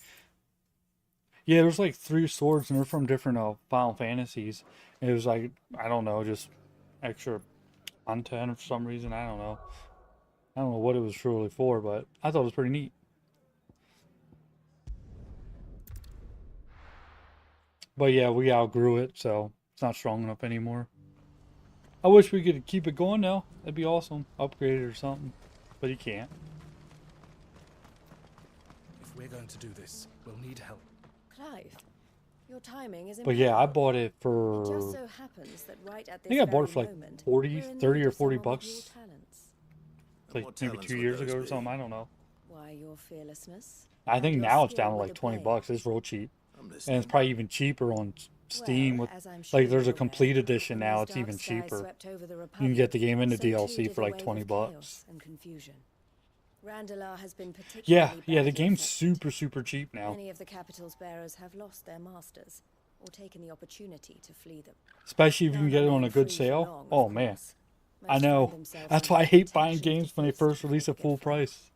S17: Yeah, there's like 3 swords and they're from different Final Fantasies. And it was like, I don't know, just extra content for some reason. I don't know. I don't know what it was truly for, but I thought it was pretty neat. But yeah, we outgrew it, so it's not strong enough anymore. I wish we could keep it going now. That'd be awesome. Upgrade it or something. But you can't.
S18: If we're going to do this, we'll need help.
S20: Clive, your timing is
S17: But yeah, I
S20: impeccable.
S17: bought it
S20: It
S17: for...
S20: just so happens that right at
S17: I
S20: this
S17: think I bought it
S20: very
S17: for like
S20: moment,
S17: 40,
S20: we're in
S17: 30
S20: need
S17: or
S20: of
S17: 40
S20: someone with your
S17: bucks.
S20: talents.
S17: Like
S3: what
S17: maybe
S3: talents
S17: 2
S3: would
S17: years
S3: those
S17: ago or
S3: be?
S17: something. I don't know.
S20: Why, your fearlessness.
S17: I think
S20: your
S17: now it's
S20: skill
S17: down to
S20: with
S17: like
S20: the
S17: 20
S20: blade.
S17: bucks. It's real cheap.
S3: I'm
S17: And
S3: listening.
S17: it's probably even cheaper on Steam.
S20: Well,
S17: With
S20: as I'm sure
S17: like, there's a
S20: you're
S17: complete
S20: aware,
S17: edition
S20: when
S17: now.
S20: those
S17: It's
S20: dark
S17: even
S20: skies
S17: cheaper.
S20: swept over the
S17: You can
S20: Republic,
S17: get the game in the
S20: so too
S17: DLC
S20: did
S17: for
S20: a
S17: like
S20: wave
S17: 20
S20: of
S17: bucks.
S20: chaos and confusion. Randalar has been particularly
S17: Yeah, the
S20: badly
S17: game's
S20: affected.
S17: super cheap now.
S20: Many of the capital's bearers have lost their masters, or taken the opportunity to flee them.
S17: Especially if you can
S20: None
S17: get it on
S20: remain
S17: a good
S20: free for
S17: sale.
S20: long,
S17: Oh
S20: of
S17: man.
S20: course.
S17: I
S20: Most
S17: know.
S20: find themselves
S17: That's
S20: in
S17: why I
S20: the
S17: hate buying
S20: temptation to
S17: games when they
S20: feast
S17: first
S20: before
S17: release
S20: they
S17: at
S20: get
S17: full
S20: fed.
S17: price.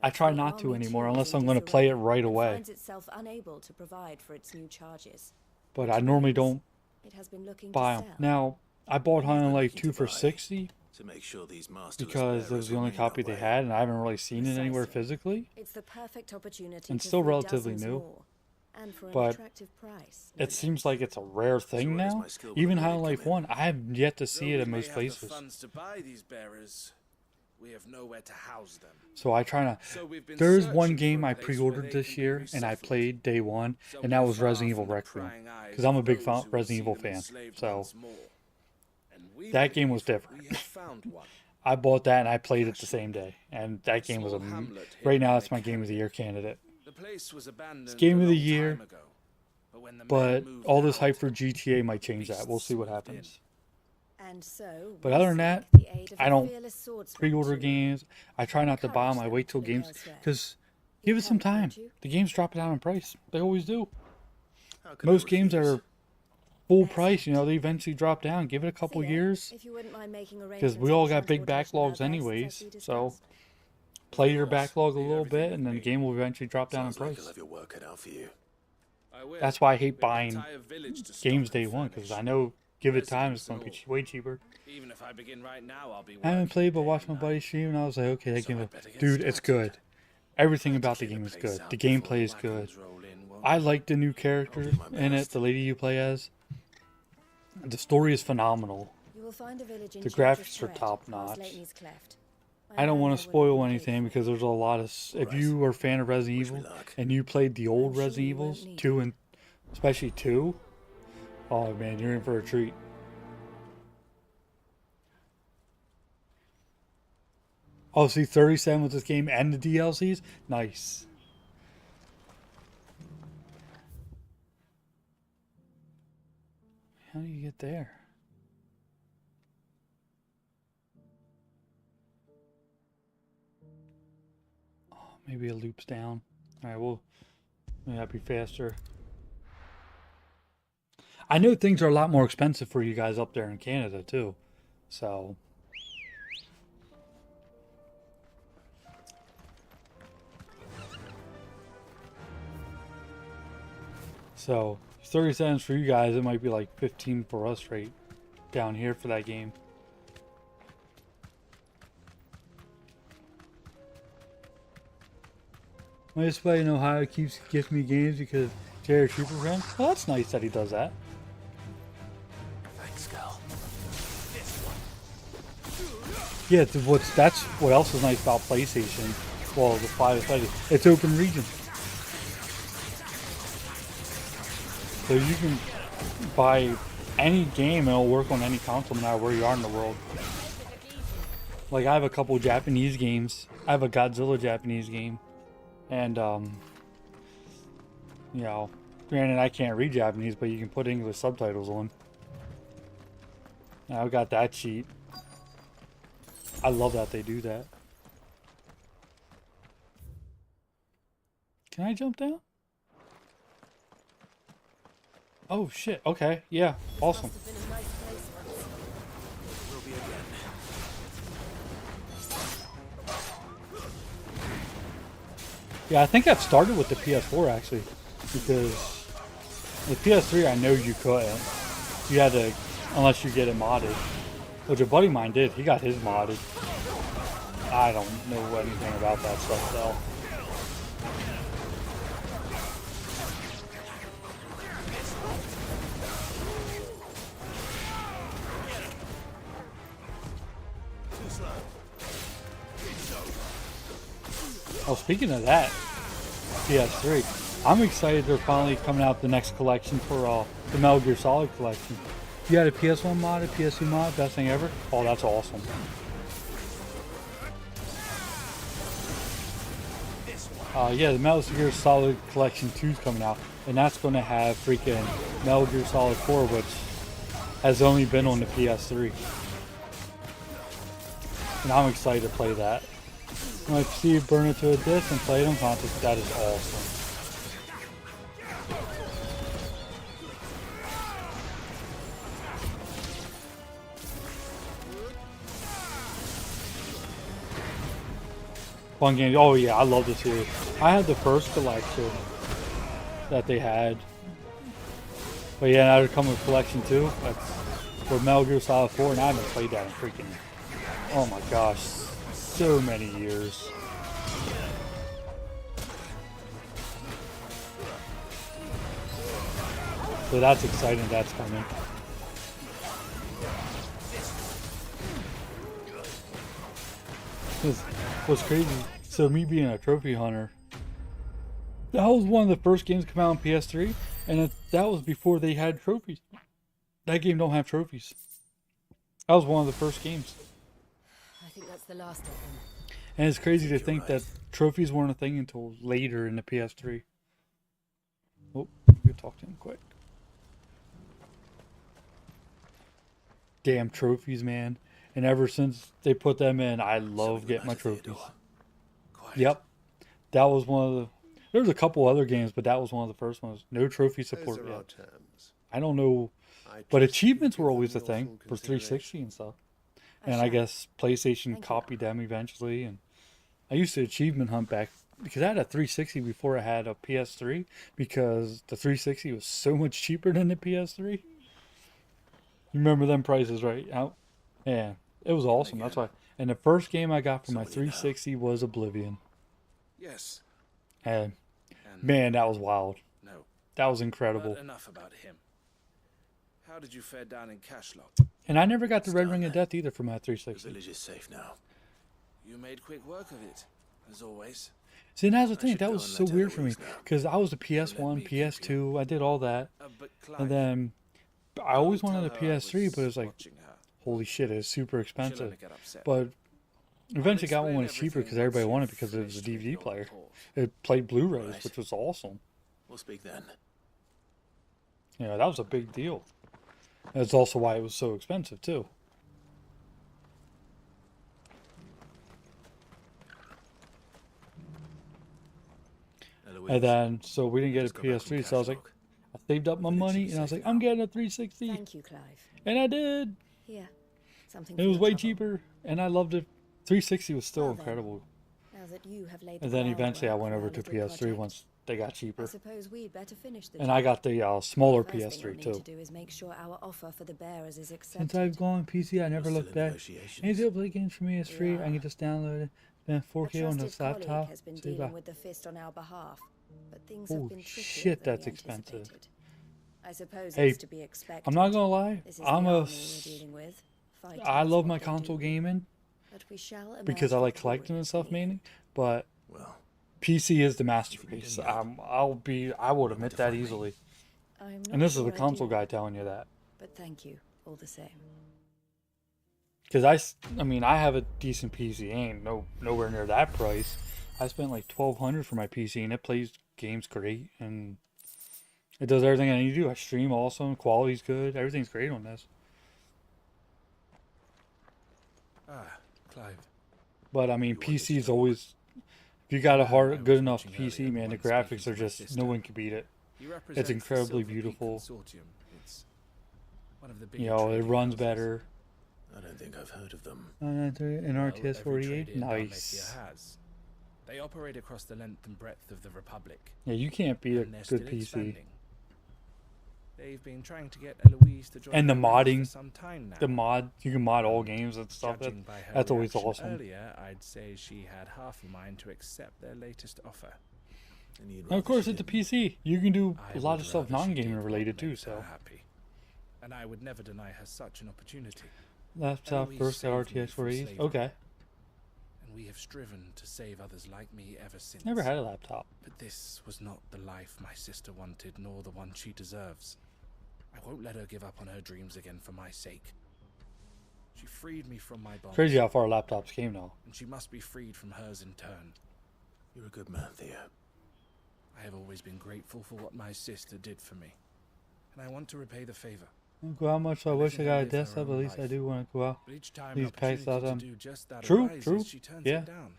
S17: I try
S20: The
S17: not to
S20: army,
S17: anymore
S20: too,
S17: unless
S20: is in
S17: I'm going to play it
S20: disarray
S17: right
S20: and
S17: away.
S20: finds itself unable to provide for its new charges.
S17: But I normally don't
S20: It has been looking
S17: buy
S20: to
S17: them.
S20: sell.
S17: Now, I bought
S3: What are you
S17: Hunting Light
S3: looking
S17: 2
S3: to
S17: for
S3: buy?
S17: 60
S3: To make sure these masterless
S17: because it was
S3: bearers
S17: the only
S3: remain
S17: copy
S3: that
S17: they
S3: way.
S17: had and I haven't really seen it anywhere
S20: Precisely.
S17: physically.
S20: It's the perfect opportunity
S17: And
S20: to
S17: still
S20: free
S17: relatively
S20: dozens
S17: new.
S20: more, and for an
S17: But
S20: attractive price. no
S17: it seems like it's a rare thing
S3: where does
S17: now.
S3: my skill with
S17: Even
S3: the blade
S17: Hunting Life
S3: come in?
S17: 1, I have yet to see
S11: Though
S17: it
S11: we
S17: in
S11: may
S17: most
S11: have
S17: places.
S11: the funds to buy these bearers, we have nowhere to house them.
S17: So I try to.
S11: So we've been
S17: There is one
S11: searching
S17: game
S11: for a
S17: I
S11: place where
S17: pre-ordered
S11: they
S17: this
S11: can be
S17: year and I
S11: resettled.
S17: played day 1, and that
S11: Somewhere
S17: was
S11: far
S17: Resident Evil
S11: from the
S17: Requiem.
S11: prying eyes
S17: Because I'm a
S11: of
S17: big
S11: those who would
S17: Resident
S11: see
S17: Evil
S11: them
S17: fan.
S11: enslaved
S17: So
S11: once more. And we
S17: that game was
S11: believe
S17: different.
S11: we have found one.
S17: I bought that and I played it the same day. And that game was
S11: Small
S17: a.
S11: hamlet
S17: Right
S11: hidden
S17: now,
S11: in
S17: it's
S11: a
S17: my Game of the
S11: canyon.
S17: Year candidate.
S11: The place was abandoned
S17: It's Game
S11: a
S17: of the
S11: long
S17: Year,
S11: time ago, but when the men
S17: but
S11: moved
S17: all this
S11: out,
S17: hype for GTA might change that. We'll see what
S11: moved in.
S17: happens.
S20: And so,
S17: But
S20: we
S17: other than that,
S20: seek the aid of
S17: I
S20: a
S17: don't
S20: fearless swordsman
S17: pre-order
S20: to
S17: games. I try not to buy them. I wait till
S20: to look
S17: games
S20: elsewhere.
S17: because give it some time.
S20: won't you?
S17: The games drop down in price. They always do.
S3: How could I
S17: Most games
S3: refuse?
S17: are full price. You know, they eventually drop down. Give it a couple
S20: See ya.
S17: years
S20: If you wouldn't mind making
S17: because
S20: arrangements
S17: we
S20: for
S17: all got big
S20: transportation of our
S17: backlogs
S20: guests,
S17: anyways.
S20: as we
S17: So
S20: discussed.
S17: play your
S3: Of course.
S17: backlog a
S3: Leave
S17: little
S3: everything
S17: bit,
S3: with
S17: and then
S3: me.
S17: the game will eventually drop down in
S3: Sounds like
S17: price.
S3: you'll have your work cut out for you.
S11: I will.
S17: That's why I hate
S11: We have an
S17: buying
S11: entire village to stock
S17: games
S11: and
S17: day one because
S11: furnish.
S17: I know give it time
S11: Residents
S17: it's going to
S11: and
S17: be
S11: all.
S17: way cheaper.
S11: Even if I begin right now, I'll be
S17: I haven't
S11: working
S17: played, but
S11: day
S17: watched my
S11: and
S17: buddy
S11: night.
S17: stream, and I was like, okay, that
S11: So
S17: game,
S11: I'd better get
S17: dude, it's
S11: started.
S17: good. Everything
S3: Better
S17: about the
S3: clear
S17: game
S3: the
S17: is
S3: place
S17: good.
S3: out
S17: The
S3: before
S17: gameplay is
S3: the
S17: good.
S3: wagons roll in, won't
S17: I
S3: they?
S17: like the new character
S3: my
S17: in
S3: best.
S17: it, the lady you play as. The story is phenomenal.
S20: You will find a village in
S17: The
S20: charge of
S17: graphics are
S20: Thread,
S17: top
S20: past
S17: notch.
S20: Leighton's Cleft. My
S17: I don't
S20: man
S17: want
S20: there
S17: to
S20: will
S17: spoil
S20: indicate
S17: anything
S20: for
S17: because
S20: you.
S17: there's a lot of. If
S3: Alright.
S17: you are a fan of Resident
S3: Wish me
S17: Evil
S3: luck.
S17: and you played the old
S20: I'm sure
S17: Resident
S20: you won't
S17: Evils,
S20: need
S17: 2 and especially 2, oh man, you're in for a treat. Oh, see, 37 with this game and the DLCs? Nice. How do you get there? Oh, maybe it loops down. Alright, well, maybe that'd be faster. I know things are a lot more expensive for you guys up there in Canada, too. So... So, 30 cents for you guys, it might be like 15 for us right down here for that game. My display in Ohio keeps gifting me games because Jared Trooper friend. Well, that's nice that he does that.
S12: Thanks, Cal.
S17: Yeah, that's what else is nice about PlayStation. Well, the 5 it's open region. So you can buy any game and it'll work on any console no matter where you are in the world. Like I have a couple Japanese games. I have a Godzilla Japanese game. And you know, granted I can't read Japanese, but you can put English subtitles on. Now I've got that cheat. I love that they do that. Can I jump down? Oh shit, okay, yeah, awesome. Yeah, I think I've started with the PS4 actually, because the PS3 I know you couldn't. You had to, unless you get it modded. Which a buddy of mine did, he got his modded. I don't know anything about that stuff though. Oh, speaking of that, PS3, I'm excited they're finally coming out the next collection for the Metal Gear Solid collection. You had a PS1 mod, a PS2 mod, best thing ever? Oh, that's awesome. Yeah, the Metal Gear Solid Collection 2 is coming out, and that's going to have freaking Metal Gear Solid 4, which has only been on the PS3. And I'm excited to play that. When I see you burn it to a disc and play it on console, that is awesome. Fun game. Oh yeah, I love this series. I had the first collection that they had. But yeah, now they're coming with collection 2. That's for Metal Gear Solid 4, and I haven't played that in freaking, oh my gosh, so many years. So that's exciting, that's coming. What's crazy, so me being a trophy hunter, that was one of the first games to come out on PS3, and that was before they had trophies. That game don't have trophies. That was one of the first games.
S20: I think that's the last of them.
S17: And it's crazy to think that trophies weren't a thing until later in the PS3. Oh, we can talk to him quick. Damn trophies, man. And ever since they put them in, I love getting my trophies. Yep. That was one of the... There was a couple other games, but that was one of the first ones. No trophy support yet. I don't know. But achievements were always a thing for 360 and stuff. And I guess PlayStation copied them eventually. And I used to achievement hunt back because I had a 360 before I had a PS3 because the 360 was so much cheaper than the PS3. You remember them prices, right? Yeah, it was awesome. That's why. And the first game I got for my 360 was Oblivion.
S16: Yes.
S17: And man, that was wild.
S16: No.
S17: That was incredible.
S16: But enough about him. How did you fare down in Cashlock?
S17: And I never got the Red Ring of Death either for my 360.
S3: The village is safe now.
S16: You made quick work of it, as always.
S17: See, and that's the thing. That was so weird for me because I was a PS1, PS2. I did all that, and then I always wanted a PS3, but it was like, holy shit, it's super expensive. But eventually got one when it's cheaper because everybody wanted it because it was a DVD player. It played Blu-rays, which was awesome.
S3: We'll speak then.
S17: Yeah, that was a big deal. That's also why it was so expensive too. And then, so we didn't get a PS3, so I was like, I saved up my money, and I was like, I'm getting a 360.
S20: Thank you, Clive.
S17: And I did.
S20: Here, something.
S17: It was way cheaper, and I loved it. 360 was still incredible.
S20: Now that you have laid
S17: and then eventually I went over to PS3 once they got
S20: I
S17: cheaper.
S20: suppose we'd better finish the
S17: And
S20: job.
S17: I got the smaller
S20: The first thing
S17: PS3
S20: we'll need
S17: too.
S20: to do is make sure our offer for the bearers is accepted.
S17: Since I've gone PC, I never
S20: Still
S17: looked
S20: in
S17: back.
S20: negotiations.
S17: Any deal play games for me is free. I
S20: Yeah.
S17: can just download it. Then
S20: A
S17: 4K on
S20: trusted
S17: this
S20: colleague
S17: laptop.
S20: has been
S17: See
S20: dealing
S17: about-
S20: with the fist on our behalf, but things
S17: Oh
S20: have been trickier
S17: shit,
S20: than
S17: that's
S20: we
S17: expensive.
S20: anticipated. I suppose
S17: Hey,
S20: it's to be expected.
S17: I'm not gonna lie.
S20: This is
S17: I'm
S20: the
S17: a.
S20: army we're dealing with. Fighting
S17: I
S20: is
S17: love
S20: what
S17: my
S20: they
S17: console
S20: do.
S17: gaming
S20: But we shall emerge
S17: because I like
S20: victorious
S17: collecting and stuff
S20: in the end.
S17: mainly. But PC is the masterpiece. I will admit that easily.
S20: I'm
S17: And
S20: not
S17: this is
S20: sure
S17: the
S20: I
S17: console
S20: do,
S17: guy telling you that.
S20: but thank you all the same.
S17: Because I mean, I have a decent PC. Ain't nowhere near that price. I spent like $1,200 for my PC, and it plays games great, and it does everything I need to do. I stream awesome, quality's good, everything's great on this.
S18: Ah, Clive.
S17: But I mean, PC's always. If you got a good enough PC, man, the graphics are just no one can beat it. It's incredibly beautiful.
S18: One of the
S17: You know, it runs better.
S3: I don't think I've heard of them.
S17: An RTS 48,
S18: Nice.
S17: nice.
S18: Has. They operate across the length and breadth of the Republic.
S17: Yeah, you can't beat a
S18: and they're
S17: good
S18: still
S17: PC.
S18: expanding. They've been trying to get Eloise to join
S17: And the
S18: their ranks for
S17: modding,
S18: some time now.
S17: the mod, you can mod all games and stuff.
S18: Judging by her
S17: That's always
S18: reaction
S17: awesome.
S18: Earlier, I'd say she had half a mind to accept their latest offer.
S17: And of course, it's a PC. You can do
S18: I
S17: a lot
S18: would
S17: of stuff
S18: rather she
S17: non-gaming
S18: did what
S17: related too.
S18: makes her
S17: So
S18: happy. And I would never deny her such an opportunity.
S17: laptop
S18: Eloise
S17: versus
S18: saved me
S17: RTX
S18: from
S17: 48.
S18: slavery,
S17: Okay,
S18: And we have striven to save others like me ever since.
S17: never had a laptop.
S18: But this was not the life my sister wanted, nor the one she deserves. I won't let her give up on her dreams again for my sake. She freed me from my bonds.
S17: Crazy how far laptops came now.
S18: And she must be freed from hers in turn.
S3: You're a good man, Theo.
S18: I have always been grateful for what my sister did for me. And I want to repay the favor.
S17: Look how much I wish I
S18: Letting
S17: got
S18: her
S17: a
S18: live her
S17: desktop. At
S18: own
S17: least I
S18: life.
S17: do want to go out.
S18: But each time
S17: These
S18: an
S17: packs
S18: opportunity
S17: out.
S18: to do just that
S17: True,
S18: arises,
S17: true.
S18: she turns
S17: Yeah.
S18: it down.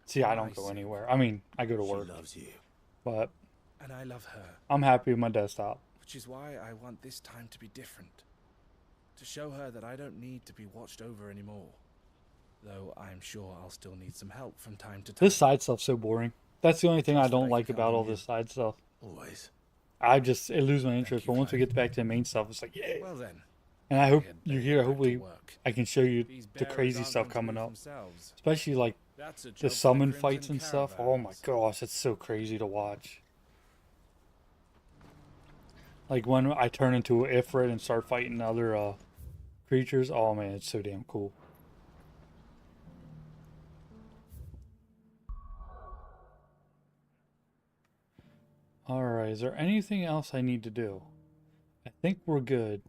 S17: See, I
S18: For
S17: don't
S18: my
S17: go
S18: sake.
S17: anywhere. I mean, I go to
S3: She
S17: work.
S3: loves you.
S17: But
S18: And I love her.
S17: I'm happy with my desktop.
S18: Which is why I want this time to be different. To show her that I don't need to be watched over anymore. Though I'm sure I'll still need some help from time to time.
S17: This side stuff's so boring. That's the only thing I don't like about all this side stuff.
S3: Always.
S17: It lose my interest. But once we get back to the main stuff, it's like, yeah.
S18: Well then.
S17: And I hope
S18: Head
S17: you
S18: back
S17: hear.
S18: to
S17: Hopefully,
S18: work.
S17: I can show you
S18: These
S17: the
S18: bearers
S17: crazy
S18: aren't
S17: stuff
S18: going to
S17: coming
S18: move
S17: up.
S18: themselves.
S17: Especially like
S18: That's a job
S17: the
S18: for
S17: summon
S18: Crimson
S17: fights and stuff. Oh my
S18: Caravans.
S17: gosh, it's so crazy to watch. Like when I turn into an Ifrit and start fighting other creatures. Oh man, it's so damn cool. Alright, is there anything else I need to do? I think we're good.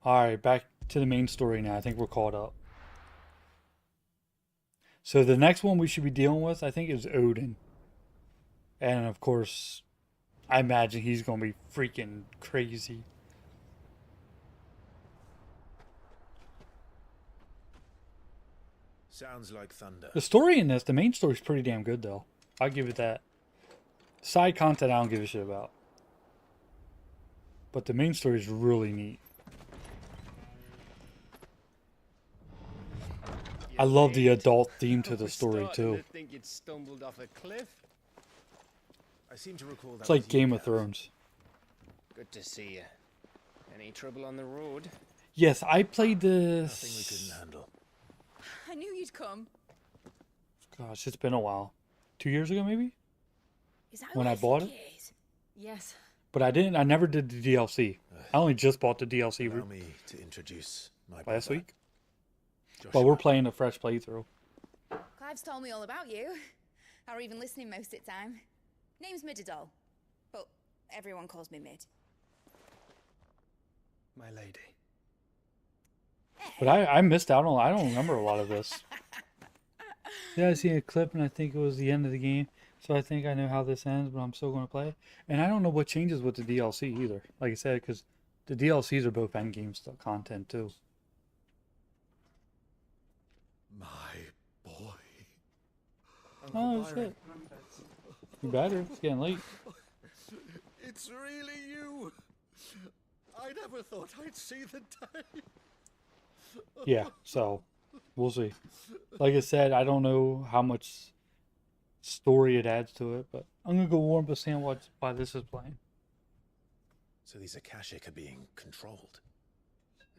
S17: Alright, back to the main story now. I think we're caught up. So the next one we should be dealing with, I think, is Odin. And of course, I imagine he's going to be freaking crazy.
S3: Sounds like thunder.
S17: The story in this, the main story is pretty damn good, though. I'll give it that. Side content, I don't give a shit about. But the main story is really neat. I love the adult theme to the story, too.
S14: I think you'd stumbled off a cliff.
S3: I seem to recall that.
S17: It's like
S3: was you,
S17: Game of
S3: Gav.
S17: Thrones.
S14: Good to see you. Any trouble on the road?
S17: Yes, I played
S3: Nothing we
S17: this.
S3: couldn't handle.
S4: I knew you'd come.
S17: Gosh, it's been a while. 2 years ago, maybe?
S20: Is that
S17: When
S20: who
S17: I bought it?
S20: think is? Yes.
S17: But I never did the DLC. I only just bought the DLC
S3: Allow me to introduce my
S17: last
S3: brother,
S17: week.
S3: Joshua.
S17: But we're playing a fresh playthrough.
S22: Clive's told me all about you. Or even listening most of the time. Name's Midadol. But everyone calls me Mid.
S6: My lady.
S17: But I missed out on. I don't remember a lot of this. Yeah, I seen a clip and I think it was the end of the game. So I think I know how this ends, but I'm still going to play. And I don't know what changes with the DLC either. Like I said, because the DLCs are both endgame stuff content too.
S21: My boy.
S17: Oh shit! You better. It's getting late.
S21: It's really you. I never thought I'd see the day.
S17: Yeah. So We'll see. Like I said, I don't know how much story it adds to it, but I'm gonna go warm up a sandwich while this is playing.
S3: So these Akashic are being controlled.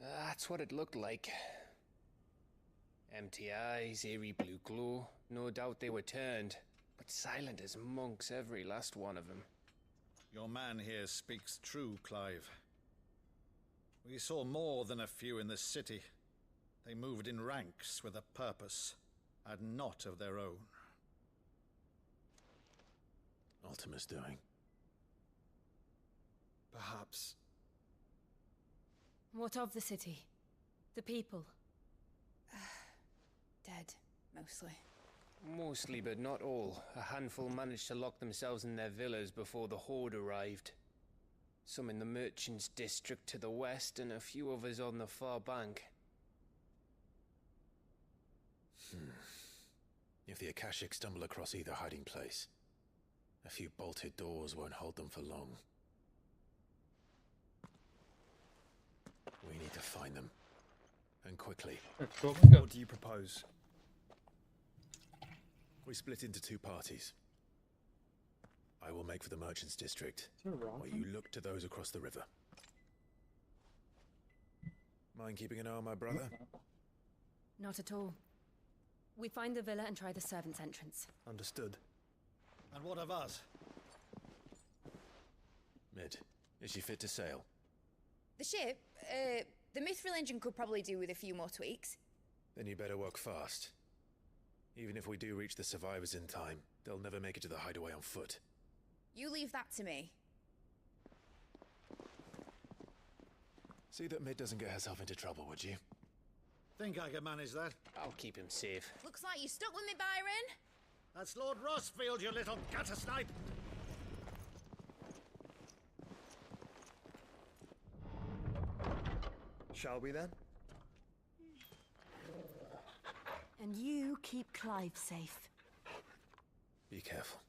S14: That's what it looked like. Empty eyes, eerie blue glow. No doubt they were turned, but silent as monks, every last one of them.
S2: Your man here speaks true, Clive. We saw more than a few in the city. They moved in ranks with a purpose, and not of their own.
S3: Ultima's doing.
S6: Perhaps.
S20: What of the city? The people?
S22: Dead, mostly.
S14: Mostly, but not all. A handful managed to lock themselves in their villas before the Horde arrived. Some in the Merchants' District to the west, and a few others on the far bank.
S3: If the Akashic stumble across either hiding place, a few bolted doors won't hold them for long. We need to find them. And quickly.
S6: What do you propose?
S3: We split into two parties. I will make for the Merchants' District, while you look to those across the river. Mind keeping an eye on my brother?
S20: Not at all. We find the villa and try the servants' entrance.
S6: Understood.
S2: And what of us?
S3: Mid, is she fit to sail?
S22: The ship, the Mithril engine could probably do with a few more tweaks.
S3: Then you better work fast. Even if we do reach the survivors in time, they'll never make it to the hideaway on foot.
S22: You leave that to me.
S3: See that Mid doesn't get herself into trouble, would you?
S2: Think I can manage that?
S14: I'll keep him safe.
S22: Looks like you stuck with me, Byron.
S2: That's Lord Rossfield, you little gutter snipe!
S6: Shall we then?
S20: And you keep Clive safe.
S3: Be careful.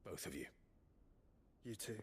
S3: Both of you.
S6: You too.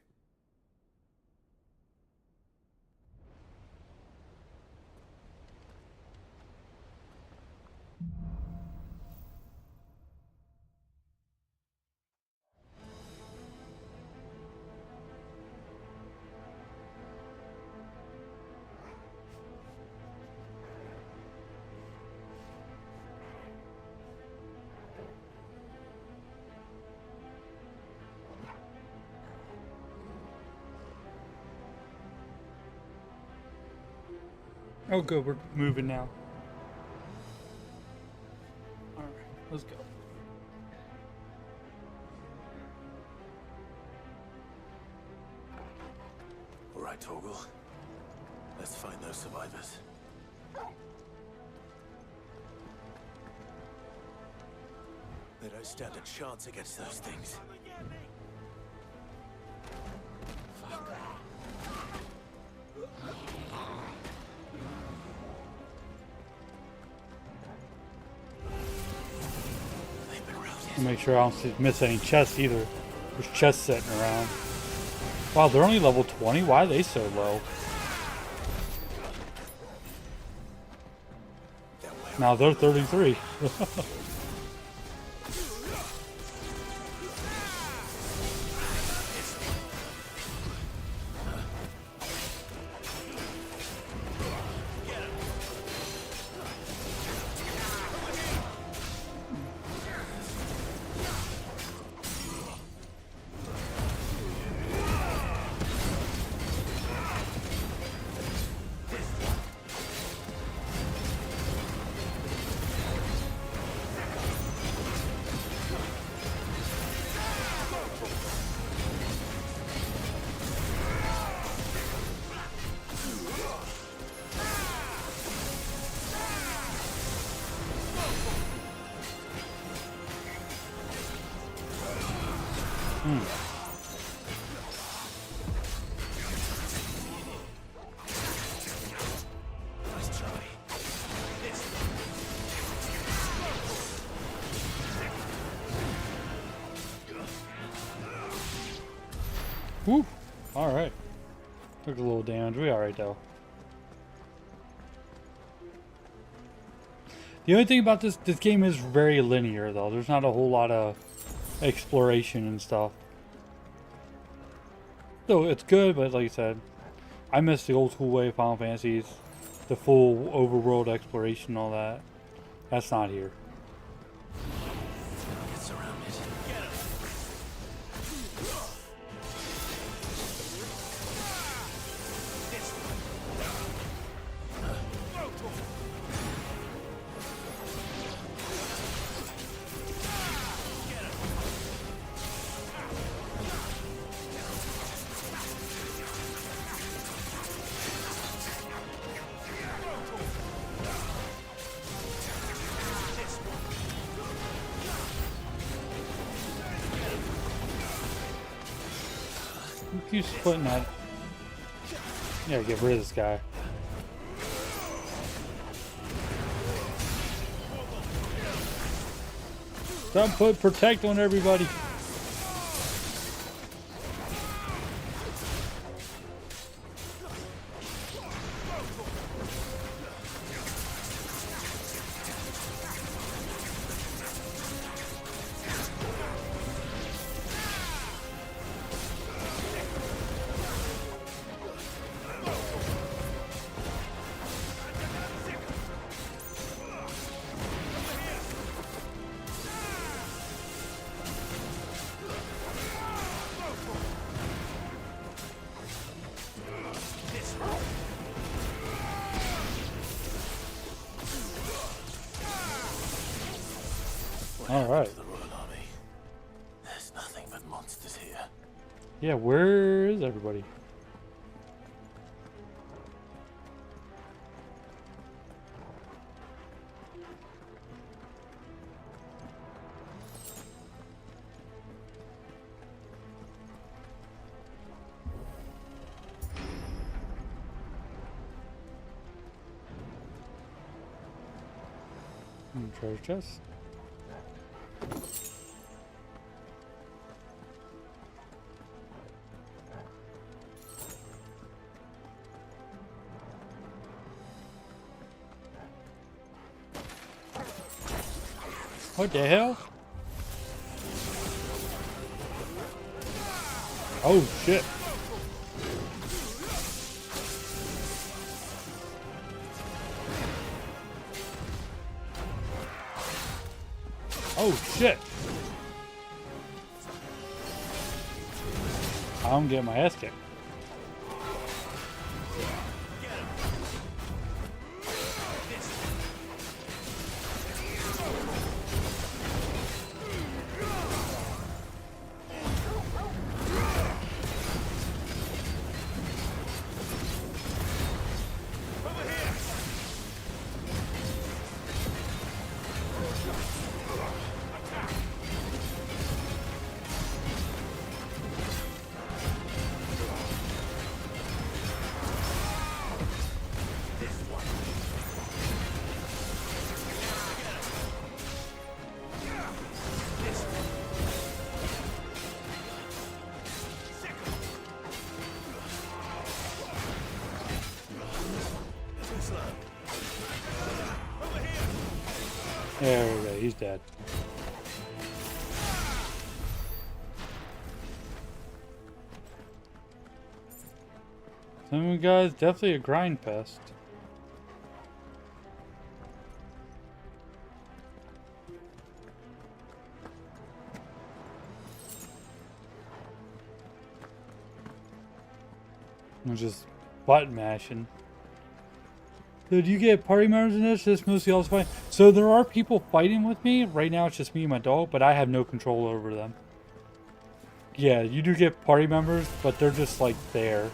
S17: Oh, good. We're moving now. All right, let's go.
S3: All right, Torgal. Let's find those survivors. They don't stand a chance against those things.
S17: Make sure I don't miss any chests either. There's chests sitting around. Wow, they're only level 20? Why are they so low? Now they're 33. Whew. Alright. Took a little damage. We alright though. The only thing about this game is very linear though. There's not a whole lot of exploration and stuff. So it's good, but like I said, I miss the old school way of Final Fantasies, the full overworld exploration, all that. That's not here.
S1: Get surrounded.
S17: Keep splitting that. Yeah, get rid of this guy. Don't put protect on everybody. All right.
S3: The Royal Army. There's nothing but monsters here.
S17: Yeah, where is everybody? Treasure chest. What the hell? Oh shit. Oh shit. I'm getting my ass kicked. There we go, he's dead. Some of you guys definitely a grind pest. I'm just button mashing. Did you get party members in this? This mostly all fight. So there are people fighting with me. Right now it's just me and my dog, but I have no control over them. Yeah, you do get party members, but they're just like there.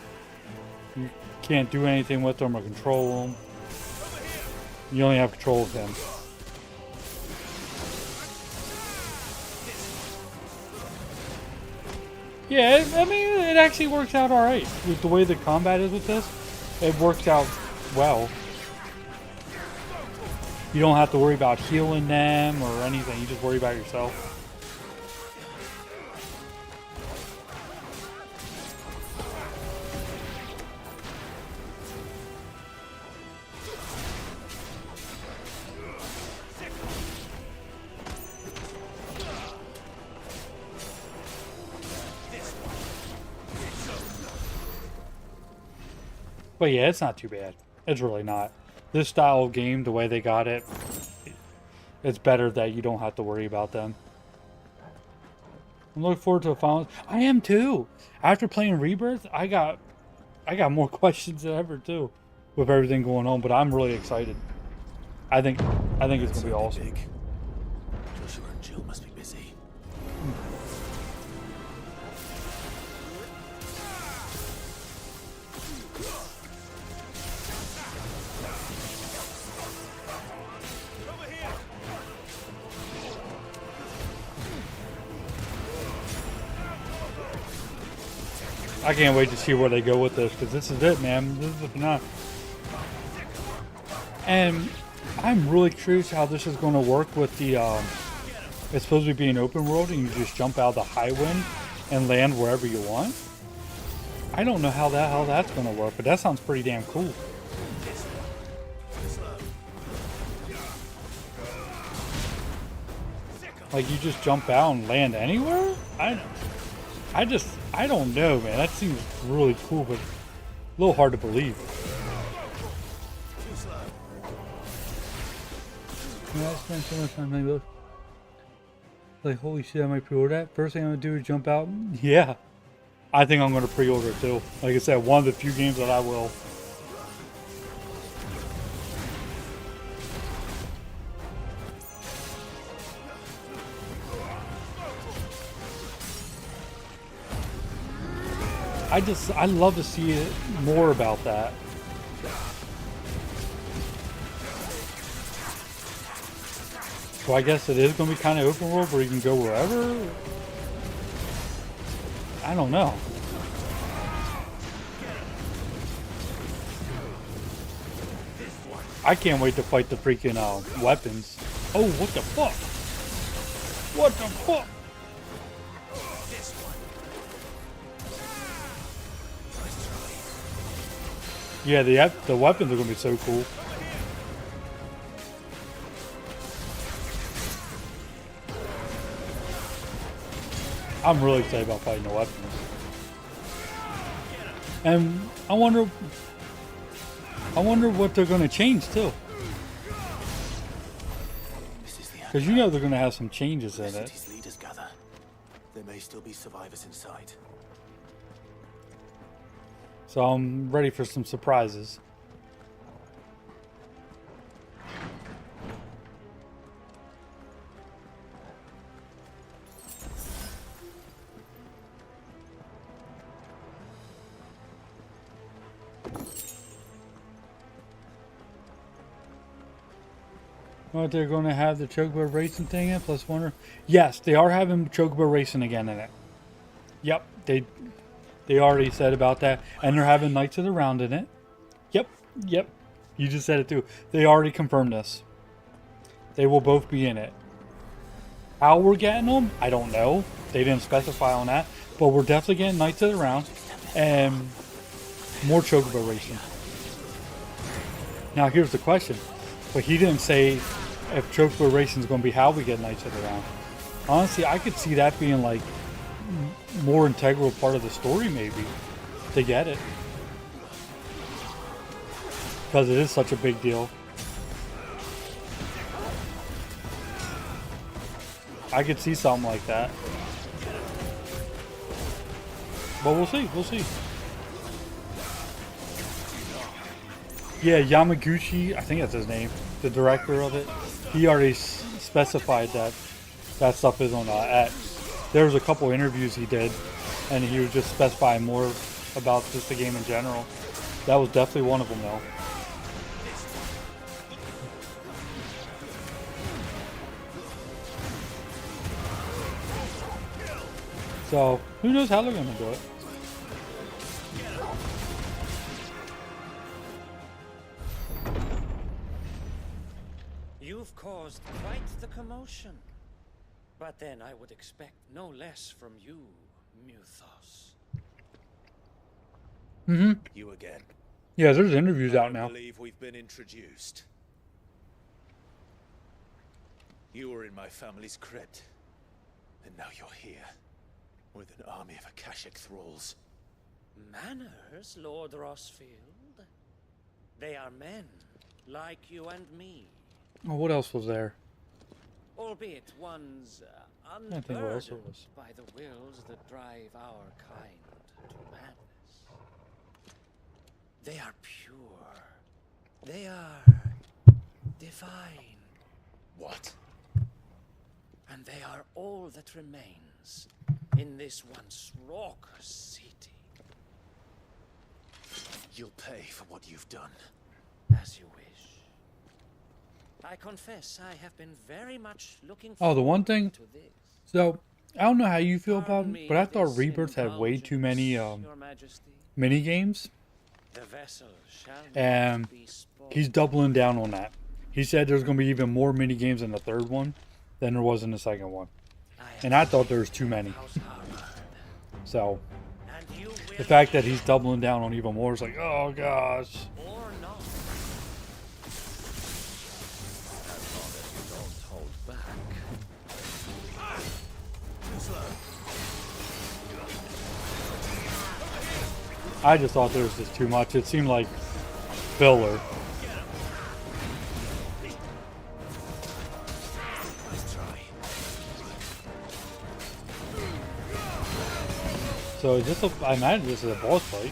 S17: You can't do anything with them or control them. You only have control of him. Yeah, I mean, it actually works out alright. With the way the combat is with this, it works out well. You don't have to worry about healing them or anything. You just worry about yourself. But yeah, it's not too bad. It's really not. This style of game, the way they got it, it's better that you don't have to worry about them. I'm looking forward to the finals. I am too. After playing Rebirth, I got more questions than ever too, with everything going on. But I'm really excited. I think it's gonna be awesome.
S3: Joshua and Jill must be busy.
S17: I can't wait to see where they go with this, because this is it, man. This is the finale. And I'm really curious how this is going to work with the, it's supposed to be an open world and you just jump out of the high wind and land wherever you want. I don't know how that's going to work, but that sounds pretty damn cool. Like you just jump out and land anywhere? I don't know, man. That seems really cool, but a little hard to believe. Yeah, I spent so much time playing those. Like, holy shit, I might pre-order that. First thing I'm gonna do is jump out. Yeah, I think I'm gonna pre-order it too. Like I said, one of the few games that I will. I love to see more about that. So I guess it is going to be kind of open world where you can go wherever? I don't know. I can't wait to fight the freaking weapons. Oh, what the fuck? What the fuck? Yeah, the weapons are going to be so cool. I'm really excited about fighting the weapons. And I wonder what they're going to change too. Because you know they're going to have some changes in it.
S3: City's leaders gather. There may still be survivors inside.
S17: So I'm ready for some surprises. What, they're going to have the Chocobo racing thing in plus one? Yes, they are having Chocobo racing again in it. Yep, they already said about that, and they're having Knights of the Round in it. Yep. You just said it too. They already confirmed this. They will both be in it. How we're getting them, I don't know. They didn't specify on that, but we're definitely getting Knights of the Round and more Chocobo racing. Now here's the question, but he didn't say if Chocobo racing is going to be how we get Knights of the Round. Honestly, I could see that being like more integral part of the story, maybe, to get it, because it is such a big deal. I could see something like that, but we'll see. Yeah, Yamaguchi, I think that's his name, the director of it, he already specified that stuff is on X. There was a couple interviews he did, and he was just specifying more about just the game in general. That was definitely one of them, though. So, who knows how they're going to do it.
S8: You've caused quite the commotion. But then I would expect no less from you, Muthos.
S17: Mm-hmm.
S11: You again.
S17: Yeah, there's interviews out now.
S11: I believe we've been introduced. You were in my family's crypt, and now you're here with an army of Akashic thralls.
S8: Manners, Lord Rossfield. They are men, like you and me.
S17: Oh, what else was there?
S8: Albeit ones
S17: I think what else
S8: unburdened
S17: it was.
S8: by the wills that drive our kind to madness. They are pure. They are divine.
S11: What?
S8: And they are all that remains in this once raucous city.
S11: You'll pay for what you've done.
S8: As you wish. I confess I have been very much looking
S17: Oh, the one thing.
S8: to this.
S17: So I don't know how you feel about it, but I thought Rebirth had way too many
S8: Your Majesty.
S17: mini games,
S8: The vessel shall
S17: and
S8: not be spoiled.
S17: he's doubling down on that. He said there's going to be even more mini games in the third one than there was in the second one, and I thought there was too many. So the fact that he's doubling down on even more is like, oh gosh.
S8: Or not.
S11: As long as you don't hold back.
S17: I just thought there was just too much. It seemed like filler. So is this I imagine this is a boss fight.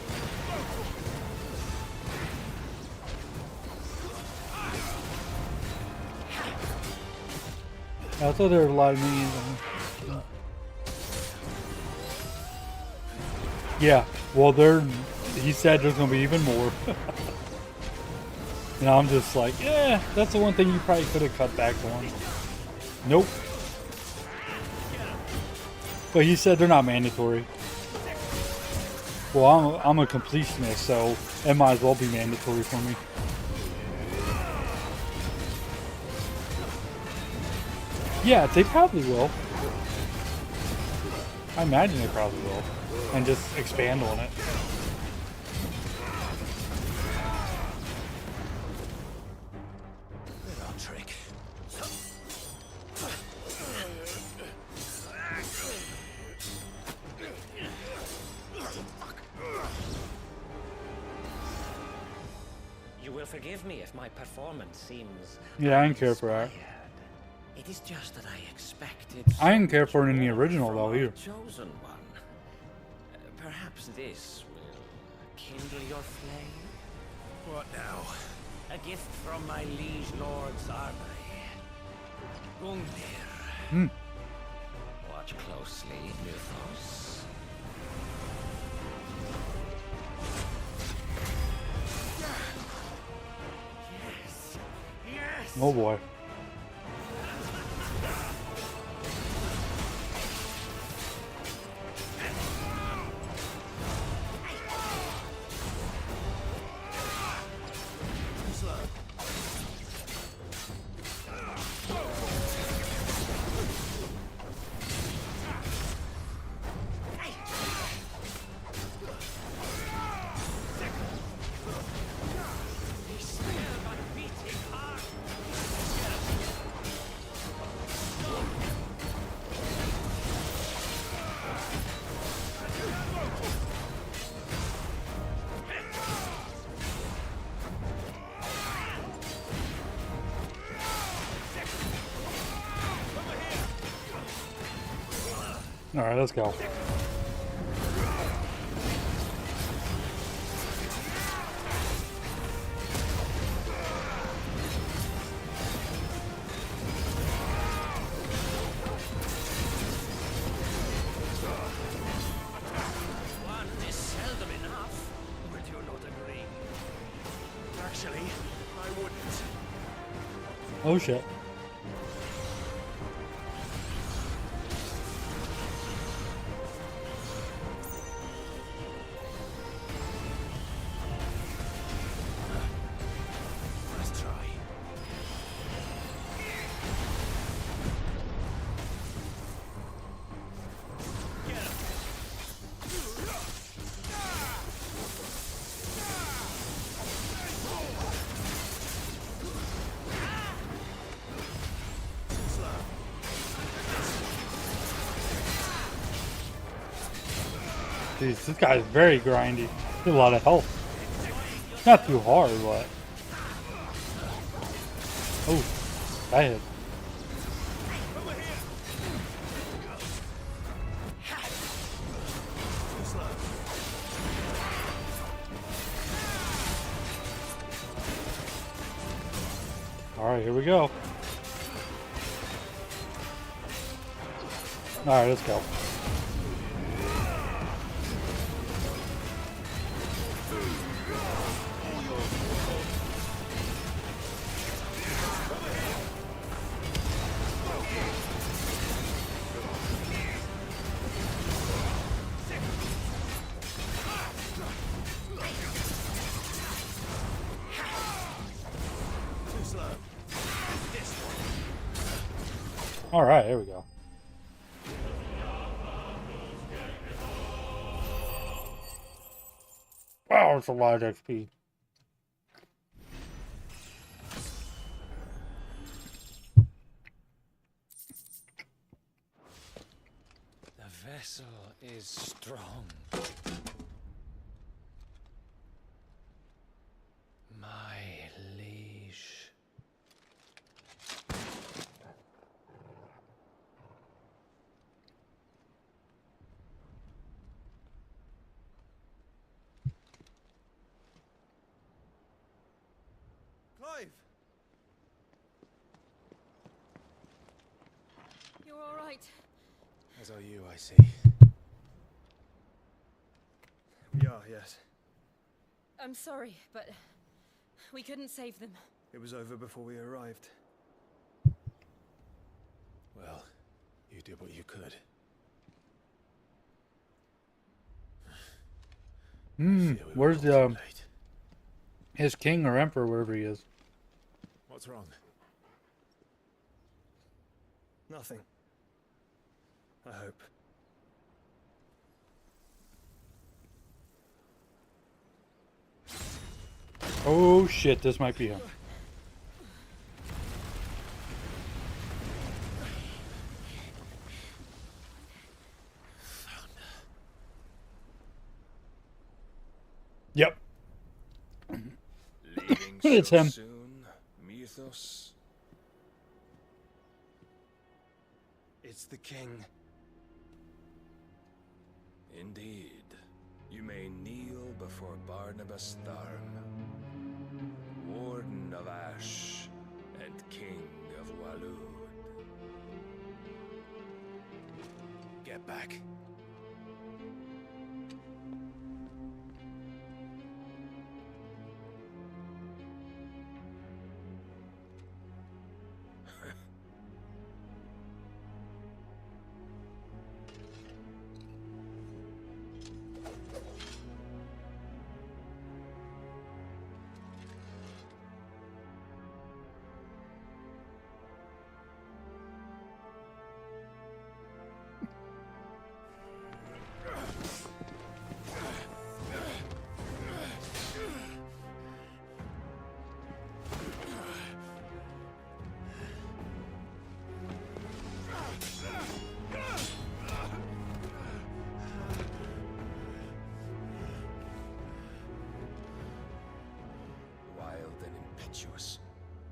S17: I thought there were a lot of minions. Yeah, well, he said there's going to be even more. And I'm just like, yeah, that's the one thing you probably could have cut back on. Nope. But he said they're not mandatory. Well, I'm a completionist, so it might as well be mandatory for me. Yeah, they probably will. I imagine they probably will. And just expand on it.
S11: Little trick.
S8: You will forgive me if my performance seems.
S17: Yeah, I didn't care for that.
S8: It is just that I expected.
S17: I didn't care for it in the original though either.
S8: Chosen one. Perhaps this will kindle your flame.
S11: What now?
S8: A gift from my liege lord's armory. Gungnir.
S17: Hmm.
S8: Watch closely, Mythos. Yes. Yes.
S17: Oh boy. All right, let's go.
S8: One is seldom enough. Would you not agree?
S11: Actually, I wouldn't.
S17: Oh shit.
S11: Let's try.
S17: Jeez, this guy's very grindy. He has a lot of health. Not too hard, but... Oh, that hit. Alright, here we go. Alright, let's go. Alright, here we go. Wow, it's a lot of XP.
S8: The vessel is strong. My liege.
S6: Clive!
S20: You're all right.
S18: As are you, I see.
S6: We are, yes.
S20: I'm sorry, but we couldn't save them.
S6: It was over before we arrived.
S11: Well, you did what you could.
S17: Where's his king or emperor, wherever he is?
S11: What's wrong?
S6: Nothing. I hope.
S17: Oh shit, this might be him. Yep.
S5: Leaving
S17: It's
S5: so
S17: him.
S5: soon, Mythos?
S19: It's the king.
S5: Indeed. You may kneel before Barnabas Tharm, Warden of Ash and King of Waloed. Get back.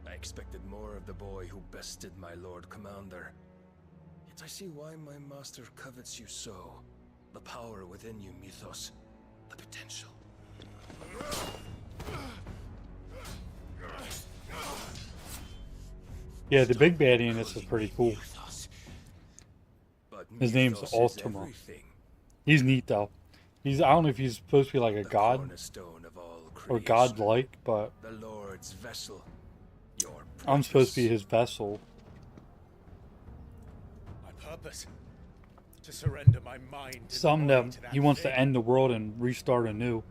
S5: I expected more of the boy who bested my Lord Commander. Yet I see why my master covets you so. The power within you, Mythos. The potential.
S17: Yeah, the big baddie in this is pretty cool. His name's
S5: Mythos is
S17: Ultima.
S5: everything.
S17: He's neat though. I don't know if he's supposed to be like a god
S5: Cornerstone of all
S17: or
S5: creation.
S17: godlike, but
S5: The Lord's vessel. Your
S17: I'm supposed to be his vessel.
S11: My purpose? To surrender my mind and
S17: Something
S11: body
S17: that
S11: to that
S17: he wants
S11: thing.
S17: to end the world and restart anew.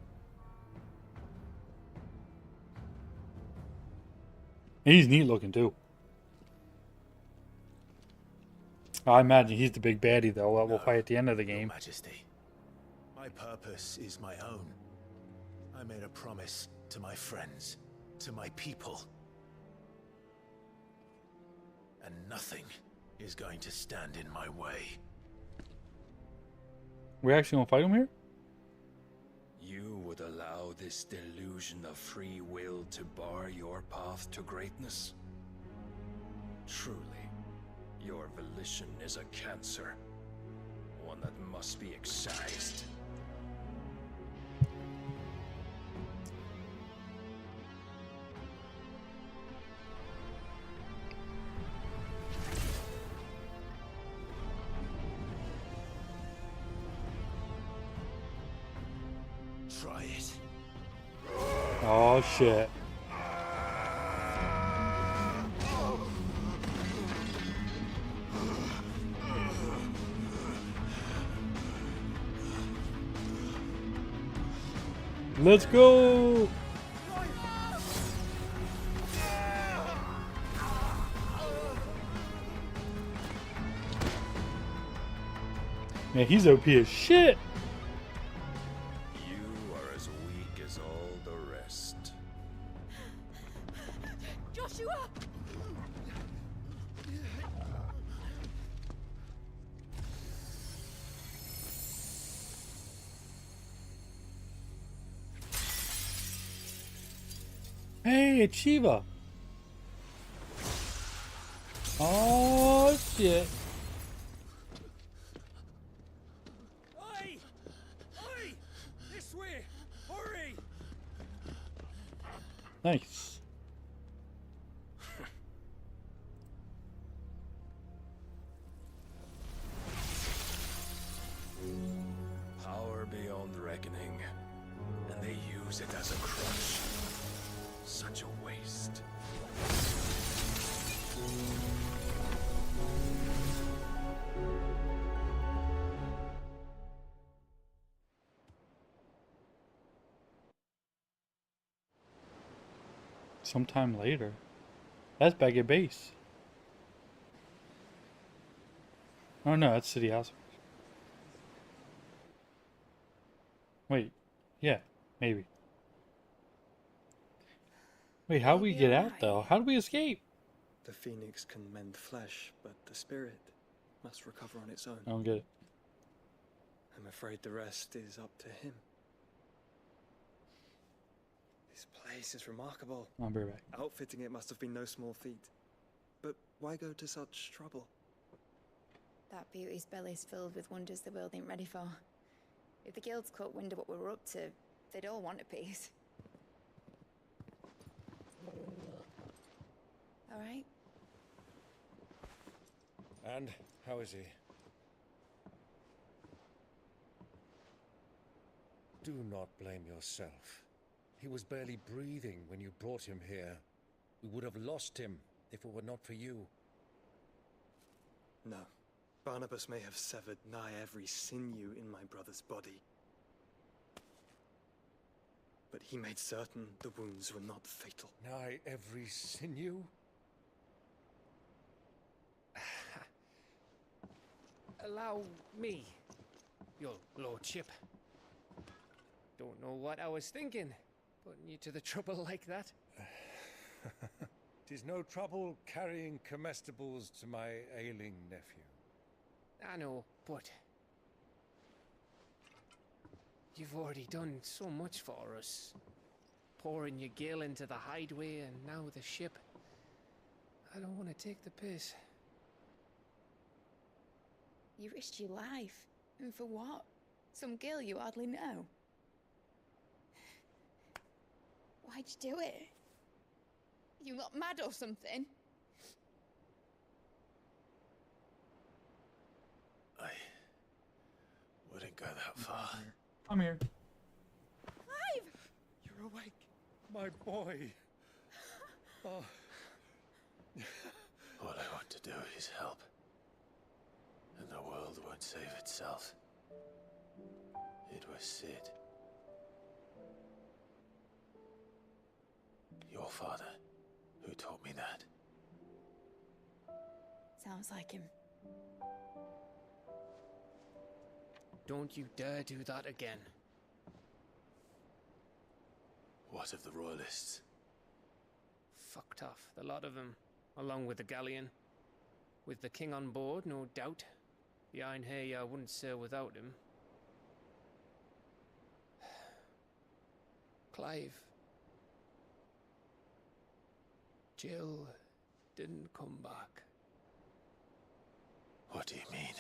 S17: And he's neat looking too. I imagine he's the big baddie though that we'll fight at the end of the game.
S11: Your Majesty, my purpose is my own. I made a promise to my friends, to my people. And nothing is going to stand in my way.
S17: We actually gonna fight him here?
S5: You would allow this delusion of free will to bar your path to greatness? Truly, your volition is a cancer, one that must be excised.
S11: Try it.
S17: Oh shit. Let's go. Man, he's OP as shit.
S5: You are as weak as all the rest.
S20: Joshua!
S17: Hey, it's Shiva. Oh shit.
S19: Oi! Oi! This way! Hurry!
S17: Nice.
S5: Power beyond reckoning, and they use it as a crutch. Such a waste.
S17: Sometime later. That's back at base. Oh no, that's City House. Wait. Yeah, maybe. Wait, how do we get out though? How do we escape?
S6: The phoenix can mend flesh, but the spirit must recover on its own.
S17: I don't get it.
S6: I'm afraid the rest is up to him. This place is remarkable.
S17: I'll be right back.
S6: Outfitting it must have been no small feat. But why go to such trouble?
S22: That beauty's belly's filled with wonders the world ain't ready for. If the guilds caught wind of what we were up to, they'd all want a piece. All right?
S2: And how is he? Do not blame yourself. He was barely breathing when you brought him here. We would have lost him if it were not for you.
S6: No. Barnabas may have severed nigh every sinew in my brother's body. But he made certain the wounds were not fatal.
S2: Nigh every sinew?
S14: Allow me, your lordship. Don't know what I was thinking, putting you to the trouble like that.
S2: 'Tis no trouble carrying comestibles to my ailing nephew.
S14: I know, but you've already done so much for us. Pouring your gil into the hideaway and now the ship. I don't want to take the piss.
S22: You risked your life. And for what? Some girl you hardly know. Why'd you do it? You got mad or something?
S3: I wouldn't go that far.
S17: I'm here.
S22: Clive!
S2: You're awake, my boy. Oh.
S3: All I want to do is help. And the world won't save itself. It was Sid. Your father, who taught me that.
S22: Sounds like him.
S14: Don't you dare do that again.
S3: What of the Royalists?
S14: Fucked off, the lot of them, along with the galleon. With the king on board, no doubt. The Iron Hair wouldn't sail without him. Clive. Jill didn't come back.
S3: What do you mean?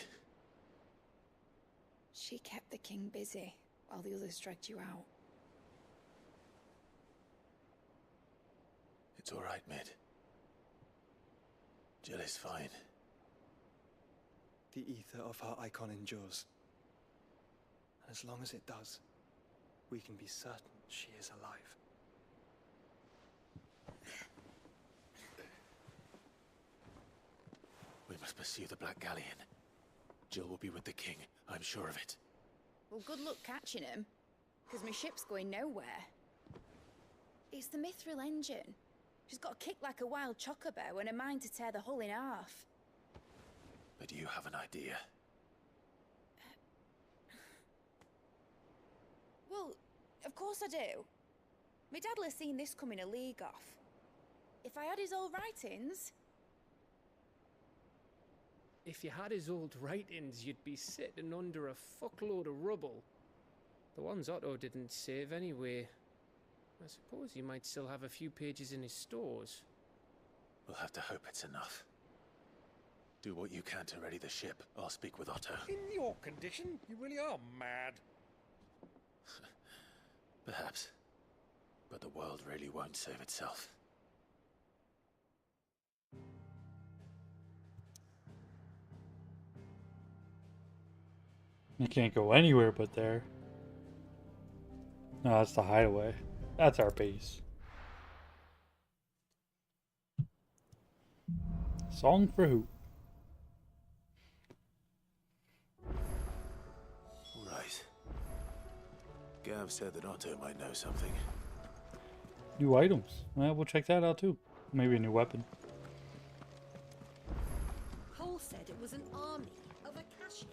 S22: She kept the king busy while the others dragged you out.
S3: It's all right, Mid. Jill is fine.
S6: The ether of her icon endures. And as long as it does, we can be certain she is alive.
S3: We must pursue the Black Galleon. Jill will be with the king, I'm sure of it.
S22: Well, good luck catching him, because my ship's going nowhere. It's the Mithril engine. She's got a kick like a wild chocobo and a mind to tear the hull in half.
S3: But you have an idea.
S22: Well, of course I do. My dad'll have seen this coming a league off. If I had his old writings...
S14: If you had his old writings, you'd be sitting under a fuckload of rubble. The ones Otto didn't save anyway. I suppose he might still have a few pages in his stores.
S3: We'll have to hope it's enough. Do what you can to ready the ship. I'll speak with Otto.
S11: In your condition, you really are mad.
S3: Perhaps. But the world really won't save itself.
S17: You can't go anywhere but there. No, that's the hideaway. That's our base. Song for who?
S3: Right. Gav said that Otto might know something.
S17: New items. Well, we'll check that out too. Maybe a new weapon.
S9: Cole said it was an army of Akashi.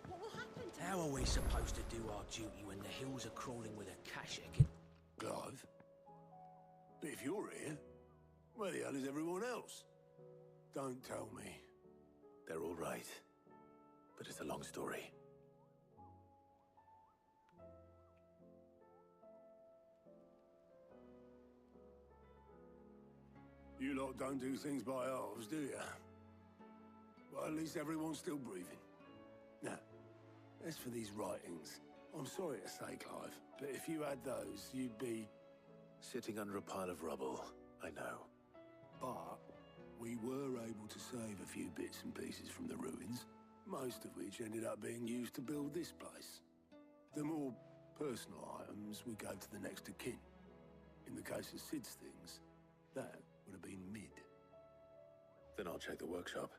S9: What will happen to
S1: How are we supposed to do our duty when the hills are crawling with Akashic and...
S11: Clive? But if you're here, where the hell is everyone else? Don't tell me.
S3: They're all right. But it's a long story.
S11: You lot don't do things by halves, do you? Well, at least everyone's still breathing. Now, as for these writings, I'm sorry to say, Clive, but if you had those, you'd be...
S3: Sitting under a pile of rubble, I know.
S11: But we were able to save a few bits and pieces from the ruins, most of which ended up being used to build this place. The more personal items would go to the next of kin. In the case of Sid's things, that would have been Mid.
S3: Then I'll check the workshop.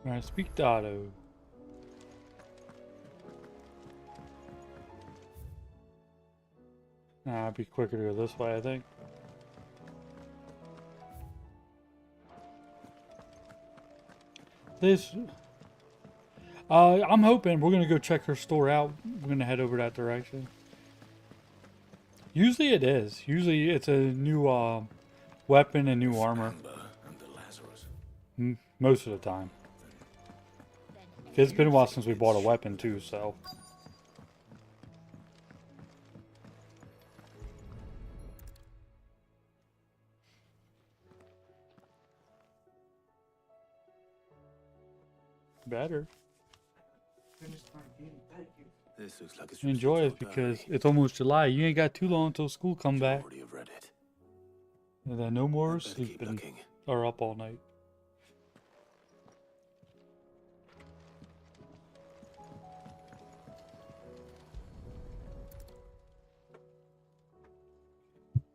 S17: Alright, speak to Otto. Nah, it'd be quicker to go this way, I think. This... I'm hoping we're going to go check her store out. We're going to head over that direction. Usually it is. Usually it's a new weapon and new armor. Most of the time. It's been a while since we bought a weapon too, so... Better.
S3: This looks like it's
S17: Enjoy it because it's almost July. You ain't got too long until school come back.
S3: already have read it.
S17: And then no more sleeping or up all night.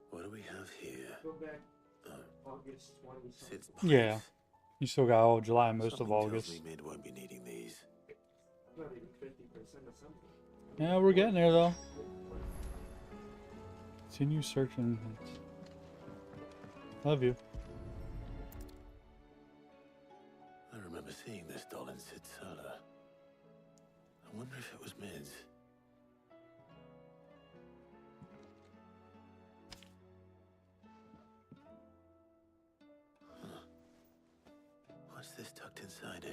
S3: What do we have here? Sid's
S17: Yeah.
S3: pipes.
S17: You still got all July, most of
S3: Something tells
S17: August.
S3: me Mid won't be needing these.
S17: Yeah, we're getting there though. Continue searching. Love you.
S3: I remember seeing this doll in Sid's cellar. I wonder if it was Mid's. Huh. What's this tucked inside it?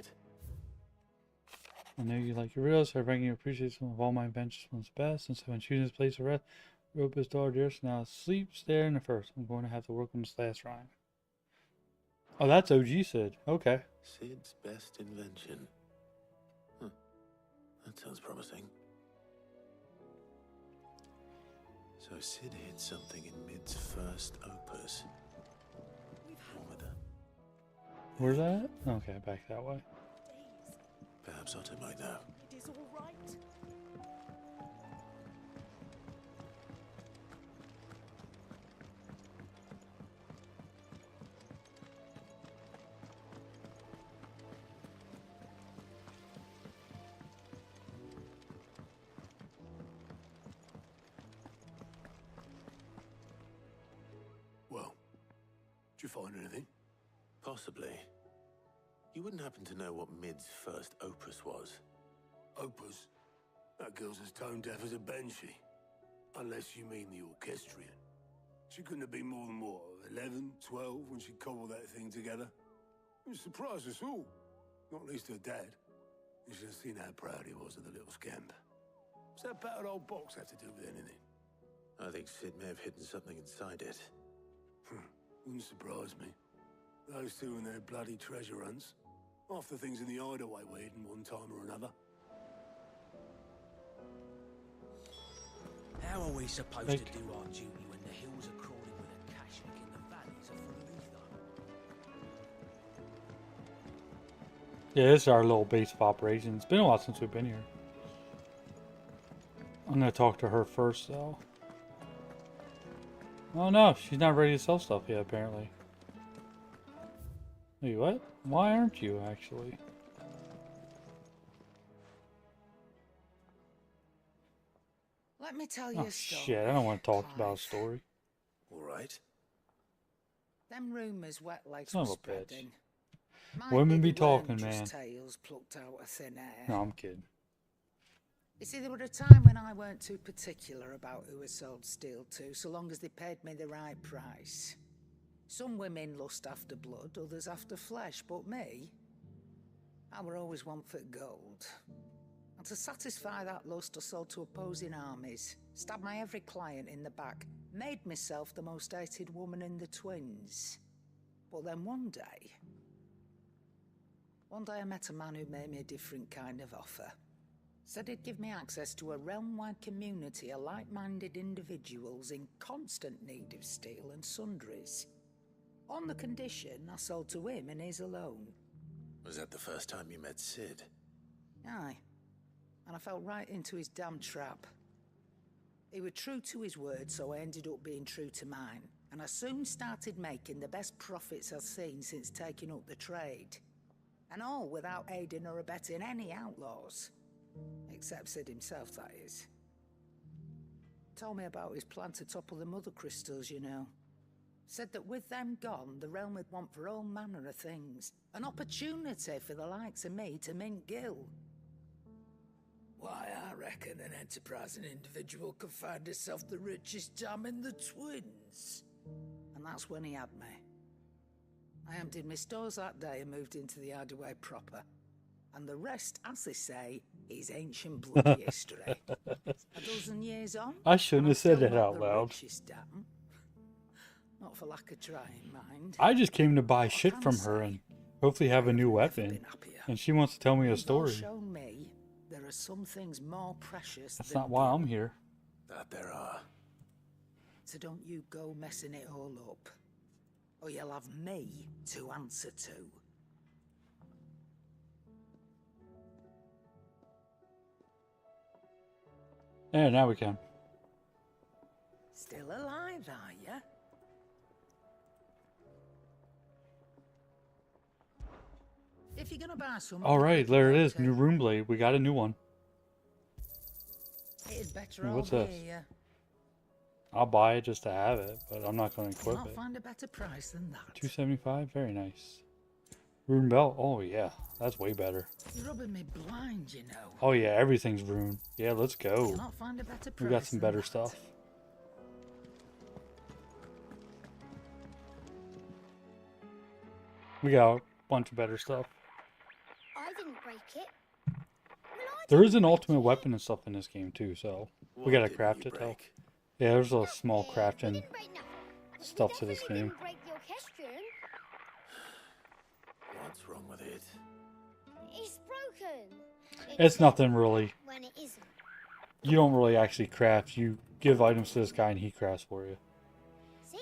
S17: I know you like your reels, so I bring you appreciate some of all my inventions one's best. Since I've been choosing this place to rest, rope his daughter dear, so now sleeps there in the first. I'm going to have to work on this last rhyme. Oh, that's OG Sid. Okay.
S3: Sid's best invention. Huh. That sounds promising. So Sid hid something in Mid's first opus.
S17: Where's that? Okay, back that way.
S3: Perhaps Otto might know.
S9: It is all right.
S11: Well, did you find anything?
S3: Possibly. You wouldn't happen to know what Mid's first opus was?
S11: Opus? That girl's as tone deaf as a banshee. Unless you mean the orchestrion. She couldn't have been more than, what, 11, 12 when she cobbled that thing together? It surprised us all. Not least her dad. You should have seen how proud he was of the little scamp. What's that battered old box have to do with anything?
S3: I think Sid may have hidden something inside it.
S11: Wouldn't surprise me. Those two and their bloody treasure hunts. Half the things in the hideaway were hidden one time or another.
S1: How are we supposed to do our duty when the hills are crawling with a Kashnik and the valleys are full of ether?
S17: Yeah, this is our little base of operations. It's been a while since we've been here. I'm gonna talk to her first, though. Oh no, she's not ready to sell stuff yet, apparently. Wait, what? Why aren't you, actually?
S7: Let me tell you
S17: Oh
S7: a story.
S17: shit, I don't want to talk about a story.
S3: Alright.
S7: Them rumours wet legs
S17: Son
S7: were
S17: of a bitch.
S7: spreading. Might
S17: Women be
S7: they weren't
S17: talking,
S7: just
S17: man.
S7: tales plucked out of thin air.
S17: No, I'm kidding.
S7: You see, there was a time when I weren't too particular about who I sold steel to, so long as they paid me the right price. Some women lust after blood, others after flesh, but me, I were always one for gold. And to satisfy that lust, I sold to opposing armies, stabbed my every client in the back, made myself the most hated woman in the twins. But then one day I met a man who made me a different kind of offer. Said he'd give me access to a realm-wide community of like-minded individuals in constant need of steel and sundries. On the condition I sold to him and his alone.
S3: Was that the first time you met Sid?
S7: Aye. And I fell right into his damn trap. He was true to his word, so I ended up being true to mine. And I soon started making the best profits I've seen since taking up the trade. And all without aiding or abetting any outlaws. Except Sid himself, that is. Told me about his plan to topple the mother crystals, you know. Said that with them gone, the realm would want for all manner of things. An opportunity for the likes of me to mint gil. Why, I reckon an enterprising individual could find himself the richest dam in the twins. And that's when he had me. I emptied my stores that day and moved into the hideaway proper. And the rest, as they say, is ancient bloody history. A dozen years on,
S17: I shouldn't have said that out
S7: the
S17: loud.
S7: richest dam. Not for lack of trying, mind.
S17: I just came to buy shit from her and hopefully have a new weapon. And she wants to tell me a
S7: You've all
S17: story.
S7: shown me there are some things more precious
S17: That's
S7: than
S17: not why I'm here.
S3: That there are.
S7: So don't you go messing it all up. Or you'll have me to answer to.
S17: Yeah, now we can.
S7: Still alive, are ya? If you're gonna buy some,
S17: Alright, there it is. New room blade. We got a new one.
S7: it'd better
S17: Hey,
S7: all
S17: what's
S7: be
S17: this?
S7: here.
S17: I'll buy it just to have it, but I'm not going to
S7: You'll
S17: equip
S7: not
S17: it.
S7: find a better price than that.
S17: 275, very nice. Rune belt. Oh yeah, that's way better.
S7: You're rubbing me blind, you know.
S17: Oh yeah, everything's rune. Yeah, let's go.
S7: You'll not find a better price
S17: We got some
S7: than
S17: better
S7: that.
S17: stuff. We got a bunch of better stuff.
S15: I didn't break it.
S17: There is an ultimate weapon and stuff in this game too, so we gotta craft it though. Yeah, there's a small crafting stuff to this game.
S3: What's wrong with it?
S13: It's broken.
S17: It's nothing really.
S13: When it isn't.
S17: You don't really actually craft. You give items to this guy and he crafts for you.
S13: See?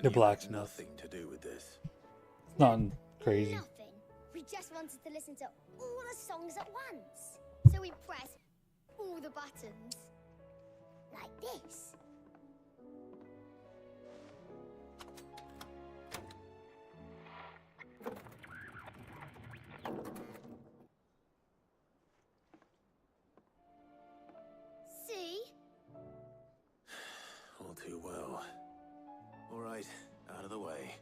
S17: The blacksmith.
S3: Nothing to do with this.
S17: It's nothing crazy.
S13: Nothing. We just wanted to listen to all the songs at once. So we pressed all the buttons. Like this. See?
S3: All too well. All right, out of the way.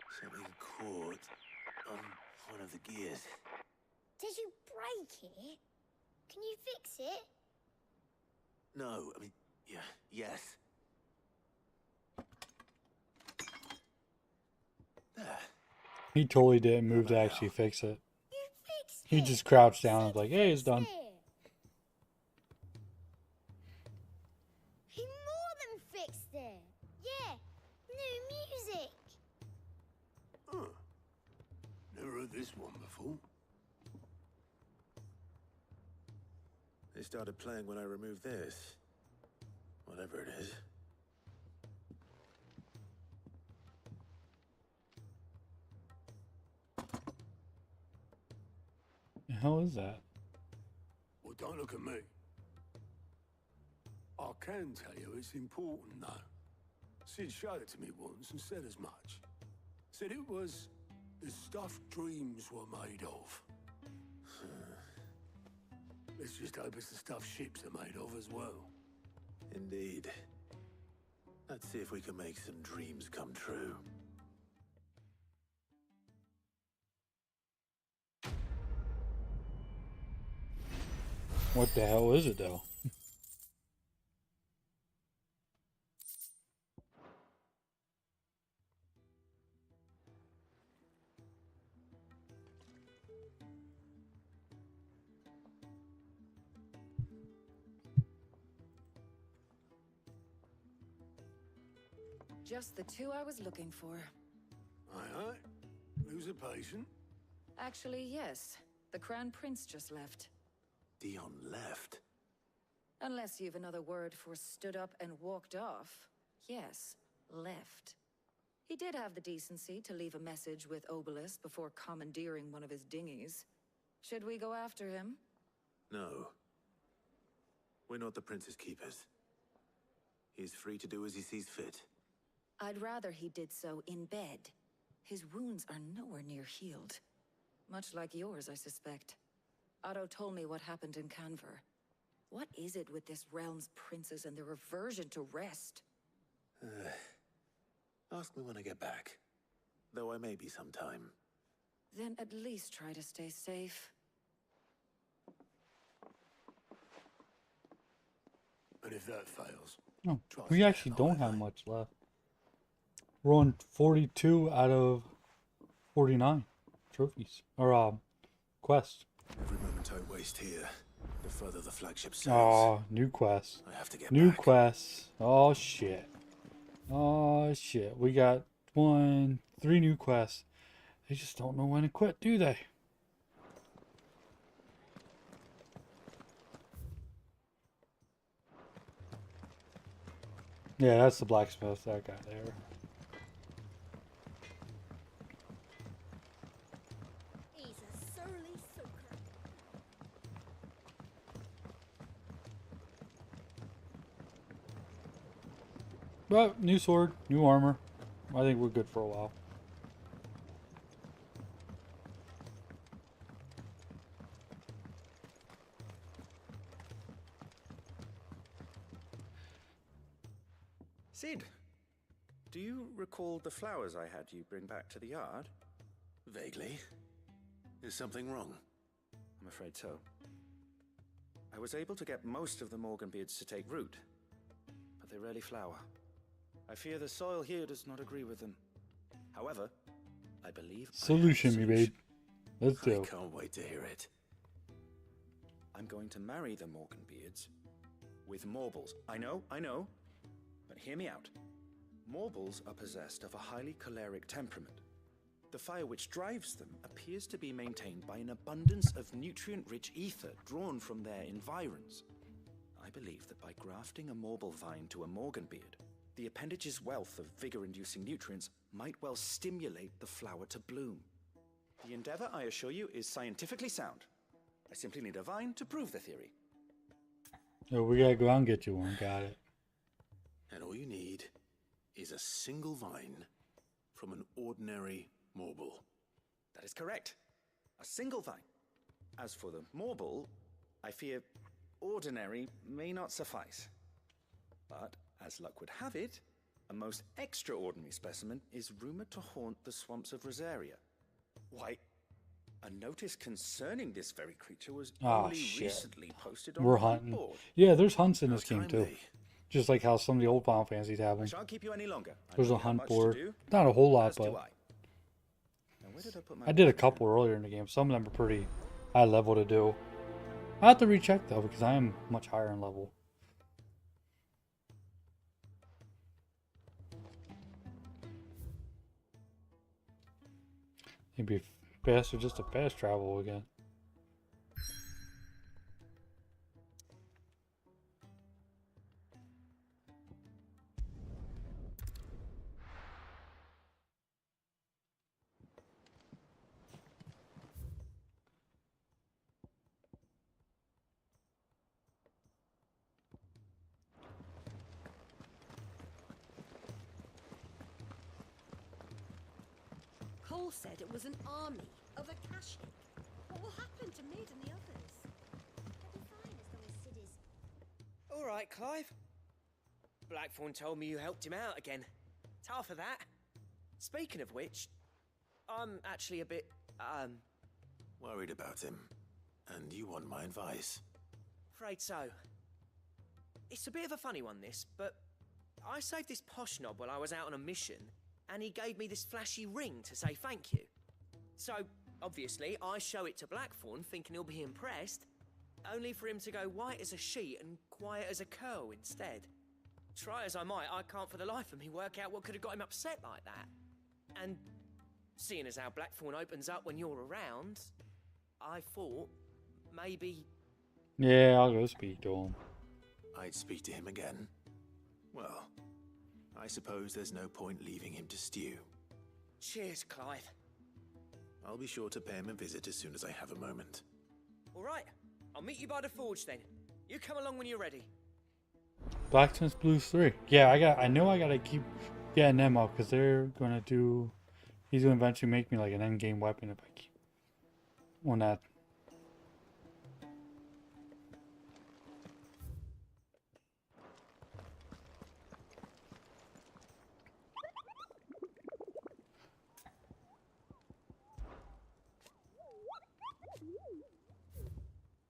S3: There's something caught on one of the gears.
S13: Did you break it? Can you fix it?
S3: No, I mean, yeah, yes. There.
S17: He totally didn't move to actually fix it. He just crouched down and was like, hey, it's done.
S13: He more than fixed it. Yeah, new music.
S11: Huh. Never heard this one before.
S3: They started playing when I removed this. Whatever it is.
S17: The hell is that?
S11: Well, don't look at me. I can tell you it's important, though. Sid showed it to me once and said as much. Said it was the stuff dreams were made of. Let's just hope it's the stuff ships are made of as well.
S3: Indeed. Let's see if we can make some dreams come true.
S17: What the hell is it though?
S15: Just the two I was looking for.
S11: Aye. Lose a patient?
S15: Actually, yes. The Crown Prince just left.
S3: Dion left?
S15: Unless you've another word for stood up and walked off. Yes, left. He did have the decency to leave a message with Obelisk before commandeering one of his dinghies. Should we go after him?
S3: No. We're not the Prince's keepers. He's free to do as he sees fit.
S15: I'd rather he did so in bed. His wounds are nowhere near healed. Much like yours, I suspect. Otto told me what happened in Canver. What is it with this realm's princes and their aversion to rest?
S3: Ask me when I get back. Though I may be sometime.
S15: Then at least try to stay safe.
S11: And if that fails...
S17: No, we actually don't have much left. We're on 42 out of 49 trophies. Or, quests.
S3: Every moment I waste here, the further the flagship sails.
S17: Oh, new quests.
S3: I have to get
S17: new
S3: back.
S17: quests. Oh, shit. Oh, shit. We got 3 new quests. They just don't know when to quit, do they? Yeah, that's the blacksmith, that guy there.
S13: He's a surly soaker.
S17: But, new sword, new armor. I think we're good for a while.
S23: Sid, do you recall the flowers I had you bring back to the yard?
S3: Vaguely. Is something wrong?
S10: I'm afraid so. I was able to get most of the Morganbeards to take root, but they rarely flower. I fear the soil here does not agree with them. However, I believe
S17: Solution, me babe. Let's do.
S3: I can't wait to hear it.
S10: I'm going to marry the Morganbeards with Morbles. I know, but hear me out. Morbles are possessed of a highly choleric temperament. The fire which drives them appears to be maintained by an abundance of nutrient-rich ether drawn from their environs. I believe that by grafting a Morble vine to a Morganbeard, the appendage's wealth of vigor-inducing nutrients might well stimulate the flower to bloom. The endeavor, I assure you, is scientifically sound. I simply need a vine to prove the theory.
S17: Oh, we gotta go out and get you one. Got it.
S3: And all you need is a single vine from an ordinary Morble.
S10: That is correct. A single vine. As for the Morble, I fear ordinary may not suffice. But, as luck would have it, a most extraordinary specimen is rumored to haunt the swamps of Rosaria. Why, a notice concerning this very creature was only recently posted on
S17: We're
S10: the
S17: hunting.
S10: board.
S17: Yeah, there's hunts in this game too. Just like how some of the old Final Fantasies have
S10: I
S17: them.
S10: shan't keep you any longer.
S17: There's a
S10: I know you have
S17: hunt
S10: much to
S17: board.
S10: do,
S17: Not a whole lot,
S10: as do
S17: but
S10: I. Now, where did I put my
S17: I did a
S10: board?
S17: couple earlier in the game. Some of them are pretty high level to do. I have to recheck though because I am much higher in level. It'd be faster just to fast travel again.
S9: Cole said it was an army of Akashi. What will happen to Mid and the others?
S13: They'll be fine as long as Sid is...
S12: All right, Clive. Blackthorn told me you helped him out again. Tough for that. Speaking of which, I'm actually a bit,
S3: Worried about him. And you want my advice?
S12: afraid so. It's a bit of a funny one, this, but I saved this posh knob while I was out on a mission, and he gave me this flashy ring to say thank you. So, obviously, I show it to Blackthorn, thinking he'll be impressed, only for him to go white as a sheet and quiet as a curl instead. Try as I might, I can't for the life of me work out what could have got him upset like that. And seeing as how Blackthorn opens up when you're around, I thought maybe...
S17: Yeah, I'll go speak to him.
S3: I'd speak to him again. Well, I suppose there's no point leaving him to stew.
S12: Cheers, Clive.
S3: I'll be sure to pay him a visit as soon as I have a moment.
S12: All right, I'll meet you by the forge then. You come along when you're ready.
S17: Blacksmith's Blues 3. Yeah, I know I gotta keep getting them up because they're gonna do. He's gonna eventually make me like an end game weapon if I keep on that.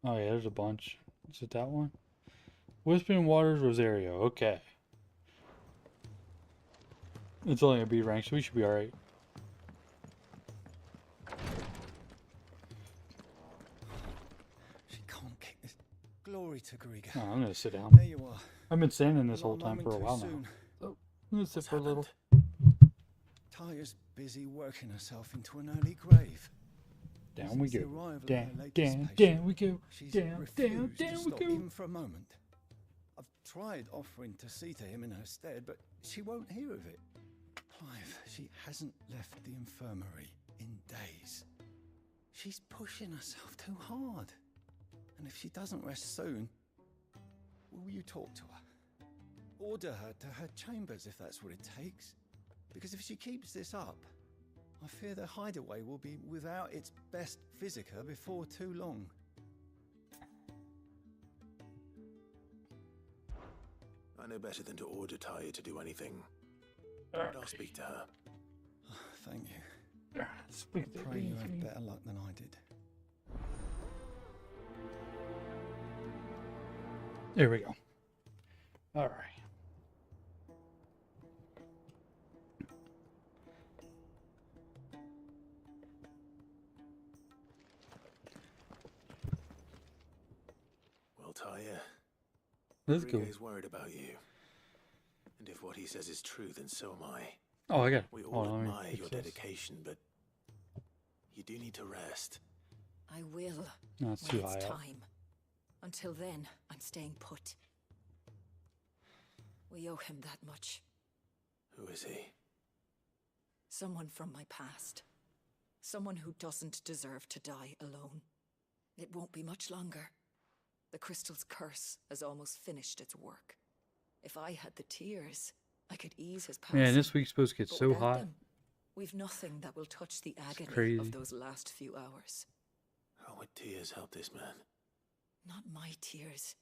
S17: Oh yeah, there's a bunch. Is it that one? Whispering Waters, Rosario. Okay. It's only a B rank, so we should be alright.
S19: She can't kick this. Glory to Griga.
S17: Oh, I'm gonna sit down.
S19: There you are.
S17: I've been standing this
S19: Not
S17: whole time for a
S19: moment
S17: while
S19: too
S17: now.
S19: soon.
S17: So, I'm gonna sit for a little.
S19: Taya's busy working herself into an early grave.
S17: Down we
S19: Since the
S17: go.
S19: arrival of
S17: Down,
S19: her latest
S17: down,
S19: patient,
S17: down we go.
S19: she's
S17: Down, down,
S19: refused to
S17: down we
S19: stop
S17: go.
S19: even for a moment. I've tried offering to see to him in her stead, but she won't hear of it. Clive, she hasn't left the infirmary in days. She's pushing herself too hard. And if she doesn't rest soon, will you talk to her? Order her to her chambers if that's what it takes. Because if she keeps this up, I fear the hideaway will be without its best physica before too long.
S3: I know better than to order Taya to do anything. But I'll speak to her.
S19: Thank you.
S17: Speak
S19: I pray you have better luck than I did.
S17: There we go. All right.
S3: Well, Tyre,
S17: That's cool.
S3: Rodriguez worried about you. And if what he says is true, then so am I.
S17: Oh, I got it.
S3: We all
S17: Hold on, let me
S3: admire
S17: fix
S3: your
S17: this.
S3: dedication, but you do need to rest.
S15: I will.
S17: No, it's
S15: when
S17: too
S15: it's
S17: high up.
S15: time. Until then, I'm staying put. We owe him that much.
S3: Who is he?
S15: Someone from my past. Someone who doesn't deserve to die alone. It won't be much longer. The crystal's curse has almost finished its work. If I had the tears, I could ease his passing.
S17: Man, this week's supposed to get
S15: But
S17: so
S15: without
S17: hot.
S15: them, we've nothing that will touch the agony
S17: crazy.
S15: of those last few hours.
S3: How would tears help this man?
S15: Not my tears.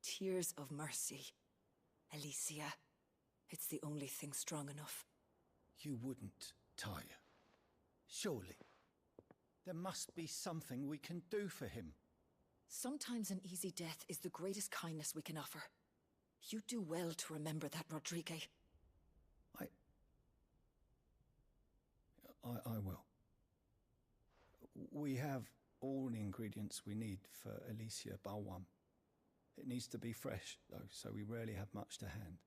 S15: Tears of mercy. Alicia. It's the only thing strong enough.
S4: You wouldn't, Tyre. Surely. There must be something we can do for him.
S15: Sometimes an easy death is the greatest kindness we can offer. You do well to remember that, Rodrigue.
S4: I will. We have all the ingredients we need for Alicia Balwam. It needs to be fresh, though, so we rarely have much to hand.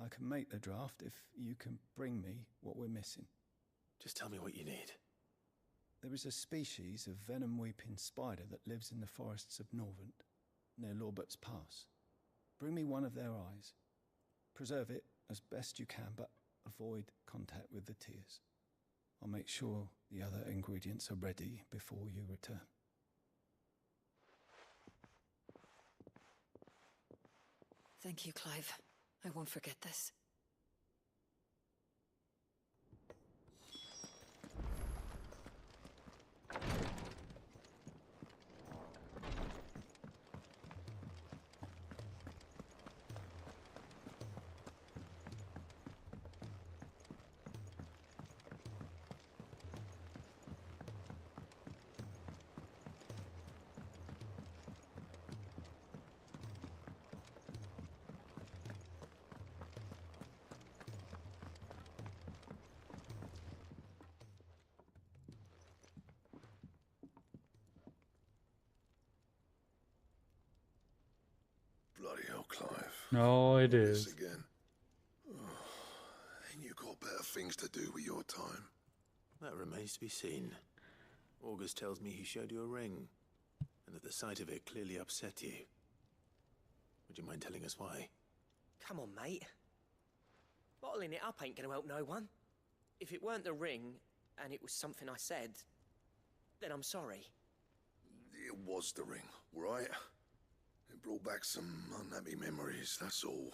S4: I can make the draft if you can bring me what we're missing.
S3: Just tell me what you need.
S4: There is a species of venom-weeping spider that lives in the forests of Norvent, near Lorbert's Pass. Bring me one of their eyes. Preserve it as best you can, but avoid contact with the tears. I'll make sure the other ingredients are ready before you return.
S15: Thank you, Clive. I won't forget this.
S16: Bloody hell, Clive.
S17: No, it
S16: This
S17: is.
S16: again. Oh, ain't you got better things to do with your time?
S3: That remains to be seen. August tells me he showed you a ring, and that the sight of it clearly upset you. Would you mind telling us why?
S12: Come on, mate. Bottling it up ain't gonna help no one. If it weren't the ring, and it was something I said, then I'm sorry.
S16: It was the ring, right? It brought back some unhappy memories, that's all.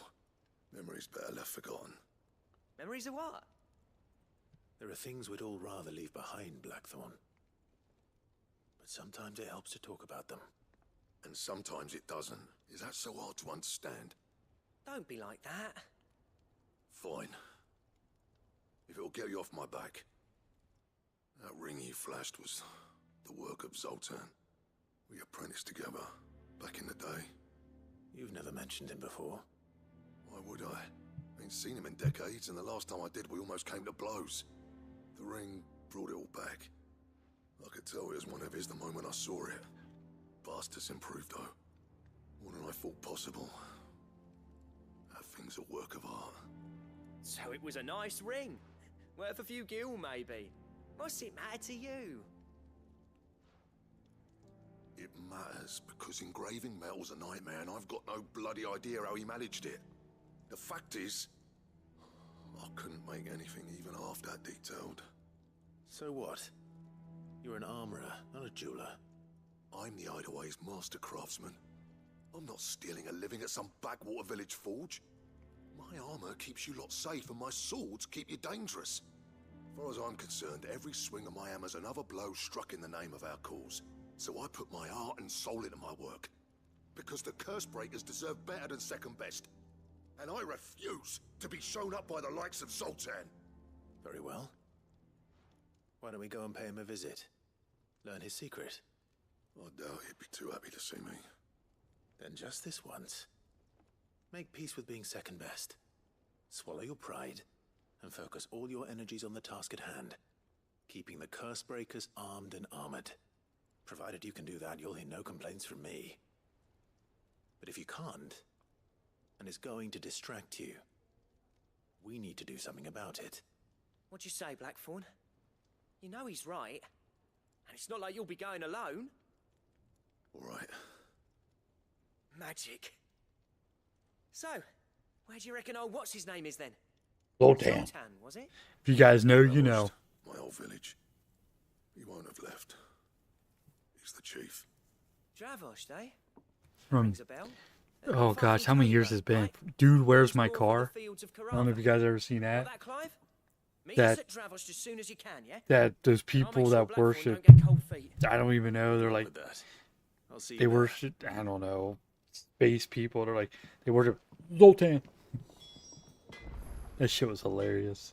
S16: Memories better left forgotten.
S12: Memories of what?
S3: There are things we'd all rather leave behind, Blackthorn. But sometimes it helps to talk about them.
S16: And sometimes it doesn't. Is that so hard to understand?
S12: Don't be like that.
S16: Fine. If it'll get you off my back. That ring you flashed was the work of Zoltan. We apprenticed together, back in the day.
S3: You've never mentioned him before.
S16: Why would I? Ain't seen him in decades, and the last time I did, we almost came to blows. The ring brought it all back. I could tell it was one of his the moment I saw it. Bastard's improved, though. More than I thought possible. That thing's a work of art.
S12: So it was a nice ring. Worth a few gil, maybe. What's it matter to you?
S16: It matters because engraving metal's a nightmare, and I've got no bloody idea how he managed it. The fact is, I couldn't make anything even half that detailed.
S3: So what? You're an armorer, not a jeweler.
S16: I'm the Hideaway's master craftsman. I'm not stealing a living at some backwater village forge. My armor keeps you lot safe, and my swords keep you dangerous. As far as I'm concerned, every swing of my hammer's another blow struck in the name of our cause. So I put my heart and soul into my work. Because the curse breakers deserve better than second best. And I refuse to be shown up by the likes of Zoltan.
S3: Very well. Why don't we go and pay him a visit? Learn his secret.
S16: I doubt he'd be too happy to see me.
S3: Then just this once, make peace with being second best. Swallow your pride and focus all your energies on the task at hand, keeping the curse breakers armed and armored. Provided you can do that, you'll hear no complaints from me. But if you can't, and it's going to distract you, we need to do something about it.
S12: What'd you say, Blackthorn? You know he's right. And it's not like you'll be going alone.
S16: All right.
S12: Magic. So, where do you reckon old what's-his-name is then?
S17: Zoltan.
S12: Zoltan, was it?
S17: If you guys know, you know.
S16: My old village. He won't have left. He's the chief.
S12: Dravost, eh?
S17: From,
S12: Rings a bell.
S17: oh gosh, how many years has it been? Dude, where's my car? I don't know if you guys ever seen that.
S12: That Clive? Meet
S17: That
S12: us at Dravost as soon as you can, yeah?
S17: that those people
S12: sure
S17: that
S12: Blackthorn
S17: worship,
S12: don't get cold feet.
S17: I don't even know. They're like,
S3: I'll see you
S17: they
S3: there.
S17: worship. I don't know, space people. They're like, they worship Zoltan. That shit was hilarious.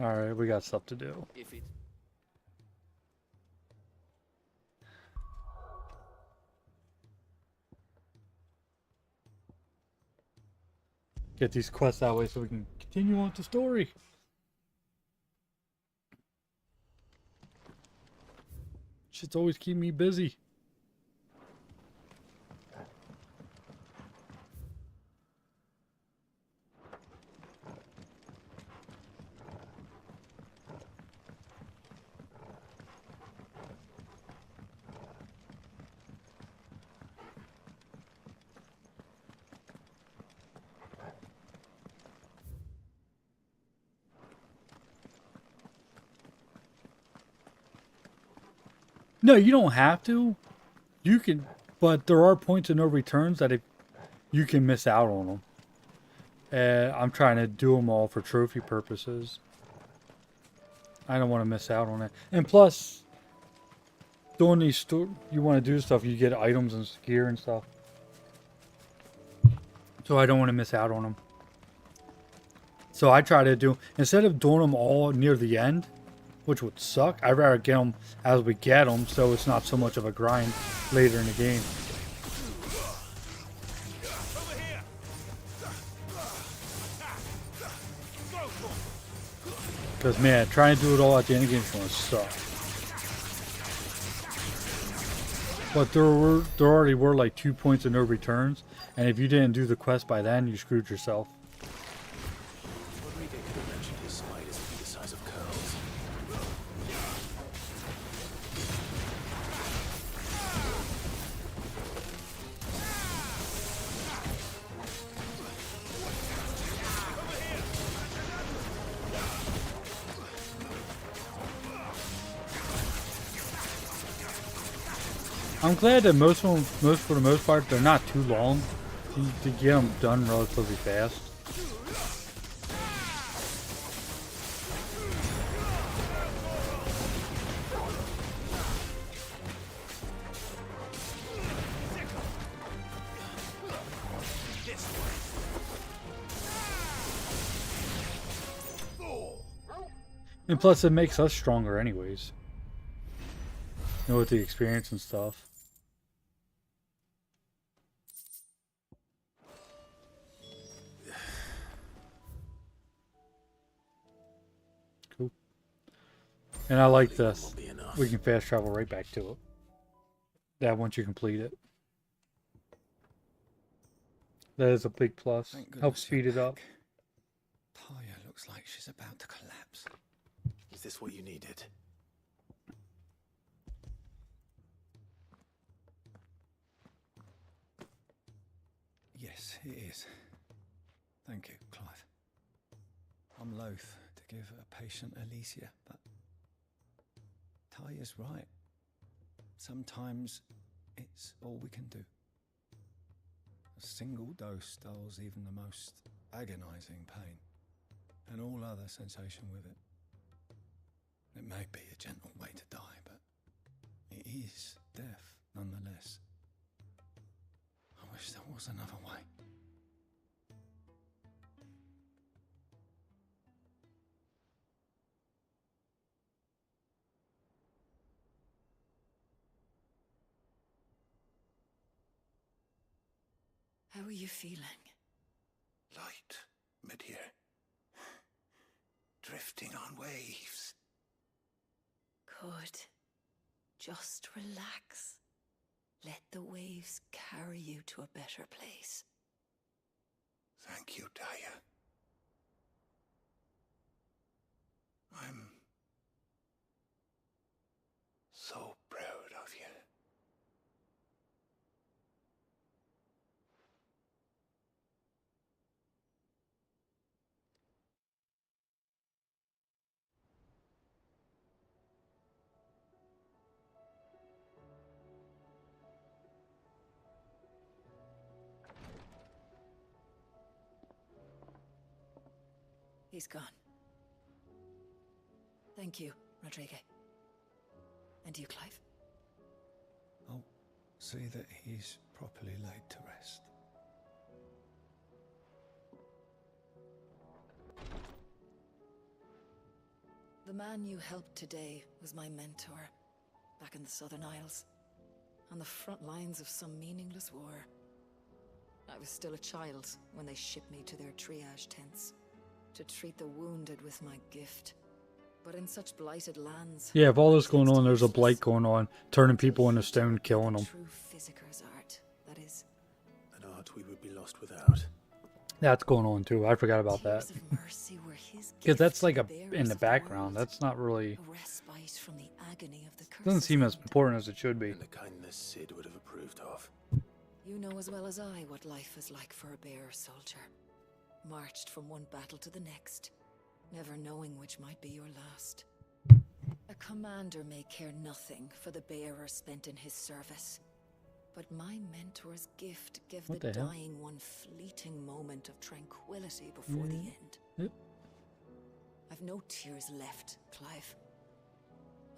S17: All right, we got stuff to do.
S1: If it...
S17: Get these quests that way so we can continue on with the story. Shit's always keep me busy. No, you don't have to. You can, but there are points of no returns that if you can miss out on them. I'm trying to do them all for trophy purposes. I don't want to miss out on it. And plus, doing these you want to do stuff, you get items and gear and stuff. So I don't want to miss out on them. So I try to do, instead of doing them all near the end, which would suck, I'd rather get them as we get them, so it's not so much of a grind later in the game. Because man, trying to do it all at the end of the game is going to suck. But there already were like 2 points of no returns, and if you didn't do the quest by then, you screwed yourself.
S3: Rodrigo could have mentioned his spiders would be the size of curls.
S17: I'm glad that most for the most part, they're not too long to get them done relatively fast. And plus, it makes us stronger anyways. You know, with the experience and stuff. Cool. And I like this. We can fast travel right back to it. That once you complete it. That is a big plus. Helps speed it up.
S4: Taya looks like she's about to collapse.
S3: Is this what you needed?
S4: Yes, it is. Thank you, Clive. I'm loath to give a patient Alicia, but Taya's right. Sometimes it's all we can do. A single dose dulls even the most agonizing pain, and all other sensation with it. It may be a gentle way to die, but it is death nonetheless. I wish there was another way.
S15: How are you feeling?
S11: Light, mid-here. Drifting on waves.
S15: Good. Just relax. Let the waves carry you to a better place.
S11: Thank you, Daya. I'm so proud of you.
S15: He's gone. Thank you, Rodrigue. And you, Clive?
S4: I'll see that he's properly laid to rest.
S15: The man you helped today was my mentor, back in the Southern Isles, on the front lines of some meaningless war. I was still a child when they shipped me to their triage tents, to treat the wounded with my gift. But in such blighted lands...
S17: Yeah, if all this going on, there's a blight going on, turning people into stone, killing them.
S15: True physicker's art, that is.
S3: An art we would be lost without.
S17: That's going on too. I forgot about that. Because that's like in the background. That's not really... Doesn't seem as important as it should be.
S3: And the kindness Sid would have approved of.
S15: You know as well as I what life is like for a bearer soldier. Marched from one battle to the next, never knowing which might be your last. A commander may care nothing for the bearer spent in his service. But my mentor's gift gave the dying one fleeting moment of tranquility before the end.
S17: Yep.
S15: I've no tears left, Clive.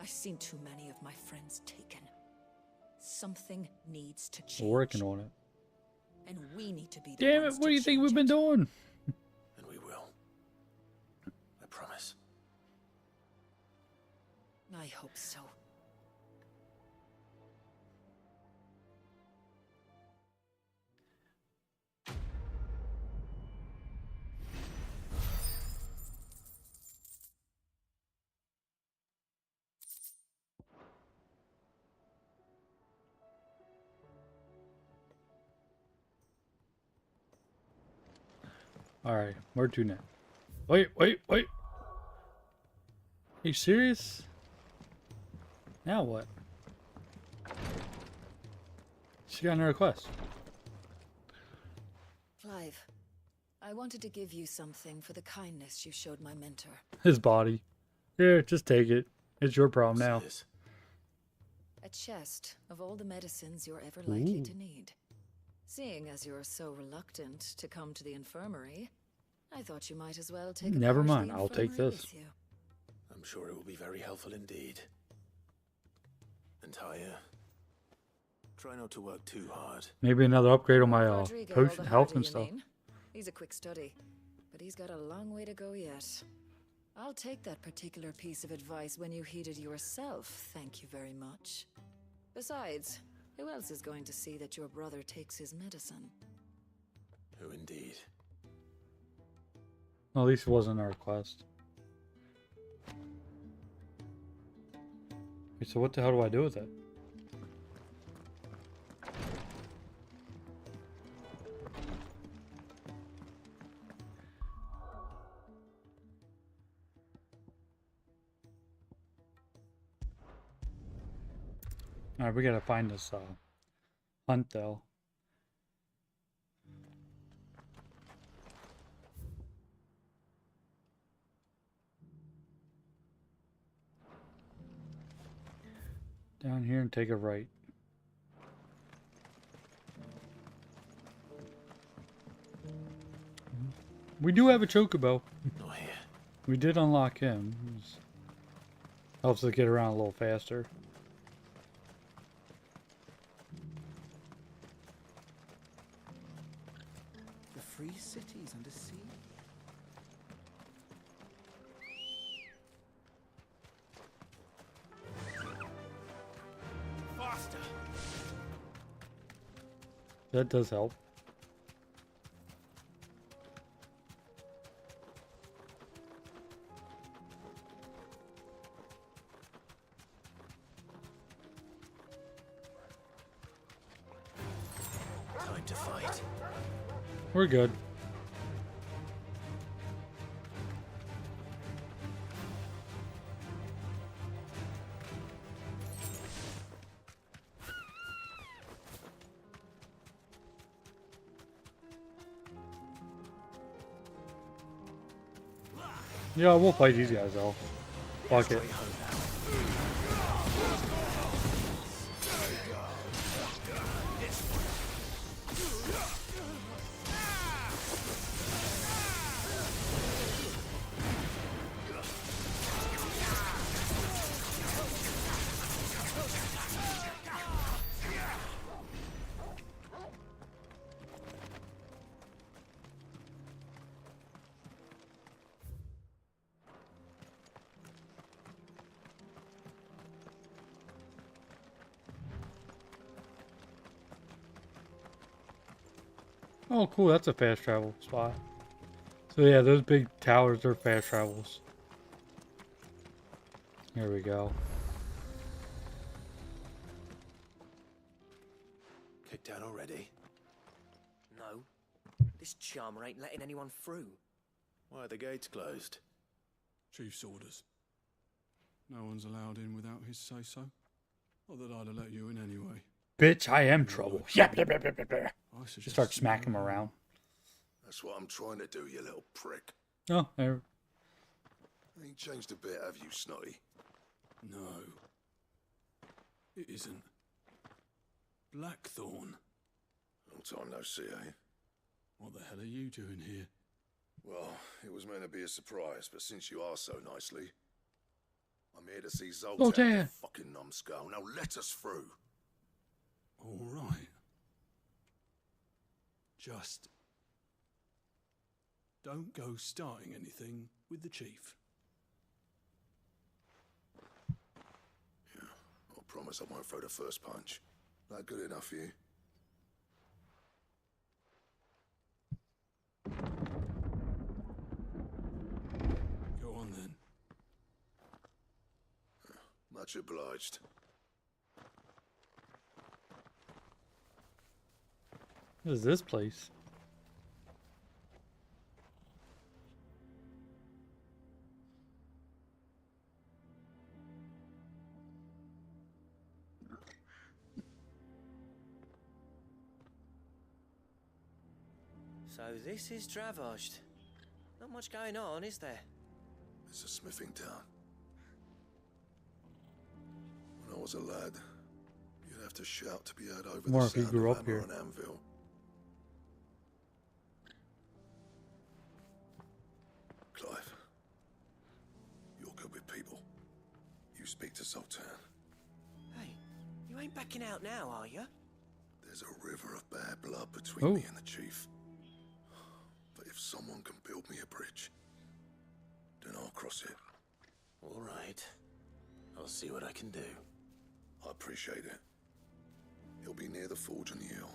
S15: I've seen too many of my friends taken. Something needs to change.
S17: We're working on it.
S15: And we need to be the
S17: Damn it,
S15: ones
S17: what do you think we've been doing?
S3: And we will. I promise.
S15: I hope so.
S17: Alright, where to now? Wait. Are you serious? Now what? She got another request.
S15: Clive, I wanted to give you something for the kindness you showed my mentor.
S17: His body. Here, just take it. It's your problem now.
S15: A chest of all the medicines you're ever likely to need. Seeing as you're so reluctant to come to the infirmary, I thought you might as well take a
S17: Never
S15: part of
S17: mind,
S15: the
S17: I'll take
S15: infirmary
S17: this.
S15: with you.
S3: I'm sure it will be very helpful indeed. And Taya, try not to work too hard.
S17: Maybe another upgrade on my
S15: Rodrigo,
S17: potion,
S15: the
S17: health
S15: harder
S17: and
S15: you
S17: stuff.
S15: mean. He's a quick study, but he's got a long way to go yet. I'll take that particular piece of advice when you heed it yourself, thank you very much. Besides, who else is going to see that your brother takes his medicine?
S3: Who indeed?
S17: Well, at least it wasn't a request. Wait, so what the hell do I do with it? Alright, we gotta find this hunt though. Down here and take a right. We do have a chocobo.
S3: Not here.
S17: We did unlock him. Helps us get around a little faster.
S18: The free cities under sea.
S19: Faster!
S17: That does help.
S1: to fight.
S17: We're good. Yeah, we'll fight these guys though. Fuck it. Oh, cool. That's a fast travel spot. So yeah, those big towers are fast travels. Here we go.
S3: Kicked out already?
S12: No. This charmer ain't letting anyone through.
S3: Why are the gates closed?
S8: Chief's orders. No one's allowed in without his say-so. Not that I'd have let you in anyway.
S17: Bitch, I am trouble. Yeah, just start smacking him around.
S16: That's what I'm trying to do, you little prick.
S17: Oh, there.
S16: Ain't changed a bit, have you, Snotty?
S8: No. It isn't. Blackthorn.
S16: Long time no see, eh?
S8: What the hell are you doing here?
S16: Well, it was meant to be a surprise, but since you asked so nicely, I'm here to see Zoltan, the fucking numbskull. Now let us through.
S8: All right. Just don't go starting anything with the chief.
S16: Yeah, I promise I won't throw the first punch. That good enough for you?
S8: Go on then.
S16: Much obliged.
S17: What is this place?
S12: So this is Dravaged. Not much going on, is there?
S16: It's a smithing town. When I was a lad, you'd have to shout to be heard over
S17: More
S16: the
S17: if you
S16: sound
S17: grew
S16: of
S17: up
S16: hammer
S17: here.
S16: and anvil. Clive, you're good with people. You speak to Sultan.
S12: Hey, you ain't backing out now, are you?
S16: There's a river of bad blood between me and the chief. But if someone can build me a bridge, then I'll cross it.
S3: All right. I'll see what I can do.
S16: I appreciate it. It'll be near the forge on the hill.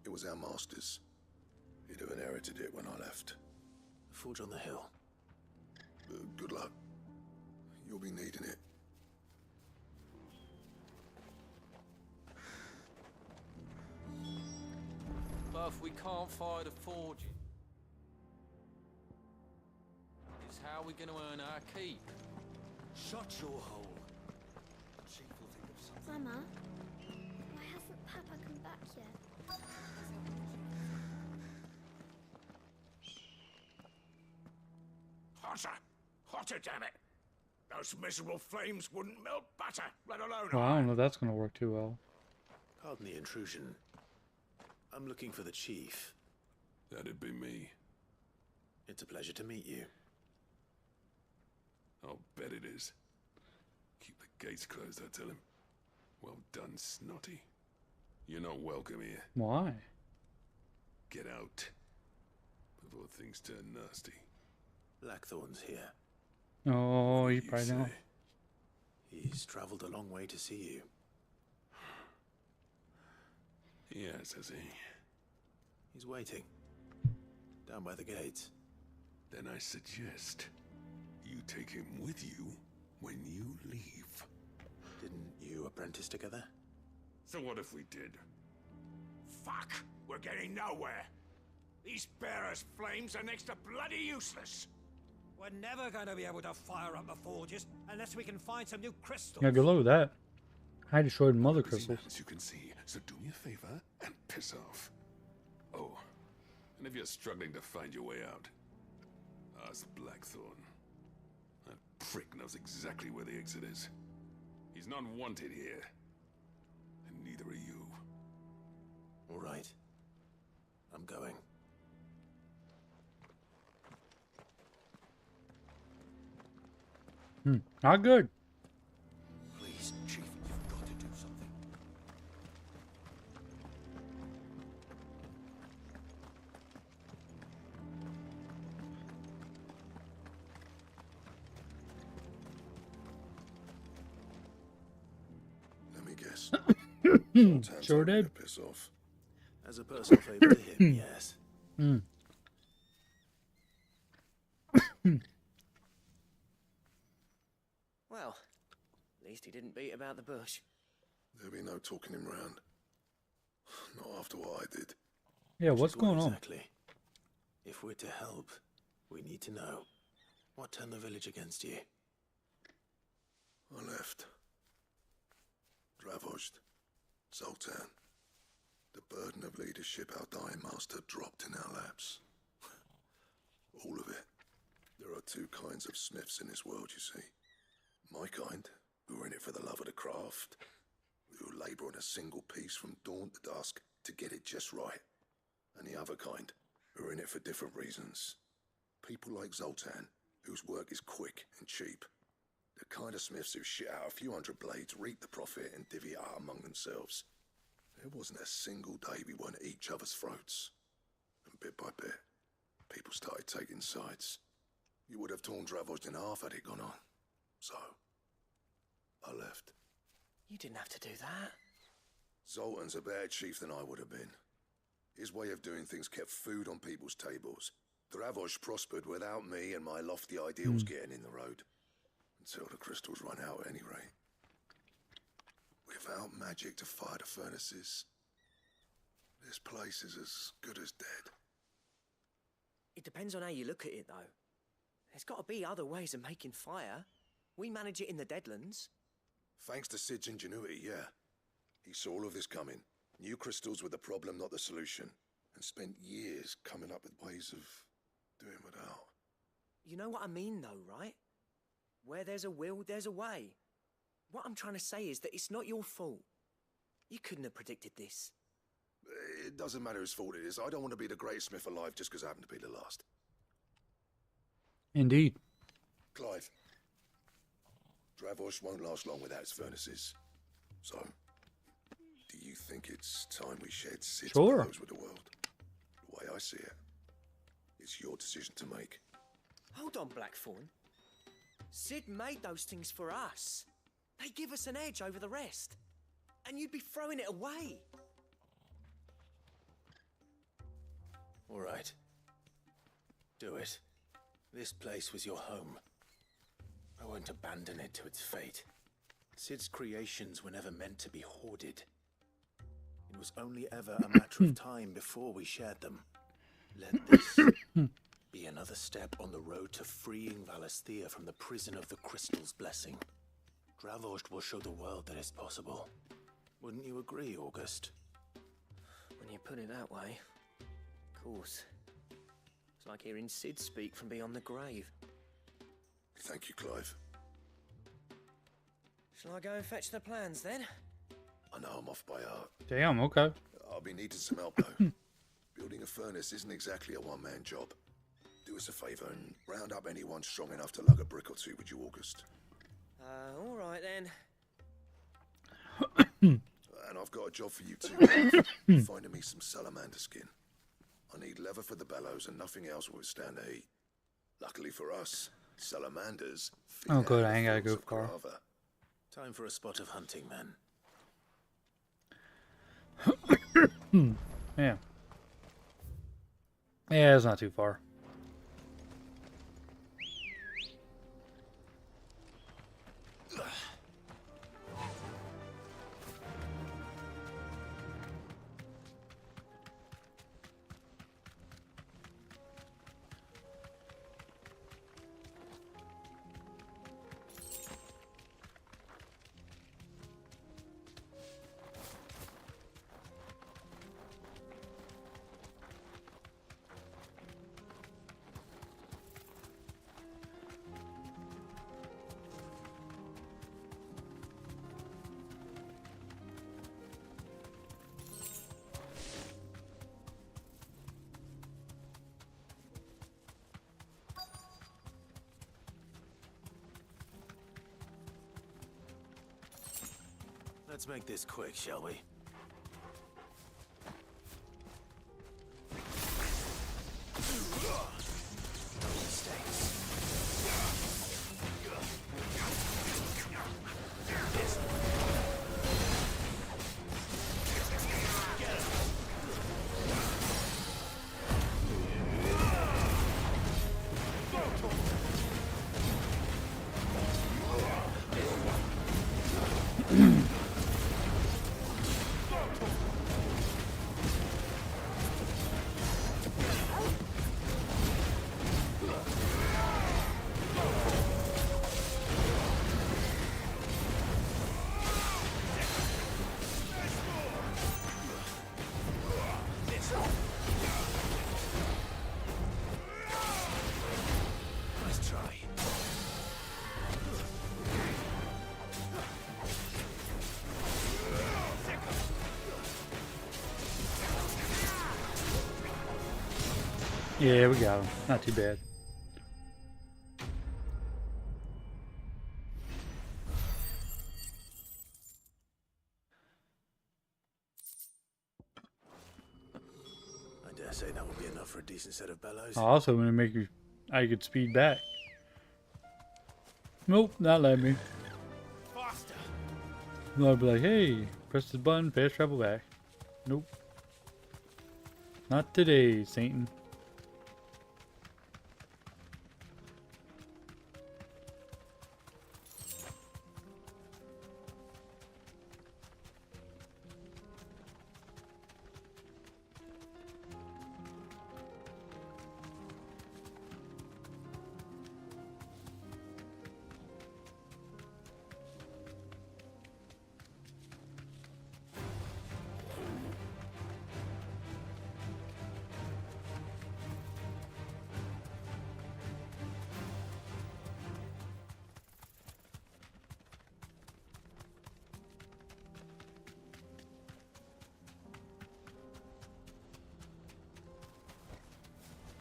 S16: It was our master's. He'd have inherited it when I left.
S3: The forge on the hill.
S16: Good luck. You'll be needing it.
S21: But if we can't fire the forge, is how we're going to earn our keep.
S19: Shut your hole. The chief will think of something.
S13: Mama, why hasn't Papa come back yet?
S23: Hotter! Hotter, damn it! Those miserable flames wouldn't melt butter, let alone
S17: Well, I don't know if that's gonna work too well.
S3: Pardon the intrusion. I'm looking for the chief.
S8: That'd be me.
S3: It's a pleasure to meet you.
S8: I'll bet it is. Keep the gates closed, I tell him. Well done, Snotty. You're not welcome here.
S17: Why?
S8: Get out. Before things turn nasty.
S3: Blackthorn's here.
S17: Oh, you probably know.
S3: He's traveled a long way to see you.
S8: Yes, has he?
S3: He's waiting. Down by the gates.
S8: Then I suggest you take him with you when you leave.
S3: Didn't you apprentice together?
S23: So what if we did? fuck! We're getting nowhere. These bearers' flames are next to bloody useless.
S2: We're never going to be able to fire up the forges unless we can find some new crystals.
S17: Yeah, good luck with that. I destroyed mother
S8: Busy man,
S17: crystals.
S8: as you can see, so do me a favor and piss off. Oh, and if you're struggling to find your way out, ask Blackthorn. That prick knows exactly where the exit is. He's not wanted here, and neither are you.
S3: All right. I'm going.
S17: Not good.
S16: Please, Chief, you've got to do something. Let me guess.
S17: Sure did.
S16: Piss off.
S3: As a personal favor to him, yes.
S12: Well, at least he didn't beat about the bush.
S16: There'll be no talking him round. Not after what I did.
S17: Yeah, what's
S3: Just what
S17: going on?
S3: exactly? If we're to help, we need to know. What turned the village against you?
S16: I left. Dravozd. Zoltan. The burden of leadership our dying master dropped in our laps. All of it. There are two kinds of smiths in this world, you see. My kind, who are in it for the love of the craft, who labour on a single piece from dawn to dusk to get it just right. And the other kind, who are in it for different reasons. People like Zoltan, whose work is quick and cheap. The kind of smiths who shit out a few hundred blades, reap the profit, and divvy it out among themselves. There wasn't a single day we weren't at each other's throats. And bit by bit, people started taking sides. You would have torn Dravozd in half had it gone on. So, I left.
S12: You didn't have to do that.
S16: Zoltan's a better chief than I would have been. His way of doing things kept food on people's tables. Dravozd prospered without me and my lofty ideals getting in the road. Until the crystals run out at any rate. Without magic to fire the furnaces, this place is as good as dead.
S12: It depends on how you look at it, though. There's got to be other ways of making fire. We manage it in the Deadlands.
S16: Thanks to Sid's ingenuity, yeah. He saw all of this coming. Knew crystals were the problem, not the solution. And spent years coming up with ways of doing without.
S12: You know what I mean, though, right? Where there's a will, there's a way. What I'm trying to say is that it's not your fault. You couldn't have predicted this.
S16: It doesn't matter whose fault it is. I don't want to be the greatest smith alive just because I happen to be the last.
S17: Indeed.
S16: Clive. Dravozd won't last long without its furnaces. So, do you think it's time we shed Sid's pillows with the world? The way I see it, it's your decision to make.
S12: Hold on, Blackthorn. Sid made those things for us. They give us an edge over the rest. And you'd be throwing it away.
S3: All right. Do it. This place was your home. I won't abandon it to its fate. Sid's creations were never meant to be hoarded. It was only ever a matter of time before we shared them. Let this be another step on the road to freeing Valisthea from the prison of the Crystal's blessing. Dravozd will show the world that it's possible. Wouldn't you agree, August?
S12: When you put it that way, of course. It's like hearing Sid speak from beyond the grave.
S16: Thank you, Clive.
S12: Shall I go and fetch the plans, then?
S16: I know I'm off by heart.
S17: Damn, okay.
S16: I'll be needing some help, though. Building a furnace isn't exactly a one-man job. Do us a favour and round up anyone strong enough to lug a brick or two with you, August.
S12: All right, then.
S16: And I've got a job for you too. Finding me some salamander skin. I need leather for the bellows and nothing else will withstand the heat. Luckily for us, salamanders feed
S17: Oh, good.
S16: out
S17: I ain't gotta
S16: the
S17: go
S16: fields of
S17: far.
S16: Grava.
S3: Time for a spot of hunting, then.
S17: Yeah. Yeah, it's not too far.
S3: Let's make this quick, shall we? No mistakes.
S17: Yeah, we got him. Not too bad.
S3: I dare say that would be enough for a decent set of bellows.
S17: Also, going to make you, I could speed back. Nope, not letting me. I'll be like, hey, press this button, fast travel back. Nope. Not today, Satan.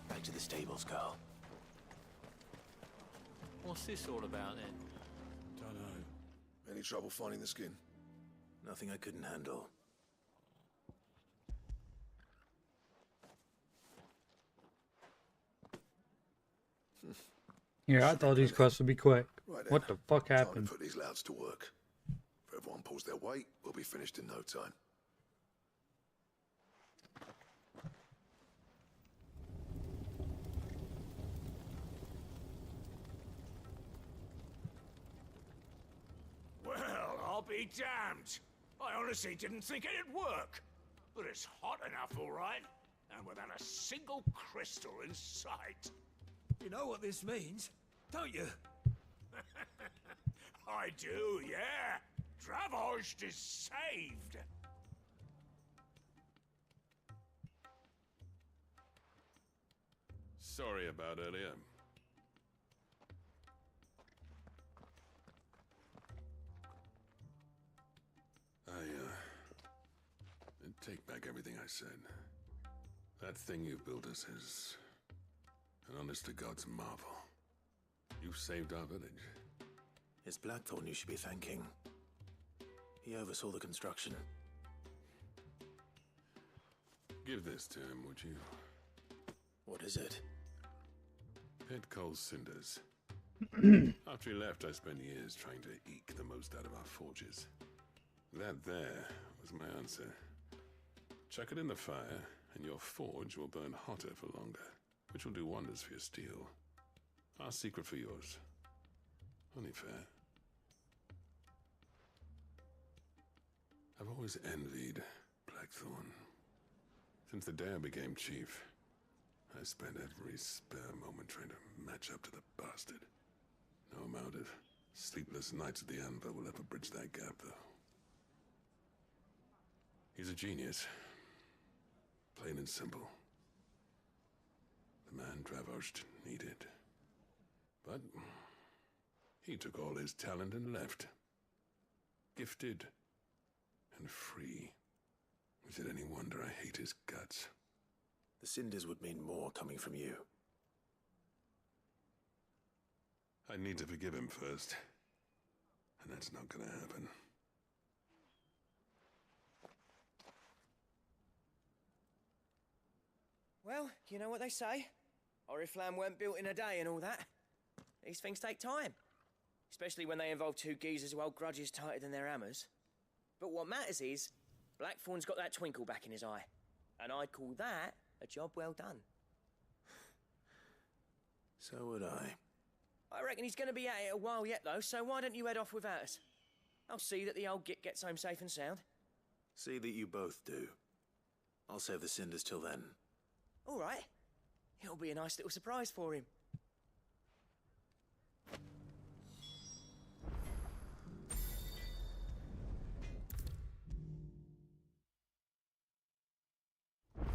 S3: Back to the stables, Carl.
S21: What's this all about then?
S16: Don't know. Any trouble finding the skin?
S3: Nothing I couldn't handle.
S17: Yeah, I thought these quests would be quick.
S16: Right then.
S17: What the fuck
S16: Time
S17: happened?
S16: to put these louds to work. If everyone pulls their weight, we'll be finished in no time.
S23: Well, I'll be damned. I honestly didn't think it'd work. But it's hot enough, all right. And without a single crystal in sight.
S2: You know what this means, don't you?
S23: I do, yeah. Dravost is saved.
S8: Sorry about earlier. Take back everything I said. That thing you built us is an honest-to-God's marvel. You saved our village.
S3: It's Blackthorn you should be thanking. He oversaw the construction.
S8: Give this to him, would you?
S3: What is it?
S8: Pit Coal's cinders. After he left, I spent years trying to eke the most out of our forges. That there was my answer. Chuck it in the fire, and your forge will burn hotter for longer, which will do wonders for your steel. Our secret for yours. Only fair. I've always envied Blackthorn. Since the day I became chief, I spent every spare moment trying to match up to the bastard. No amount of sleepless nights at the anvil will ever bridge that gap, though. He's a genius. Plain and simple. The man Dravost needed. But he took all his talent and left. Gifted and free. Is it any wonder I hate his guts?
S3: The cinders would mean more coming from you.
S8: I need to forgive him first. And that's not gonna happen.
S12: Well, you know what they say. Oriflamme weren't built in a day and all that. These things take time. Especially when they involve two geezers who hold grudges tighter than their hammers. But what matters is, Blackthorn's got that twinkle back in his eye. And I'd call that a job well done.
S3: So would I.
S12: I reckon he's going to be at it a while yet, though, so why don't you head off without us? I'll see that the old git gets home safe and sound.
S3: See that you both do. I'll save the cinders till then.
S12: All right. It'll be a nice little surprise for him.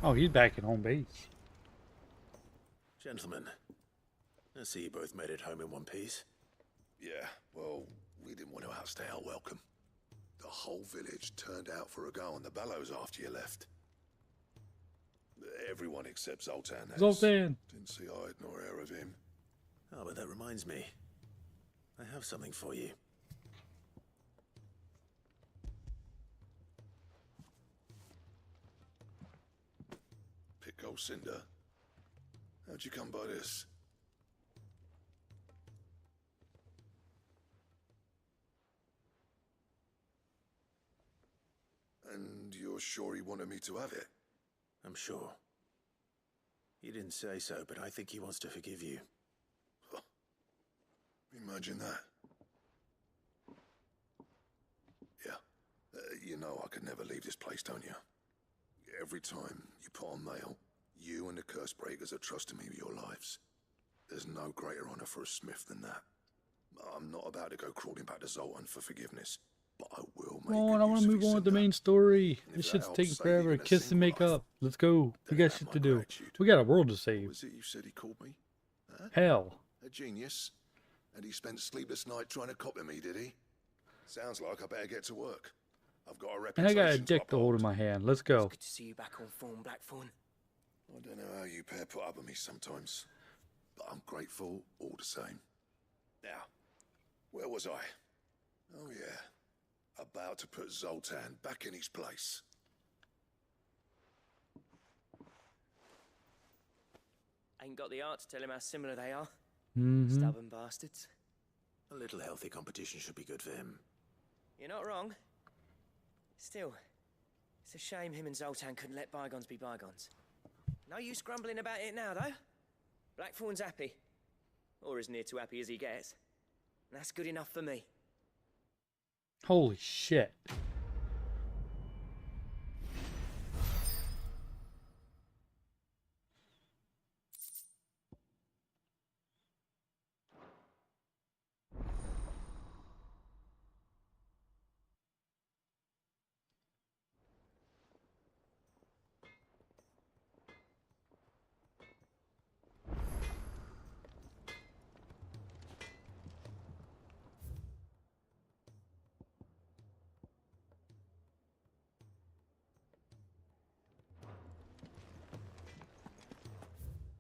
S17: Oh, he's back at home base.
S3: Gentlemen, I see you both made it home in one piece.
S16: Yeah, well, we didn't want to outstay our welcome. The whole village turned out for a go on the bellows after you left. Everyone except Zoltan has.
S17: Zoltan!
S16: Didn't see hide nor hair of him.
S3: Oh, but that reminds me. I have something for you.
S16: Pick old Cinder. How'd you come by this? And you're sure he wanted me to have it?
S3: I'm sure. He didn't say so, but I think he wants to forgive you.
S16: Huh. Imagine that. Yeah. You know I could never leave this place, don't you? Every time you put on mail, you and the curse breakers are trusting me with your lives. There's no greater honor for a smith than that. I'm not about to go crawling back to Zoltan for forgiveness, but I will make
S17: Come on, I want to move on with the main story. This shit's taking forever. Kiss and make up. Let's go. We got shit to do. We got a world to save.
S16: Was it you said he called me? Huh?
S17: Hell.
S16: A genius? And he spent sleepless night trying to copy me, did he? Sounds like I better get to work. I've got a
S17: And
S16: reputation.
S17: I got a dick to hold in my hand. Let's go.
S12: Good to see you back on form, Blackthorn.
S16: I don't know how you pair put up with me sometimes, but I'm grateful all the same. Now, where was I? Oh yeah, about to put Zoltan back in his place.
S12: Ain't got the art to tell him how similar they are.
S17: Mm-hmm.
S12: Stubborn bastards.
S3: A little healthy competition should be good for him.
S12: You're not wrong. Still, it's a shame him and Zoltan couldn't let bygones be bygones. No use grumbling about it now, though. Blackthorn's happy. Or as near to happy as he gets. And that's good enough for me.
S17: Holy shit.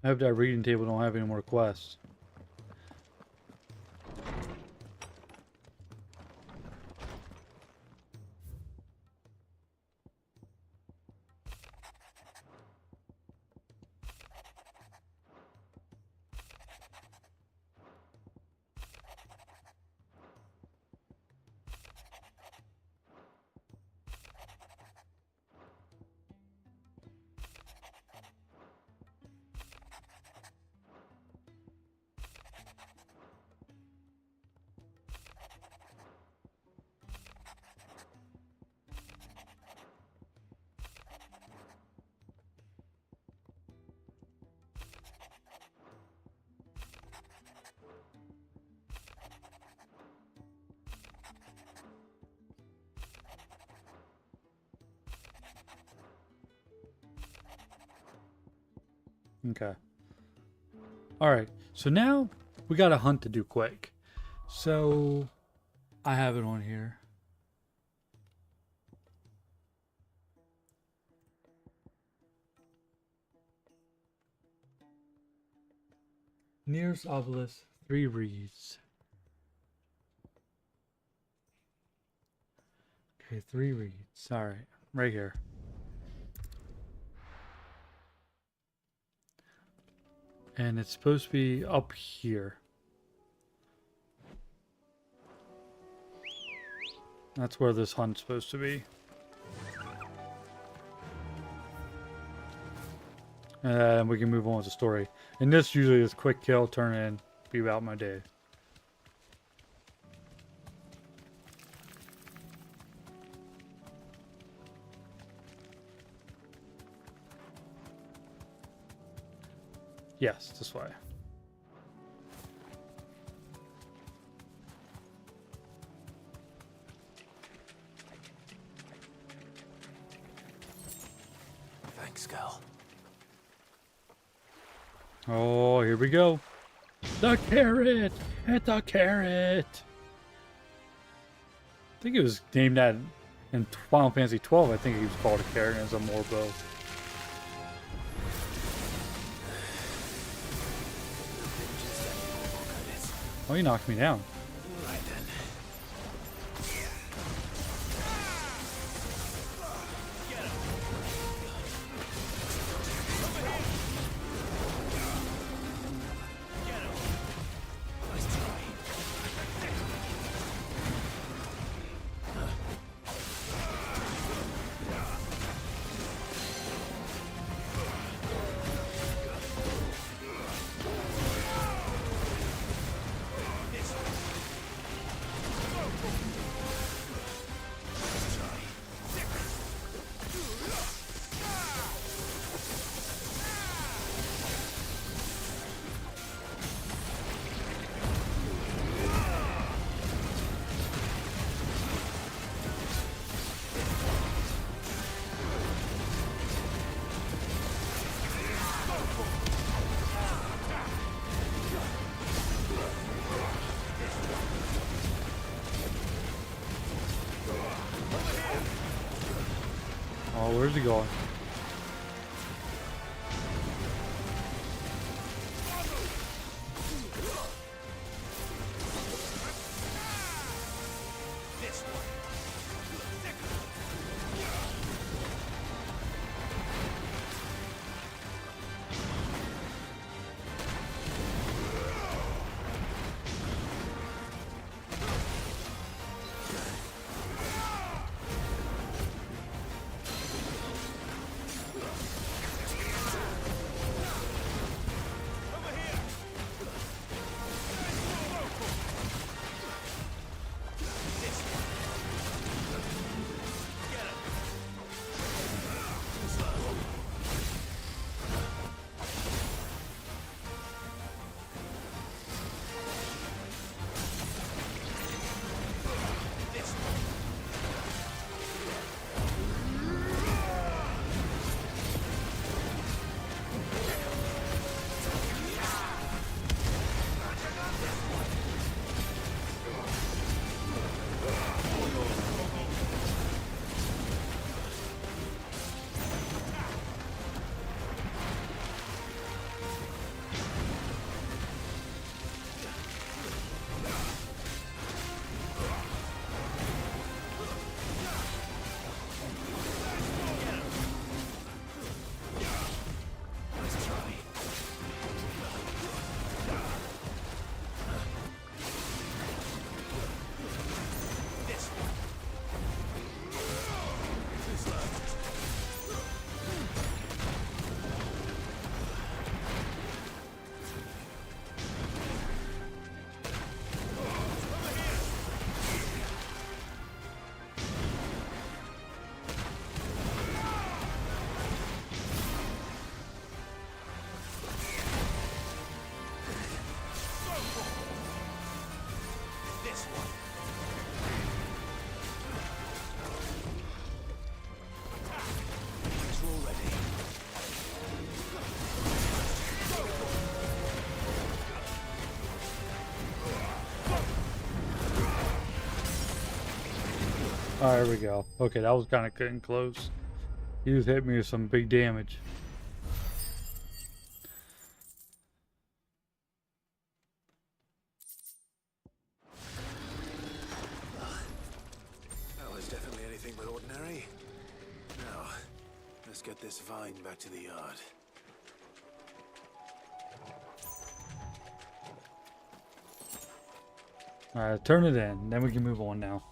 S17: I hope that reading table don't have any more quests. Okay. Alright, so now we got a hunt to do quick. So I have it on here. Nearest obelisk, 3 reeds. Okay, 3 reeds. Alright, right here. And it's supposed to be up here. That's where this hunt's supposed to be. And we can move on with the story. And this usually is quick kill, turn in, be about my day. Yes, this way.
S3: Thanks, Cal.
S17: Oh, here we go. The carrot! It's a carrot! I think it was named that in Final Fantasy 12. I think he was called a carrot as a Morbo. Oh, you knocked me down.
S3: Right then.
S17: Oh, where's he going? Oh, there we go. Okay, that was kind of getting close. He just hit me with some big damage.
S3: That was definitely anything but ordinary. Now, let's get this vine back to the yard.
S17: Alright, turn it in. Then we can move on now.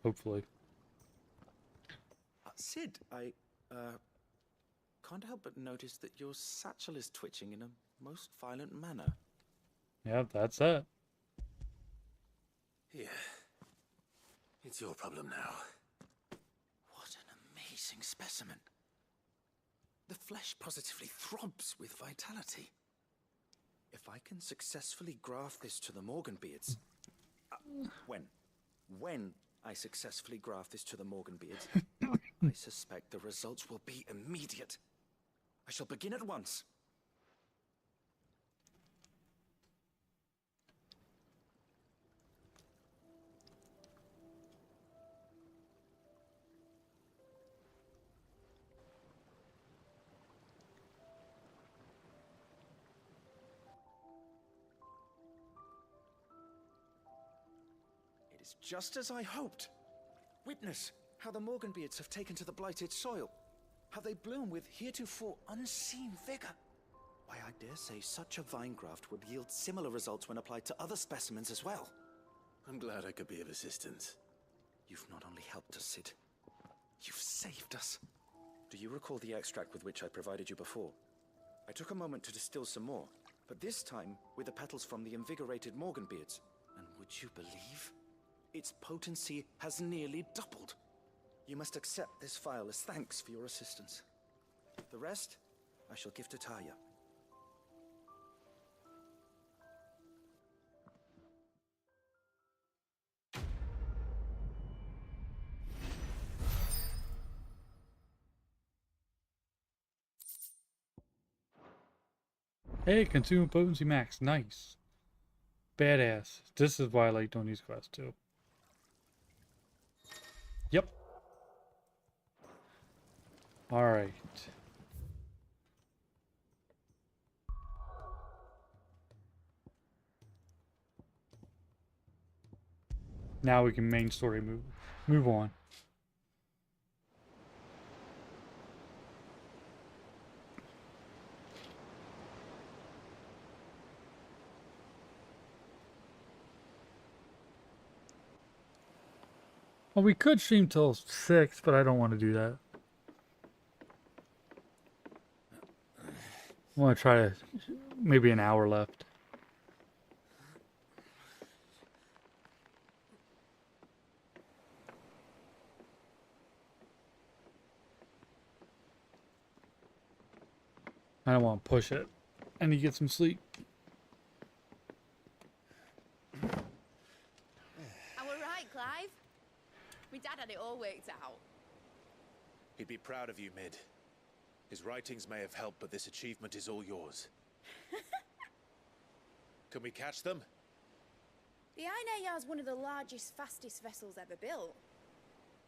S17: Hopefully.
S10: Sid, I can't help but notice that your satchel is twitching in a most violent manner.
S17: Yep, that's it.
S3: Yeah. It's your problem now.
S10: What an amazing specimen. The flesh positively throbs with vitality. If I can successfully graft this to the Morganbeards... when I successfully graft this to the Morganbeards, I suspect the results will be immediate. I shall begin at once. It is just as I hoped. Witness how the Morganbeards have taken to the blighted soil. How they bloom with heretofore unseen vigor. Why, I dare say such a vine graft would yield similar results when applied to other specimens as well.
S3: I'm glad I could be of assistance.
S10: You've not only helped us, Sid, you've saved us. Do you recall the extract with which I provided you before? I took a moment to distill some more, but this time with the petals from the invigorated Morganbeards. And would you believe? Its potency has nearly doubled. You must accept this file as thanks for your assistance. The rest, I shall give to Taya.
S17: Hey, consumer potency max. Nice. Badass. This is why I like doing these quests too. Yep. Alright. Now we can main story move on. Well, we could stream till 6, but I don't want to do that. I want to try to... maybe an hour left. I don't want to push it. I need to get some sleep.
S22: Am I right, Clive? My dad had it all worked out.
S3: He'd be proud of you, Mid. His writings may have helped, but this achievement is all yours. Can we catch them?
S22: The Aina is one of the largest, fastest vessels ever built.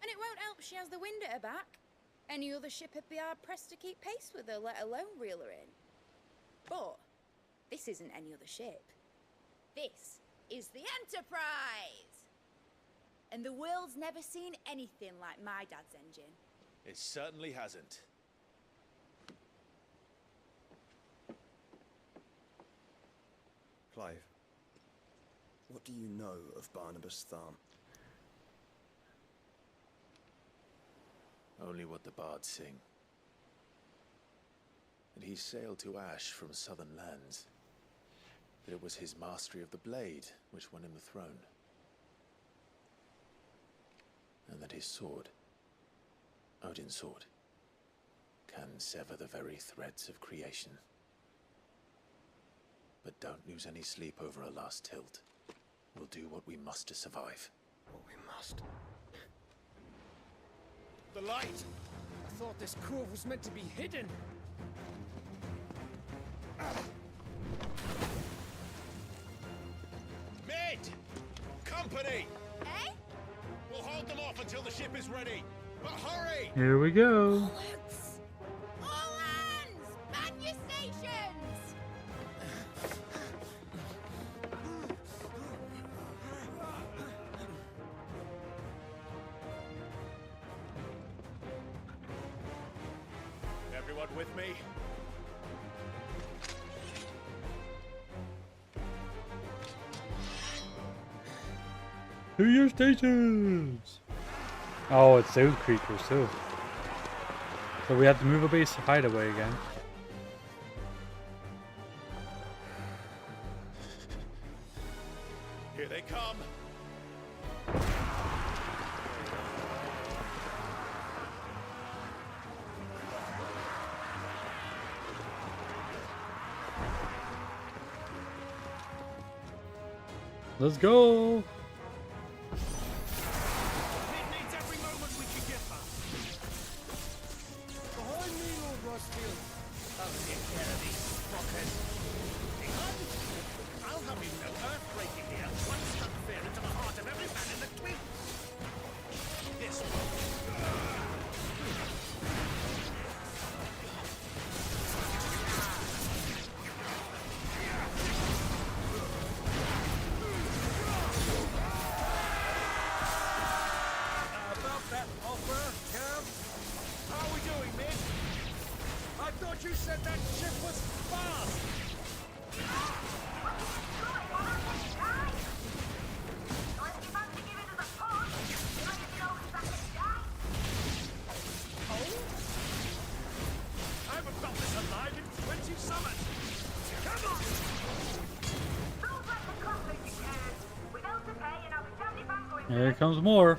S22: And it won't help she has the wind at her back. Any other ship would be hard-pressed to keep pace with her, let alone reel her in. But this isn't any other ship. This is the Enterprise! And the world's never seen anything like my dad's engine.
S3: It certainly hasn't.
S5: Clive, what do you know of Barnabas Tharm?
S3: Only what the bards sing. That he sailed to Ash from southern lands. That it was his mastery of the blade which won him the throne. And that his sword, Odin's sword, can sever the very threads of creation. But don't lose any sleep over a last tilt. We'll do what we must to survive.
S5: What we must.
S19: The light! I thought this cove was meant to be hidden. Mid! Company!
S22: Eh?
S19: We'll hold them off until the ship is ready. But hurry!
S17: Here we go.
S22: All hands! Man your stations!
S3: Everyone with me?
S17: To your stations! Oh, it's those creatures too. So we have to move a base hideaway again.
S6: Here they come.
S17: Let's go!
S23: It needs every moment we can get back. Behind me, Lord Rosfield. I'll take care of these fuckers. Hang on. I'll have you know earthbreaking here once stuck fear into the heart of every man in the twin. This you said that ship was fast! I haven't felt this alive in 20 summers! Come on!
S17: Here comes more.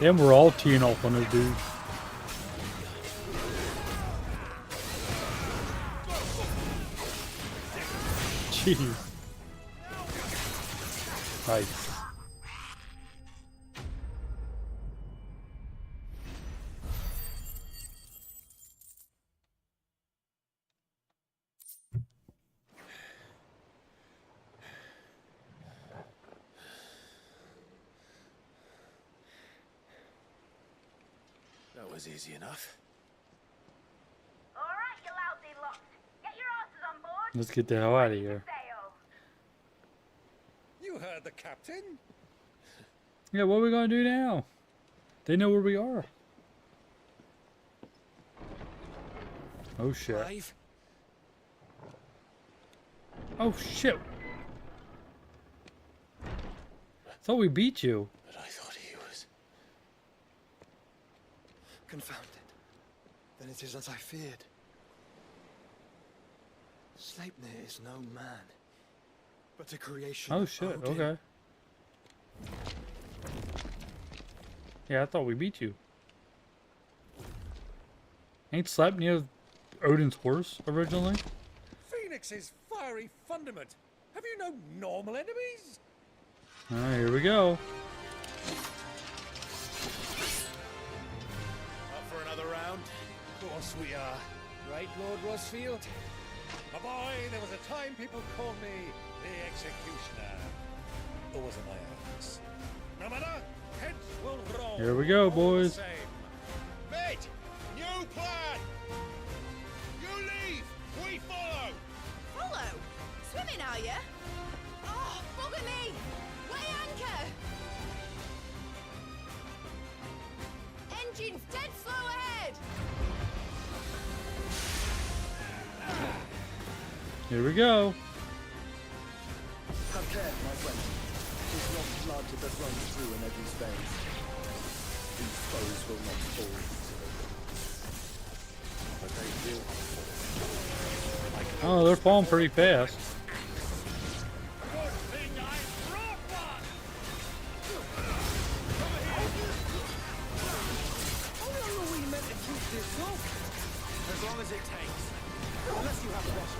S17: Damn, we're all teeing off on this dude. Jeez. Nice.
S3: That was easy enough.
S14: Alright, you lousy lot. Get your asses on board.
S17: Let's get the hell out of here.
S23: You heard the captain?
S17: Yeah, what are we gonna do now? They know where we are. Oh shit.
S23: Clive?
S17: Oh shit. Thought we beat you.
S3: But I thought he was...
S5: Confounded. Then it is as I feared. Sleipnir is no man, but a creation
S17: Oh
S5: of
S17: shit,
S5: Odin.
S17: okay. Yeah, I thought we beat you. Ain't Sleipnir Odin's horse originally?
S23: Phoenix's fiery fundament. Have you no normal enemies?
S17: Alright, here we go.
S23: Up for another round? Of course we are. Right, Lord Rosfield? My boy, there was a time people called me the Executioner. Or was it my eyes? No matter, heads will roll.
S17: Here we go, boys.
S23: Mate, new plan! You leave, we follow!
S22: Follow? Swimming, are you? Oh, bugger me! Weigh anchor! Engines dead slow ahead!
S17: Here we go.
S5: Have care, my friend. 'Tis not blood that runs through an Eddie's veins. These foes will not fall easily, but they will fall.
S17: Oh, they're falling pretty fast.
S2: As long as it takes. Unless you have a rush.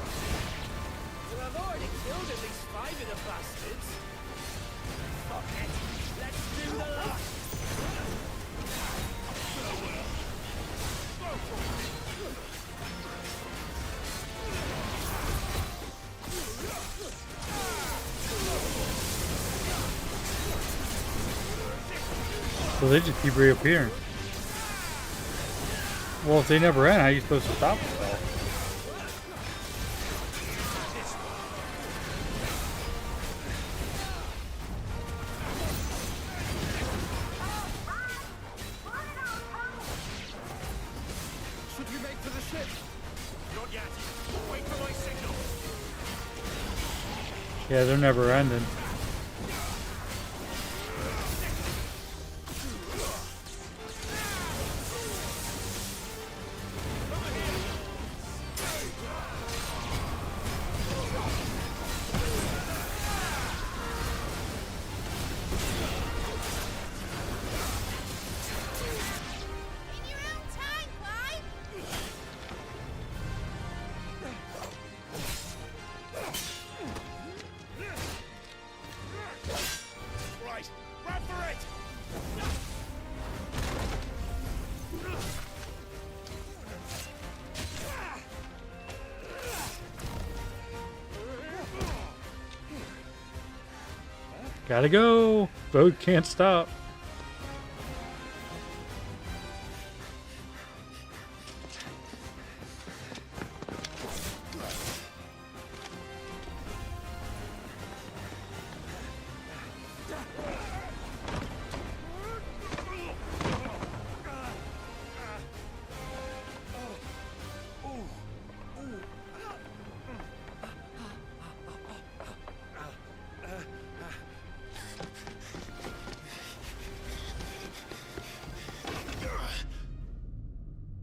S12: Well, I've already killed at least 5 of the bastards. Fuck it. Let's do the lot.
S17: So they just keep reappearing. Well, if they never end, how are you supposed to stop them?
S2: Should we make for the ship? Not yet. Wait for my signal.
S17: Yeah, they're never ending.
S2: Right, run for it!
S17: Gotta go. Boat can't stop.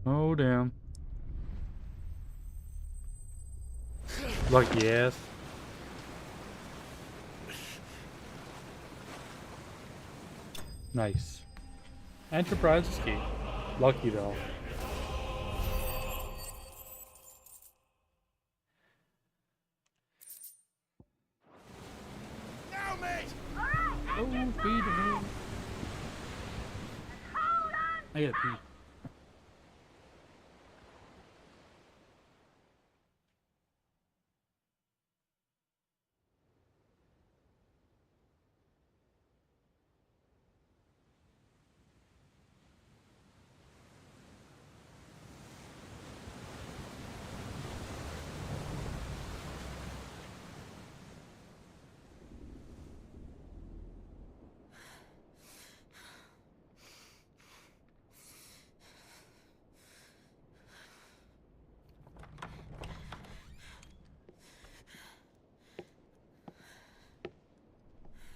S17: Oh, damn. Lucky ass. Nice. Enterprise escape. Lucky though.
S2: Now, mate!
S17: Oh, feed me. I gotta pee.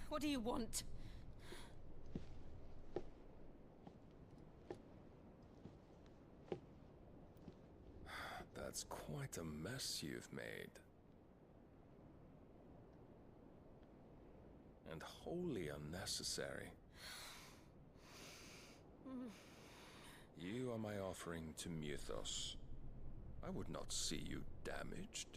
S22: What do you want?
S6: That's quite a mess you've made. And wholly unnecessary. You are my offering to Mythos. I would not see you damaged.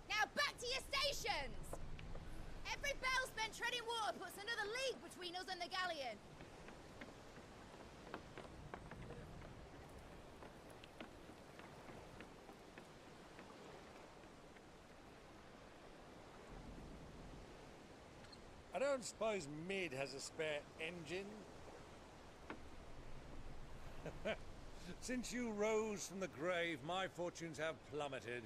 S22: Now back to your stations! Every bell spent treading water puts another league between us and the galleon.
S2: I don't suppose Mid has a spare engine? Since you rose from the grave, my fortunes have plummeted.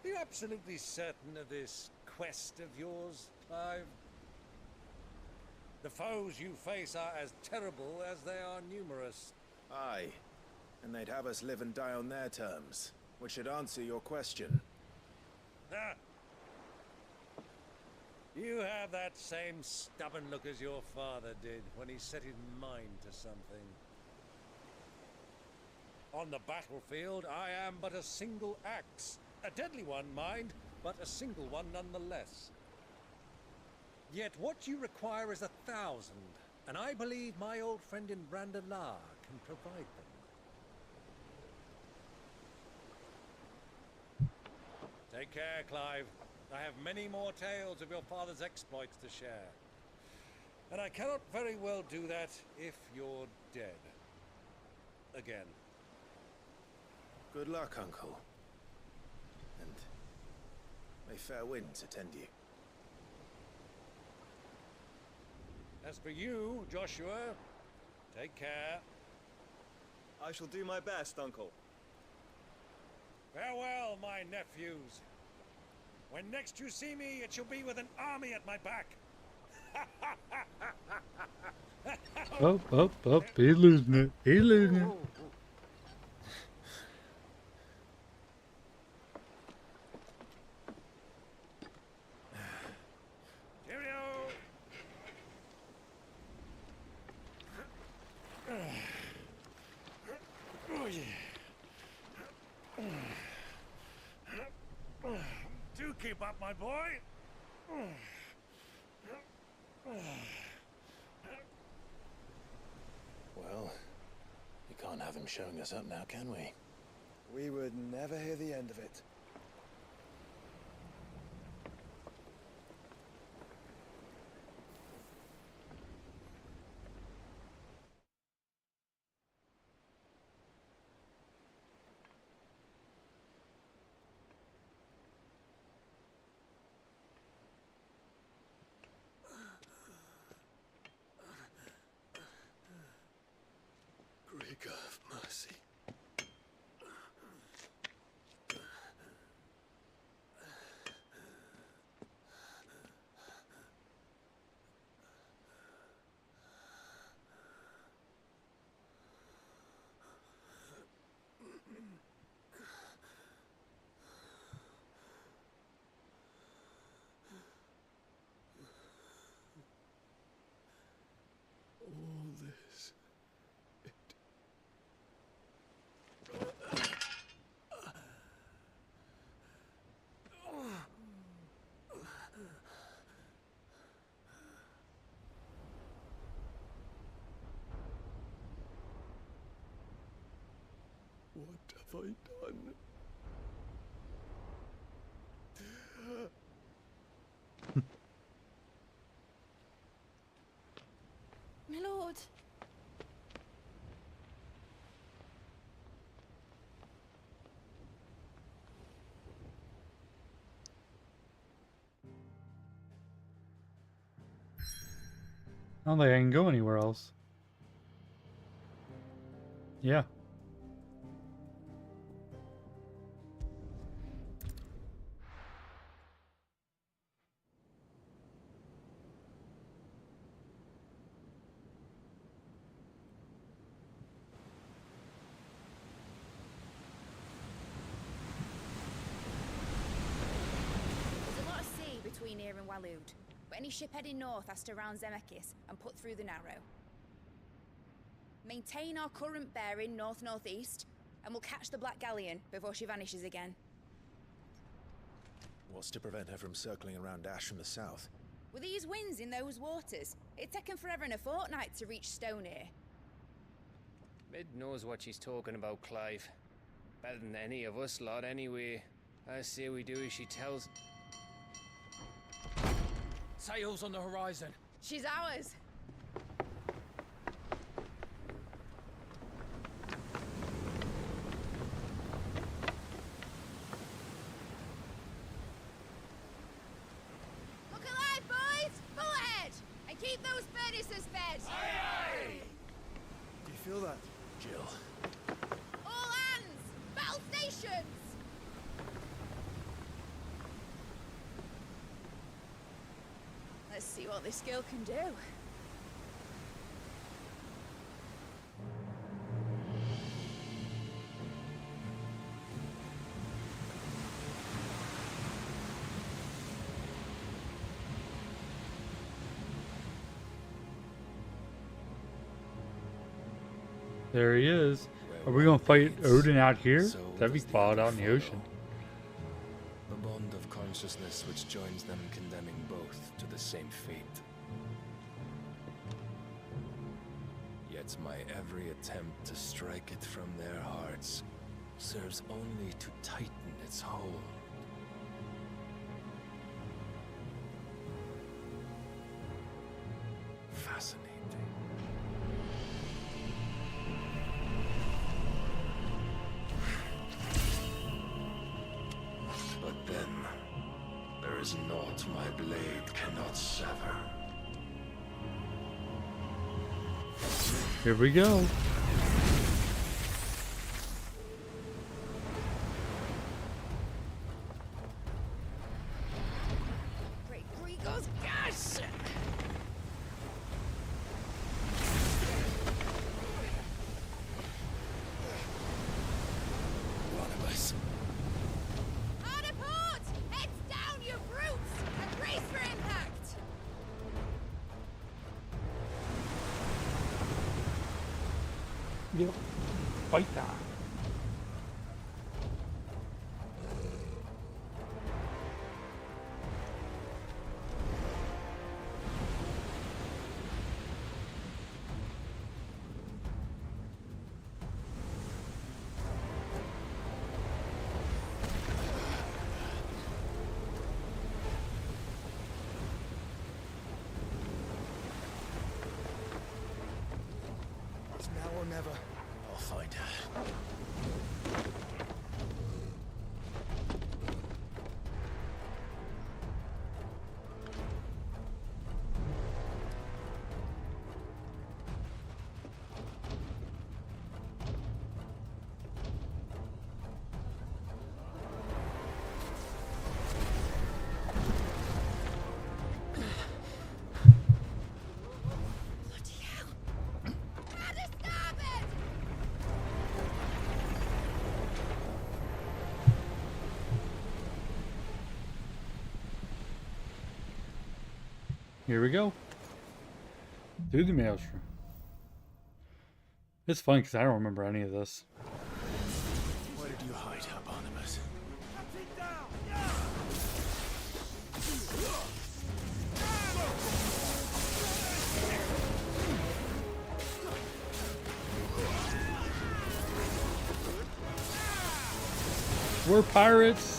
S2: Are you absolutely certain of this quest of yours, Clive? The foes you face are as terrible as they are numerous.
S3: Aye.
S5: And they'd have us live and die on their terms, which should answer your question.
S7: Ah. You have that same stubborn look as your father did when he set his mind to something. On the battlefield, I am but a single axe. A deadly one, mind, but a single one nonetheless. Yet what you require is 1,000, and I believe my old friend in Brandalar can provide them. Take care, Clive. I have many more tales of your father's exploits to share. And I cannot very well do that if you're dead. Again.
S5: Good luck, Uncle. And may fair winds attend you.
S7: As for you, Joshua, take care.
S9: I shall do my best, Uncle.
S7: Farewell, my nephews. When next you see me, it shall be with an army at my back.
S17: Up. He's losing it. He's losing it.
S7: Do keep up, my boy.
S3: Well, we can't have him showing us up now, can we?
S5: We would never hear the end of it.
S16: Grigor of mercy. All this. What have I done?
S22: My lord.
S17: I don't think I can go anywhere else. Yeah.
S22: There's a lot of sea between here and Waloed, but any ship heading north has to round Zemeckis and put through the Narrow. Maintain our current bearing north-northeast, and we'll catch the Black Galleon before she vanishes again.
S5: What's to prevent her from circling around Ash from the south?
S22: With these winds in those waters, it'd taken forever and a fortnight to reach Stonehere.
S20: Mid knows what she's talking about, Clive. Better than any of us lot, anyway. I say we do as she tells.
S19: Sails on the horizon.
S22: She's ours. Look alive, boys! Full ahead! And keep those furnaces fed!
S5: Aye! Do you feel that, Jill?
S22: All hands! Battle stations! Let's see what this girl can do.
S17: There he is. Are we gonna fight Odin out here? That'd be wild out in the ocean.
S6: A bond of consciousness which joins them, condemning both to the same fate. Yet my every attempt to strike it from their hearts serves only to tighten its hold. Fascinating. But then, there is naught my blade cannot sever.
S17: Here we go.
S22: Great Gregor's gas!
S6: One of us.
S22: Hard a port! Heads down, you brutes! And brace for impact!
S17: Yep. Fight that.
S5: It's now or never.
S6: I'll find her.
S17: Here we go. Through the maelstrom. It's fun because I don't remember any of this.
S3: Where did you hide, Barnabas?
S17: We're pirates.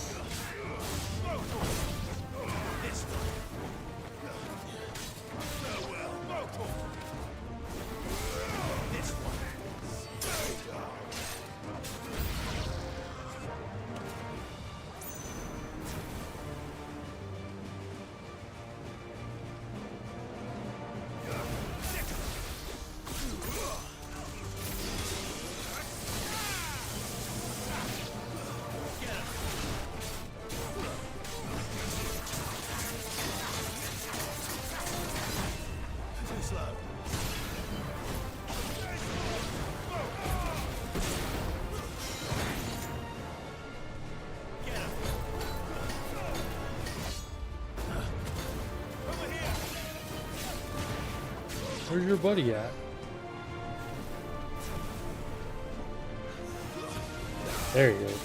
S17: Where's your buddy at? There he is.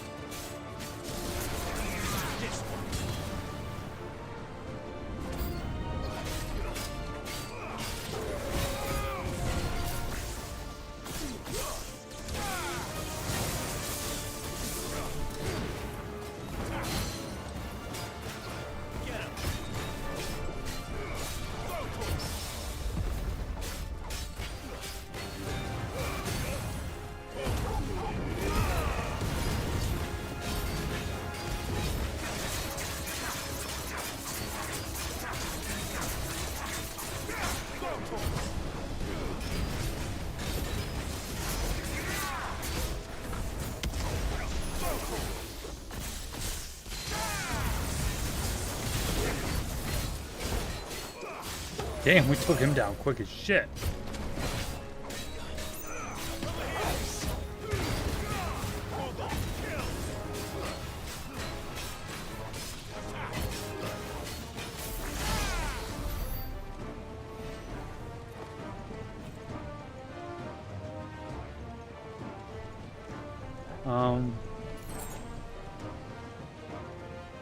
S17: Damn, we took him down quick as shit.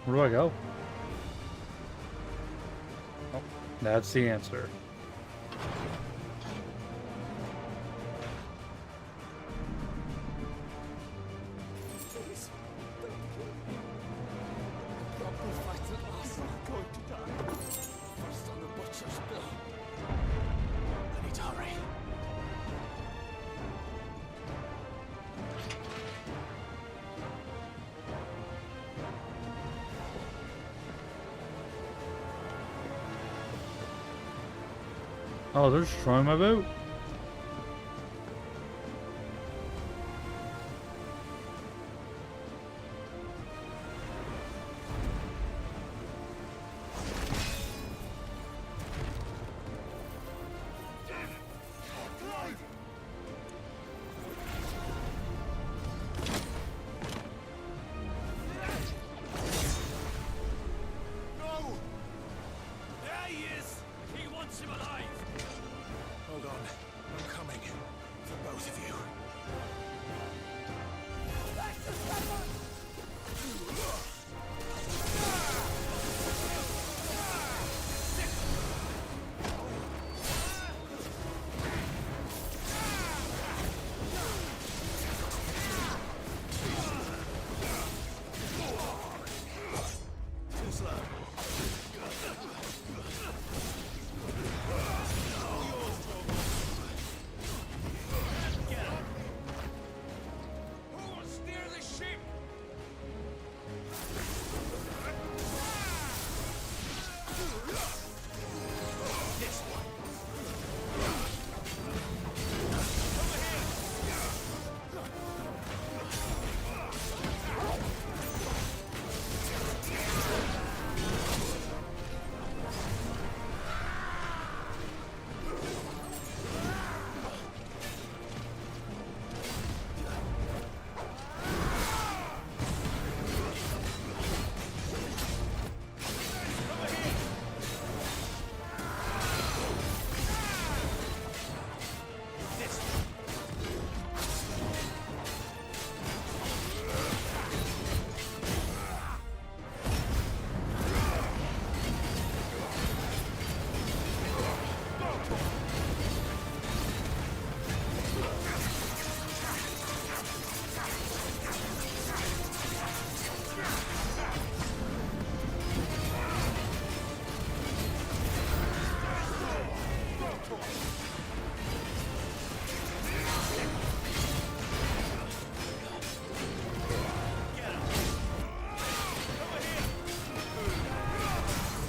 S17: Where do I go? Oh, that's the answer.
S2: Please, don't kill me. I can't be fighting at last. I'm going to die. First on the butcher's bill. I need to hurry.
S17: Oh, they're destroying my boat.
S2: No! There he is! He wants him alive! Hold on. I'm coming. For both of you. Too slow. Who will steer the ship? This one.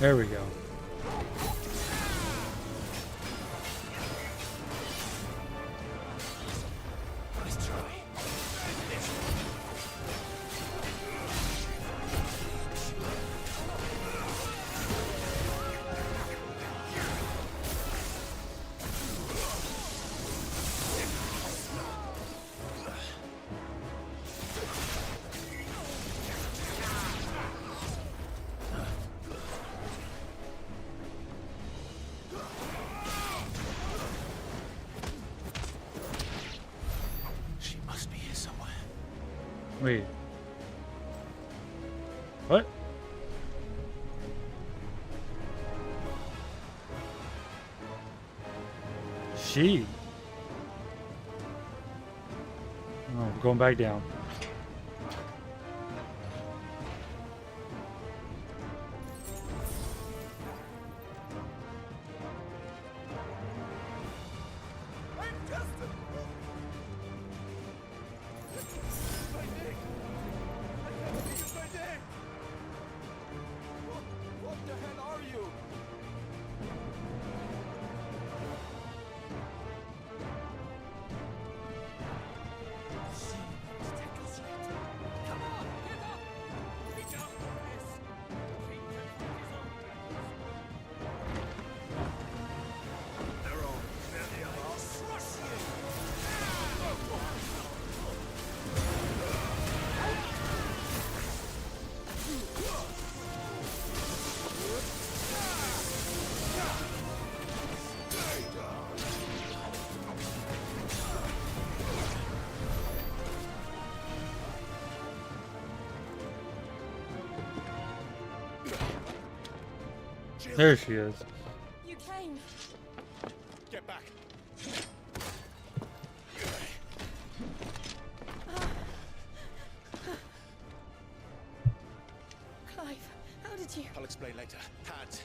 S17: There we go.
S2: Nice try. She must be here somewhere.
S17: Wait. What? She. Oh, I'm going back down.
S2: What the hell are you?
S12: She wants to
S17: There she is.
S22: You came.
S19: Get back.
S22: Clive, how did you?
S19: I'll explain later. Hands.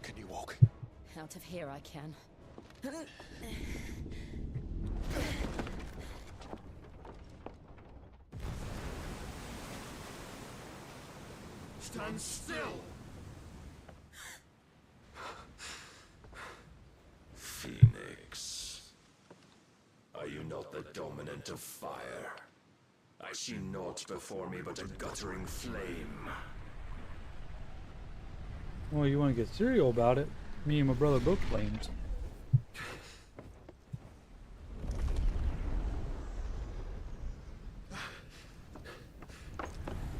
S19: Can you walk?
S22: Out of here I can.
S2: Stand still!
S6: Phoenix. Are you not the dominant of fire? I see naught before me but a guttering flame.
S17: Well, you want to get serial about it? Me and my brother both flames.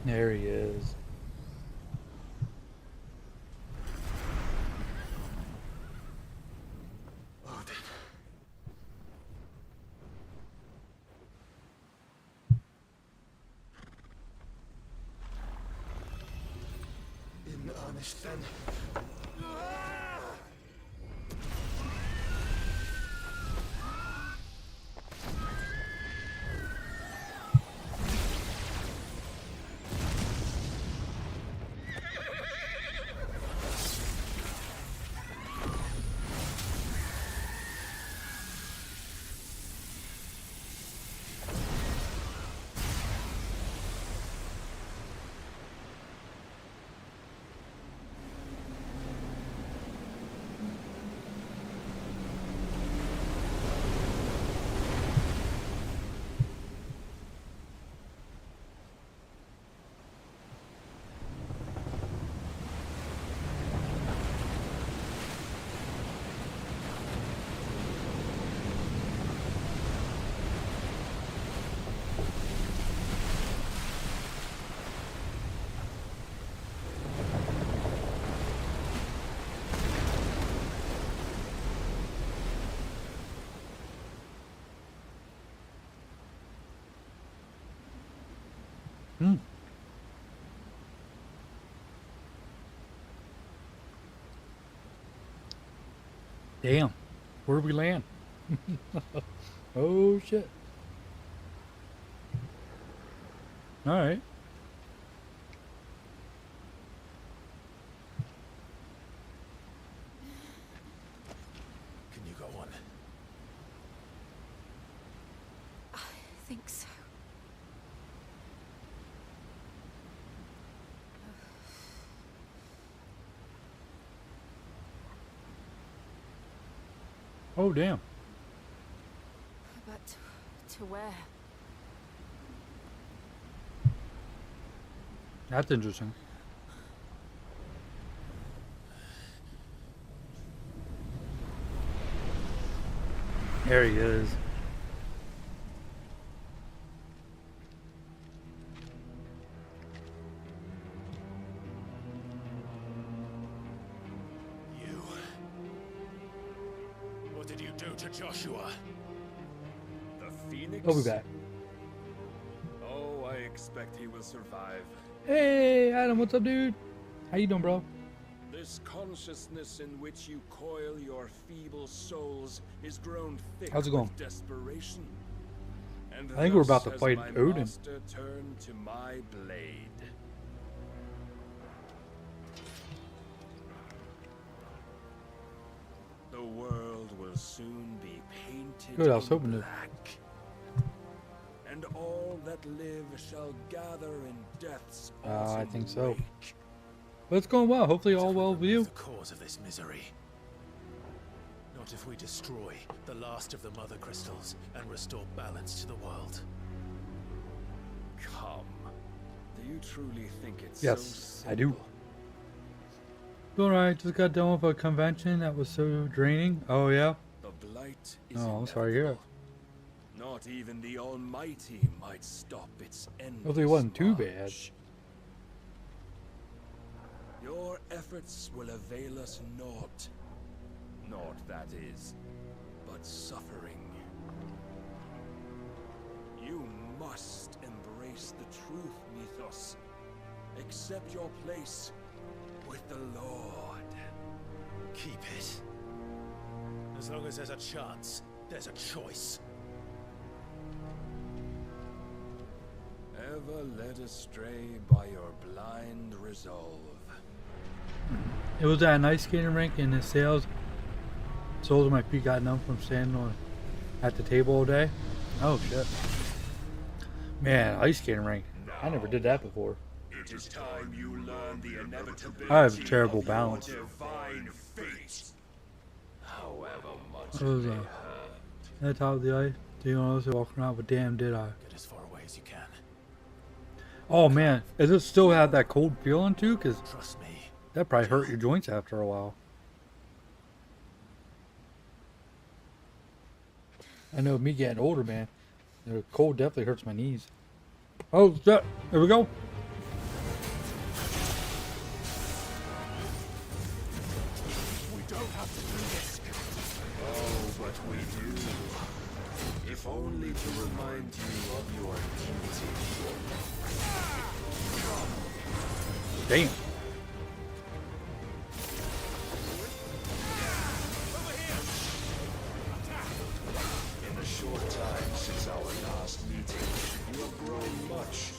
S17: There he is.
S2: In earnest then.
S17: Damn. Where'd we land? Oh, shit. Alright.
S19: Can you go on?
S22: I think so.
S17: Oh, damn.
S22: But to where?
S17: That's interesting. There he is.
S19: What did you do to Joshua?
S6: The Phoenix?
S17: I'll be back.
S6: Oh, I expect he will survive.
S17: Hey, Adam, what's up, dude? How you doing, bro?
S6: This consciousness in which you coil your feeble souls is grown thick
S17: How's it going?
S6: with desperation. And
S17: I think we're about
S6: thus
S17: to fight
S6: has my
S17: Odin.
S6: master turned to my blade. The world will soon be painted
S17: Good, I was
S6: in
S17: hoping to.
S6: black. And all that live shall gather in death's
S17: I think so.
S6: wake.
S17: But it's going well. Hopefully all well with you.
S3: The cause of this misery. Not if we destroy the last of the mother crystals and restore balance to the world.
S6: Come. Do you truly think it's
S17: Yes,
S6: so
S17: I do. Doing alright. Just got done with a convention that was so draining. Oh, yeah?
S6: The blight is
S17: Oh, I'm sorry to hear it.
S6: Not even the Almighty might stop its endless
S17: Hopefully it wasn't too bad.
S6: march. Your efforts will avail us naught. Naught, that is, but suffering. You must face the truth, Mythos. Accept your place with the Lord.
S19: Keep it. As long as there's a chance, there's a choice.
S6: Ever led astray by your blind resolve.
S17: It was at an ice skating rink, and the soles of my feet got numb from standing at the table all day. Oh shit. Man, ice skating rink. I never did that before.
S4: It is time you learn the inevitability
S17: I have terrible balance.
S4: of your divine fate.
S6: However much
S17: It was at the top of the ice. Do you know walking around? But damn, did I?
S19: Get as far away as you can.
S17: Oh man, does it still have that cold feeling too? Cause
S19: trust me,
S17: that probably hurt your joints after a while. I know me getting older, man. The cold definitely hurts my knees. Oh, there we go.
S4: We don't have to do this. Oh, but we do.
S6: If only to remind you of your duty.
S17: Damn.
S4: In the short time since our last meeting, you have grown much.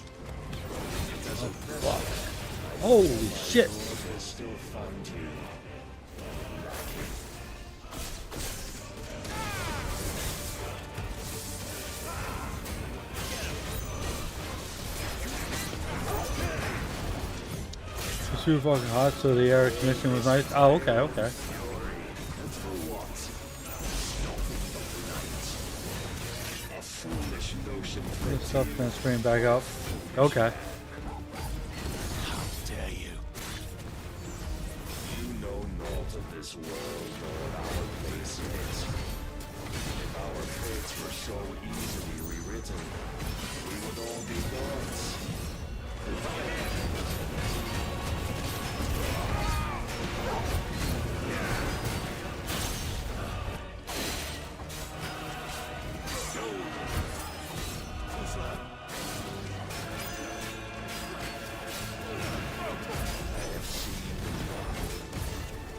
S4: It doesn't matter.
S17: Holy shit.
S4: They still find you.
S17: It's too fucking hot, so the air conditioning was nice. Oh, okay, okay. This stuff's gonna spring back up. Okay.
S4: How dare you? You know naught of this world nor our place in it. If our fates were so easily rewritten, we would all be gods.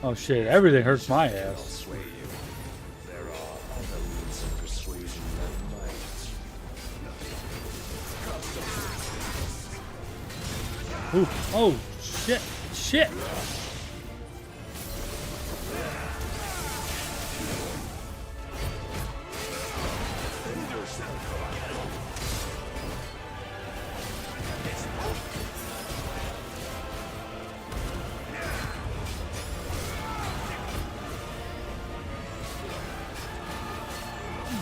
S17: Oh shit, everything hurts my ass.
S4: There are other means of persuasion that might.
S17: Ooh, oh shit, shit.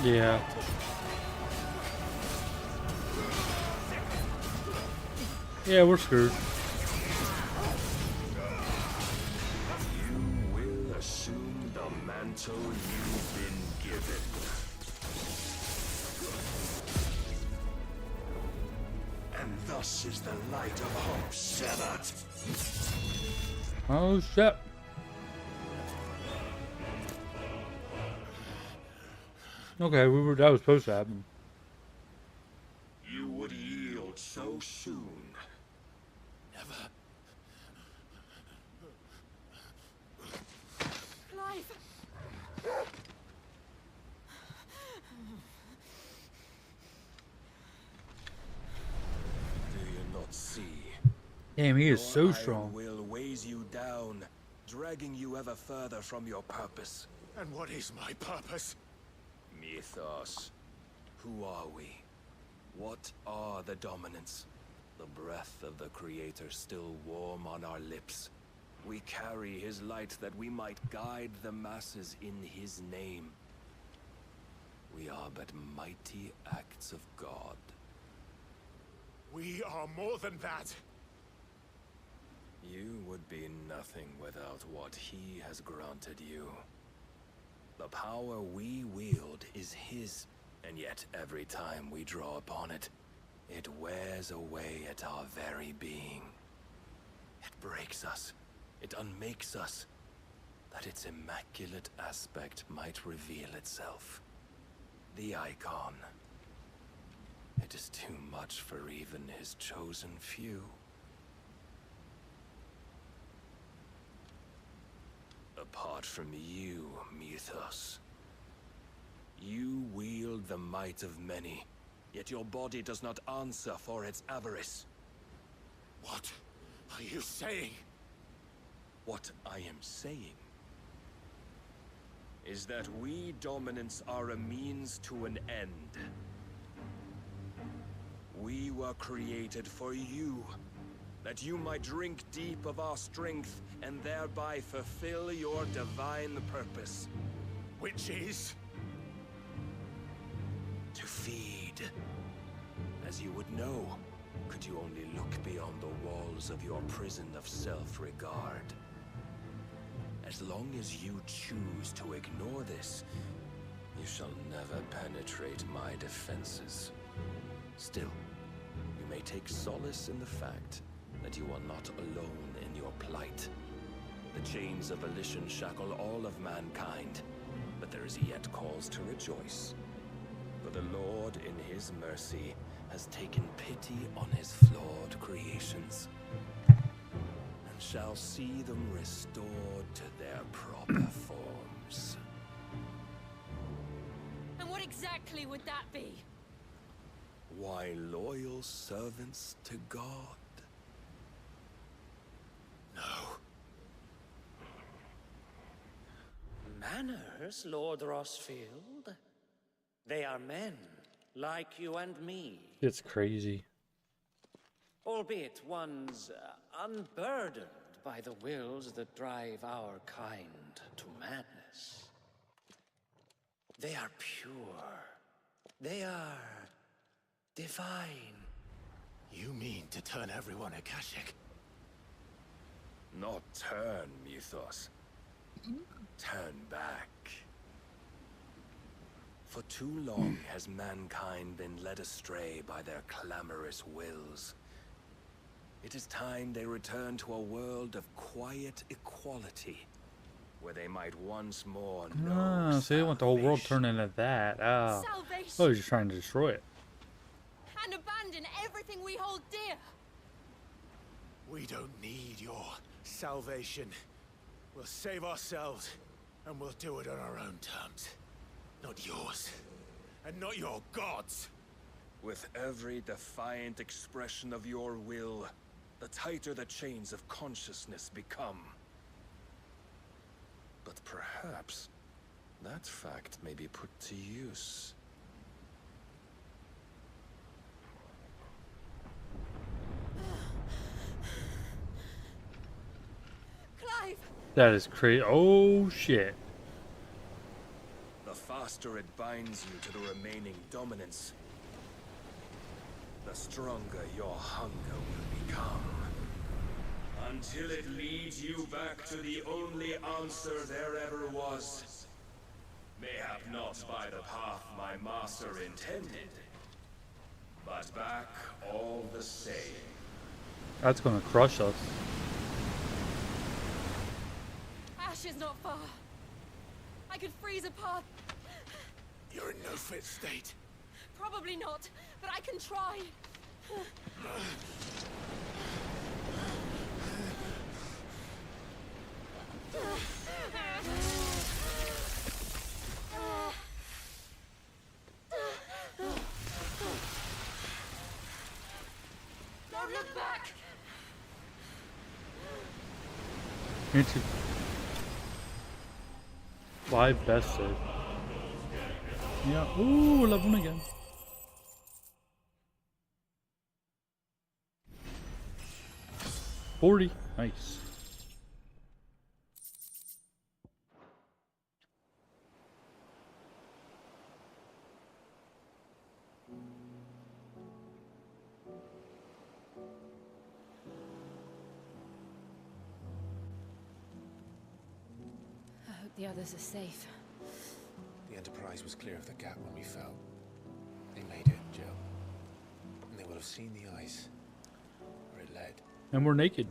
S17: Yeah. Yeah, we're screwed.
S4: You will assume the mantle you've been given. And thus is the light of hope severed.
S17: Oh shit. Okay, that was supposed to happen.
S4: You would yield so soon.
S19: Never.
S22: Clive!
S6: Do you not see?
S17: Damn, he is
S6: Your
S17: so
S6: iron
S17: strong.
S6: will weighs you down, dragging you ever further from your purpose.
S4: And what is my purpose?
S6: Mythos. Who are we? What are the dominants? The breath of the Creator still warm on our lips. We carry his light that we might guide the masses in his name. We are but mighty acts of God.
S4: We are more than that.
S6: You would be nothing without what he has granted you. The power we wield is his, and yet every time we draw upon it, it wears away at our very being. It breaks us, it unmakes us, that its immaculate aspect might reveal itself. The icon. It It is too much for even his chosen few. Apart from you, Mythos, you wield the might of many, yet your body does not answer for its avarice.
S23: What are you saying?
S6: What I am saying is that we dominants are a means to an end. We were created for you, that you might drink deep of our strength and thereby fulfill your divine purpose.
S23: Which is?
S6: To feed. As you would know, could you only look beyond the walls of your prison of self-regard. As long as you choose to ignore this, you shall never penetrate my defenses. Still, you may take solace in the fact that you are not alone in your plight. The chains of volition shackle all of mankind, but there is yet cause to rejoice. For the Lord, in his mercy, has taken pity on his flawed creations, and shall see them restored to their proper forms.
S11: And what exactly would that be?
S6: Why, loyal servants to God.
S23: No.
S15: Manners, Lord Rossfield? They are men, like you and me.
S17: It's crazy.
S15: Albeit ones unburdened by the wills that drive our kind to madness. They are pure. They are divine.
S23: You mean to turn everyone Akashic?
S6: Not turn, Mythos. Turn back. For too long has mankind been led astray by their clamorous wills. It is time they return to a world of quiet equality, where they might once more know.
S17: So they want the whole world turned into that. Oh.
S11: Salvation.
S17: Oh, he's just trying to destroy it.
S11: And abandon everything we hold dear.
S23: We don't need your salvation. We'll save ourselves, and we'll do it on our own terms. Not yours, and not your gods.
S6: With every defiant expression of your will, the tighter the chains of consciousness become. But perhaps that fact may be put to use.
S11: Clive!
S17: That is crazy. Oh, shit.
S6: The faster it binds you to the remaining dominance, the stronger your hunger will become. Until it leads you back to the only answer there ever was. Mayhap not by the path my master intended, but back all the same.
S17: That's gonna crush us.
S11: Ash is not far. I could freeze a path.
S23: You're in no fit state.
S11: Probably not, but I can try. Don't look back.
S17: Me too. Live best save. Yeah. Ooh, 11 again. $40. Nice.
S11: I hope the others are safe.
S18: The Enterprise was clear of the gap when we fell. They made it, Jill. And they will have seen the ice where it led.
S17: And we're naked.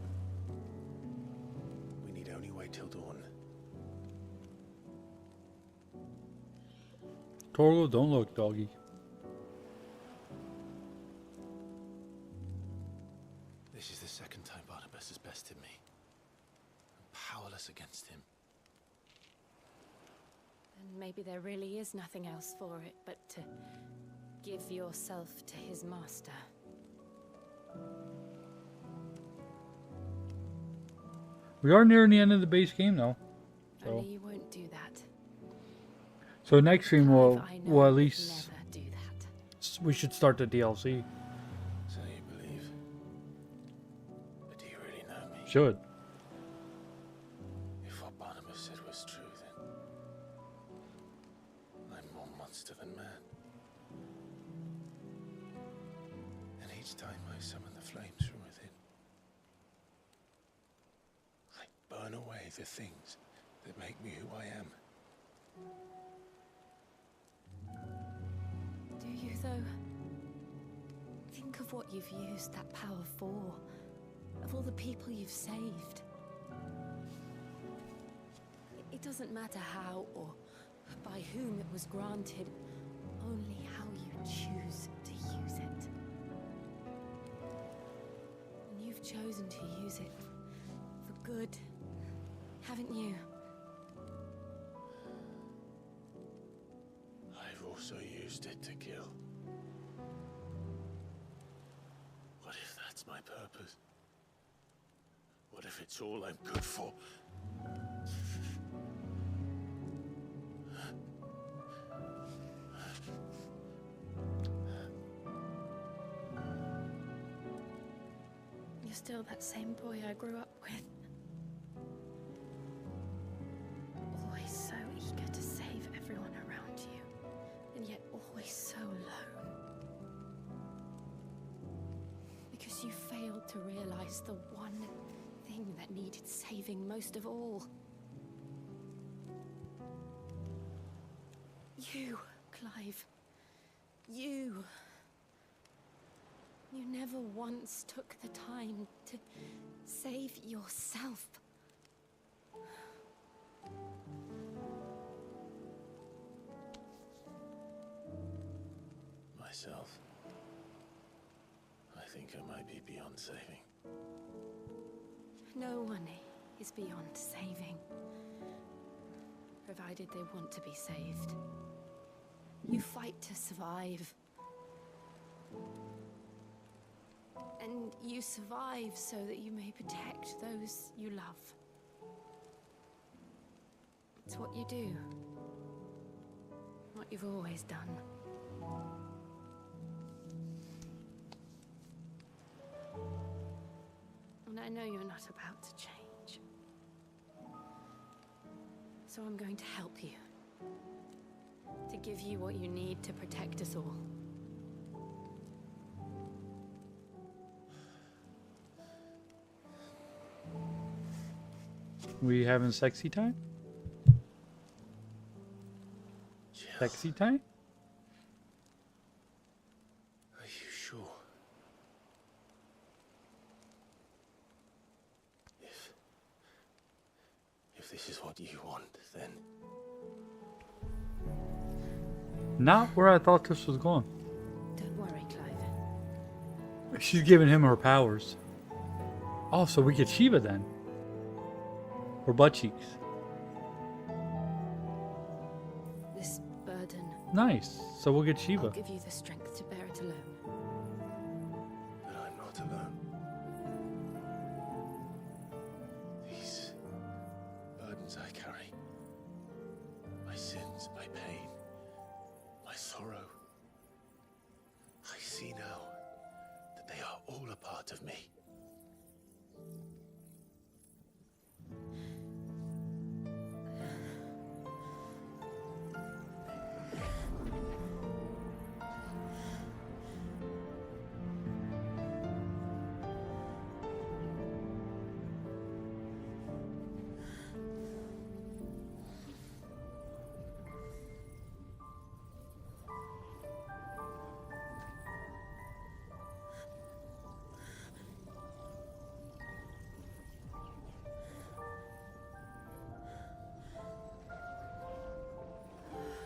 S18: We need only wait till dawn.
S17: Torgo, don't look, doggy.
S18: This is the second time Barnabas has bested me. I'm powerless against him.
S11: And maybe there really is nothing else for it but to give yourself to his master.
S17: We are nearing the end of the base game, though. So.
S11: Only you won't do that.
S17: So next stream we'll at
S11: would
S17: least
S11: never do that.
S17: we should start the DLC.
S3: So you believe? But do you really know me?
S17: Should.
S3: If what Barnabas said was true, then I'm more monster than man. And each time I summon the flames from within, I burn away the things that make me who I am.
S11: Do you, though? Think of what you've used that power for. Of all the people you've saved. It doesn't matter how or by whom it was granted, only how you choose to use it. And you've chosen to use it for good, haven't you?
S3: I've also used it to kill. What if that's my purpose? What if it's all I'm good for?
S11: You're still that same boy I grew up with. Always so eager to save everyone around you, and yet always so alone. Because you failed to realize the one thing that needed saving most of all. You, Clive. You. You never once took the time to save yourself.
S3: Myself. I think I might be beyond saving.
S11: No one is beyond saving, provided they want to be saved. You fight to survive. And you survive so that you may protect those you love. It's what you do. What you've always done. And I know you're not about to change. So I'm going to help you. To give you what you need to protect us all.
S17: We having sexy time? Sexy time?
S3: Are you sure? If this is what you want, then...
S17: Not where I thought this was going.
S11: Don't worry, Clive.
S17: She's giving him her powers. Oh, so we get Shiva then. Her butt cheeks.
S11: This burden.
S17: Nice. So we'll get Shiva.
S11: I'll give you the strength to bear it alone.
S3: But I'm not alone. These burdens I carry. My sins, my pain, my sorrow. I see now that they are all a part of me.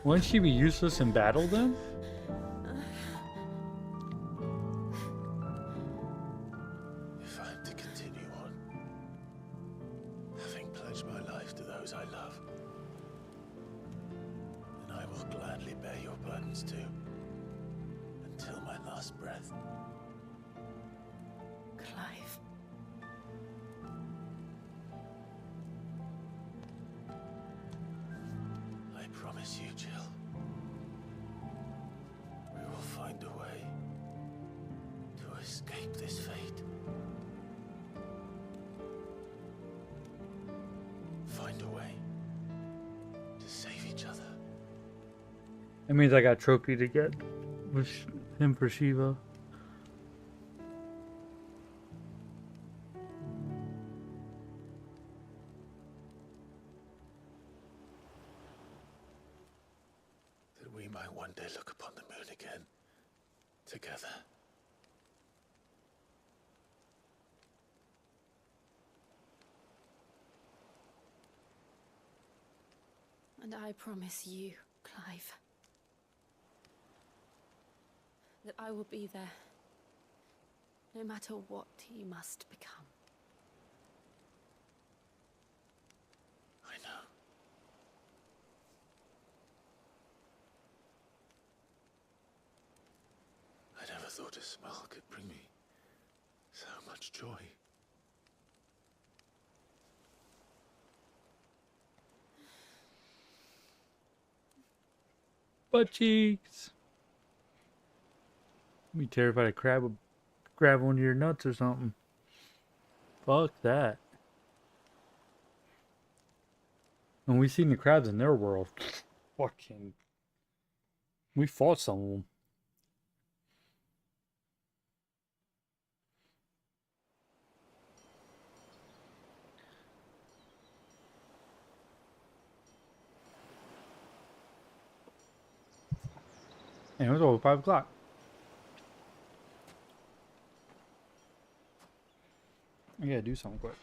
S17: Wouldn't she be useless in battle then?
S3: If I pledge my life to those I love. And I will gladly bear your burdens too, until my last breath.
S11: Clive.
S3: I promise you, Jill. We will find a way to escape this fate. Find a way to save each other.
S17: That means I got a trophy to get with him for Shiva.
S3: That we might one day look upon the moon again, together.
S11: And I promise you, Clive, that I will be there, no matter what you must become.
S3: I know. I never thought a smile could bring me so much joy.
S17: Butt cheeks. Be terrified a crab would grab one of your nuts or something. Fuck that. And we seen the crabs in their world. Fucking. We fought some of them. And it was over 5 o'clock. I gotta do something quick.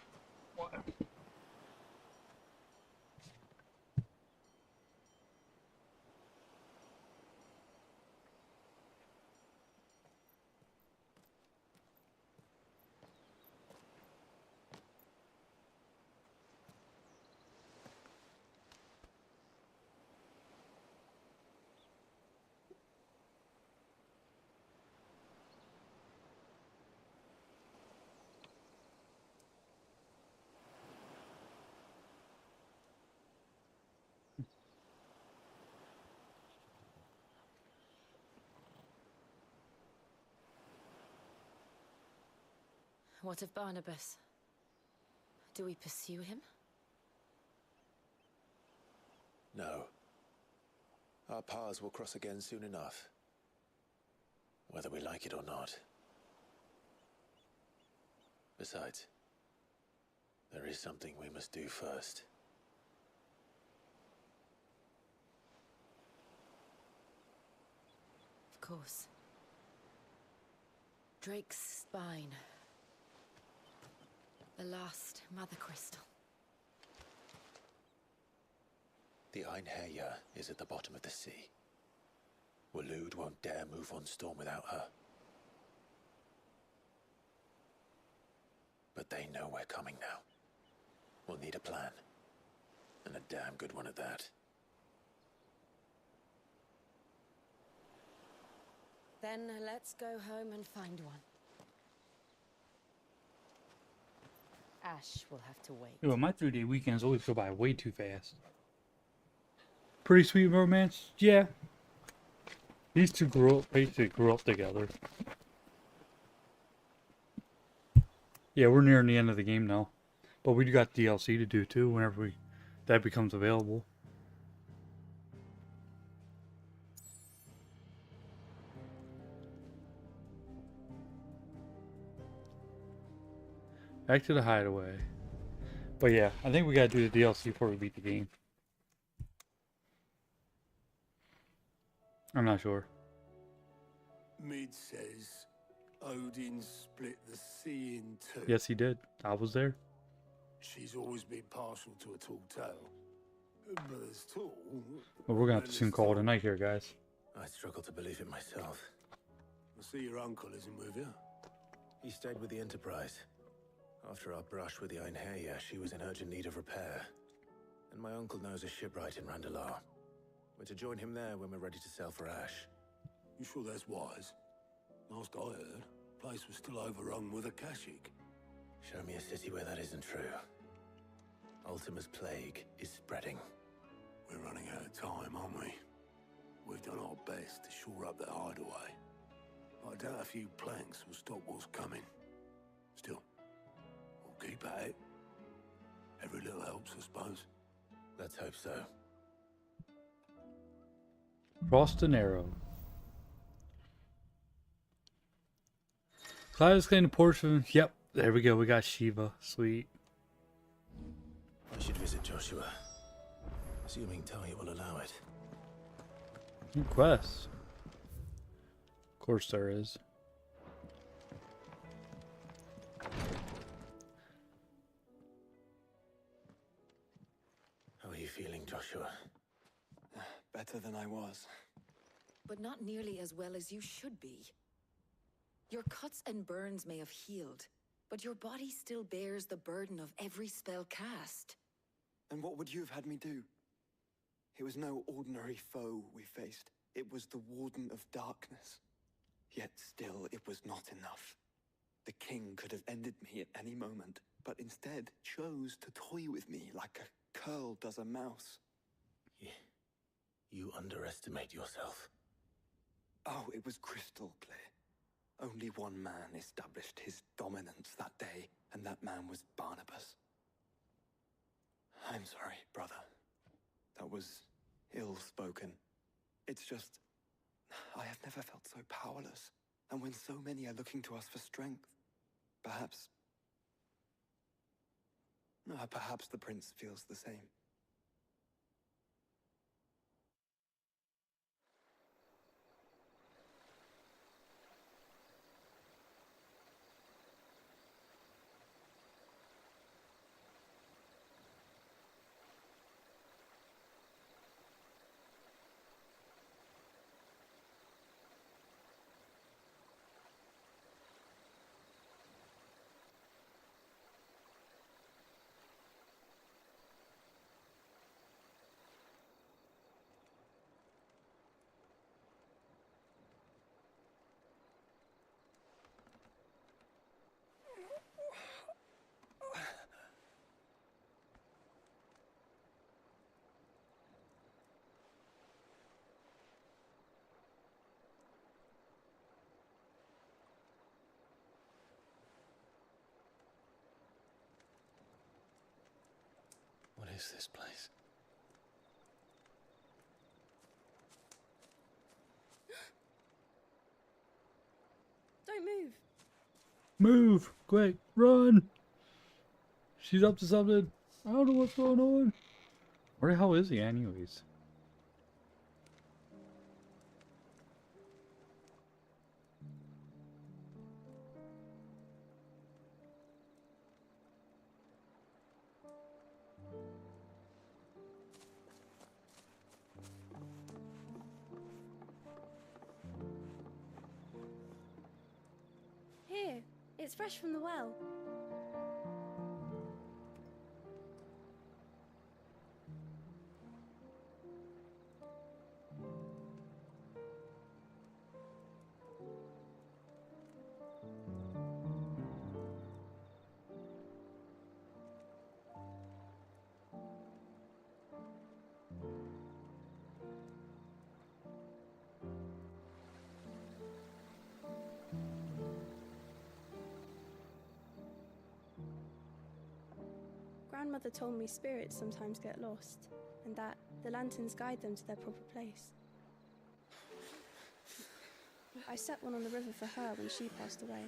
S11: What of Barnabas? Do we pursue him?
S3: No. Our paths will cross again soon enough. Whether we like it or not. Besides, there is something we must do first.
S11: Of course. Drake's spine. The last Mother Crystal.
S3: The Einherja is at the bottom of the sea. Waloed won't dare move on Storm without her. But they know we're coming now. We'll need a plan. And a damn good one at that.
S11: Then let's go home and find one. Ash will have to wait.
S17: Yo, my 3-day weekends always go by way too fast. Pretty sweet romance, yeah. These two basically grew up together. Yeah, we're nearing the end of the game now. But we got DLC to do too whenever that becomes available. Back to the hideaway. But yeah, I think we gotta do the DLC before we beat the game. I'm not sure.
S1: Mid says Odin split the sea in two.
S17: Yes, he did. I was there.
S1: She's always been partial to a tall tale. But as tall...
S17: Well, we're gonna have to soon call it a night here, guys.
S3: I struggle to believe it myself.
S1: I see your uncle isn't with you.
S3: He stayed with the Enterprise. After our brush with the Einherja, she was in urgent need of repair. And my uncle knows a shipwright in Randalar. We're to join him there when we're ready to sail for Ash.
S1: You sure that's wise? Last I heard, the place was still overrun with Akashic.
S3: Show me a city where that isn't true. Ultima's plague is spreading.
S1: We're running out of time, aren't we? We've done our best to shore up that hideaway. I doubt a few planks will stop what's coming. Still, we'll keep at it. Every little helps, I suppose.
S3: Let's hope so.
S17: Frost and Arrow. Clive's clean the portion. Yep, there we go. We got Shiva. Sweet.
S3: I should visit Joshua. Assuming Talia will allow it.
S17: New quest. Of course there is.
S3: How are you feeling, Joshua?
S5: Better than I was.
S8: But not nearly as well as you should be. Your cuts and burns may have healed, but your body still bears the burden of every spell cast.
S5: And what would you have had me do? It was no ordinary foe we faced. It was the Warden of Darkness. Yet still, it was not enough. The king could have ended me at any moment, but instead chose to toy with me like a curl does a mouse.
S3: You underestimate yourself.
S5: Oh, it was crystal clear. Only one man established his dominance that day, and that man was Barnabas. I'm sorry, brother. That was ill-spoken. It's just, I have never felt so powerless. And when so many are looking to us for strength, perhaps the prince feels the same.
S3: What is this place?
S11: Don't move.
S17: Move! Quick! Run! She's up to something. I don't know what's going on. Where the hell is he anyways?
S11: Here, it's fresh from the well. Grandmother told me spirits sometimes get lost, and that the lanterns guide them to their proper place. I set one on the river for her when she passed away.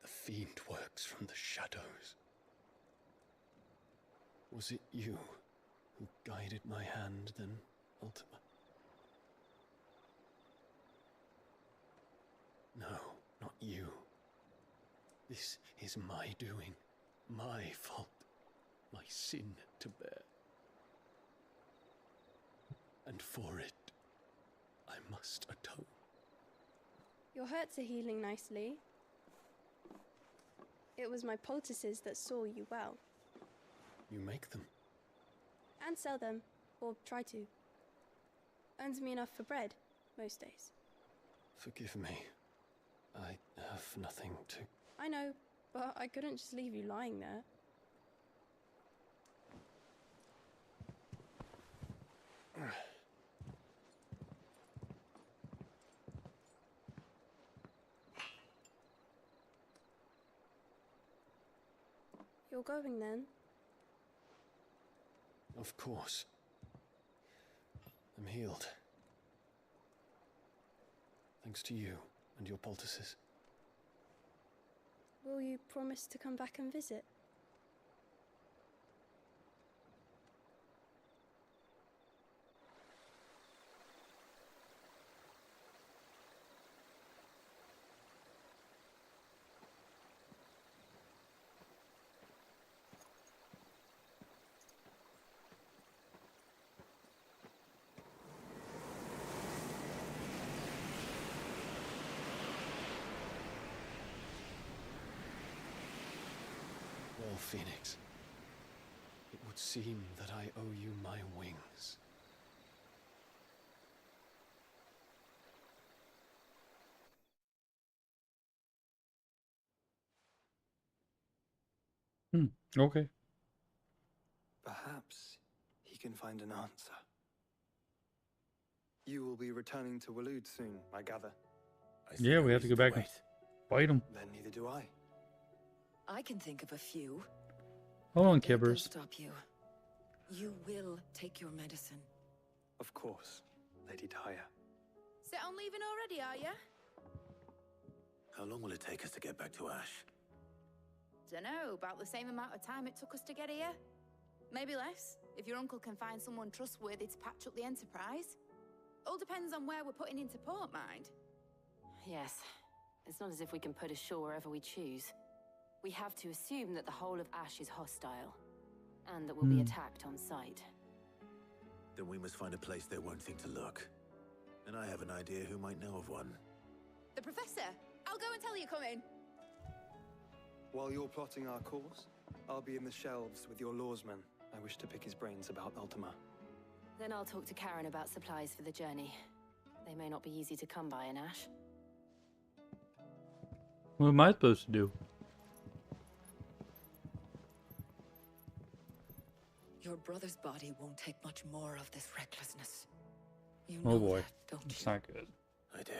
S18: The fiend works from the shadows.
S10: Was it you who guided my hand then, Ultima? No, not you. This is my doing, my fault, my sin to bear. And for it, I must atone.
S13: Your hurts are healing nicely. It was my poultices that saw you well.
S10: You make them?
S13: And sell them, or try to. Earns me enough for bread, most days.
S10: Forgive me. I have nothing to...
S13: I know, but I couldn't just leave you lying there. You're going then?
S10: Of course. I'm healed. Thanks to you and your poultices.
S13: Will you promise to come back and visit?
S10: Well, Phoenix, it would seem that I owe you my wings.
S17: Okay.
S5: Perhaps he can find an answer. You will be returning to Waloed soon, I gather.
S17: Yeah, we have to go back and fight him.
S5: Then neither do I.
S8: I can think of a few.
S17: Hold on,
S8: It does
S17: Kibbers.
S8: stop you. You will take your medicine.
S5: Of course, Lady Daya.
S22: Set on leaving already, are ya?
S3: How long will it take us to get back to Ash?
S22: Dunno, about the same amount of time it took us to get here. Maybe less, if your uncle can find someone trustworthy to patch up the Enterprise. All depends on where we're putting into port, mind.
S11: Yes. It's not as if we can put ashore wherever we choose. We have to assume that the whole of Ash is hostile, and that we'll be attacked on sight.
S3: Then we must find a place they won't think to look. And I have an idea who might know of one.
S22: The Professor! I'll go and tell you coming!
S5: While you're plotting our course, I'll be in the shelves with your lawsman. I wish to pick his brains about Ultima.
S11: Then I'll talk to Karen about supplies for the journey. They may not be easy to come by in Ash.
S17: What am I supposed to do?
S8: Your brother's body won't take much more of this recklessness. You
S17: Oh
S8: know
S17: boy,
S8: that, don't
S17: it's
S8: you?
S17: not good.
S3: I do.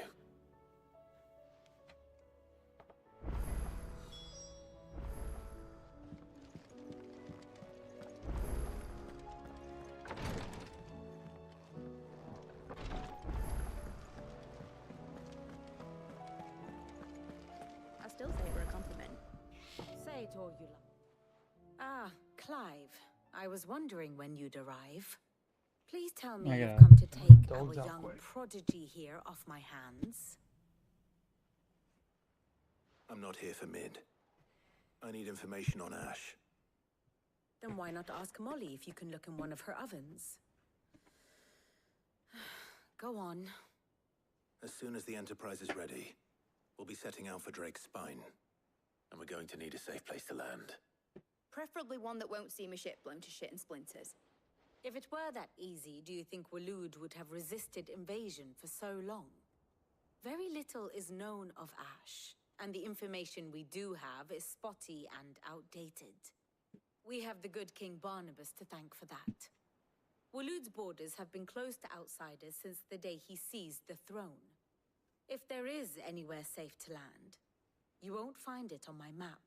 S22: I still say it were a compliment.
S11: Say it all you like. Ah, Clive. I was wondering when you'd arrive. Please tell me
S17: I
S11: you've
S17: gotta
S11: come to take our
S17: dogs out
S11: young
S17: quick.
S11: prodigy here off my hands.
S3: I'm not here for Mid. I need information on Ash.
S11: Then why not ask Molly if you can look in one of her ovens? Go on.
S3: As soon as the Enterprise is ready, we'll be setting out for Drake's Spine. And we're going to need a safe place to land.
S22: Preferably one that won't see my ship blown to shit and splinters.
S11: If it were that easy, do you think Waloed would have resisted invasion for so long? Very little is known of Ash, and the information we do have is spotty and outdated. We have the good King Barnabas to thank for that. Waloed's borders have been closed to outsiders since the day he seized the throne. If there is anywhere safe to land, you won't find it on my map.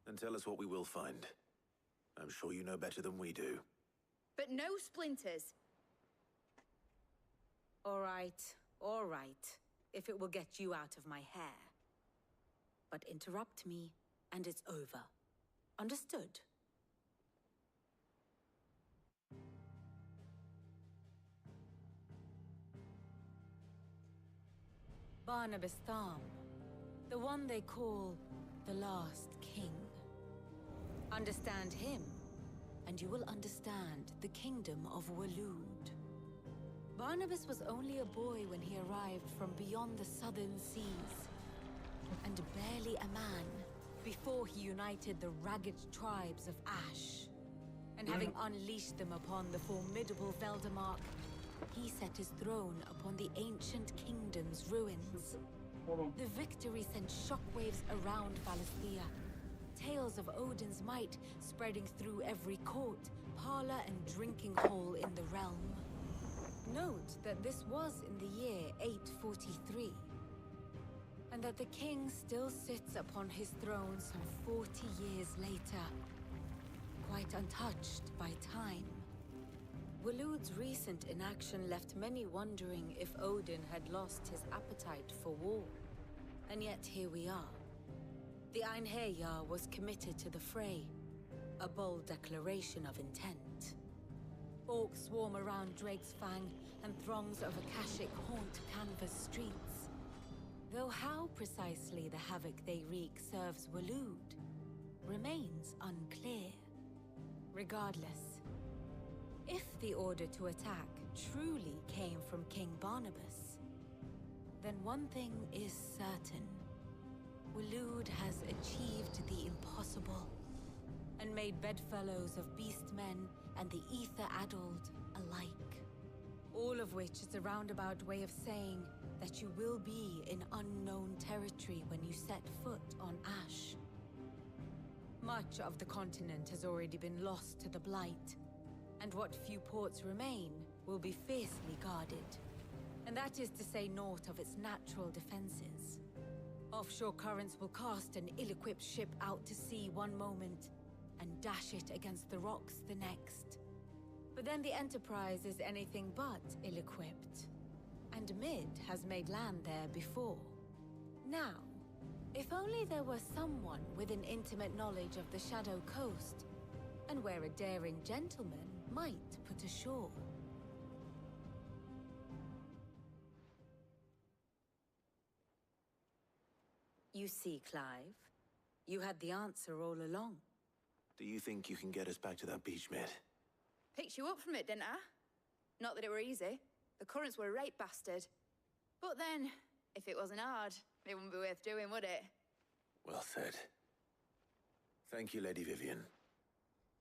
S3: Then tell us what we will find. I'm sure you know better than we do.
S22: But no splinters.
S11: All right, if it will get you out of my hair. But interrupt me, and it's over. Understood? Barnabas Tham, the one they call the Last King. Understand him, and you will understand the kingdom of Waloed. Barnabas was only a boy when he arrived from beyond the southern seas, and barely a man before he united the ragged tribes of Ash. And having unleashed them upon the formidable Veldamark, he set his throne upon the ancient kingdom's ruins. The victory sent shockwaves around Valisthea, tales of Odin's might spreading through every court, parlor, and drinking hole in the realm. Note that this was in the year 843, and that the king still sits upon his throne some 40 years later, quite untouched by time. Waloed's recent inaction left many wondering if Odin had lost his appetite for war. And yet here we are. The Einherjar was committed to the fray, a bold declaration of intent. Orcs swarm around Drake's Fang, and throngs of Akashic haunt Canvas streets. Though how precisely the havoc they wreak serves Waloed remains unclear. Regardless, if the order to attack truly came from King Barnabas, then one thing is certain. Waloed has achieved the impossible, and made bedfellows of beastmen and the ether-addled alike. All of which is a roundabout way of saying that you will be in unknown territory when you set foot on Ash. Much of the continent has already been lost to the Blight, and what few ports remain will be fiercely guarded. And that is to say naught of its natural defenses. Offshore currents will cast an ill-equipped ship out to sea one moment, and dash it against the rocks the next. But then the Enterprise is anything but ill-equipped. And Mid has made land there before. Now, if only there were someone with an intimate knowledge of the Shadow Coast, and where a daring gentleman might put ashore. You see, Clive, you had the answer all along.
S3: Do you think you can get us back to that beach, Mid?
S22: Picked you up from it, didn't I? Not that it were easy. The currents were a right bastard. But then, if it wasn't hard, it wouldn't be worth doing, would it?
S3: Well said. Thank you, Lady Vivian.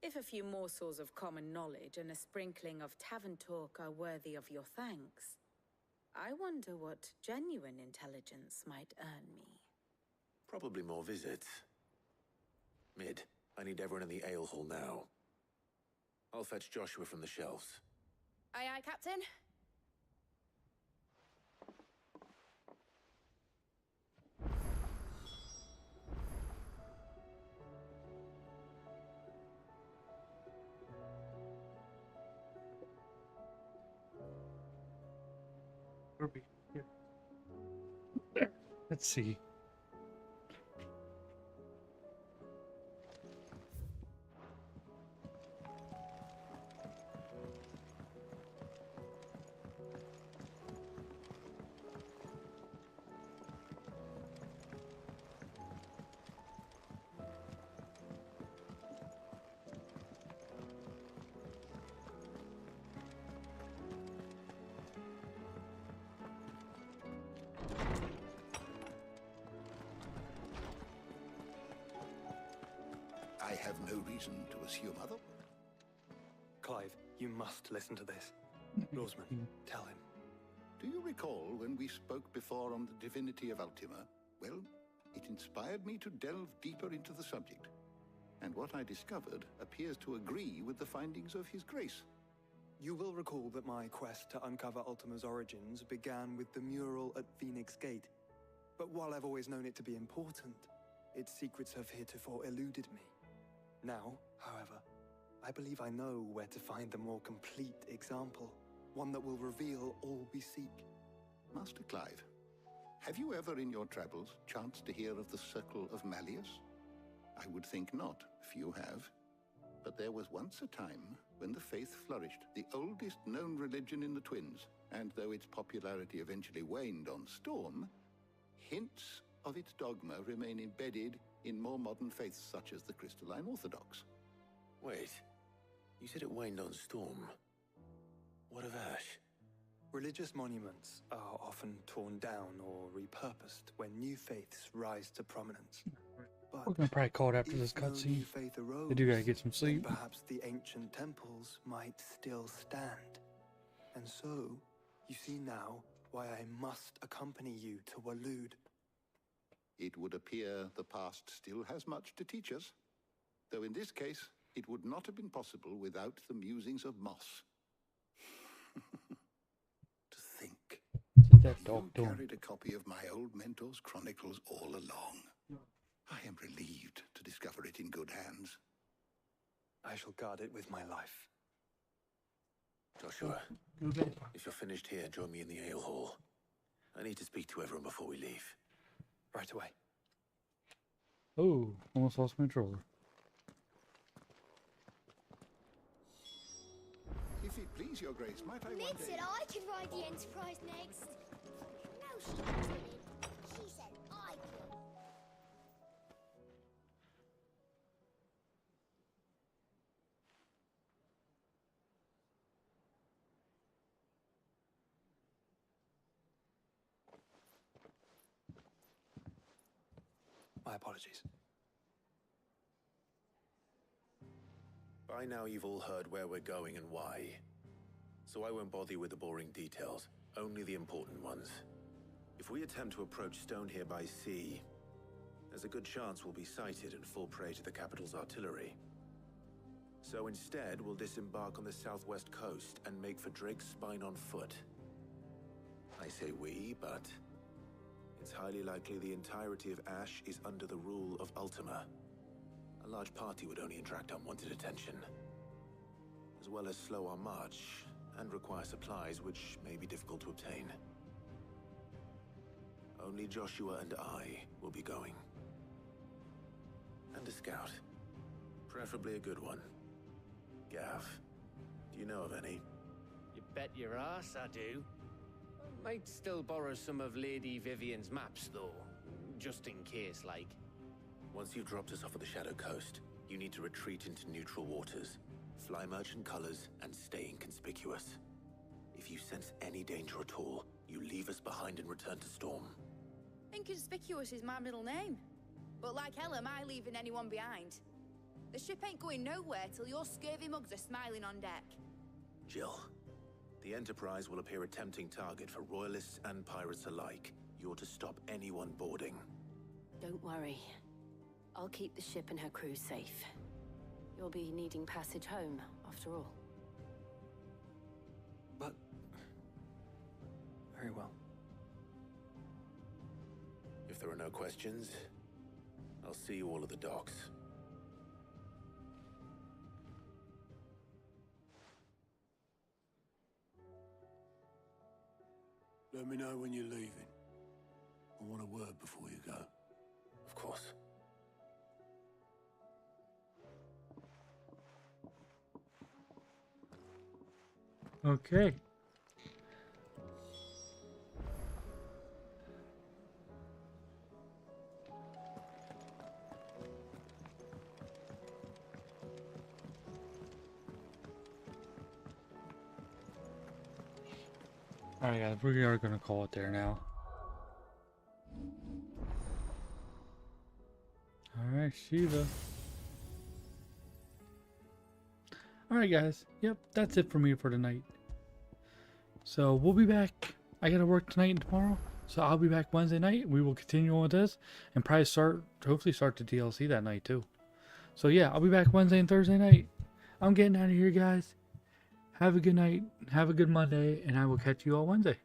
S11: If a few morsels of common knowledge and a sprinkling of tavern talk are worthy of your thanks, I wonder what genuine intelligence might earn me.
S3: Probably more visits. Mid, I need everyone in the ale hall now. I'll fetch Joshua from the shelves.
S22: Aye, aye, Captain.
S17: Let's see.
S16: I have no reason to assume other.
S5: Clive, you must listen to this. Lawsman, tell him.
S16: Do you recall when we spoke before on the divinity of Ultima? Well, it inspired me to delve deeper into the subject. And what I discovered appears to agree with the findings of His Grace.
S5: You will recall that my quest to uncover Ultima's origins began with the mural at Phoenix Gate. But while I've always known it to be important, its secrets have heretofore eluded me. Now, however, I believe I know where to find the more complete example, one that will reveal all we seek.
S16: Master Clive, have you ever in your travels chanced to hear of the Circle of Malleus? I would think not, few have. But there was once a time when the faith flourished, the oldest known religion in the Twins, and though its popularity eventually waned on Storm,
S9: hints of its dogma remain embedded in more modern faiths such as the Crystalline Orthodox.
S3: Wait, you said it waned on Storm. What of Ash?
S5: Religious monuments are often torn down or repurposed when new faiths rise to prominence.
S17: We're gonna probably call it after this cutscene. They do gotta get some sleep.
S5: Perhaps the ancient temples might still stand. And so, you see now why I must accompany you to Waloed.
S9: It would appear the past still has much to teach us, though in this case, it would not have been possible without the musings of Moss. To think,
S17: that dog
S9: you carried a copy of my old mentor's chronicles all along. I am relieved to discover it in good hands.
S5: I shall guard it with my life.
S3: Joshua, if you're finished here, join me in the ale hall. I need to speak to everyone before we leave.
S5: Right away.
S17: Oh, almost lost my controller.
S9: If it please your grace, might I
S14: Mid said I could ride the Enterprise next. No, she didn't. She said I could.
S5: My apologies.
S3: By now you've all heard where we're going and why. So I won't bother you with the boring details, only the important ones. If we attempt to approach Stone here by sea, there's a good chance we'll be sighted and fall prey to the capital's artillery. So instead, we'll disembark on the southwest coast and make for Drake's Spine on foot. I say we, but it's highly likely the entirety of Ash is under the rule of Ultima. A large party would only attract unwanted attention, as well as slow our march and require supplies which may be difficult to obtain. Only Joshua and I will be going. And a scout. Preferably a good one. Gav, do you know of any?
S20: You bet your ass I do. Might still borrow some of Lady Vivian's maps, though. Just in case, like.
S3: Once you've dropped us off at the Shadow Coast, you need to retreat into neutral waters, fly merchant colors, and stay inconspicuous. If you sense any danger at all, you leave us behind and return to Storm.
S22: Inconspicuous is my middle name. But like hell am I leaving anyone behind. The ship ain't going nowhere till your scurvy mugs are smiling on deck.
S3: Jill, the Enterprise will appear a tempting target for royalists and pirates alike. You're to stop anyone boarding.
S21: Don't worry. I'll keep the ship and her crew safe. You'll be needing passage home, after all.
S5: But... very well.
S3: If there are no questions, I'll see you all at the docks.
S1: Let me know when you're leaving. I want a word before you go.
S3: Of course.
S17: Okay. Alright guys, we are gonna call it there now. Alright, Shiva. Alright guys, yep, that's it for me for tonight. So we'll be back. I gotta work tonight and tomorrow. So I'll be back Wednesday night. We will continue on with this and probably hopefully start the DLC that night too. So yeah, I'll be back Wednesday and Thursday night. I'm getting out of here guys. Have a good night, have a good Monday, and I will catch you all Wednesday.